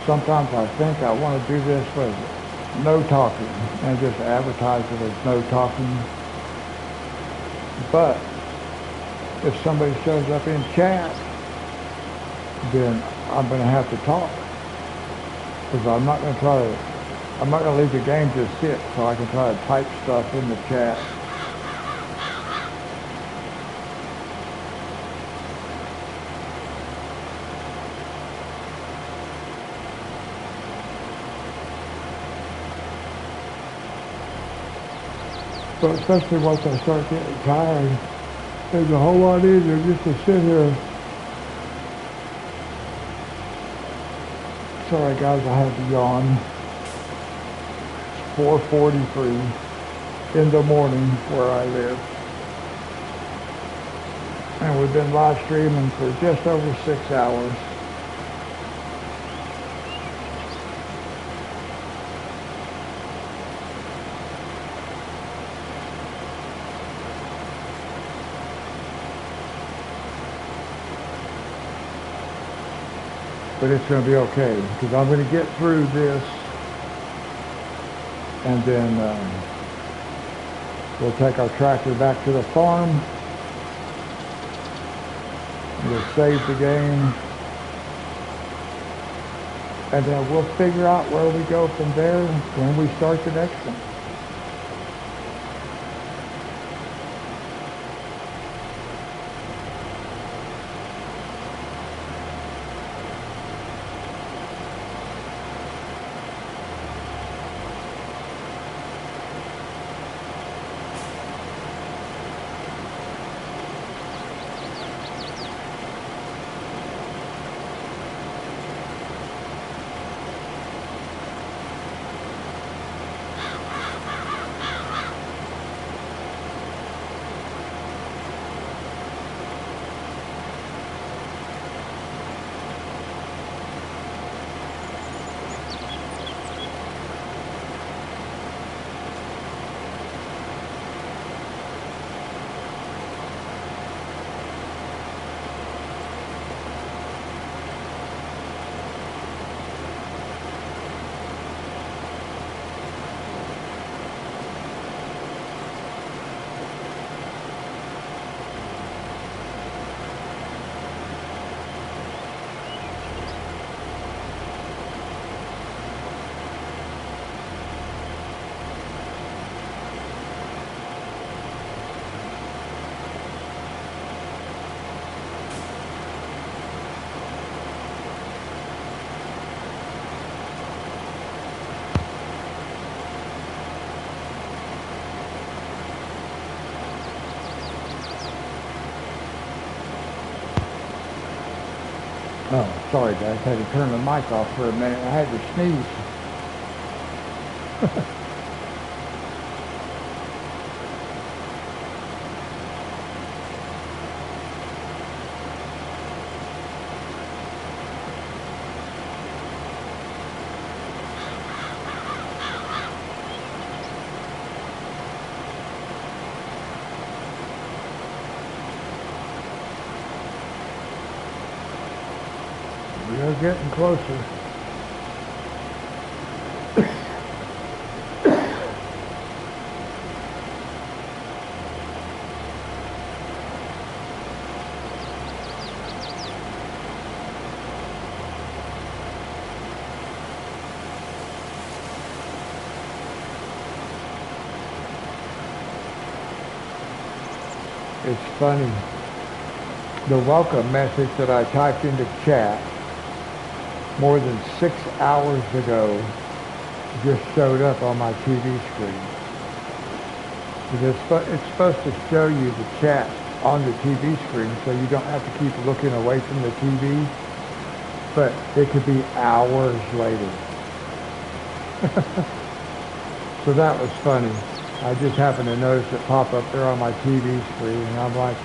Sometimes I think I want to do this with no talking and just advertise it as no talking. But if somebody shows up in chat, then I'm going to have to talk. Because I'm not going to leave the game just sit so I can try to type stuff in the chat. But especially once I start getting tired, it's a whole lot easier just to sit here. Sorry guys, I had to yawn. It's 4:43 in the morning where I live. And we've been live streaming for just over 6 hours. But it's going to be okay, because I'm going to get through this, and then we'll take our tractor back to the farm. We'll save the game, and then we'll figure out where we go from there when we start the next one. Oh, sorry guys, I had to turn the mic off for a minute. I had to sneeze. We're getting closer. It's funny. The welcome message that I typed into chat more than 6 hours ago just showed up on my TV screen. It's supposed to show you the chat on the TV screen so you don't have to keep looking away from the TV, but it could be hours later. So that was funny. I just happened to notice it pop up there on my TV screen, and I'm like,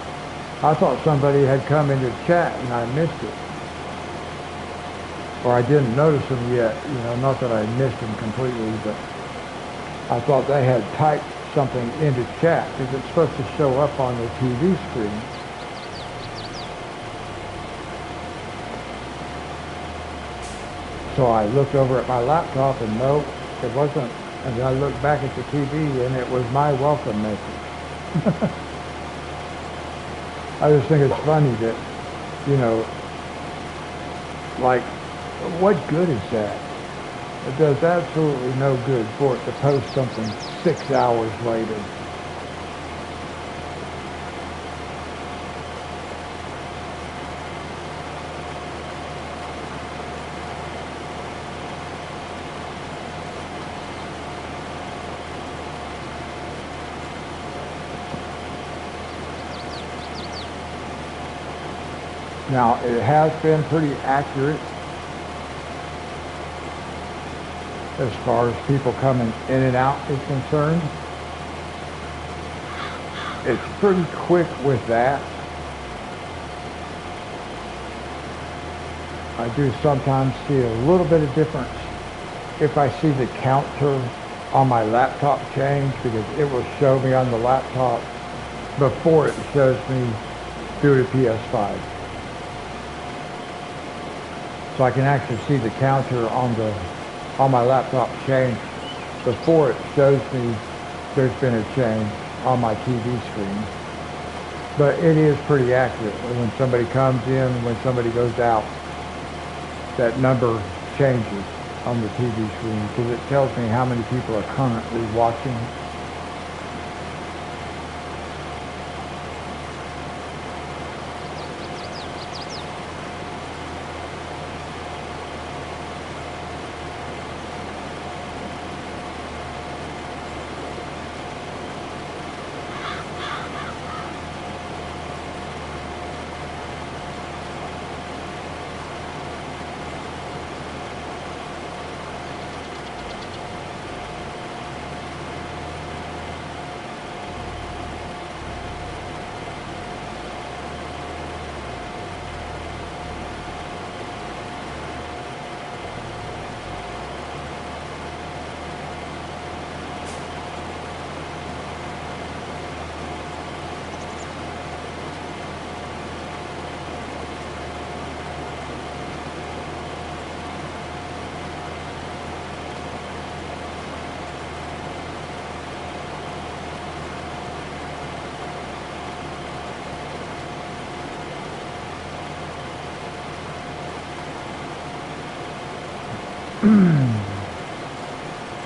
I thought somebody had come into chat and I missed it. Or I didn't notice them yet, not that I missed them completely, but I thought they had typed something into chat because it's supposed to show up on the TV screen. So I looked over at my laptop and nope, it wasn't. And then I looked back at the TV and it was my welcome message. I just think it's funny that, you know, like, what good is that? It does absolutely no good for it to post something 6 hours later. Now, it has been pretty accurate as far as people coming in and out is concerned. It's pretty quick with that. I do sometimes see a little bit of difference if I see the counter on my laptop change, because it will show me on the laptop before it shows me through the PS5. So I can actually see the counter on my laptop change before it shows me there's been a change on my TV screen. But it is pretty accurate. When somebody comes in, when somebody goes out, that number changes on the TV screen because it tells me how many people are currently watching.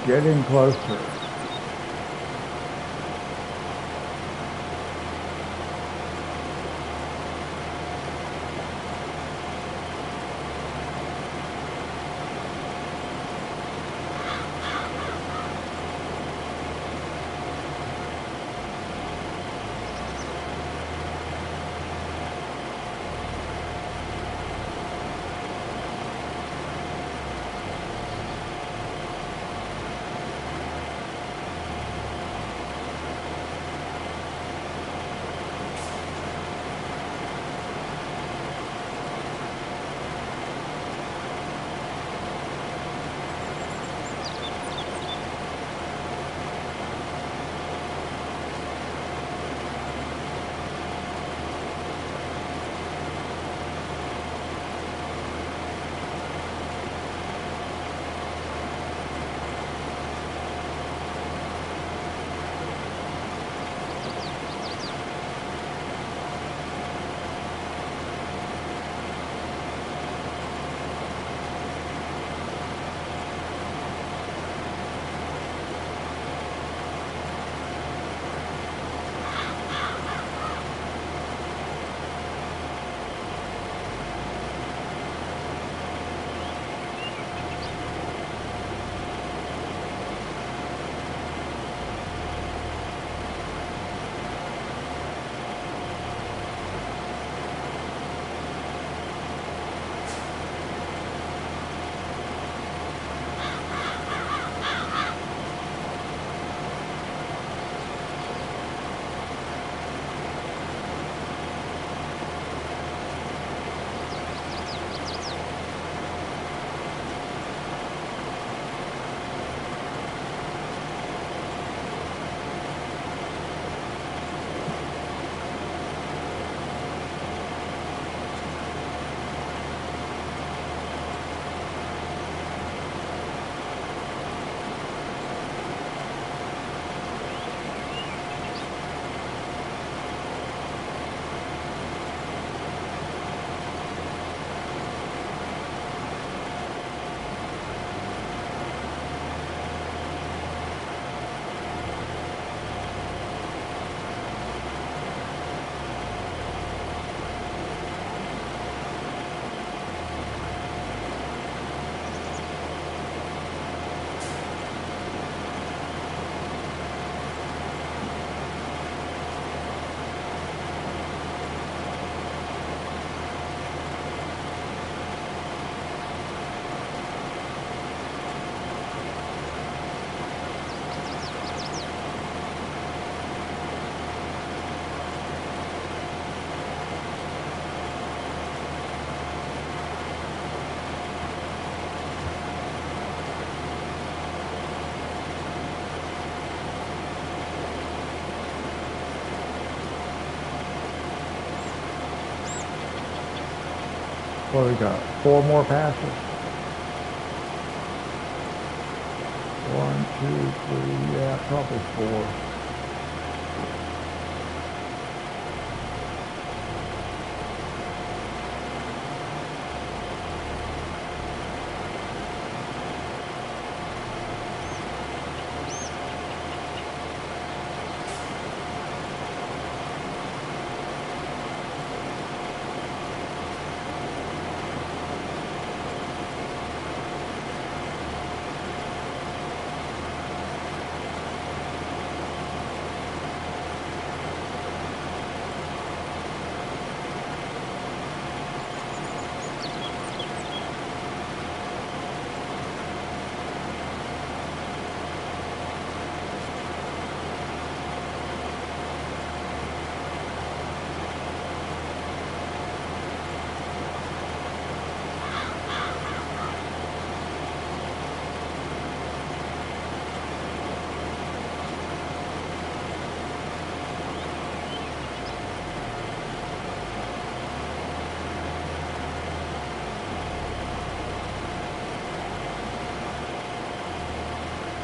Getting closer. What we got? 4 more passes. 1, 2, 3, yeah, probably 4.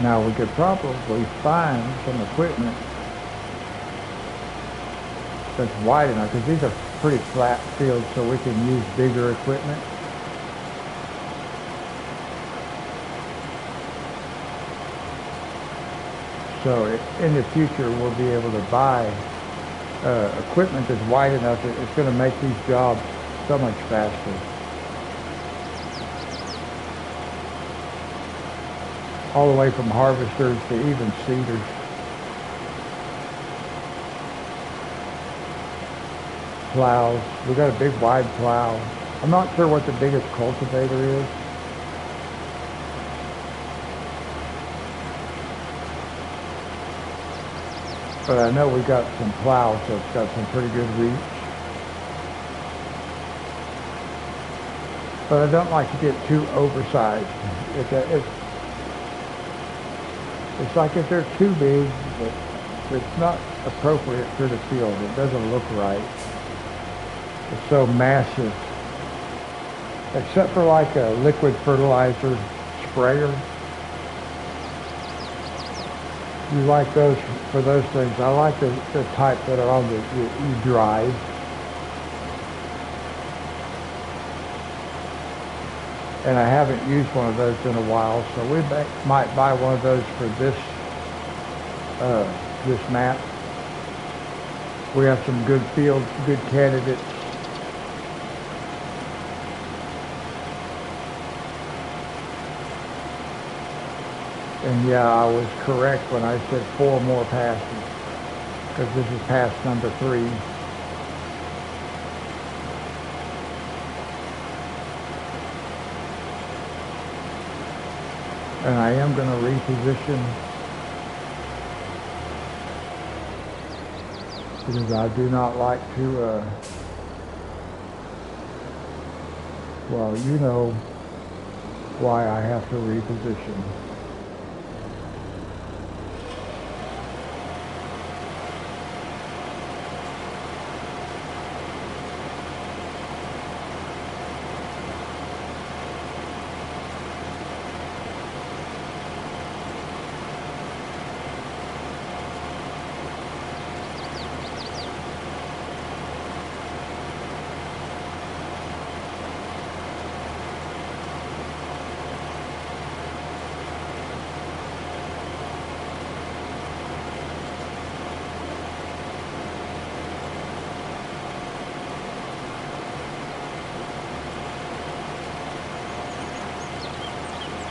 Now we could probably find some equipment that's wide enough, because these are pretty flat fields, so we can use bigger equipment. So in the future, we'll be able to buy equipment that's wide enough that it's going to make these jobs so much faster. All the way from harvesters to even seeders. Plows. We got a big wide plow. I'm not sure what the biggest cultivator is. But I know we got some plows, so it's got some pretty good reach. But I don't like to get too oversized. It's like if they're too big, but it's not appropriate for the field. It doesn't look right. It's so massive. Except for like a liquid fertilizer sprayer. You like those for those things. I like the type that are on you drive. And I haven't used one of those in a while, so we might buy one of those for this map. We have some good fields, good candidates. And yeah, I was correct when I said 4 more passes, because this is pass number 3. And I am going to reposition, because I do not like to, well, you know why I have to reposition.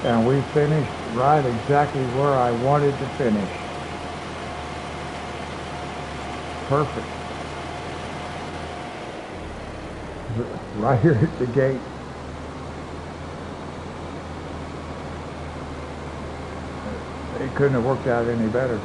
And we finished right exactly where I wanted to finish. Perfect. Right here at the gate. It couldn't have worked out any better.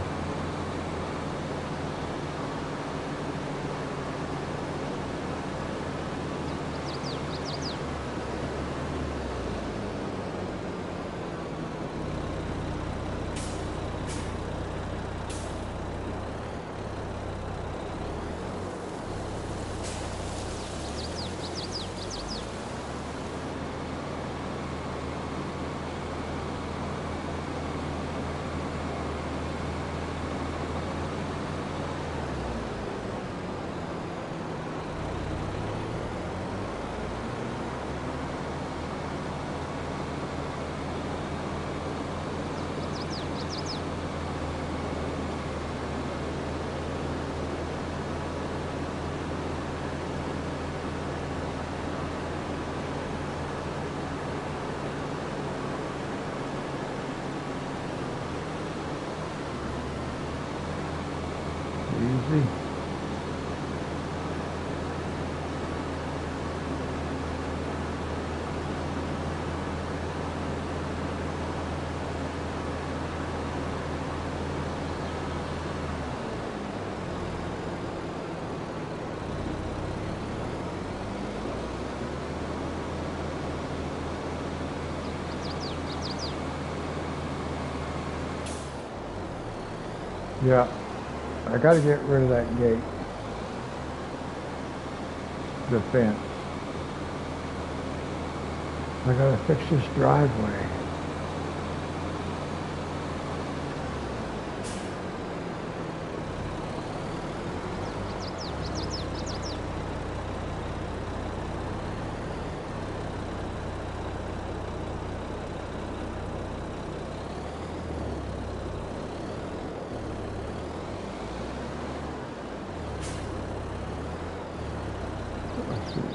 easy. Yeah, I got to get rid of that gate, the fence. I got to fix this driveway.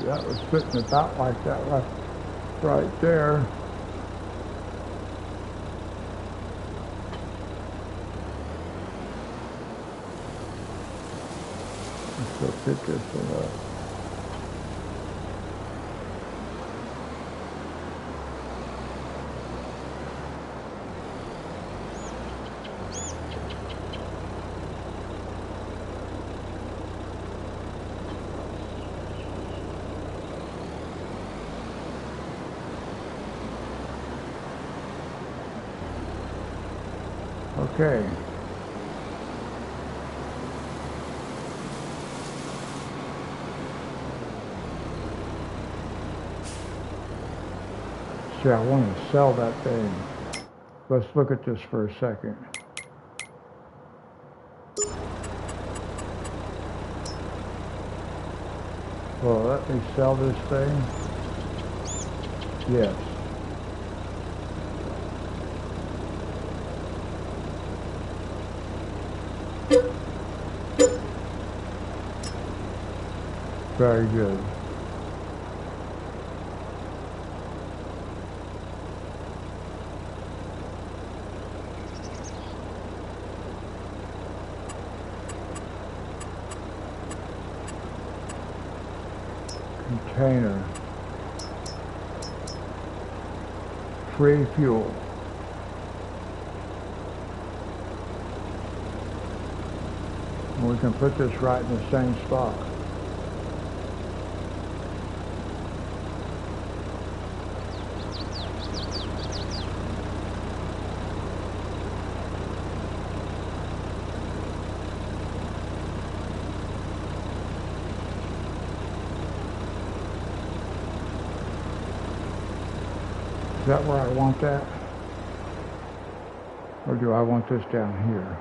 That was sitting about like that right there. Let's go pick this one up. Okay. See, I want to sell that thing. Let's look at this for a second. Well, let me sell this thing. Yes. Very good. Container. Free fuel. And we can put this right in the same spot. Is that where I want that? Or do I want this down here?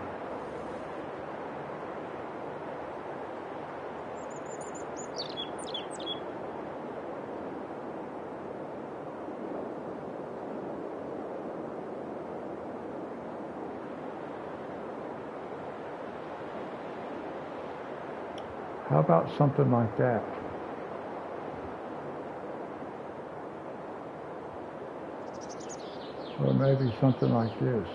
How about something like that? Or maybe something like this.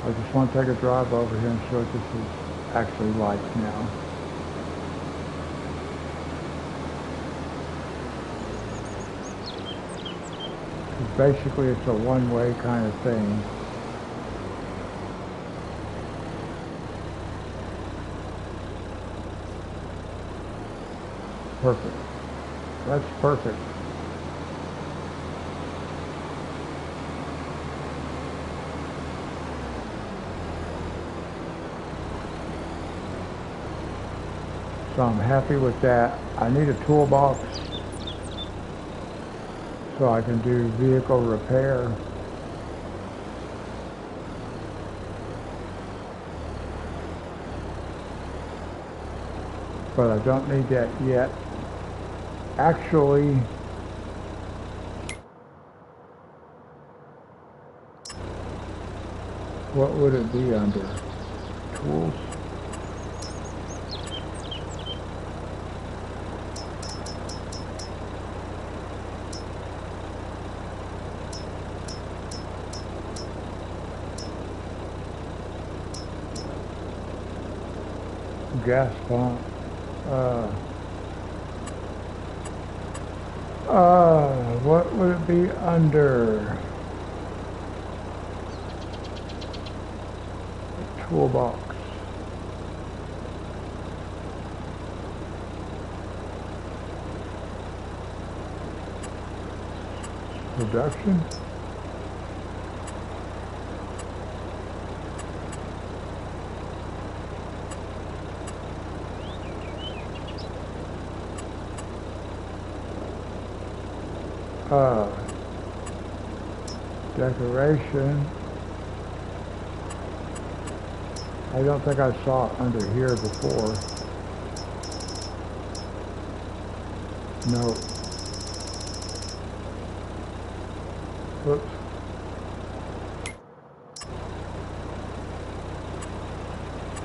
I just want to take a drive over here and show what this is actually like now. Basically, it's a one-way kind of thing. Perfect. That's perfect. So I'm happy with that. I need a toolbox so I can do vehicle repair. But I don't need that yet. Actually, what would it be under? Tools? gas pump. What would it be under? Toolbox. Production. Decoration. I don't think I saw it under here before. No. Whoops.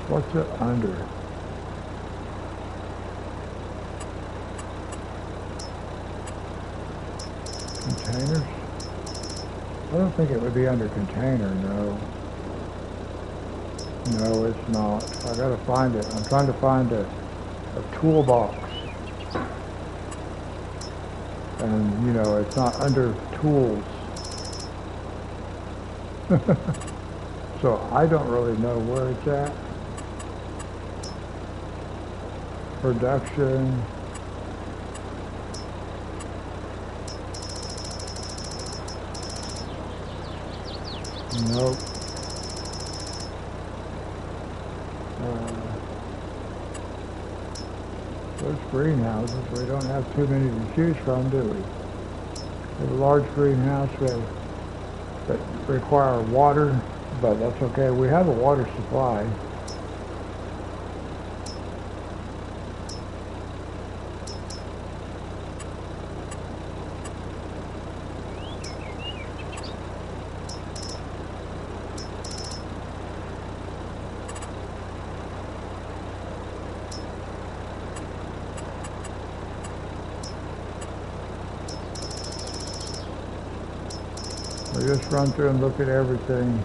What's it under? Containers? I don't think it would be under container, no. No, it's not. I gotta find it. I'm trying to find a toolbox. And, you know, it's not under tools. So I don't really know where it's at. Production. Nope. Those greenhouses, we don't have too many to choose from, do we? We have a large greenhouse that require water, but that's okay. We have a water supply. We just run through and look at everything.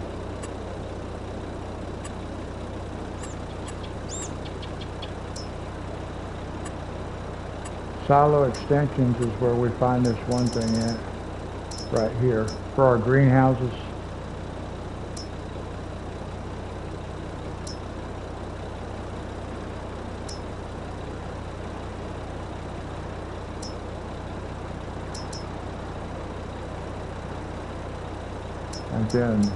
Silo extensions is where we find this one thing at, right here, for our greenhouses. And then,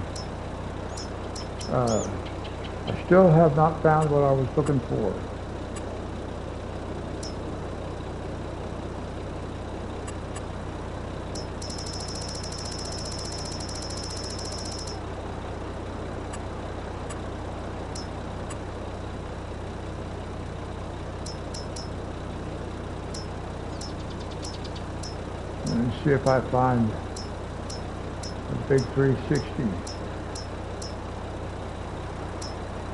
I still have not found what I was looking for. Let me see if I find a big 360.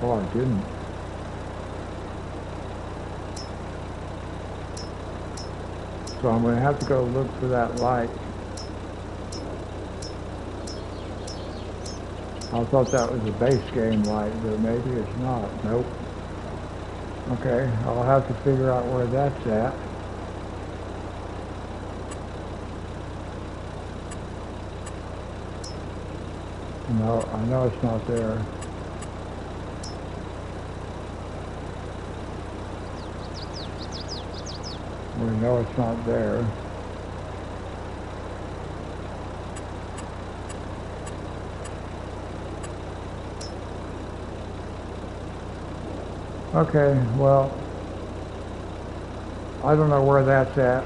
Oh, I didn't. So I'm going to have to go look for that light. I thought that was a base game light, but maybe it's not. Nope. Okay, I'll have to figure out where that's at. No, I know it's not there. We know it's not there. Okay, well, I don't know where that's at.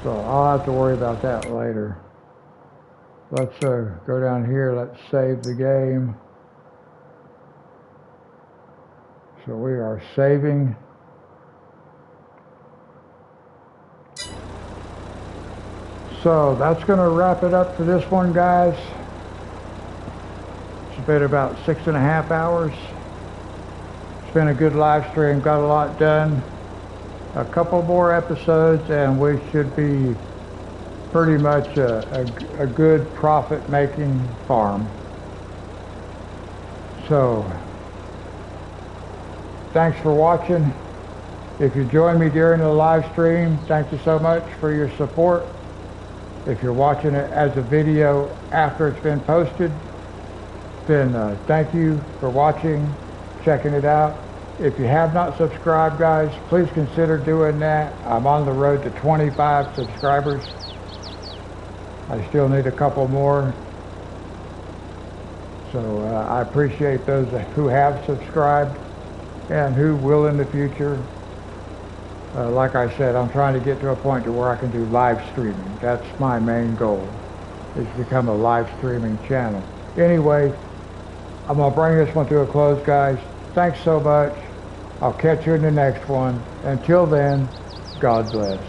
So I'll have to worry about that later. Let's go down here, let's save the game. So we are saving. So that's going to wrap it up for this one, guys. It's been about 6.5 hours. It's been a good live stream, got a lot done. A couple more episodes and we should be pretty much a good profit-making farm. So thanks for watching. If you join me during the live stream, thank you so much for your support. If you're watching it as a video after it's been posted, then thank you for watching, checking it out. If you have not subscribed, guys, please consider doing that. I'm on the road to 25 subscribers. I still need a couple more. So I appreciate those who have subscribed and who will in the future. Like I said, I'm trying to get to a point to where I can do live streaming. That's my main goal, is to become a live streaming channel. Anyway, I'm going to bring this one to a close, guys. Thanks so much. I'll catch you in the next one. Until then, God bless.